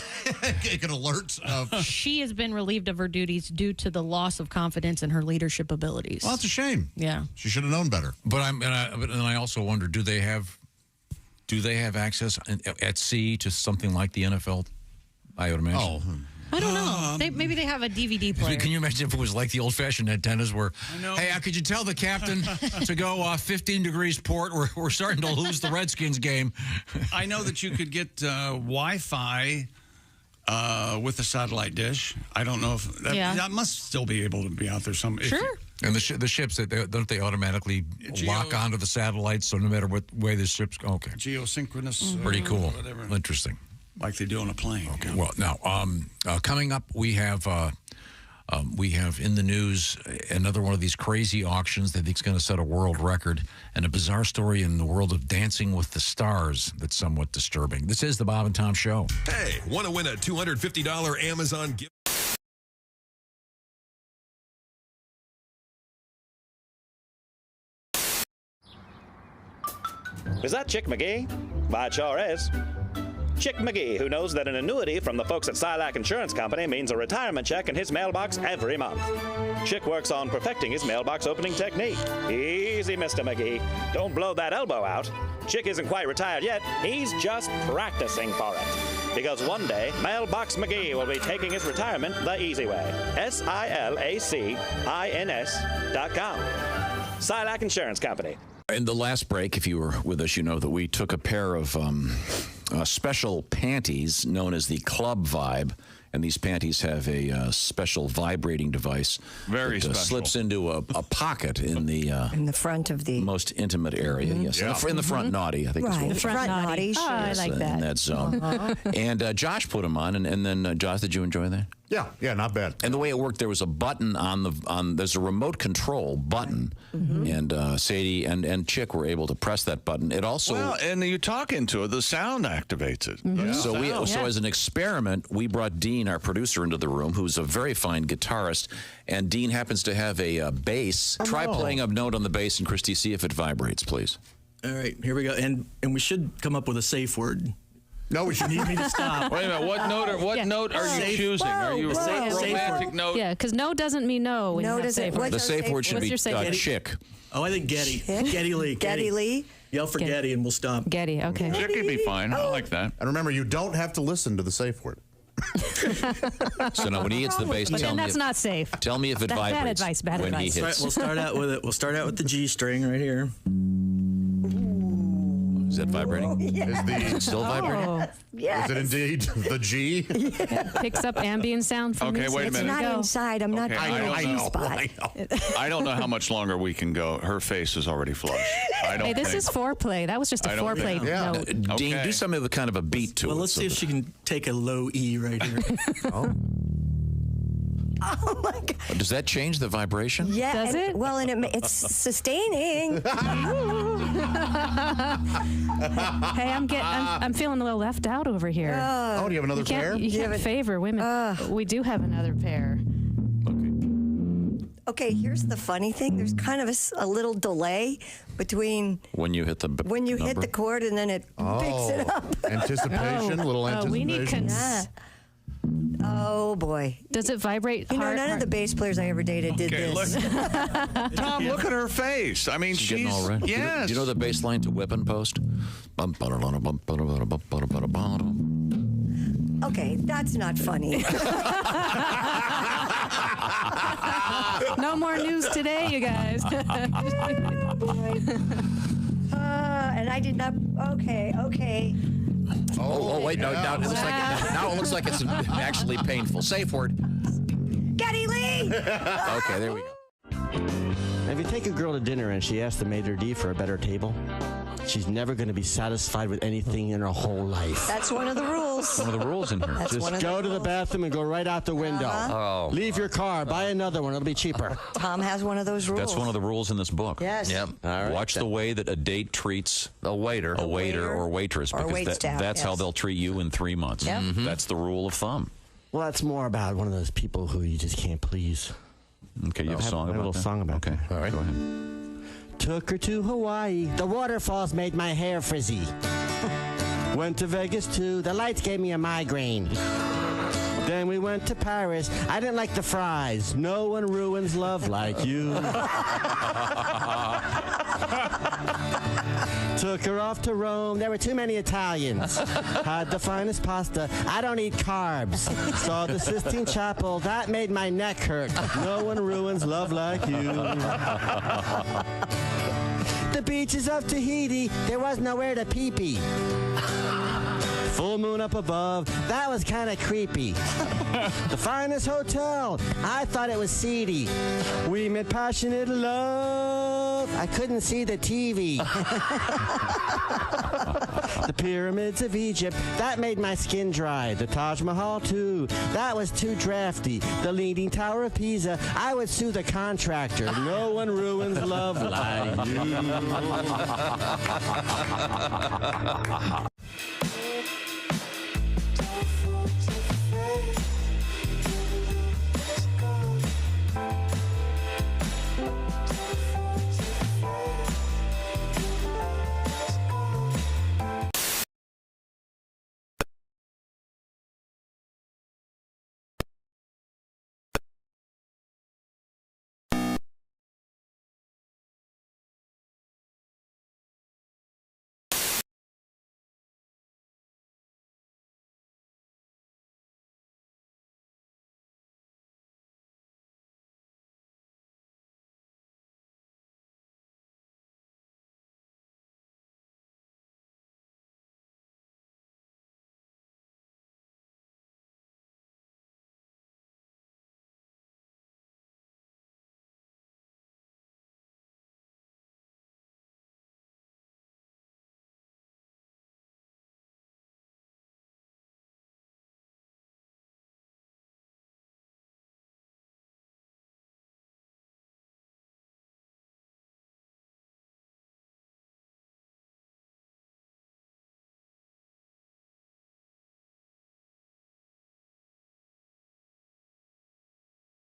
Speaker 25: It can alert.
Speaker 3: She has been relieved of her duties due to the loss of confidence in her leadership abilities.
Speaker 25: Well, that's a shame.
Speaker 3: Yeah,
Speaker 25: she should have known better.
Speaker 2: But I also wonder, do they have access at sea to something like the NFL? I would imagine.
Speaker 25: Oh.
Speaker 3: I don't know. Maybe they have a DVD player.
Speaker 2: Can you imagine if it was like the old-fashioned antennas where, hey, could you tell the captain to go 15 degrees port? We're starting to lose the Redskins game.
Speaker 1: I know that you could get Wi-Fi with a satellite dish. I don't know if that must still be able to be out there.
Speaker 3: Sure.
Speaker 2: And the ships, don't they automatically lock onto the satellites? So no matter what way the ships go, okay.
Speaker 1: Geosynchronous.
Speaker 2: Pretty cool.
Speaker 1: Whatever.
Speaker 2: Interesting.
Speaker 1: Like they do on a plane.
Speaker 2: Okay. Well, now coming up, we have in the news another one of these crazy auctions that I think is going to set a world record, and a bizarre story in the world of Dancing with the Stars that's somewhat disturbing. This is the Bob and Tom Show.
Speaker 6: Hey, want to win a $250 Amazon gift?
Speaker 23: Is that Chick McGee? Why, it sure is. Chick McGee, who knows that an annuity from the folks at Starliner Insurance Company means a retirement check in his mailbox every month. Chick works on perfecting his mailbox opening technique. Easy, Mr. McGee. Don't blow that elbow out. Chick isn't quite retired yet. He's just practicing for it. Because one day, Mailbox McGee will be taking his retirement the easy way. SILACINS.com. Starliner Insurance Company.
Speaker 2: In the last break, if you were with us, you know that we took a pair of special panties known as the Club Vibe, and these panties have a special vibrating device that slips into a pocket in the
Speaker 22: front of the
Speaker 2: most intimate area. Yes, in the front naughty, I think.
Speaker 22: Right,
Speaker 2: is what
Speaker 22: the front naughty. Oh, I like that.
Speaker 2: In that zone. And Josh put them on, and then Josh, did you enjoy that?
Speaker 25: Yeah, not bad.
Speaker 2: And the way it worked, there was a button there's a remote control button, and Sadie and Chick were able to press that button. It also
Speaker 1: and you talk into it, the sound activates it.
Speaker 2: So as an experiment, we brought Dean, our producer, into the room, who's a very fine guitarist, and Dean happens to have a bass. Try playing a note on the bass, and Christy, see if it vibrates, please.
Speaker 7: All right, here we go, and we should come up with a safe word.
Speaker 25: No, we should
Speaker 7: need me to stop.
Speaker 1: Wait a minute. What note are you choosing? Are you a romantic note?
Speaker 15: Yeah, because no doesn't mean no.
Speaker 22: No doesn't.
Speaker 2: The safe word should be Chick.
Speaker 7: Oh, I think Getty. Getty Lee.
Speaker 22: Getty Lee.
Speaker 7: Yell for Getty and we'll stop.
Speaker 15: Getty, okay.
Speaker 1: Chick would be fine. I like that.
Speaker 25: And remember, you don't have to listen to the safe word.
Speaker 2: So now when he hits the bass,
Speaker 15: that's not safe.
Speaker 2: Tell me if it vibrates.
Speaker 15: Bad advice. Bad
Speaker 2: when
Speaker 15: advice.
Speaker 2: He hits.
Speaker 7: Right, we'll start out with it. We'll start out with the G string right here.
Speaker 2: Is that vibrating?
Speaker 22: Yeah.
Speaker 2: Is it still vibrating?
Speaker 22: Yes.
Speaker 25: Is it indeed the G?
Speaker 15: Picks up ambient sound from
Speaker 1: Okay, wait a minute.
Speaker 22: It's not inside. I'm not
Speaker 1: I don't know how much longer we can go. Her face is already flush.
Speaker 15: Hey, this is foreplay. That was just a foreplay note.
Speaker 2: Dean, do something with kind of a beat to it.
Speaker 7: Well, let's see if she can take a low E right here.
Speaker 22: Oh my God.
Speaker 2: Does that change the vibration?
Speaker 22: Yeah.
Speaker 15: Does it?
Speaker 22: Well, and it's sustaining.
Speaker 15: Hey, I'm feeling a little left out over here.
Speaker 25: Do you have another pair?
Speaker 15: You can't favor women. We do have another pair.
Speaker 22: Okay, here's the funny thing. There's kind of a little delay between
Speaker 2: when you hit the
Speaker 22: hit the chord and then it picks it up.
Speaker 25: Anticipation, little anticipation.
Speaker 15: We need
Speaker 22: Oh boy!
Speaker 15: Does it vibrate?
Speaker 22: None of the bass players I ever dated did this.
Speaker 1: Tom, look at her face. I mean, she's
Speaker 2: getting all right.
Speaker 1: Yes.
Speaker 2: Do you know the bass line to Whip and Post?
Speaker 22: Okay, that's not funny.
Speaker 15: No more news today, you guys.
Speaker 22: and I did not. Okay.
Speaker 2: Wait, no, now it looks like it's actually painful. Safe word.
Speaker 22: Geddy Lee!
Speaker 2: Okay, there we go.
Speaker 4: If you take a girl to dinner and she asks the maitre d' for a better table, she's never going to be satisfied with anything in her whole life.
Speaker 22: That's one of the rules.
Speaker 2: One of the rules in here.
Speaker 4: Just go to the bathroom and go right out the window.
Speaker 2: Oh.
Speaker 4: Leave your car, buy another one. It'll be cheaper.
Speaker 22: Tom has one of those rules.
Speaker 9: That's one of the rules in this book.
Speaker 22: Yes.
Speaker 9: Yep.
Speaker 4: All right.
Speaker 9: Watch the way that a date treats a waiter or waitress,
Speaker 22: or
Speaker 9: because
Speaker 22: waitstaff,
Speaker 9: that's how
Speaker 22: yes.
Speaker 9: they'll treat you in 3 months.
Speaker 22: Yep.
Speaker 9: That's the rule of thumb.
Speaker 4: Well, that's more about one of those people who you just can't please.
Speaker 9: Okay, you have a song about that?
Speaker 4: a little song about
Speaker 9: Okay,
Speaker 4: that.
Speaker 9: all right. Go ahead.
Speaker 4: Took her to Hawaii. The waterfalls made my hair frizzy. Went to Vegas too. The lights gave me a migraine. Then we went to Paris. I didn't like the fries. No one ruins love like you. Took her off to Rome. There were too many Italians. Had the finest pasta. I don't eat carbs. Saw the Sistine Chapel. That made my neck hurt. No one ruins love like you. The beaches of Tahiti. There was nowhere to pee-pee. Full moon up above. That was kind of creepy. The finest hotel. I thought it was seedy. We made passionate love. I couldn't see the TV. The pyramids of Egypt. That made my skin dry. The Taj Mahal, too. That was too drafty. The Leaning Tower of Pisa. I would sue the contractor. No one ruins love like you.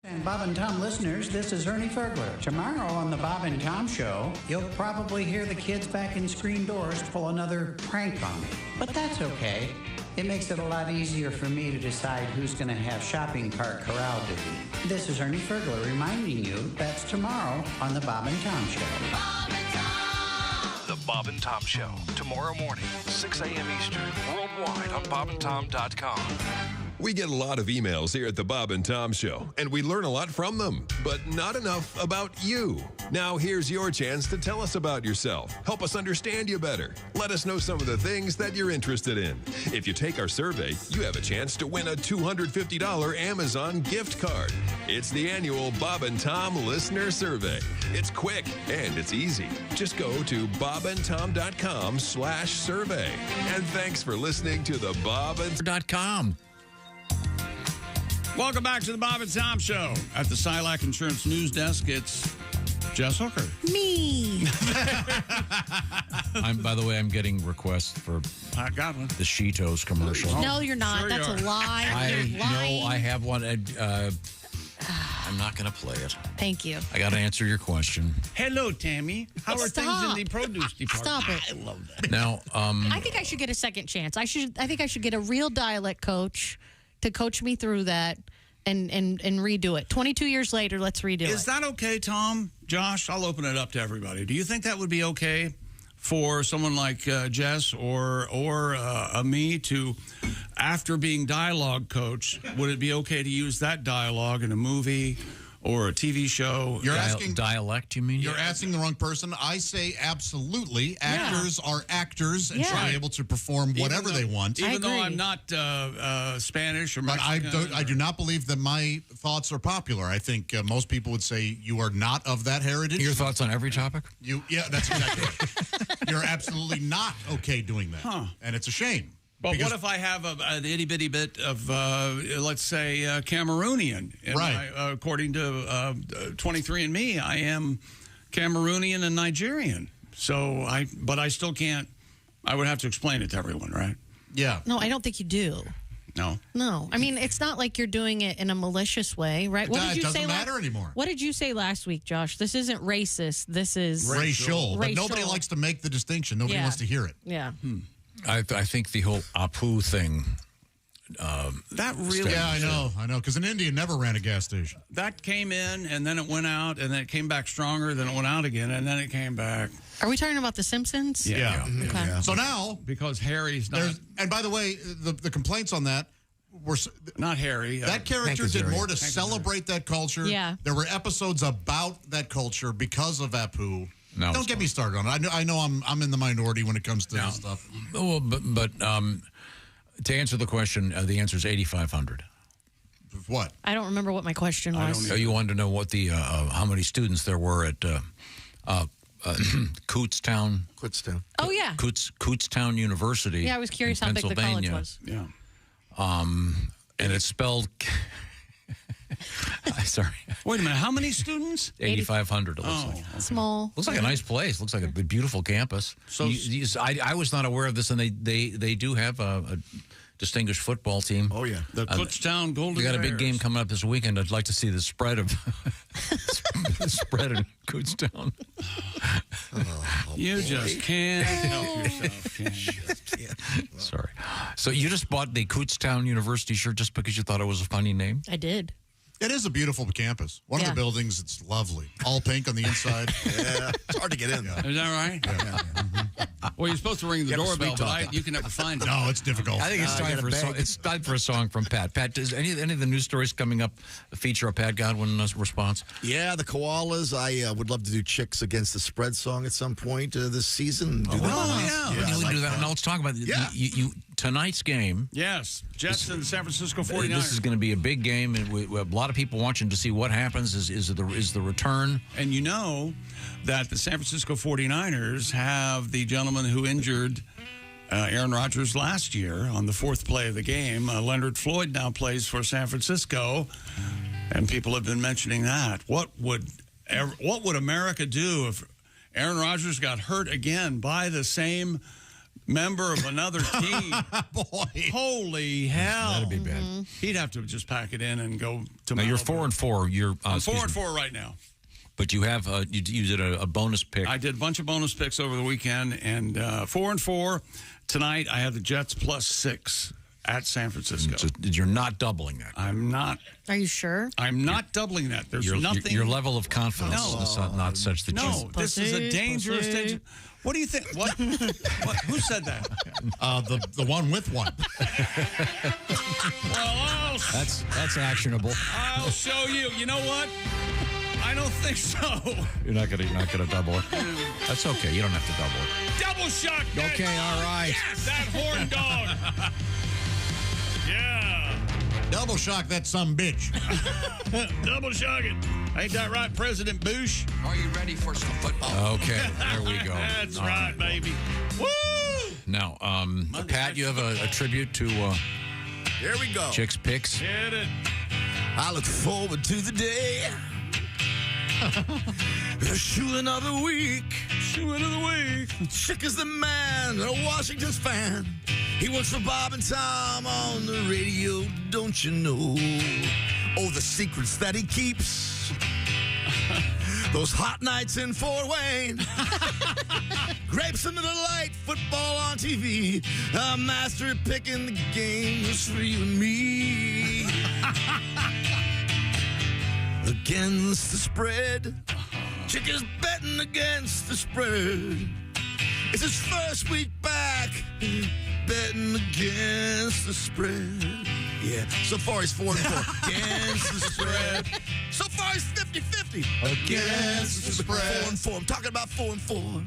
Speaker 19: And Bob and Tom listeners, this is Ernie Fergler. Tomorrow on the Bob and Tom Show, you'll probably hear the kids back in screen doors pull another prank on me. But that's okay. It makes it a lot easier for me to decide who's going to have shopping cart corral duty. This is Ernie Fergler reminding you that's tomorrow on the Bob and Tom Show.
Speaker 21: Bob and Tom! The Bob and Tom Show, tomorrow morning, 6 a.m. Eastern, worldwide on bobandtom.com.
Speaker 6: We get a lot of emails here at the Bob and Tom Show, and we learn a lot from them, but not enough about you. Now here's your chance to tell us about yourself. Help us understand you better. Let us know some of the things that you're interested in. If you take our survey, you have a chance to win a $250 Amazon gift card. It's the annual Bob and Tom Listener Survey. It's quick and it's easy. Just go to bobandtom.com/survey. And thanks for listening to the Bob&Tom.com.
Speaker 1: Welcome back to the Bob and Tom Show. At the Silac Insurance News Desk, it's Jess Hooker.
Speaker 3: Me.
Speaker 2: By the way, I'm getting requests for
Speaker 1: I got one.
Speaker 2: The Cheetos commercial.
Speaker 3: No, you're not.
Speaker 1: Sure
Speaker 3: That's
Speaker 1: you
Speaker 3: a lie. You're lying.
Speaker 2: No, I have one. I'm not going to play it.
Speaker 3: Thank you.
Speaker 2: I got to answer your question.
Speaker 1: Hello, Tammy. How are things in the produce department?
Speaker 3: Stop it.
Speaker 1: I love that.
Speaker 2: Now,
Speaker 3: I think I should get a second chance. I think I should get a real dialect coach to coach me through that and redo it. 22 years later, let's redo it.
Speaker 1: Is that okay, Tom? Josh, I'll open it up to everybody. Do you think that would be okay for someone like Jess or me to, after being dialogue coach, would it be okay to use that dialogue in a movie or a TV show.
Speaker 25: You're asking
Speaker 2: dialect, you mean?
Speaker 25: You're asking the wrong person. I say absolutely. Actors are actors and should be able to perform whatever they want.
Speaker 1: Even though I'm not Spanish or Mexican.
Speaker 25: But I do not believe that my thoughts are popular. I think most people would say you are not of that heritage.
Speaker 2: Your thoughts on every topic?
Speaker 25: Yeah, that's exactly right. You're absolutely not okay doing that. And it's a shame.
Speaker 1: But what if I have an itty-bitty bit of, let's say, Cameroonian? According to 23andMe, I am Cameroonian and Nigerian. But I still can't, I would have to explain it to everyone, right?
Speaker 25: Yeah.
Speaker 3: No, I don't think you do. No. I mean, it's not like you're doing it in a malicious way, right? What did you say?
Speaker 25: It doesn't matter anymore.
Speaker 3: What did you say last week, Josh? This isn't racist. This is
Speaker 25: racial. But nobody likes to make the distinction. Nobody wants to hear it.
Speaker 3: Yeah.
Speaker 2: I think the whole Apu thing.
Speaker 1: That really.
Speaker 25: Yeah, I know. Because an Indian never ran a gas station.
Speaker 1: That came in, and then it went out, and then it came back stronger, then it went out again, and then it came back.
Speaker 3: Are we talking about The Simpsons?
Speaker 25: Yeah.
Speaker 3: Okay.
Speaker 25: Yeah. So now,
Speaker 1: because Harry's not.
Speaker 25: And by the way, the complaints on that were
Speaker 1: not Harry.
Speaker 25: That character did more to celebrate that culture.
Speaker 3: Yeah.
Speaker 25: There were episodes about that culture because of Apu.
Speaker 2: No,
Speaker 25: don't get me started on it. I know I'm in the minority when it comes to this stuff.
Speaker 2: Well, but to answer the question, the answer is 8,500.
Speaker 25: What?
Speaker 3: I don't remember what my question was.
Speaker 2: You wanted to know what the how many students there were at Kutztown.
Speaker 3: Oh yeah.
Speaker 2: Kutztown University.
Speaker 3: Yeah, I was curious how big the college was.
Speaker 1: Yeah.
Speaker 2: And it's spelled. Sorry.
Speaker 1: Wait a minute. How many students?
Speaker 2: 8,500. It looks like.
Speaker 3: Small.
Speaker 2: Looks like a nice place. Looks like a beautiful campus. So I was not aware of this, and they do have a distinguished football team.
Speaker 25: Oh yeah,
Speaker 1: the Kutztown Golden.
Speaker 2: We got a big
Speaker 1: Bears.
Speaker 2: game coming up this weekend. I'd like to see the spread of in Kutztown.
Speaker 1: You just can't help yourself. Can you?
Speaker 2: Sorry. So you just bought the Kutztown University shirt just because you thought it was a funny name?
Speaker 3: I did.
Speaker 25: It is a beautiful campus. One of the buildings, it's lovely. All pink on the inside.
Speaker 12: Yeah, it's hard to get in, though.
Speaker 1: Is that right?
Speaker 25: Yeah.
Speaker 1: Well, you're supposed to ring the doorbell, but you can never find it.
Speaker 25: No, it's difficult.
Speaker 2: I think it's time for a song. It's time for a song from Pat. Pat, does any of the news stories coming up feature a Pat Godwin response?
Speaker 12: Yeah, the Koalas. I would love to do Chicks Against the Spread song at some point this season.
Speaker 2: Yeah. We can do that. Now let's talk about you tonight's game.
Speaker 1: Yes, Jets and the San Francisco 49ers.
Speaker 2: This is going to be a big game, and we have a lot of people watching to see what happens. Is the return?
Speaker 1: And you know that the San Francisco 49ers have the gentleman who injured Aaron Rodgers last year on the fourth play of the game. Leonard Floyd now plays for San Francisco, and people have been mentioning that. What would America do if Aaron Rodgers got hurt again by the same member of another team?
Speaker 25: Boy.
Speaker 1: Holy hell.
Speaker 2: That'd be bad.
Speaker 1: He'd have to just pack it in and go to
Speaker 2: Now, you're 4-4. You're
Speaker 1: I'm 4-4 right now.
Speaker 2: But you have you did a bonus pick.
Speaker 1: I did a bunch of bonus picks over the weekend, and 4-4. Tonight, I have the Jets +6 at San Francisco.
Speaker 2: So you're not doubling that.
Speaker 1: I'm not.
Speaker 3: Are you sure?
Speaker 1: I'm not doubling that. There's nothing.
Speaker 2: Your level of confidence is not such that you...
Speaker 1: No, this is a dangerous danger. What do you think? What? Who said that?
Speaker 25: The one with one.
Speaker 1: Well,
Speaker 2: that's actionable.
Speaker 1: I'll show you. You know what? I don't think so.
Speaker 2: You're not gonna double it. That's okay. You don't have to double it.
Speaker 1: Double shock.
Speaker 2: Okay, all right.
Speaker 1: Yes, that horn dog. Yeah.
Speaker 25: Double shock that some bitch.
Speaker 1: Double shock it. Ain't that right, President Bush?
Speaker 9: Are you ready for some football?
Speaker 2: Okay, there we go.
Speaker 1: That's right, baby. Woo!
Speaker 2: Now, Pat, you have a tribute to
Speaker 12: Here we go.
Speaker 2: Chick's Picks.
Speaker 1: Get it.
Speaker 12: I look forward to the day. Shoot another week.
Speaker 1: Shoot another week.
Speaker 12: Chick is the man, a Washington's fan. He works for Bob and Tom on the radio, don't you know? Oh, the secrets that he keeps. Those hot nights in Fort Wayne. Grapes under the light, football on TV. A master at picking the games for you and me. Against the spread. Chick is betting against the spread. It's his first week back. Betting against the spread. Yeah, so far he's 4-4. Against the spread. So far, it's 50-50.
Speaker 25: Against the spread.
Speaker 12: 4-4. I'm talking about 4-4.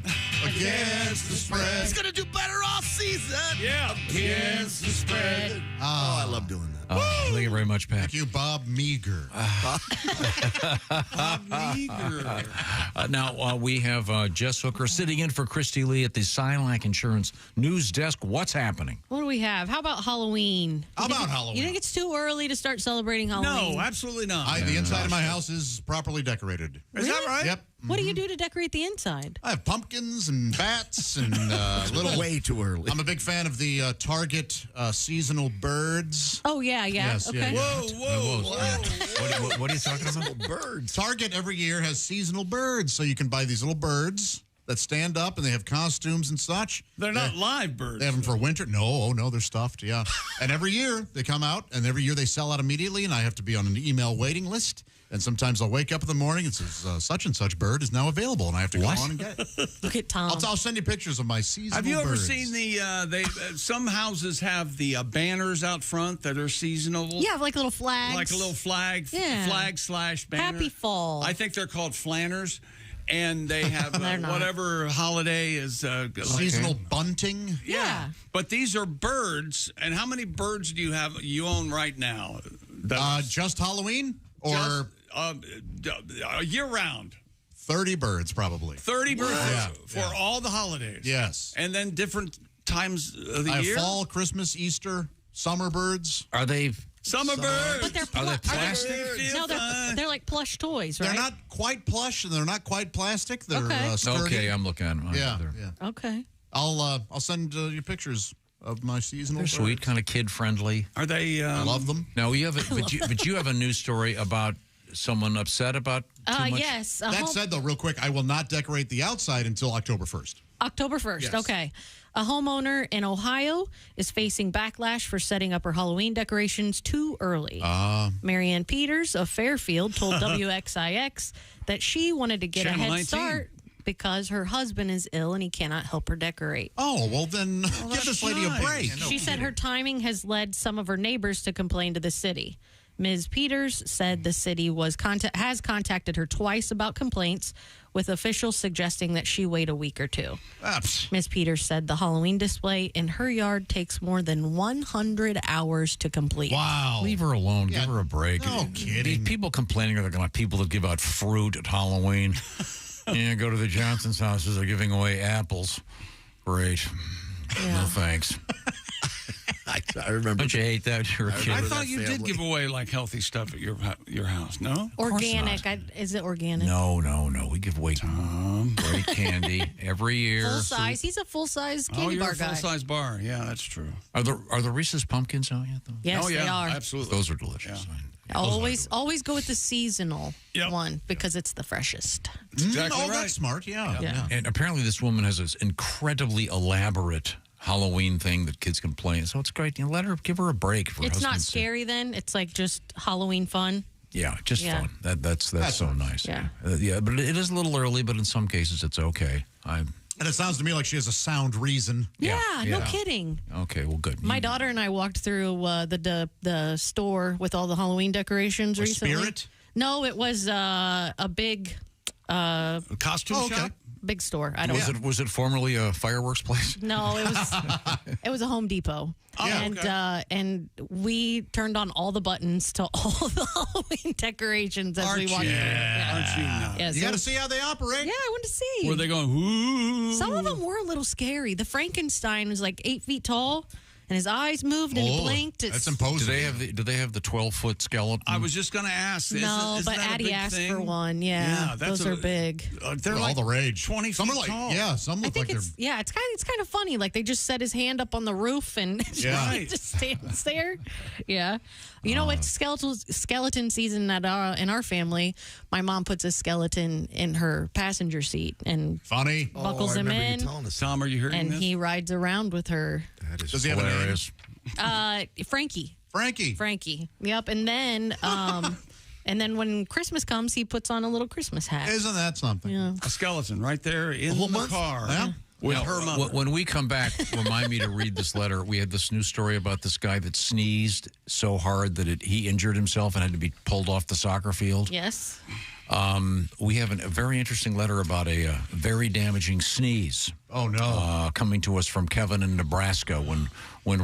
Speaker 25: Against the spread.
Speaker 12: He's going to do better all season.
Speaker 1: Yeah.
Speaker 25: Against the spread.
Speaker 12: Oh, I love doing that.
Speaker 2: Thank you very much, Pat.
Speaker 25: Thank you, Bob Meager.
Speaker 1: Bob Meager.
Speaker 2: Now, we have Jess Hooker sitting in for Christy Lee at the Silac Insurance News Desk. What's happening?
Speaker 3: What do we have? How about Halloween?
Speaker 25: Halloween?
Speaker 3: You think it's too early to start celebrating Halloween?
Speaker 1: No, absolutely not.
Speaker 25: The inside of my house is properly decorated.
Speaker 1: Is that right?
Speaker 25: Yep.
Speaker 3: What do you do to decorate the inside?
Speaker 25: I have pumpkins and bats and little.
Speaker 12: Way too early.
Speaker 25: I'm a big fan of the Target seasonal birds.
Speaker 3: Oh, yeah.
Speaker 25: Yes,
Speaker 3: okay.
Speaker 25: yeah, yeah.
Speaker 2: Whoa. What are you talking about?
Speaker 12: Birds.
Speaker 25: Target every year has seasonal birds, so you can buy these little birds that stand up and they have costumes and such.
Speaker 1: They're not live birds.
Speaker 25: They have them for winter. No, they're stuffed. Yeah, and every year they come out, and every year they sell out immediately, and I have to be on an email waiting list. And sometimes I'll wake up in the morning and says such and such bird is now available, and I have to go on and get it.
Speaker 3: Look at Tom.
Speaker 25: I'll send you pictures of my seasonal
Speaker 1: Have you ever
Speaker 25: birds.
Speaker 1: seen the? Some houses have the banners out front that are seasonal.
Speaker 3: Yeah, like little flags.
Speaker 1: Like a little flag,
Speaker 3: Yeah.
Speaker 1: flag/banner.
Speaker 3: Happy fall.
Speaker 1: I think they're called flanners, and they have
Speaker 3: They're not.
Speaker 1: whatever holiday is
Speaker 25: seasonal bunting.
Speaker 3: Yeah.
Speaker 1: But these are birds, and how many birds do you own right now?
Speaker 25: Just Halloween or
Speaker 1: year round?
Speaker 25: 30 birds, probably.
Speaker 1: 30 birds for
Speaker 25: Yeah.
Speaker 1: all the holidays.
Speaker 25: Yes.
Speaker 1: And then different times of the
Speaker 25: I have
Speaker 1: year?
Speaker 25: fall, Christmas, Easter, summer birds.
Speaker 2: Are they
Speaker 1: summer birds?
Speaker 3: But they're
Speaker 2: Are they plastic?
Speaker 3: No, they're like plush toys, right?
Speaker 25: They're not quite plush and they're not quite plastic. They're
Speaker 3: Okay.
Speaker 25: sturdy.
Speaker 2: Okay, I'm looking at them.
Speaker 25: Yeah.
Speaker 3: Okay.
Speaker 25: I'll send you pictures of my seasonal
Speaker 2: They're
Speaker 25: birds.
Speaker 2: sweet, kind of kid friendly.
Speaker 1: Are they?
Speaker 25: I love them.
Speaker 2: No, you have, but you have a news story about someone upset about too much.
Speaker 3: Yes.
Speaker 25: That said, though, real quick, I will not decorate the outside until October 1st.
Speaker 3: October 1st.
Speaker 25: Yes.
Speaker 3: Okay. A homeowner in Ohio is facing backlash for setting up her Halloween decorations too early. Marianne Peters of Fairfield told WXIX that she wanted to get
Speaker 1: Channel
Speaker 3: a head
Speaker 1: 19.
Speaker 3: start because her husband is ill and he cannot help her decorate.
Speaker 25: Oh, well, then give this lady a break.
Speaker 3: She said her timing has led some of her neighbors to complain to the city. Ms. Peters said the city has contacted her twice about complaints, with officials suggesting that she wait a week or two. Ms. Peters said the Halloween display in her yard takes more than 100 hours to complete.
Speaker 25: Wow.
Speaker 2: Leave her alone. Give her a break.
Speaker 25: No kidding.
Speaker 2: These people complaining are like people that give out fruit at Halloween. Yeah, go to the Johnson's houses. They're giving away apples. Great.
Speaker 3: Yeah.
Speaker 2: No thanks.
Speaker 12: I remember.
Speaker 2: Don't you hate that? You're a kid.
Speaker 1: I thought you did give away like healthy stuff at your house. No,
Speaker 3: Organic. Is it organic?
Speaker 2: No. We give away great candy every year.
Speaker 3: Full size. He's a full size candy
Speaker 1: you're
Speaker 3: bar
Speaker 1: a full
Speaker 3: guy.
Speaker 1: size bar. Yeah, that's true.
Speaker 2: Are the Reese's pumpkins out yet? Though?
Speaker 3: Yes,
Speaker 1: oh yeah,
Speaker 3: they are.
Speaker 1: absolutely.
Speaker 2: Those are delicious.
Speaker 3: Always go with the seasonal one because it's the freshest.
Speaker 1: Exactly right.
Speaker 25: That's smart. Yeah.
Speaker 2: And apparently, this woman has this incredibly elaborate Halloween thing that kids can play. So it's great. You know, give her a break. For
Speaker 3: It's not scary then. It's like just Halloween fun.
Speaker 2: Yeah, just fun. That's so nice.
Speaker 3: Yeah.
Speaker 2: But it is a little early, but in some cases it's okay.
Speaker 25: And it sounds to me like she has a sound reason.
Speaker 3: Yeah, no kidding.
Speaker 2: Okay, well, good.
Speaker 3: My daughter and I walked through the store with all the Halloween decorations recently.
Speaker 25: Spirit?
Speaker 3: No, it was a big
Speaker 1: costume shop.
Speaker 3: Big store. I don't know.
Speaker 2: Was it formerly a fireworks place?
Speaker 3: No, it was a Home Depot.
Speaker 1: Oh,
Speaker 3: and we turned on all the buttons to all the Halloween decorations as we walked through.
Speaker 1: Aren't you now?
Speaker 3: Yeah,
Speaker 25: You got to see how they operate.
Speaker 3: Yeah, I want to see.
Speaker 1: Were they going? Ooh.
Speaker 3: Some of them were a little scary. The Frankenstein was like 8 feet tall, and his eyes moved and he blinked.
Speaker 25: That's imposing.
Speaker 2: Do they have the 12-foot skeleton?
Speaker 1: I was just going to ask.
Speaker 3: No,
Speaker 1: isn't
Speaker 3: but
Speaker 1: that a
Speaker 3: Addie
Speaker 1: big
Speaker 3: asked
Speaker 1: thing?
Speaker 3: for one. Yeah, those are big.
Speaker 1: They're
Speaker 25: all
Speaker 1: like
Speaker 25: the rage.
Speaker 1: 20
Speaker 25: Some
Speaker 1: feet
Speaker 25: are like,
Speaker 1: tall.
Speaker 25: yeah, some
Speaker 3: I
Speaker 25: look
Speaker 3: think
Speaker 25: like
Speaker 3: it's kind of funny. Like they just set his hand up on the roof and
Speaker 25: Yeah.
Speaker 3: just stands there. Yeah, you know it's skeleton season in our family. My mom puts a skeleton in her passenger seat and
Speaker 25: funny.
Speaker 3: buckles him in.
Speaker 1: Tom, are you hearing
Speaker 3: and
Speaker 1: this?
Speaker 3: he rides around with her.
Speaker 25: Does he have a name?
Speaker 3: Frankie. Yep. And then when Christmas comes, he puts on a little Christmas hat.
Speaker 25: Isn't that something?
Speaker 3: Yeah.
Speaker 1: A skeleton right there in the car.
Speaker 25: Yeah.
Speaker 1: with her mother.
Speaker 2: When we come back, remind me to read this letter. We had this new story about this guy that sneezed so hard that he injured himself and had to be pulled off the soccer field.
Speaker 3: Yes.
Speaker 2: We have a very interesting letter about a very damaging sneeze.
Speaker 25: Oh, no.
Speaker 2: Coming to us from Kevin in Nebraska when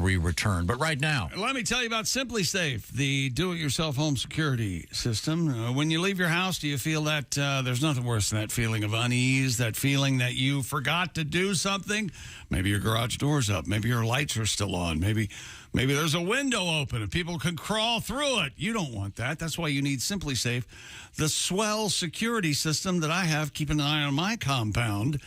Speaker 2: we return. But right now,
Speaker 1: let me tell you about Simply Safe, the do-it-yourself home security system. When you leave your house, do you feel that there's nothing worse than that feeling of unease, that feeling that you forgot to do something? Maybe your garage door's up. Maybe your lights are still on. Maybe there's a window open and people can crawl through it. You don't want that. That's why you need Simply Safe, the swell security system that I have keeping an eye on my compound.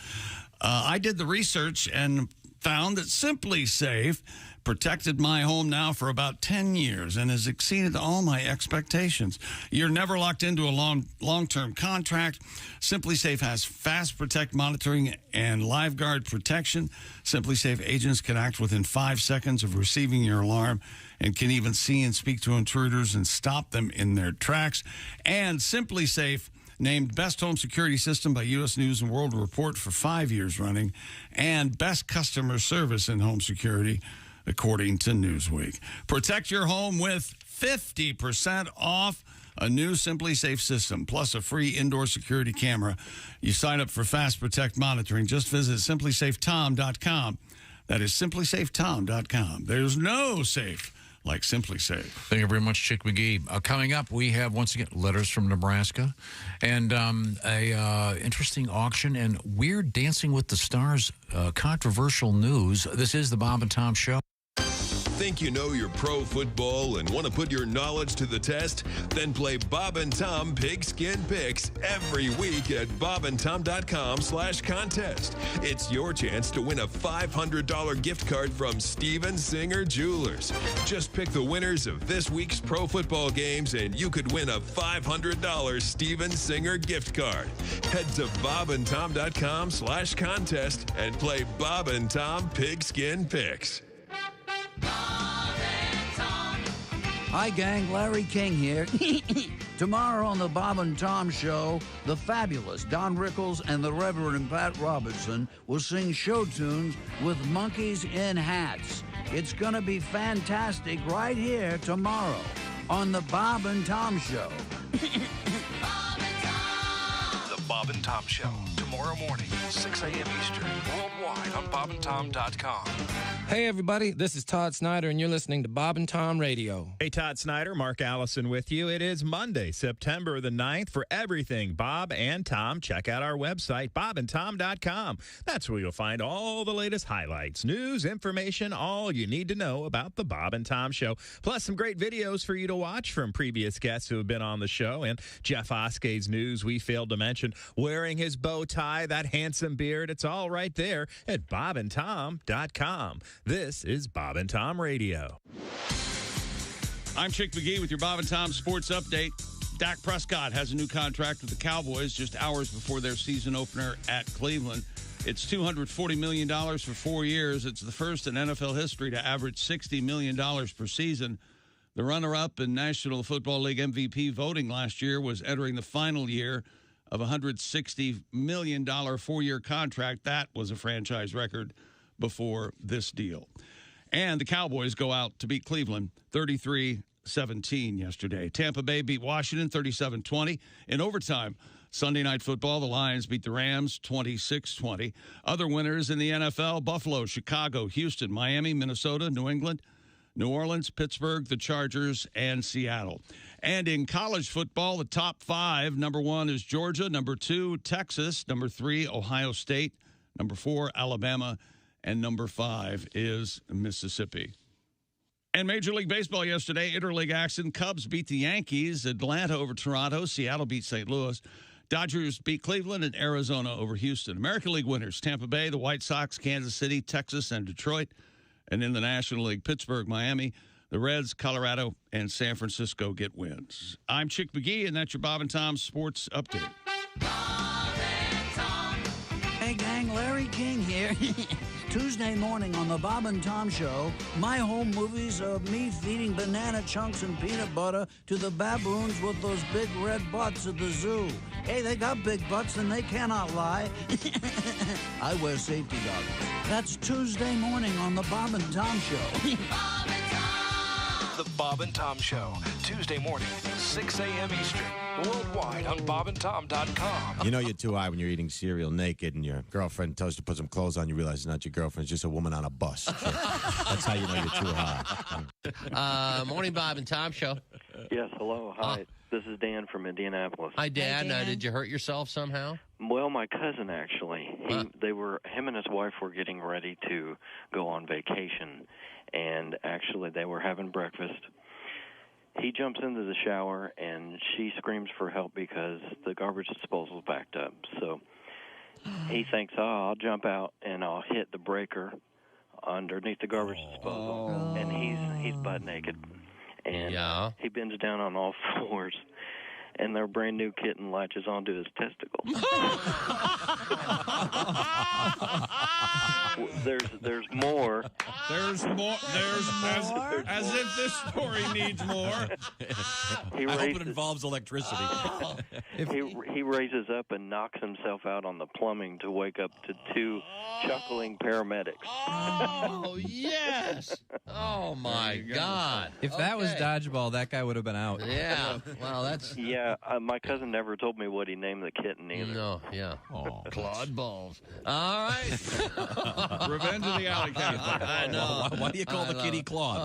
Speaker 1: I did the research and found that Simply Safe protected my home now for about 10 years and has exceeded all my expectations. You're never locked into a long-term contract. Simply Safe has fast protect monitoring and LiveGuard protection. Simply Safe agents can act within 5 seconds of receiving your alarm and can even see and speak to intruders and stop them in their tracks. And Simply Safe named Best Home Security System by U.S. News & World Report for 5 years running, and Best Customer Service in Home Security, according to Newsweek. Protect your home with 50% off a new Simply Safe system, plus a free indoor security camera. You sign up for Fast Protect monitoring. Just visit simplysafetom.com. That is simplysafetom.com. There's no safe like Simply Safe.
Speaker 2: Thank you very much, Chick McGee. Coming up, we have, once again, letters from Nebraska and a interesting auction and weird Dancing with the Stars controversial news. This is the Bob and Tom Show.
Speaker 6: Think you know your pro football and want to put your knowledge to the test? Then play Bob and Tom Pigskin Picks every week at bobandtom.com/contest. It's your chance to win a $500 gift card from Steven Singer Jewelers. Just pick the winners of this week's pro football games and you could win a $500 Steven Singer gift card. Head to bobandtom.com/contest and play Bob and Tom Pigskin Picks.
Speaker 5: Hi, gang. Larry King here. Tomorrow on the Bob and Tom Show, the fabulous Don Rickles and the Reverend Pat Robertson will sing show tunes with monkeys in hats. It's going to be fantastic right here tomorrow on the Bob and Tom Show.
Speaker 21: The Bob and Tom Show, tomorrow morning, 6 a.m. Eastern, worldwide on bobandtom.com.
Speaker 10: Hey, everybody, this is Todd Snyder, and you're listening to Bob and Tom Radio.
Speaker 16: Hey, Todd Snyder, Mark Allison with you. It is Monday, September the 9th. For everything Bob and Tom, check out our website, bobandtom.com. That's where you'll find all the latest highlights, news, information, all you need to know about the Bob and Tom Show, plus some great videos for you to watch from previous guests who have been on the show, and Jeff Oscade's news we failed to mention, wearing his bow tie, that handsome beard. It's all right there at bobandtom.com. This is Bob and Tom Radio.
Speaker 1: I'm Chick McGee with your Bob and Tom Sports Update. Dak Prescott has a new contract with the Cowboys just hours before their season opener at Cleveland. It's $240 million for 4 years. It's the first in NFL history to average $60 million per season. The runner-up in National Football League MVP voting last year was entering the final year of a $160 million 4-year contract. That was a franchise record before this deal. And the Cowboys go out to beat Cleveland 33-17 yesterday. Tampa Bay beat Washington 37-20 in overtime. Sunday Night Football, the Lions beat the Rams 26-20. Other winners in the NFL, Buffalo, Chicago, Houston, Miami, Minnesota, New England, New Orleans, Pittsburgh, the Chargers, and Seattle. And in college football, the top 5, number 1 is Georgia, number 2, Texas, number 3, Ohio State, number 4, Alabama, and number 5 is Mississippi. And Major League Baseball yesterday, interleague action. Cubs beat the Yankees, Atlanta over Toronto, Seattle beat St. Louis, Dodgers beat Cleveland, and Arizona over Houston. American League winners, Tampa Bay, the White Sox, Kansas City, Texas, and Detroit. And in the National League, Pittsburgh, Miami, the Reds, Colorado, and San Francisco get wins. I'm Chick McGee, and that's your Bob and Tom Sports Update.
Speaker 5: Hey, gang, Larry King here. Tuesday morning on the Bob and Tom Show, my home movies of me feeding banana chunks and peanut butter to the baboons with those big red butts at the zoo. Hey, they got big butts and they cannot lie. I wear safety goggles. That's Tuesday morning on the Bob and Tom Show.
Speaker 21: The Bob and Tom Show, Tuesday morning, 6 a.m. Eastern, worldwide on bobandtom.com.
Speaker 11: You know you're too high when you're eating cereal naked and your girlfriend tells you to put some clothes on. You realize it's not your girlfriend. It's just a woman on a bus. That's how you know you're too high.
Speaker 14: Morning, Bob and Tom Show.
Speaker 17: Yes, hello. Hi. This is Dan from Indianapolis.
Speaker 14: Hi, Dan. Did you hurt yourself somehow?
Speaker 17: Well, my cousin, actually. Him and his wife were getting ready to go on vacation, and actually they were having breakfast. He jumps into the shower, and she screams for help because the garbage disposal's backed up. So he thinks, I'll jump out, and I'll hit the breaker underneath the garbage disposal. And he's butt naked. And he bends down on all fours, and their brand new kitten latches onto his testicles. There's more.
Speaker 1: There's more. As if this story needs more.
Speaker 11: I hope it involves electricity.
Speaker 17: He raises up and knocks himself out on the plumbing to wake up to two chuckling paramedics.
Speaker 14: Oh, yes. Oh, my God.
Speaker 18: If that was dodgeball, that guy would have been out.
Speaker 14: Yeah. Well, that's...
Speaker 17: Yeah, my cousin never told me what he named the kitten either.
Speaker 14: No, yeah. Clawed balls. All right.
Speaker 1: Revenge of the Alley Cat.
Speaker 14: I know.
Speaker 2: Why do you call the kitty Claude?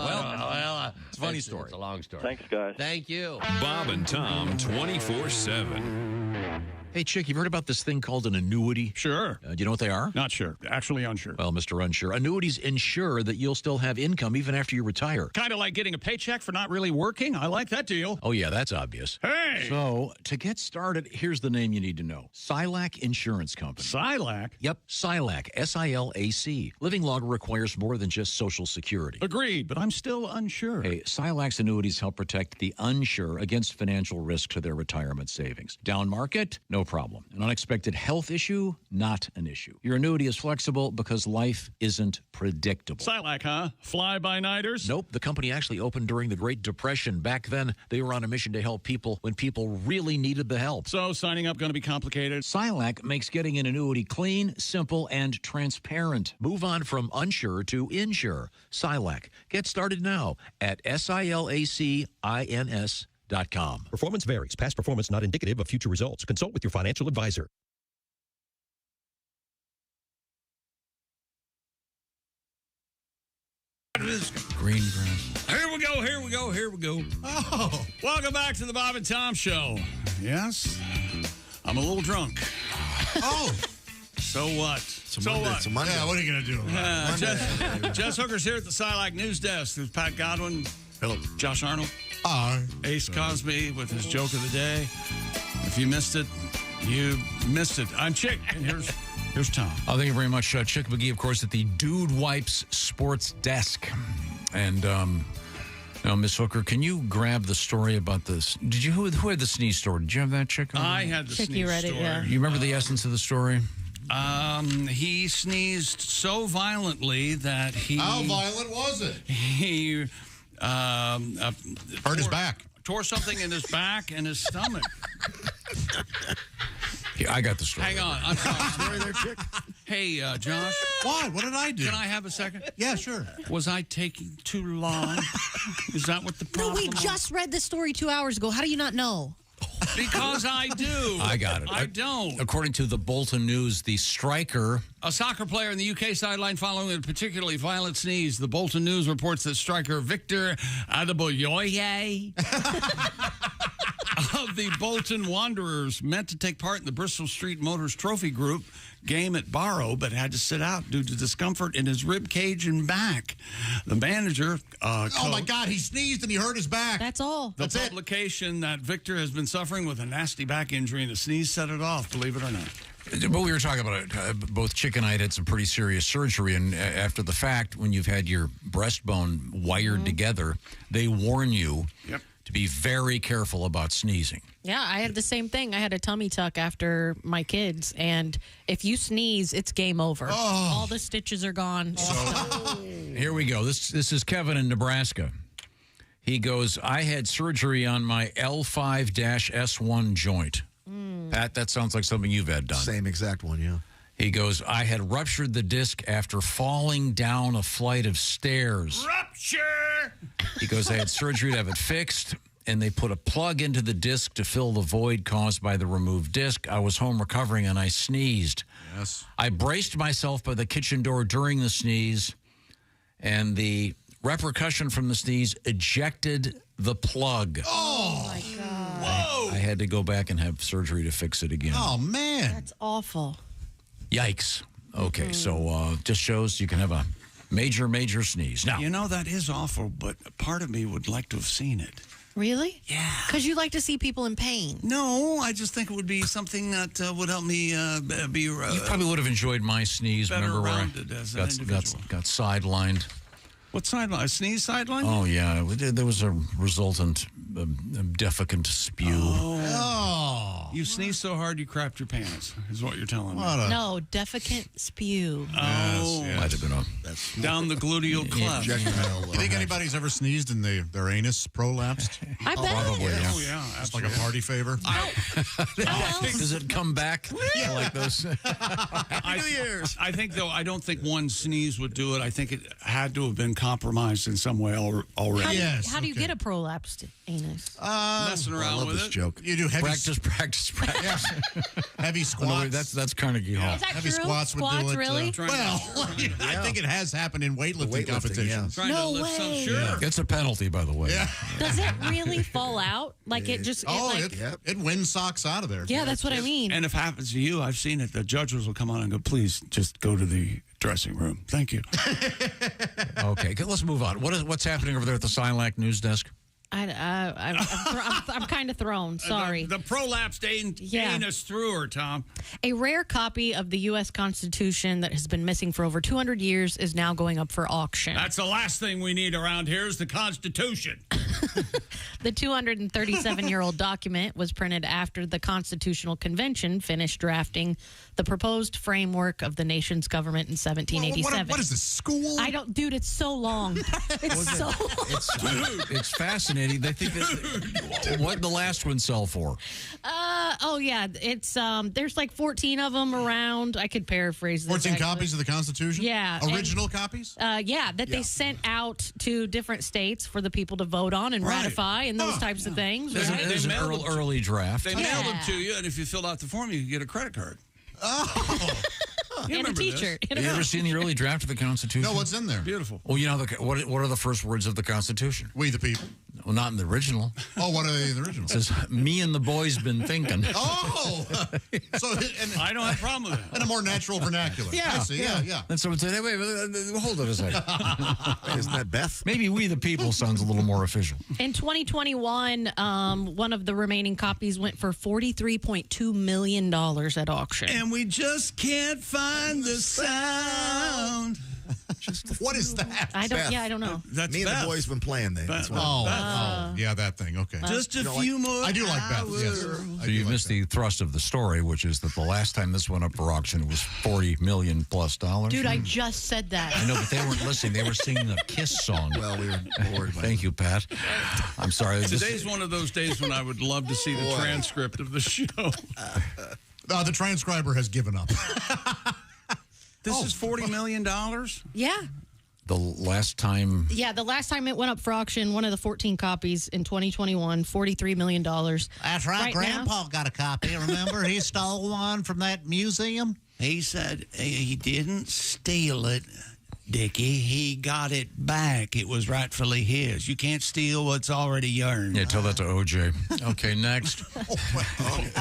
Speaker 2: It's a funny story.
Speaker 14: It's a long story.
Speaker 17: Thanks, guys.
Speaker 14: Thank you.
Speaker 6: Bob and Tom 24/7.
Speaker 2: Hey, Chick, you've heard about this thing called an annuity?
Speaker 1: Sure.
Speaker 2: Do you know what they are?
Speaker 1: Not sure. Actually unsure.
Speaker 2: Well, Mr. Unsure, annuities ensure that you'll still have income even after you retire.
Speaker 1: Kind of like getting a paycheck for not really working. I like that deal.
Speaker 2: Oh, yeah, that's obvious.
Speaker 1: Hey!
Speaker 2: So, to get started, here's the name you need to know. Silac Insurance Company.
Speaker 1: Silac?
Speaker 2: Yep, Silac, S-I-L-A-C. Living law requires more than just Social Security.
Speaker 1: Agreed, but I'm still unsure.
Speaker 2: Hey, Silac's annuities help protect the unsure against financial risk to their retirement savings. Down market? No problem. An unexpected health issue? Not an issue. Your annuity is flexible because life isn't predictable.
Speaker 1: Silac, huh? Fly-by-nighters?
Speaker 2: Nope. The company actually opened during the Great Depression. Back then, they were on a mission to help people when people really needed the help.
Speaker 1: So signing up going to be complicated?
Speaker 2: Silac makes getting an annuity clean, simple, and transparent. Move on from unsure to insure. Silac. Get started now at SILACINS.com.
Speaker 24: Performance varies. Past performance not indicative of future results. Consult with your financial advisor.
Speaker 2: Green grass.
Speaker 1: Here we go. Oh, welcome back to the Bob and Tom Show. Yes, I'm a little drunk.
Speaker 25: Oh.
Speaker 1: So what?
Speaker 25: So what? It's a Monday. Yeah, what are you going to do?
Speaker 1: Jess Hooker's here at the Silac News Desk. There's Pat Godwin.
Speaker 25: Hello.
Speaker 1: Josh Arnold.
Speaker 25: Hi.
Speaker 1: Ace Cosby with his joke of the day. If you missed it, you missed it. I'm Chick, and here's Tom.
Speaker 2: Oh, thank you very much. Chick McGee, of course, at the Dude Wipes Sports Desk. And now, Miss Hooker, can you grab the story about this? Who had the sneeze story? Did you have that, Chick?
Speaker 1: I had the sneeze
Speaker 3: read it,
Speaker 1: story.
Speaker 3: yeah.
Speaker 2: You remember the essence of the story?
Speaker 1: He sneezed so violently that he...
Speaker 25: How violent was it?
Speaker 1: He...
Speaker 25: hurt his back.
Speaker 1: Tore something in his back and his stomach.
Speaker 2: Yeah, I got the story.
Speaker 1: Hang on. I'm sorry. Story there, Chick? Hey, Josh.
Speaker 25: What? What did I do?
Speaker 1: Can I have a second?
Speaker 25: Yeah, sure.
Speaker 1: Was I taking too long? Is that what the problem
Speaker 3: No, we just read this story 2 hours ago. How do you not know?
Speaker 1: Because I do.
Speaker 2: I got it.
Speaker 1: I don't.
Speaker 2: According to the Bolton News, the striker...
Speaker 1: A soccer player in the UK sideline following a particularly violent sneeze. The Bolton News reports that striker Victor Adeboyoye of the Bolton Wanderers meant to take part in the Bristol Street Motors Trophy Group game at Barrow, but had to sit out due to discomfort in his rib cage and back. The manager...
Speaker 25: oh, my God, he sneezed and he hurt his back.
Speaker 3: That's all.
Speaker 1: The publication that Victor has been suffering with a nasty back injury and a sneeze set it off, believe it or not.
Speaker 2: But we were talking about it. Both Chick and I had some pretty serious surgery, and after the fact, when you've had your breastbone wired together, they warn you to be very careful about sneezing.
Speaker 3: Yeah, I had the same thing. I had a tummy tuck after my kids, and if you sneeze, it's game over.
Speaker 2: Oh.
Speaker 3: All the stitches are gone.
Speaker 2: Here we go. This is Kevin in Nebraska. He goes, I had surgery on my L5-S1 joint. Pat, that sounds like something you've had done.
Speaker 12: Same exact one, yeah.
Speaker 2: He goes, I had ruptured the disc after falling down a flight of stairs.
Speaker 1: Rupture!
Speaker 2: He goes, I had surgery to have it fixed, and they put a plug into the disc to fill the void caused by the removed disc. I was home recovering, and I sneezed.
Speaker 25: Yes.
Speaker 2: I braced myself by the kitchen door during the sneeze, and the repercussion from the sneeze ejected the plug.
Speaker 25: Oh,
Speaker 3: my God.
Speaker 25: Whoa.
Speaker 2: I had to go back and have surgery to fix it again.
Speaker 25: Oh, man.
Speaker 3: That's awful.
Speaker 2: Yikes. Okay, so just shows you can have a major, major sneeze. Now,
Speaker 1: You know, that is awful, but part of me would like to have seen it.
Speaker 3: Really?
Speaker 1: Yeah.
Speaker 3: Because you like to see people in pain.
Speaker 1: No, I just think it would be something that would help me be
Speaker 2: you probably would have enjoyed my sneeze.
Speaker 1: better
Speaker 2: Remember where I
Speaker 1: rounded as an individual.
Speaker 2: got sidelined?
Speaker 1: What sideline? A sneeze sideline?
Speaker 2: Oh, yeah. There was a resultant defecant spew.
Speaker 1: Oh. You sneezed so hard you crapped your pants, is what you're telling me.
Speaker 3: No, defecant spew.
Speaker 1: Oh.
Speaker 2: Might have been a...
Speaker 1: Down the gluteal cleft.
Speaker 25: You think anybody's ever sneezed and their anus prolapsed?
Speaker 3: I bet.
Speaker 2: Probably, yeah.
Speaker 1: Oh, yeah.
Speaker 25: Just like a party favor?
Speaker 2: Does it come back like those?
Speaker 1: Happy New Year's. I think, though, I don't think one sneeze would do it. I think it had to have been compromised in some way already.
Speaker 3: How do you get a prolapsed anus?
Speaker 1: Messing around with it.
Speaker 12: Joke.
Speaker 25: You do heavy
Speaker 2: Practice.
Speaker 25: heavy squats.
Speaker 2: That's Carnegie Hall.
Speaker 3: Is that
Speaker 25: Heavy
Speaker 3: true?
Speaker 25: squats would do it.
Speaker 3: Really?
Speaker 25: Well, I think it has happened in weightlifting competitions.
Speaker 1: Trying to lift some, sure.
Speaker 2: It's a penalty, by the way.
Speaker 25: Yeah.
Speaker 3: Does it really fall out? Like it just...
Speaker 25: It wins socks out of there.
Speaker 3: Yeah, that's what I mean.
Speaker 1: And if it happens to you, I've seen it. The judges will come on and go, please just go to the dressing room. Thank you.
Speaker 2: Okay, let's move on. What's happening over there at the Silac news desk?
Speaker 3: I'm kind of thrown. Sorry.
Speaker 1: The prolapsed anus through her, Tom.
Speaker 3: A rare copy of the U.S. Constitution that has been missing for over 200 years is now going up for auction.
Speaker 1: That's the last thing we need around here is the Constitution.
Speaker 3: The 237-year-old document was printed after the Constitutional Convention finished drafting the proposed framework of the nation's government in 1787.
Speaker 25: What is this, school?
Speaker 3: Dude, it's so long. It's so long.
Speaker 2: It's fascinating. They think that what the last one sell for?
Speaker 3: It's there's like 14 of them around. I could paraphrase this.
Speaker 25: 14 copies of the Constitution?
Speaker 3: Yeah.
Speaker 25: Original copies?
Speaker 3: They sent out to different states for the people to vote on and ratify and those types of things.
Speaker 2: There's an early draft.
Speaker 1: They mailed them to you, and if you filled out the form, you could get a credit card.
Speaker 25: Oh.
Speaker 3: And a T-shirt.
Speaker 2: Have you ever seen the early draft of the Constitution?
Speaker 25: No, what's in there?
Speaker 1: Beautiful.
Speaker 2: Well, you know, what are the first words of the Constitution?
Speaker 25: We the people.
Speaker 2: Well, not in the original.
Speaker 25: Oh, what are they in the original?
Speaker 2: It says, me and the boys been thinking.
Speaker 25: Oh!
Speaker 1: I don't have a problem with that.
Speaker 25: In a more natural vernacular.
Speaker 2: Yeah.
Speaker 25: I see. Yeah.
Speaker 2: And someone said, hey, wait, hold on a second.
Speaker 12: Isn't that Beth?
Speaker 2: Maybe we the people sounds a little more official.
Speaker 3: In 2021, one of the remaining copies went for $43.2 million at auction.
Speaker 1: And we just can't find the sound.
Speaker 25: What is that?
Speaker 3: I don't know.
Speaker 1: That's
Speaker 12: Me and
Speaker 1: Beth.
Speaker 12: the boys been playing there.
Speaker 1: Beth.
Speaker 25: Yeah, that thing. Okay.
Speaker 1: Just a few more.
Speaker 25: I do like Beth. Yes.
Speaker 2: So you missed the thrust of the story, which is that the last time this went up for auction, it was $40 million plus.
Speaker 3: Dude, I just said that.
Speaker 2: I know, but they weren't listening. They were singing the Kiss song.
Speaker 12: Well, we were bored.
Speaker 2: Thank you, Pat. I'm sorry.
Speaker 1: Today's one of those days when I would love to see the transcript of the show.
Speaker 25: The transcriber has given up.
Speaker 1: This is $40 million?
Speaker 3: Yeah.
Speaker 2: The last time...
Speaker 3: Yeah, the last time it went up for auction, one of the 14 copies in 2021, $43 million.
Speaker 23: That's right. Grandpa got a copy. Remember, he stole one from that museum.
Speaker 1: He said he didn't steal it, Dickie. He got it back. It was rightfully his. You can't steal what's already yours.
Speaker 2: Yeah, tell that to OJ. Okay, next.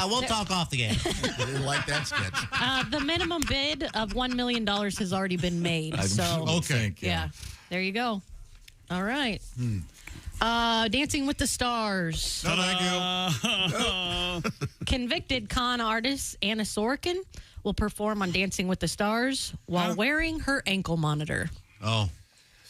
Speaker 23: We'll talk off the air.
Speaker 12: I didn't like that sketch.
Speaker 3: The minimum bid of $1 million has already been made. So,
Speaker 25: okay.
Speaker 3: Yeah, there you go. All right. Dancing with the Stars.
Speaker 25: No, thank you.
Speaker 3: Convicted con artist Anna Sorokin will perform on Dancing with the Stars while wearing her ankle monitor.
Speaker 25: Oh.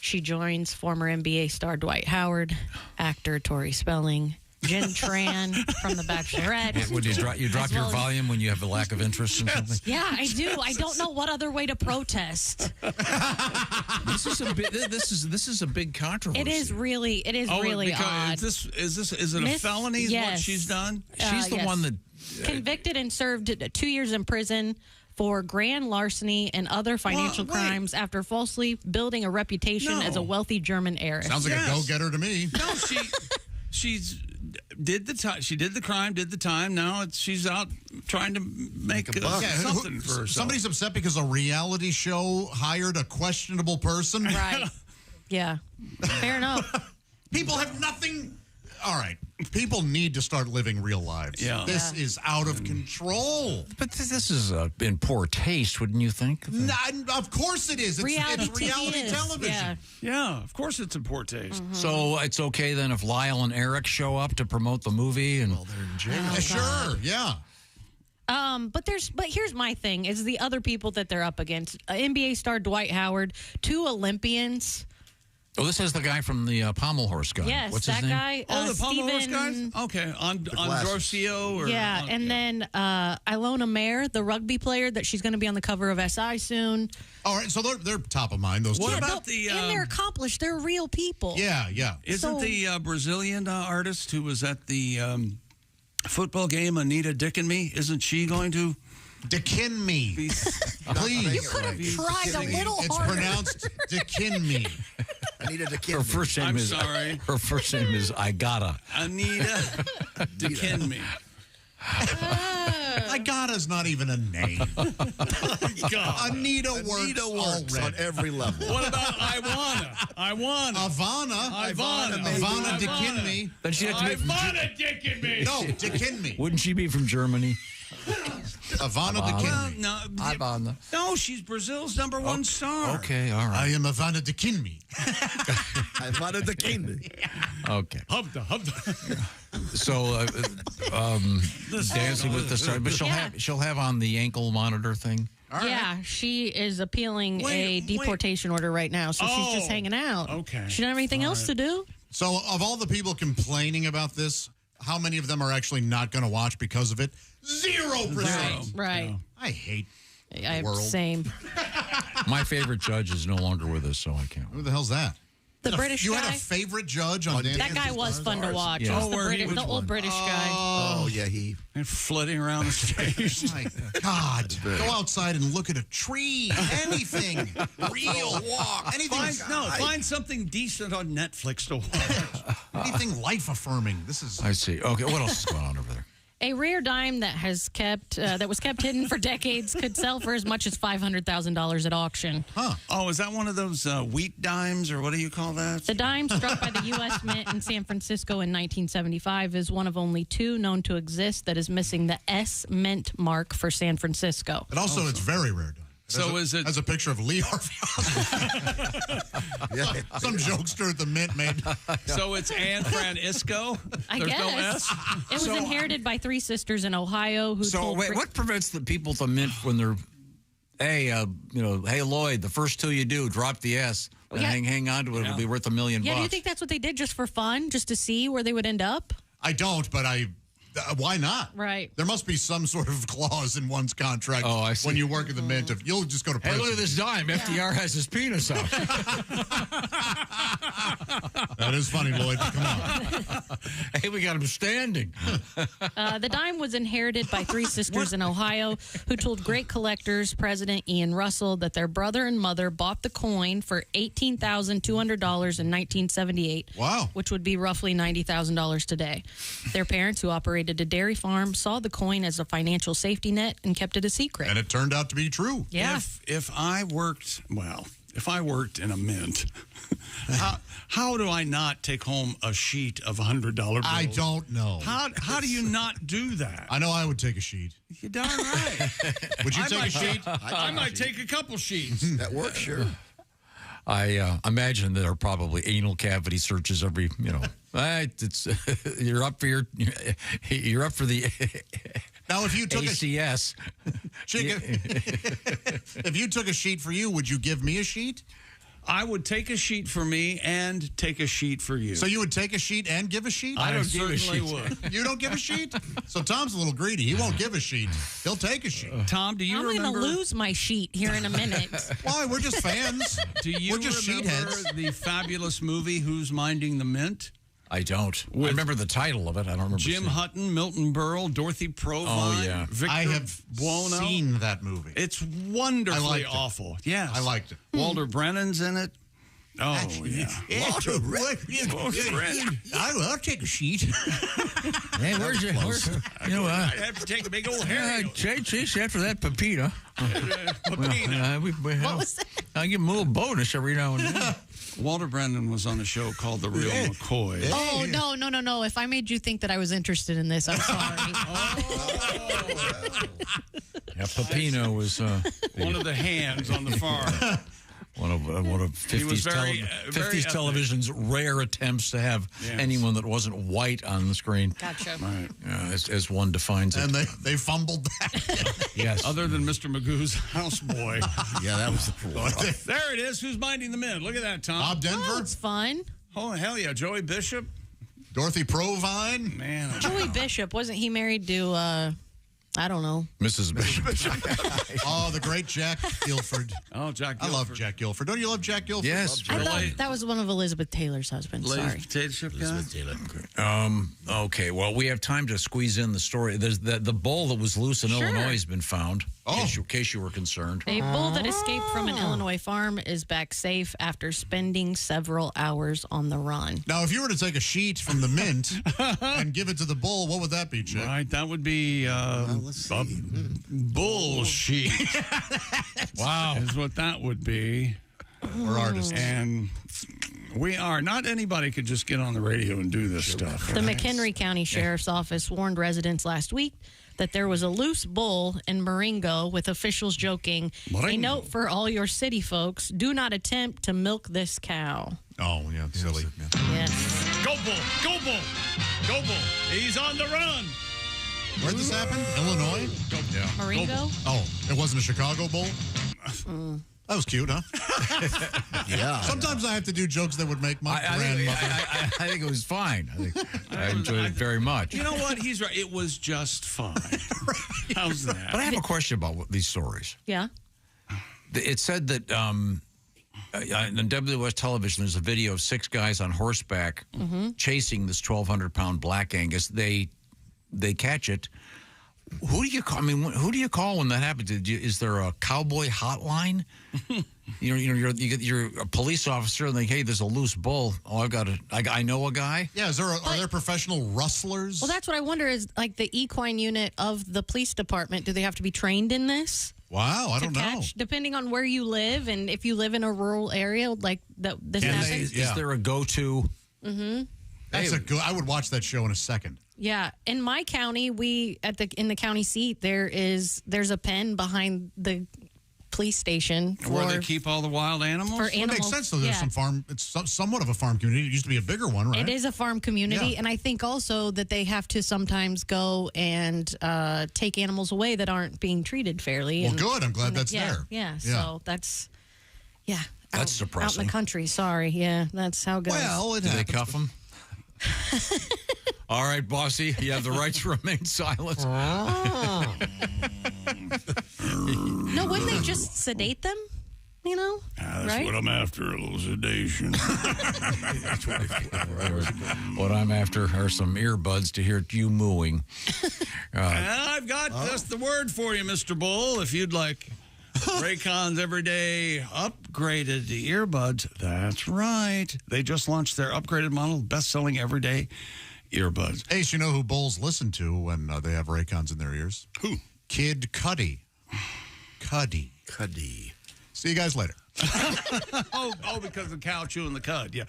Speaker 3: She joins former NBA star Dwight Howard, actor Tori Spelling, Jin Tran from The Bachelorette.
Speaker 2: Would you drop your volume when you have a lack of interest in something?
Speaker 3: Yeah, I do. I don't know what other way to protest.
Speaker 2: This is a big controversy.
Speaker 3: It is really odd.
Speaker 1: Is it a felony? Is what she's done?
Speaker 2: She's the one that
Speaker 3: convicted and served 2 years in prison for grand larceny and other financial crimes after falsely building a reputation as a wealthy German heiress.
Speaker 25: Sounds like a go-getter to me.
Speaker 1: No, she's did the time. She did the crime, did the time. Now she's out trying to make something for herself.
Speaker 25: Somebody's upset because a reality show hired a questionable person.
Speaker 3: Right. Yeah. Fair enough.
Speaker 25: People have nothing. All right. People need to start living real lives.
Speaker 1: Yeah.
Speaker 25: This is out of control.
Speaker 2: But this is in poor taste, wouldn't you think?
Speaker 25: Of course it is. It's reality television.
Speaker 1: Yeah, of course it's in poor taste.
Speaker 3: Mm-hmm.
Speaker 2: So it's okay then if Lyle and Eric show up to promote the movie? And
Speaker 25: they're in jail. Sure, yeah.
Speaker 3: But here's my thing: is the other people that they're up against. NBA star Dwight Howard, 2 Olympians.
Speaker 2: Oh, this is the guy from the pommel horse guy.
Speaker 3: Yes,
Speaker 2: what's
Speaker 3: that
Speaker 2: his name?
Speaker 3: guy.
Speaker 1: The pommel horse guys? Okay, on Androsio.
Speaker 3: Then Ilona Mayer, the rugby player, that she's going to be on the cover of SI soon.
Speaker 25: All right, so they're top of mind. Those two.
Speaker 1: What about the?
Speaker 3: And they're accomplished. They're real people.
Speaker 25: Yeah.
Speaker 1: Isn't the Brazilian artist who was at the football game, Anita Dickenme? Isn't she going to?
Speaker 25: Dickenme. Please.
Speaker 3: You could have tried a little harder.
Speaker 25: It's pronounced Dickenme.
Speaker 12: Anita Dickenme.
Speaker 2: Her first name Her first name is Igata.
Speaker 1: Anita Dickenme.
Speaker 25: Igata's not even a name. Anita works
Speaker 12: on every level.
Speaker 1: What about Ivana
Speaker 25: Dickenme.
Speaker 2: Then she'd have to be
Speaker 1: Ivana Dickenme.
Speaker 25: No, Dickenme.
Speaker 2: Wouldn't she be from Germany?
Speaker 25: Ivana Dickenme.
Speaker 1: No, she's Brazil's #1 star.
Speaker 2: Okay, all right.
Speaker 25: I am Ivana Dickenme.
Speaker 12: Ivana Dickenme.
Speaker 2: Okay.
Speaker 1: Hubda.
Speaker 2: So, Dancing with the Stars, but she'll have on the ankle monitor thing.
Speaker 3: Yeah, she is appealing a deportation order right now, so she's just hanging out.
Speaker 1: Okay.
Speaker 3: She don't have anything else to do.
Speaker 25: So, of all the people complaining about this, how many of them are actually not going to watch because of it? 0%.
Speaker 3: Right.
Speaker 25: I hate the world.
Speaker 3: Same.
Speaker 2: My favorite judge is no longer with us, so I can't.
Speaker 25: Who the hell's that?
Speaker 3: The British
Speaker 25: You
Speaker 3: guy?
Speaker 25: had a favorite judge on Dancing
Speaker 3: That guy was fun to watch.
Speaker 2: Yeah.
Speaker 3: The old British guy.
Speaker 12: Oh, yeah,
Speaker 1: And flitting around the stage.
Speaker 25: My God. Go outside and look at a tree. Anything. Real. Walk. Anything.
Speaker 1: Find something decent on Netflix to watch.
Speaker 25: Anything life-affirming. This is...
Speaker 2: I see. Okay, what else is going on over there?
Speaker 3: A rare dime that was kept hidden for decades could sell for as much as $500,000 at auction.
Speaker 25: Huh.
Speaker 1: Oh, is that one of those wheat dimes, or what do you call that?
Speaker 3: The dime struck by the U.S. Mint in San Francisco in 1975 is one of only 2 known to exist that is missing the S Mint mark for San Francisco.
Speaker 25: And also, it's very rare dime.
Speaker 1: Is it?
Speaker 25: As a picture of Lee Harvey Oswald. Some jokester at the Mint made.
Speaker 1: So it's Anne Francisco?
Speaker 3: I
Speaker 1: There's
Speaker 3: guess.
Speaker 1: no S?
Speaker 3: It was inherited by 3 sisters in Ohio who told...
Speaker 2: what prevents the people at the Mint when they're, hey, hey, Lloyd, the first 2 you do, drop the S. And hang on to it. It'll be worth $1 million.
Speaker 3: Yeah, do you think that's what they did just for fun, just to see where they would end up?
Speaker 25: I don't, but why not?
Speaker 3: Right.
Speaker 25: There must be some sort of clause in one's contract when you work at the Mint. If you'll just go to prison.
Speaker 2: Hey, look at this dime. FDR has his penis out.
Speaker 25: That is funny, Lloyd. Come on.
Speaker 2: Hey, we got him standing.
Speaker 3: The dime was inherited by 3 sisters in Ohio who told great collectors, President Ian Russell, that their brother and mother bought the coin for $18,200 in 1978.
Speaker 25: Wow.
Speaker 3: Which would be roughly $90,000 today. Their parents, who operated a dairy farm, saw the coin as a financial safety net and kept it a secret.
Speaker 25: And it turned out to be true.
Speaker 3: Yeah.
Speaker 1: If I worked in a mint, how do I not take home a sheet of $100 bills?
Speaker 25: I don't know.
Speaker 1: How do you not do that?
Speaker 26: I know I would take a sheet.
Speaker 1: You're darn right.
Speaker 25: Would you take a sheet?
Speaker 1: I might take a couple sheets.
Speaker 12: That works, sure.
Speaker 2: I imagine there are probably anal cavity searches every, you're up for the
Speaker 25: now if you took
Speaker 2: ACS.
Speaker 25: If you took a sheet for you, would you give me a sheet?
Speaker 1: I would take a sheet for me and take a sheet for you.
Speaker 25: So you would take a sheet and give a sheet?
Speaker 1: I certainly would.
Speaker 25: You don't give a sheet? So Tom's a little greedy. He won't give a sheet. He'll take a sheet.
Speaker 1: Tom, do you remember?
Speaker 3: I'm going to lose my sheet here in a minute.
Speaker 25: Why? We're just fans.
Speaker 1: Do you
Speaker 25: We're just
Speaker 1: remember
Speaker 25: sheetheads.
Speaker 1: the fabulous movie Who's Minding the Mint?
Speaker 2: I don't. I remember the title of it. I don't remember.
Speaker 1: Jim Hutton, Milton Berle, Dorothy Provine.
Speaker 2: Oh, yeah.
Speaker 1: Victor
Speaker 25: I have
Speaker 1: Buono.
Speaker 25: seen that movie.
Speaker 1: It's wonderfully
Speaker 25: it.
Speaker 1: awful. Yes.
Speaker 25: I liked it.
Speaker 1: Walter Brennan's in it. Oh, yeah.
Speaker 25: Walter
Speaker 1: Brennan.
Speaker 25: I'll take a sheet.
Speaker 2: Hey, where's you know,
Speaker 1: I have to take a big old hair.
Speaker 2: chase after that pepita.
Speaker 1: Pepita.
Speaker 3: What was that?
Speaker 2: I give him a little bonus every now and then.
Speaker 1: Walter Brennan was on a show called The Real McCoy.
Speaker 3: Oh, no. If I made you think that I was interested in this, I'm sorry.
Speaker 2: Yeah, Pepino was
Speaker 1: One of the hands on the farm.
Speaker 2: One of 50s,
Speaker 1: very
Speaker 2: 50s television's rare attempts to have anyone that wasn't white on the screen.
Speaker 3: Gotcha.
Speaker 1: Right.
Speaker 2: As one defines it.
Speaker 25: And they fumbled that.
Speaker 2: Yes.
Speaker 1: Other than Mr. Magoo's houseboy.
Speaker 11: Yeah, that was the
Speaker 1: There it is. Who's minding the mint? Look at that, Tom.
Speaker 25: Bob Denver.
Speaker 3: Oh, it's fun.
Speaker 1: Oh, hell yeah. Joey Bishop.
Speaker 25: Dorothy Provine.
Speaker 1: Man.
Speaker 3: Joey Bishop, wasn't he married to, I don't know.
Speaker 2: Mrs. Bishop.
Speaker 25: Oh, the great Jack Guilford.
Speaker 1: Oh, Jack Guilford.
Speaker 25: I love Jack Guilford. Don't you love Jack Guilford?
Speaker 2: Yes.
Speaker 3: I thought that was one of Elizabeth Taylor's husbands. Sorry.
Speaker 1: Potato chip guy?
Speaker 2: Okay, well, we have time to squeeze in the story. There's the bull that was loose in Illinois has been found, in case you were concerned.
Speaker 3: A bull that escaped from an Illinois farm is back safe after spending several hours on the run.
Speaker 25: Now, if you were to take a sheet from the mint and give it to the bull, what would that be, Chick?
Speaker 1: Right, that would be bullshit.
Speaker 2: Wow.
Speaker 1: Is what that would be.
Speaker 25: We're artists.
Speaker 1: And we are. Not anybody could just get on the radio and do this stuff.
Speaker 3: The McHenry County Sheriff's Office warned residents last week that there was a loose bull in Marengo, with officials joking, a note for all your city folks, do not attempt to milk this cow.
Speaker 25: Oh, yeah, silly.
Speaker 3: Yes.
Speaker 1: Go bull! Go bull! Go bull! He's on the run!
Speaker 25: Where'd this happen? Illinois?
Speaker 1: Yeah.
Speaker 3: Marengo?
Speaker 25: Oh, it wasn't a Chicago bull? That was cute, huh?
Speaker 11: Yeah.
Speaker 25: Sometimes I have to do jokes that would make my grandmother.
Speaker 2: I think it was fine. I enjoyed it very much.
Speaker 1: You know what? He's right. It was just fine. How's that?
Speaker 2: But I have a question about these stories.
Speaker 3: Yeah.
Speaker 2: It said that on WS television, there's a video of 6 guys on horseback chasing this 1,200-pound black Angus. They catch it. Who do you call? I mean, who do you call when that happens? Is there a cowboy hotline? You're a police officer, and hey, there's a loose bull. Oh, I know a guy.
Speaker 25: Yeah, are there professional rustlers?
Speaker 3: Well, that's what I wonder is, like, the equine unit of the police department, do they have to be trained in this?
Speaker 25: Wow, I don't know.
Speaker 3: Depending on where you live, and if you live in a rural area, like this happens.
Speaker 2: Is there a go-to?
Speaker 3: Mm-hmm.
Speaker 25: That's a good. I would watch that show in a second.
Speaker 3: Yeah, in my county, in the county seat, there's a pen behind the police station
Speaker 1: where they keep all the wild animals.
Speaker 3: For animals,
Speaker 25: it makes sense though. There's some farm. It's somewhat of a farm community. It used to be a bigger one, right?
Speaker 3: It is a farm community, and I think also that they have to sometimes go and take animals away that aren't being treated fairly.
Speaker 25: Well, good. I'm glad that's there.
Speaker 3: Yeah. So that's
Speaker 2: That's depressing.
Speaker 3: Out in the country. Sorry. Yeah, that's how it goes.
Speaker 25: Well,
Speaker 2: do they cuff them? All right, bossy, you have the right to remain silent.
Speaker 3: No, wouldn't they just sedate them? You know?
Speaker 1: That's
Speaker 3: right?
Speaker 1: what I'm after, a little sedation.
Speaker 2: What I'm after are some earbuds to hear you mooing.
Speaker 1: I've got just the word for you, Mr. Bull. If you'd like Raycon's Everyday upgraded earbuds, that's right. They just launched their upgraded model, best-selling Everyday earbuds.
Speaker 25: Ace, you know who bulls listen to when they have Raycons in their ears?
Speaker 1: Who?
Speaker 25: Kid Cudi. Cudi. See you guys later.
Speaker 1: oh, because the cow chewing the cud, yeah.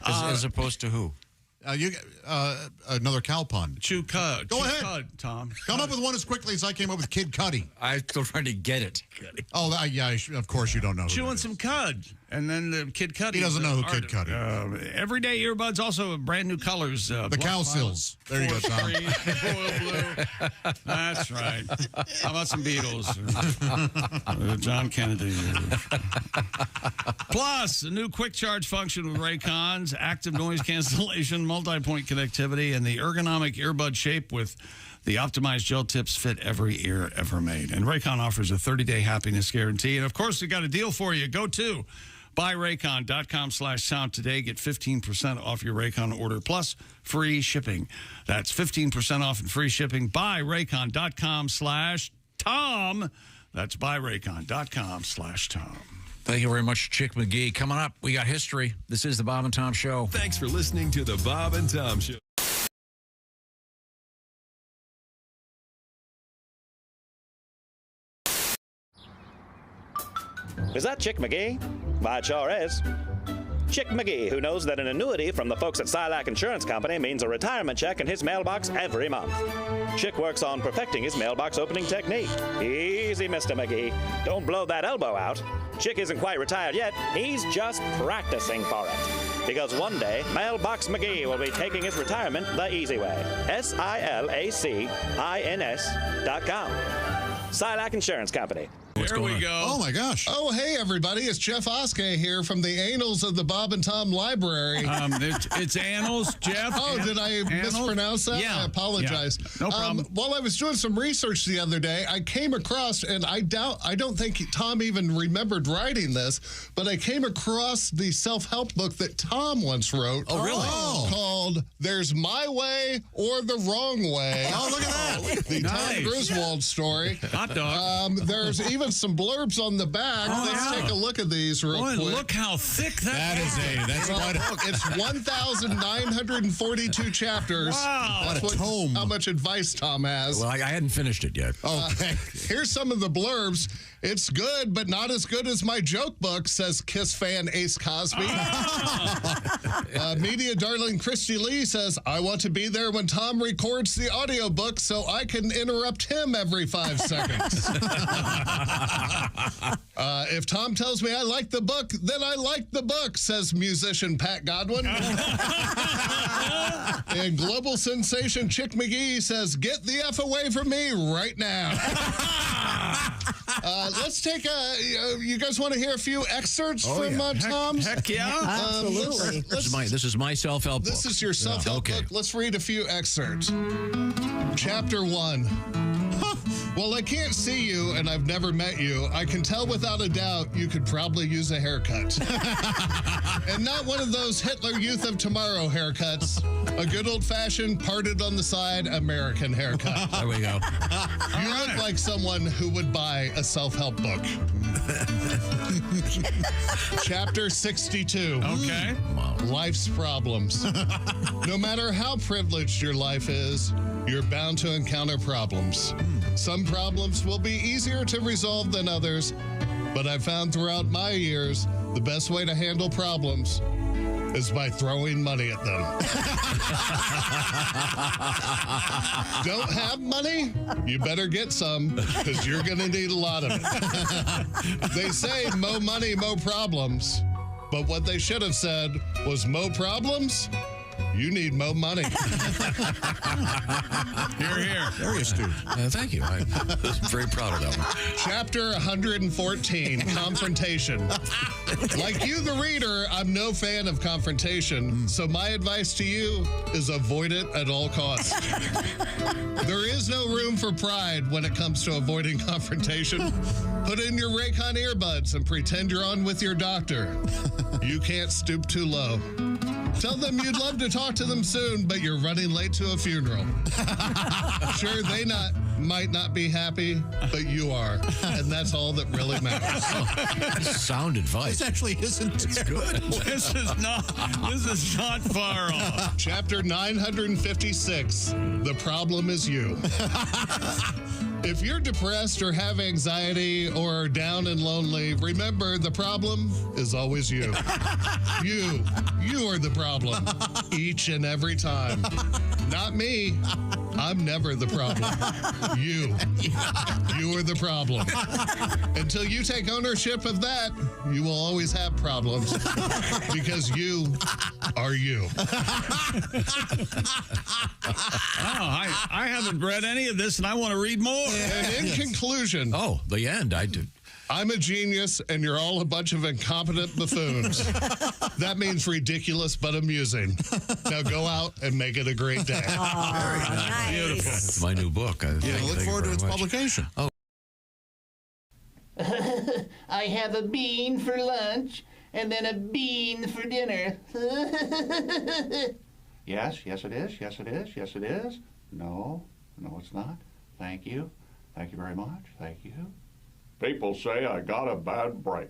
Speaker 2: As opposed to who?
Speaker 25: Another cow pun.
Speaker 1: Chew cud.
Speaker 25: Go
Speaker 1: Chew
Speaker 25: ahead.
Speaker 1: Cud, Tom.
Speaker 25: Come up with one as quickly as I came up with Kid Cudi.
Speaker 2: I'm still trying to get it.
Speaker 25: Oh, yeah, of course you don't know.
Speaker 1: Chewing some cud. And then the Kid Cudi.
Speaker 25: He doesn't know who Kid Cudi is.
Speaker 1: Everyday earbuds, also brand new colors.
Speaker 25: The cow sills. There you go, Tom.
Speaker 1: Royal blue. That's right. How about some Beatles? John Kennedy. Plus, a new quick charge function with Raycons, active noise cancellation, multi-point connectivity, and the ergonomic earbud shape with the optimized gel tips fit every ear ever made. And Raycon offers a 30-day happiness guarantee. And, of course, we got a deal for you. Go to buyraycon.com/sound today. Get 15% off your Raycon order plus free shipping. That's 15% off and free shipping. Buyraycon.com/Tom. That's buyraycon.com/Tom.
Speaker 2: Thank you very much, Chick McGee. Coming up, we got history. This is the Bob and Tom Show.
Speaker 6: Thanks for listening to the Bob and Tom Show.
Speaker 7: Is that Chick McGee? Why, it sure is. Chick McGee, who knows that an annuity from the folks at Silac Insurance Company means a retirement check in his mailbox every month. Chick works on perfecting his mailbox opening technique. Easy, Mr. McGee. Don't blow that elbow out. Chick isn't quite retired yet. He's just practicing for it. Because one day, Mailbox McGee will be taking his retirement the easy way. SILACINS.com. Silac Insurance Company.
Speaker 1: There we go.
Speaker 25: Oh, my gosh.
Speaker 8: Oh, hey, everybody. It's Jeff Oskey here from the Annals of the Bob and Tom Library.
Speaker 1: It's Annals, Jeff.
Speaker 8: Oh, did I mispronounce that?
Speaker 1: Yeah.
Speaker 8: I apologize.
Speaker 1: Yeah. No problem.
Speaker 8: While I was doing some research the other day, I came across, and I don't think Tom even remembered writing this, but I came across the self-help book that Tom once wrote.
Speaker 2: Oh, really?
Speaker 8: Called There's My Way or the Wrong Way.
Speaker 25: Oh, look at that.
Speaker 8: The Tom Griswold story.
Speaker 1: Hot dog.
Speaker 8: There's even some blurbs on the back. Let's take a look at these real quick.
Speaker 1: Look how thick that's
Speaker 8: quite a book. It's 1,942 chapters.
Speaker 1: Wow.
Speaker 8: That's
Speaker 25: what a tome.
Speaker 8: How much advice Tom has.
Speaker 2: Well, I hadn't finished it yet.
Speaker 25: Okay.
Speaker 8: Here's some of the blurbs. It's good, but not as good as my joke book, says Kiss fan Ace Cosby. Media darling Christy Lee says, I want to be there when Tom records the audiobook so I can interrupt him every 5 seconds. If Tom tells me I like the book, then I like the book, says musician Pat Godwin. And global sensation Chick McGee says, get the F away from me right now. Let's take you guys want to hear a few excerpts from Tom's?
Speaker 1: Heck yeah.
Speaker 22: Absolutely.
Speaker 2: This is my self-help book.
Speaker 8: This is your self-help book. Let's read a few excerpts. Chapter 1. Well, I can't see you, and I've never met you. I can tell without a doubt you could probably use a haircut. And not one of those Hitler Youth of Tomorrow haircuts. A good old-fashioned, parted on the side American haircut.
Speaker 2: There we go.
Speaker 8: You look like someone who would buy a self-help book. Chapter 62.
Speaker 1: Okay.
Speaker 8: Life's problems. No matter how privileged your life is, you're bound to encounter problems. Some problems will be easier to resolve than others, but I've found throughout my years the best way to handle problems is by throwing money at them. Don't have money? You better get some, because you're going to need a lot of it. They say, mo money, mo problems. But what they should have said was, mo problems? You need mo money.
Speaker 1: Here.
Speaker 25: Very astute.
Speaker 2: Thank you. I'm very proud of that one.
Speaker 8: Chapter 114, Confrontation. Like you, the reader, I'm no fan of confrontation, so my advice to you is avoid it at all costs. There is no room for pride when it comes to avoiding confrontation. Put in your Raycon earbuds and pretend you're on with your doctor. You can't stoop too low. Tell them you'd love to talk to them soon, but you're running late to a funeral. Sure, they might not be happy, but you are. And that's all that really matters.
Speaker 2: Sound advice.
Speaker 25: This actually isn't
Speaker 2: good.
Speaker 1: This is not far off.
Speaker 8: Chapter 956, The Problem Is You. If you're depressed or have anxiety or down and lonely, remember the problem is always you. You are the problem each and every time. Not me. I'm never the problem. You are the problem. Until you take ownership of that, you will always have problems because you are you.
Speaker 1: I haven't read any of this, and I want to read more.
Speaker 8: And in conclusion...
Speaker 2: Oh, the end. I did.
Speaker 8: I'm a genius, and you're all a bunch of incompetent buffoons. That means ridiculous but amusing. Now go out and make it a great day.
Speaker 22: Oh, nice.
Speaker 1: Beautiful.
Speaker 2: It's my new book.
Speaker 25: Look forward to its publication.
Speaker 2: Oh.
Speaker 4: I have a bean for lunch and then a bean for dinner.
Speaker 13: Yes, it is. Yes, it is. Yes, it is. No, it's not. Thank you. Thank you very much. Thank you. People say I got a bad break.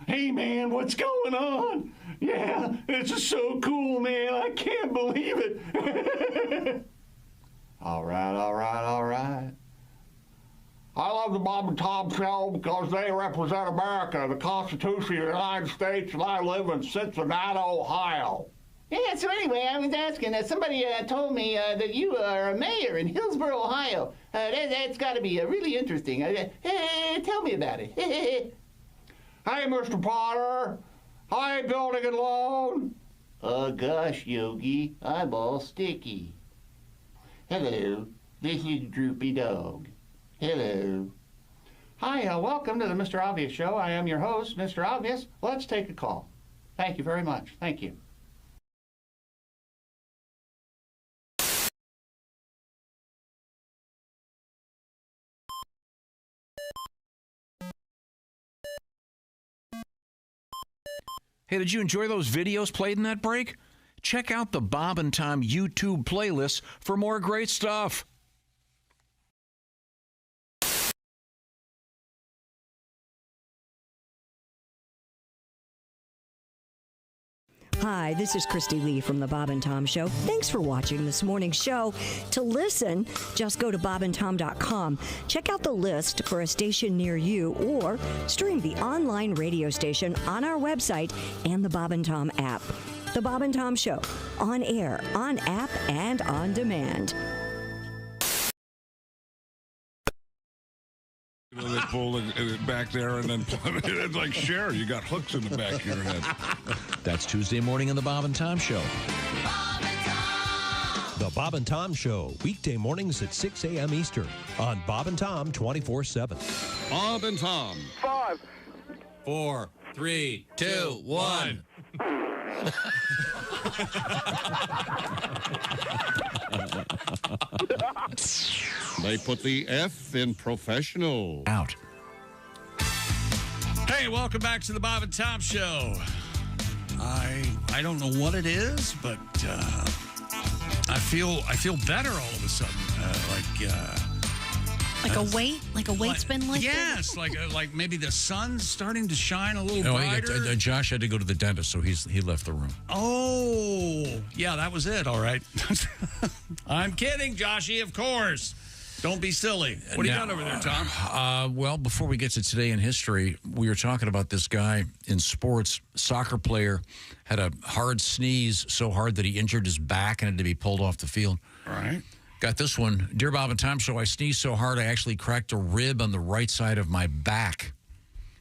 Speaker 13: Hey, man, what's going on? Yeah, this is so cool, man. I can't believe it. All right. I love the Bob and Tom Show because they represent America, the Constitution of the United States, and I live in Cincinnati, Ohio.
Speaker 4: Yeah, so anyway, I was asking, somebody told me that you are a mayor in Hillsboro, Ohio. That's got to be really interesting. Tell me about it.
Speaker 13: Hey, Mr. Potter. Hi, Building and Loan.
Speaker 4: Oh, gosh, Yogi, I'm all sticky. Hello, this is Droopy Dog. Hello.
Speaker 13: Hi, welcome to the Mr. Obvious Show. I am your host, Mr. Obvious. Let's take a call. Thank you very much. Thank you.
Speaker 2: Hey, did you enjoy those videos played in that break? Check out the Bob and Tom YouTube playlist for more great stuff.
Speaker 22: Hi, this is Christy Lee from The Bob and Tom Show. Thanks for watching this morning's show. To listen, just go to bobandtom.com. Check out the list for a station near you or stream the online radio station on our website and the Bob and Tom app. The Bob and Tom Show, on air, on app, and on demand.
Speaker 15: They pull it back there and then it's like, Cher, you got hooks in the back of your head.
Speaker 2: That's Tuesday morning on the Bob and Tom Show.
Speaker 24: The Bob and Tom Show, weekday mornings at 6 a.m. Eastern on Bob and Tom 24/7.
Speaker 15: Bob and Tom.
Speaker 14: 5,
Speaker 2: 4, 3, 2, 1.
Speaker 15: They put the F in professional.
Speaker 2: Out.
Speaker 1: Hey, welcome back to the Bob and Tom Show. I don't know what it is, but I feel better all of a sudden.
Speaker 3: Like a weight's been lifted?
Speaker 1: Yes, like maybe the sun's starting to shine a little brighter.
Speaker 2: Josh had to go to the dentist, so he left the room.
Speaker 1: Oh, yeah, that was it. All right. I'm kidding, Joshy, of course. Don't be silly. What do you got over there, Tom?
Speaker 2: Well, before we get to today in history, we were talking about this guy in sports, soccer player, had a hard sneeze, so hard that he injured his back and had to be pulled off the field.
Speaker 1: All right.
Speaker 2: Got this one. Dear Bob and Tom Show, I sneezed so hard I actually cracked a rib on the right side of my back.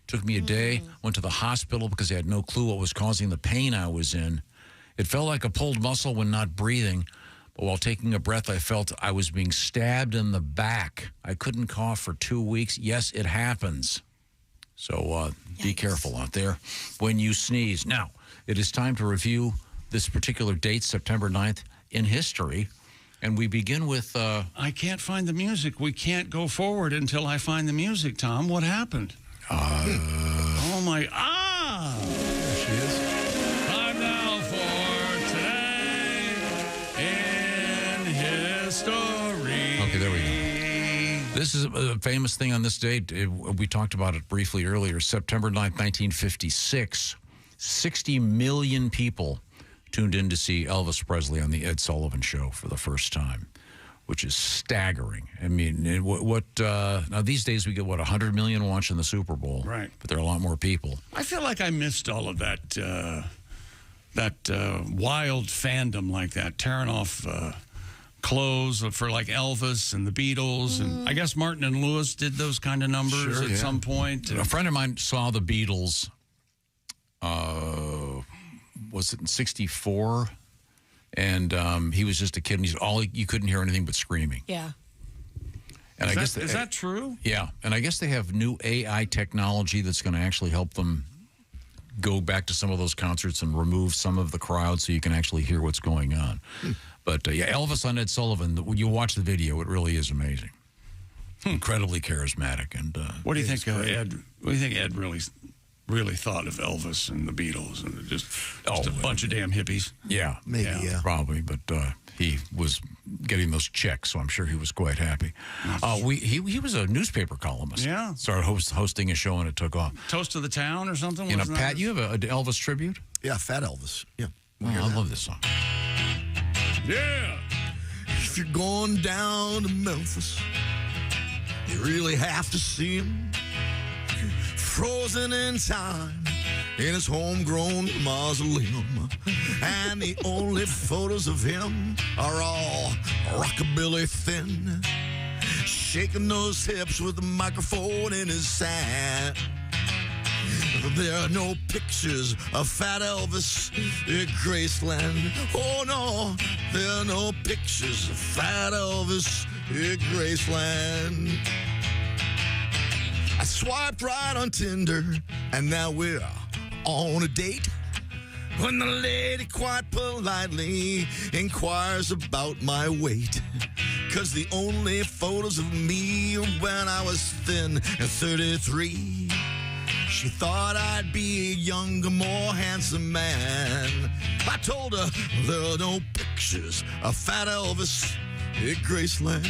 Speaker 2: Took me a day. Went to the hospital because I had no clue what was causing the pain I was in. It felt like a pulled muscle when not breathing. But while taking a breath, I felt I was being stabbed in the back. I couldn't cough for 2 weeks. Yes, it happens. So be careful out there when you sneeze. Now, it is time to review this particular date, September 9th, in history. And we begin with...
Speaker 1: I can't find the music. We can't go forward until I find the music, Tom. What happened? Oh, my... There she is. Time now for Today in History.
Speaker 2: Okay, there we go. This is a famous thing on this date. We talked about it briefly earlier. September 9th, 1956. 60 million people tuned in to see Elvis Presley on the Ed Sullivan Show for the first time. which is staggering. I mean, now these days we get, 100 million watching the Super Bowl.
Speaker 1: Right.
Speaker 2: But there are a lot more people.
Speaker 1: I feel like I missed all of that wild fandom like that, tearing off clothes for like Elvis and the Beatles. And I guess Martin and Lewis did those kind of numbers at some point.
Speaker 2: A friend of mine saw the Beatles, was it in 64? And he was just a kid, and you couldn't hear anything but screaming.
Speaker 3: Yeah.
Speaker 2: And
Speaker 1: is that true?
Speaker 2: Yeah, and I guess they have new AI technology that's going to actually help them go back to some of those concerts and remove some of the crowd so you can actually hear what's going on. But Elvis on Ed Sullivan, when you watch the video, it really is amazing. Incredibly charismatic. And
Speaker 1: what do you think, Ed? What do you think Ed really thought of Elvis and the Beatles and just a bunch of damn hippies?
Speaker 2: Yeah,
Speaker 12: maybe,
Speaker 2: probably. But he was getting those checks, so I'm sure he was quite happy. He was a newspaper columnist.
Speaker 1: Yeah,
Speaker 2: started hosting a show and it took off.
Speaker 1: Toast of the Town or something.
Speaker 2: Pat, you have an Elvis tribute?
Speaker 12: Yeah, Fat Elvis. Yeah,
Speaker 2: I love this song.
Speaker 1: Yeah.
Speaker 12: If you're going down to Memphis, you really have to see him. Frozen in time in his homegrown mausoleum. And the only photos of him are all rockabilly thin, shaking those hips with a microphone in his hand. There are no pictures of Fat Elvis in Graceland. Oh no, there are no pictures of Fat Elvis in Graceland. I swiped right on Tinder, and now we're on a date. When the lady quite politely inquires about my weight, 'cause the only photos of me are when I was thin and 33. She thought I'd be a younger, more handsome man. I told her there are no pictures of Fat Elvis in Graceland.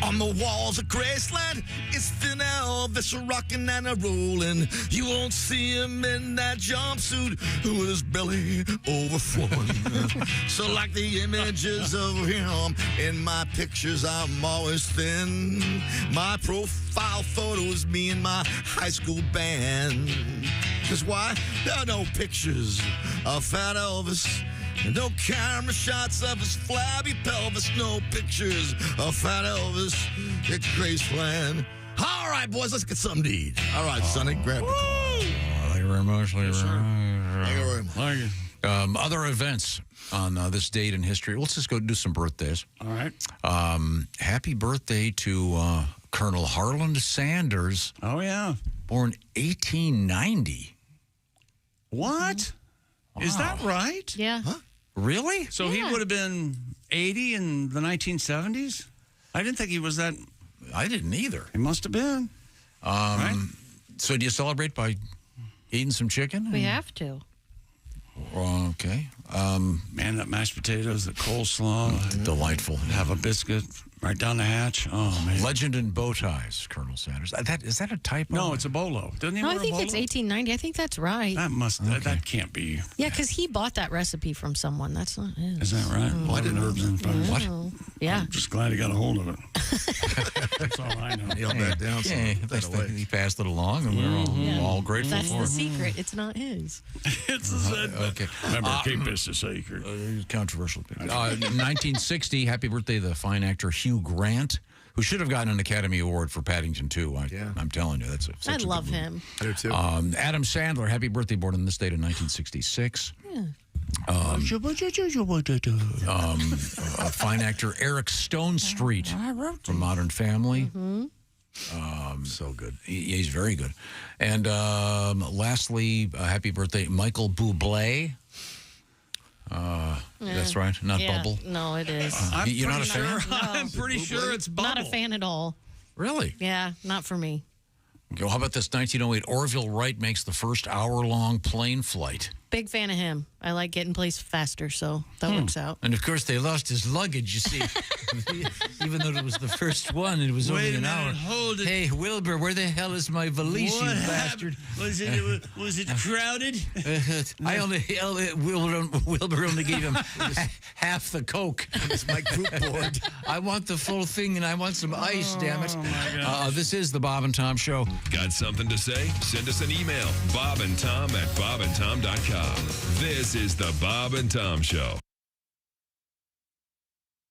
Speaker 12: On the walls of Graceland, it's thin Elvis rocking and a rolling. You won't see him in that jumpsuit with his belly overflowing. So like the images of him in my pictures, I'm always thin. My profile photo is me and my high school band. 'Cause why? There are no pictures of Fat Elvis. No camera shots of his flabby pelvis. No pictures of Fat Elvis at Graceland. All right, boys, let's get something to eat. All right, Sonny, grab it.
Speaker 2: Thank you very much. Thank you
Speaker 12: very much.
Speaker 1: Thank you.
Speaker 2: Other events on this date in history. Let's just go do some birthdays.
Speaker 1: All right.
Speaker 2: Happy birthday to Colonel Harland Sanders.
Speaker 1: Oh, yeah.
Speaker 2: Born 1890.
Speaker 1: What?
Speaker 2: Wow.
Speaker 1: Is that right?
Speaker 3: Yeah.
Speaker 2: Huh? Really?
Speaker 1: So he would have been 80 in the 1970s? I didn't think he was that.
Speaker 2: I didn't either.
Speaker 1: He must have been. Right?
Speaker 2: So do you celebrate by eating some chicken?
Speaker 3: We have to.
Speaker 2: Okay.
Speaker 1: Man, that mashed potatoes, the coleslaw.
Speaker 2: Delightful.
Speaker 1: Have a biscuit right down the hatch. Oh, man.
Speaker 2: Legend in bow ties, Colonel Sanders. Is that a typo?
Speaker 1: No, it's a bolo. Doesn't he
Speaker 3: No,
Speaker 1: wear
Speaker 3: I think
Speaker 1: a bolo?
Speaker 3: it's 1890. I think that's right.
Speaker 1: That can't be.
Speaker 3: Yeah, because he bought that recipe from someone. That's not his.
Speaker 1: Is that right?
Speaker 3: Oh.
Speaker 1: Why didn't herbs and spices?
Speaker 3: What? Yeah.
Speaker 1: I'm just glad he got a hold of it. That's all I know.
Speaker 12: Nailed that down.
Speaker 2: Yeah, he passed it along, and we're all grateful
Speaker 3: That's
Speaker 2: for
Speaker 3: the
Speaker 2: it.
Speaker 3: secret. It's not his.
Speaker 1: It's a
Speaker 2: okay.
Speaker 1: Remember, keep this a secret.
Speaker 2: Controversial. 1960, happy birthday to the fine actor Hugh Grant, who should have gotten an Academy Award for Paddington 2. I'm telling you, that's
Speaker 3: I love him.
Speaker 12: I do too.
Speaker 2: Adam Sandler, happy birthday, born in this date in 1966. Fine actor Eric Stonestreet from Modern Family. So good. He's very good. And lastly, happy birthday, Michael Bublé. That's right, not Bubble.
Speaker 3: No, it is.
Speaker 2: You're not a fan?
Speaker 1: I'm pretty sure it's Bubble.
Speaker 3: Not a fan at all.
Speaker 2: Really?
Speaker 3: Yeah, not for me.
Speaker 2: Okay, well, how about this? 1908, Orville Wright makes the first hour-long plane flight.
Speaker 3: Big fan of him. I like getting places faster, so that works out.
Speaker 2: And of course, they lost his luggage, you see. Even though it was the first one, it was only an hour.
Speaker 1: Hold it.
Speaker 2: Hey, Wilbur, where the hell is my valise,
Speaker 1: What
Speaker 2: you bastard?
Speaker 1: Was it crowded?
Speaker 2: Wilbur only gave him half the Coke.
Speaker 11: It's my group board.
Speaker 2: I want the full thing, and I want some ice, damn it.
Speaker 1: Oh, my gosh.
Speaker 2: This is the Bob and Tom Show.
Speaker 6: Got something to say? Send us an email, bobandtom@bobandtom.com. This is the Bob and Tom Show.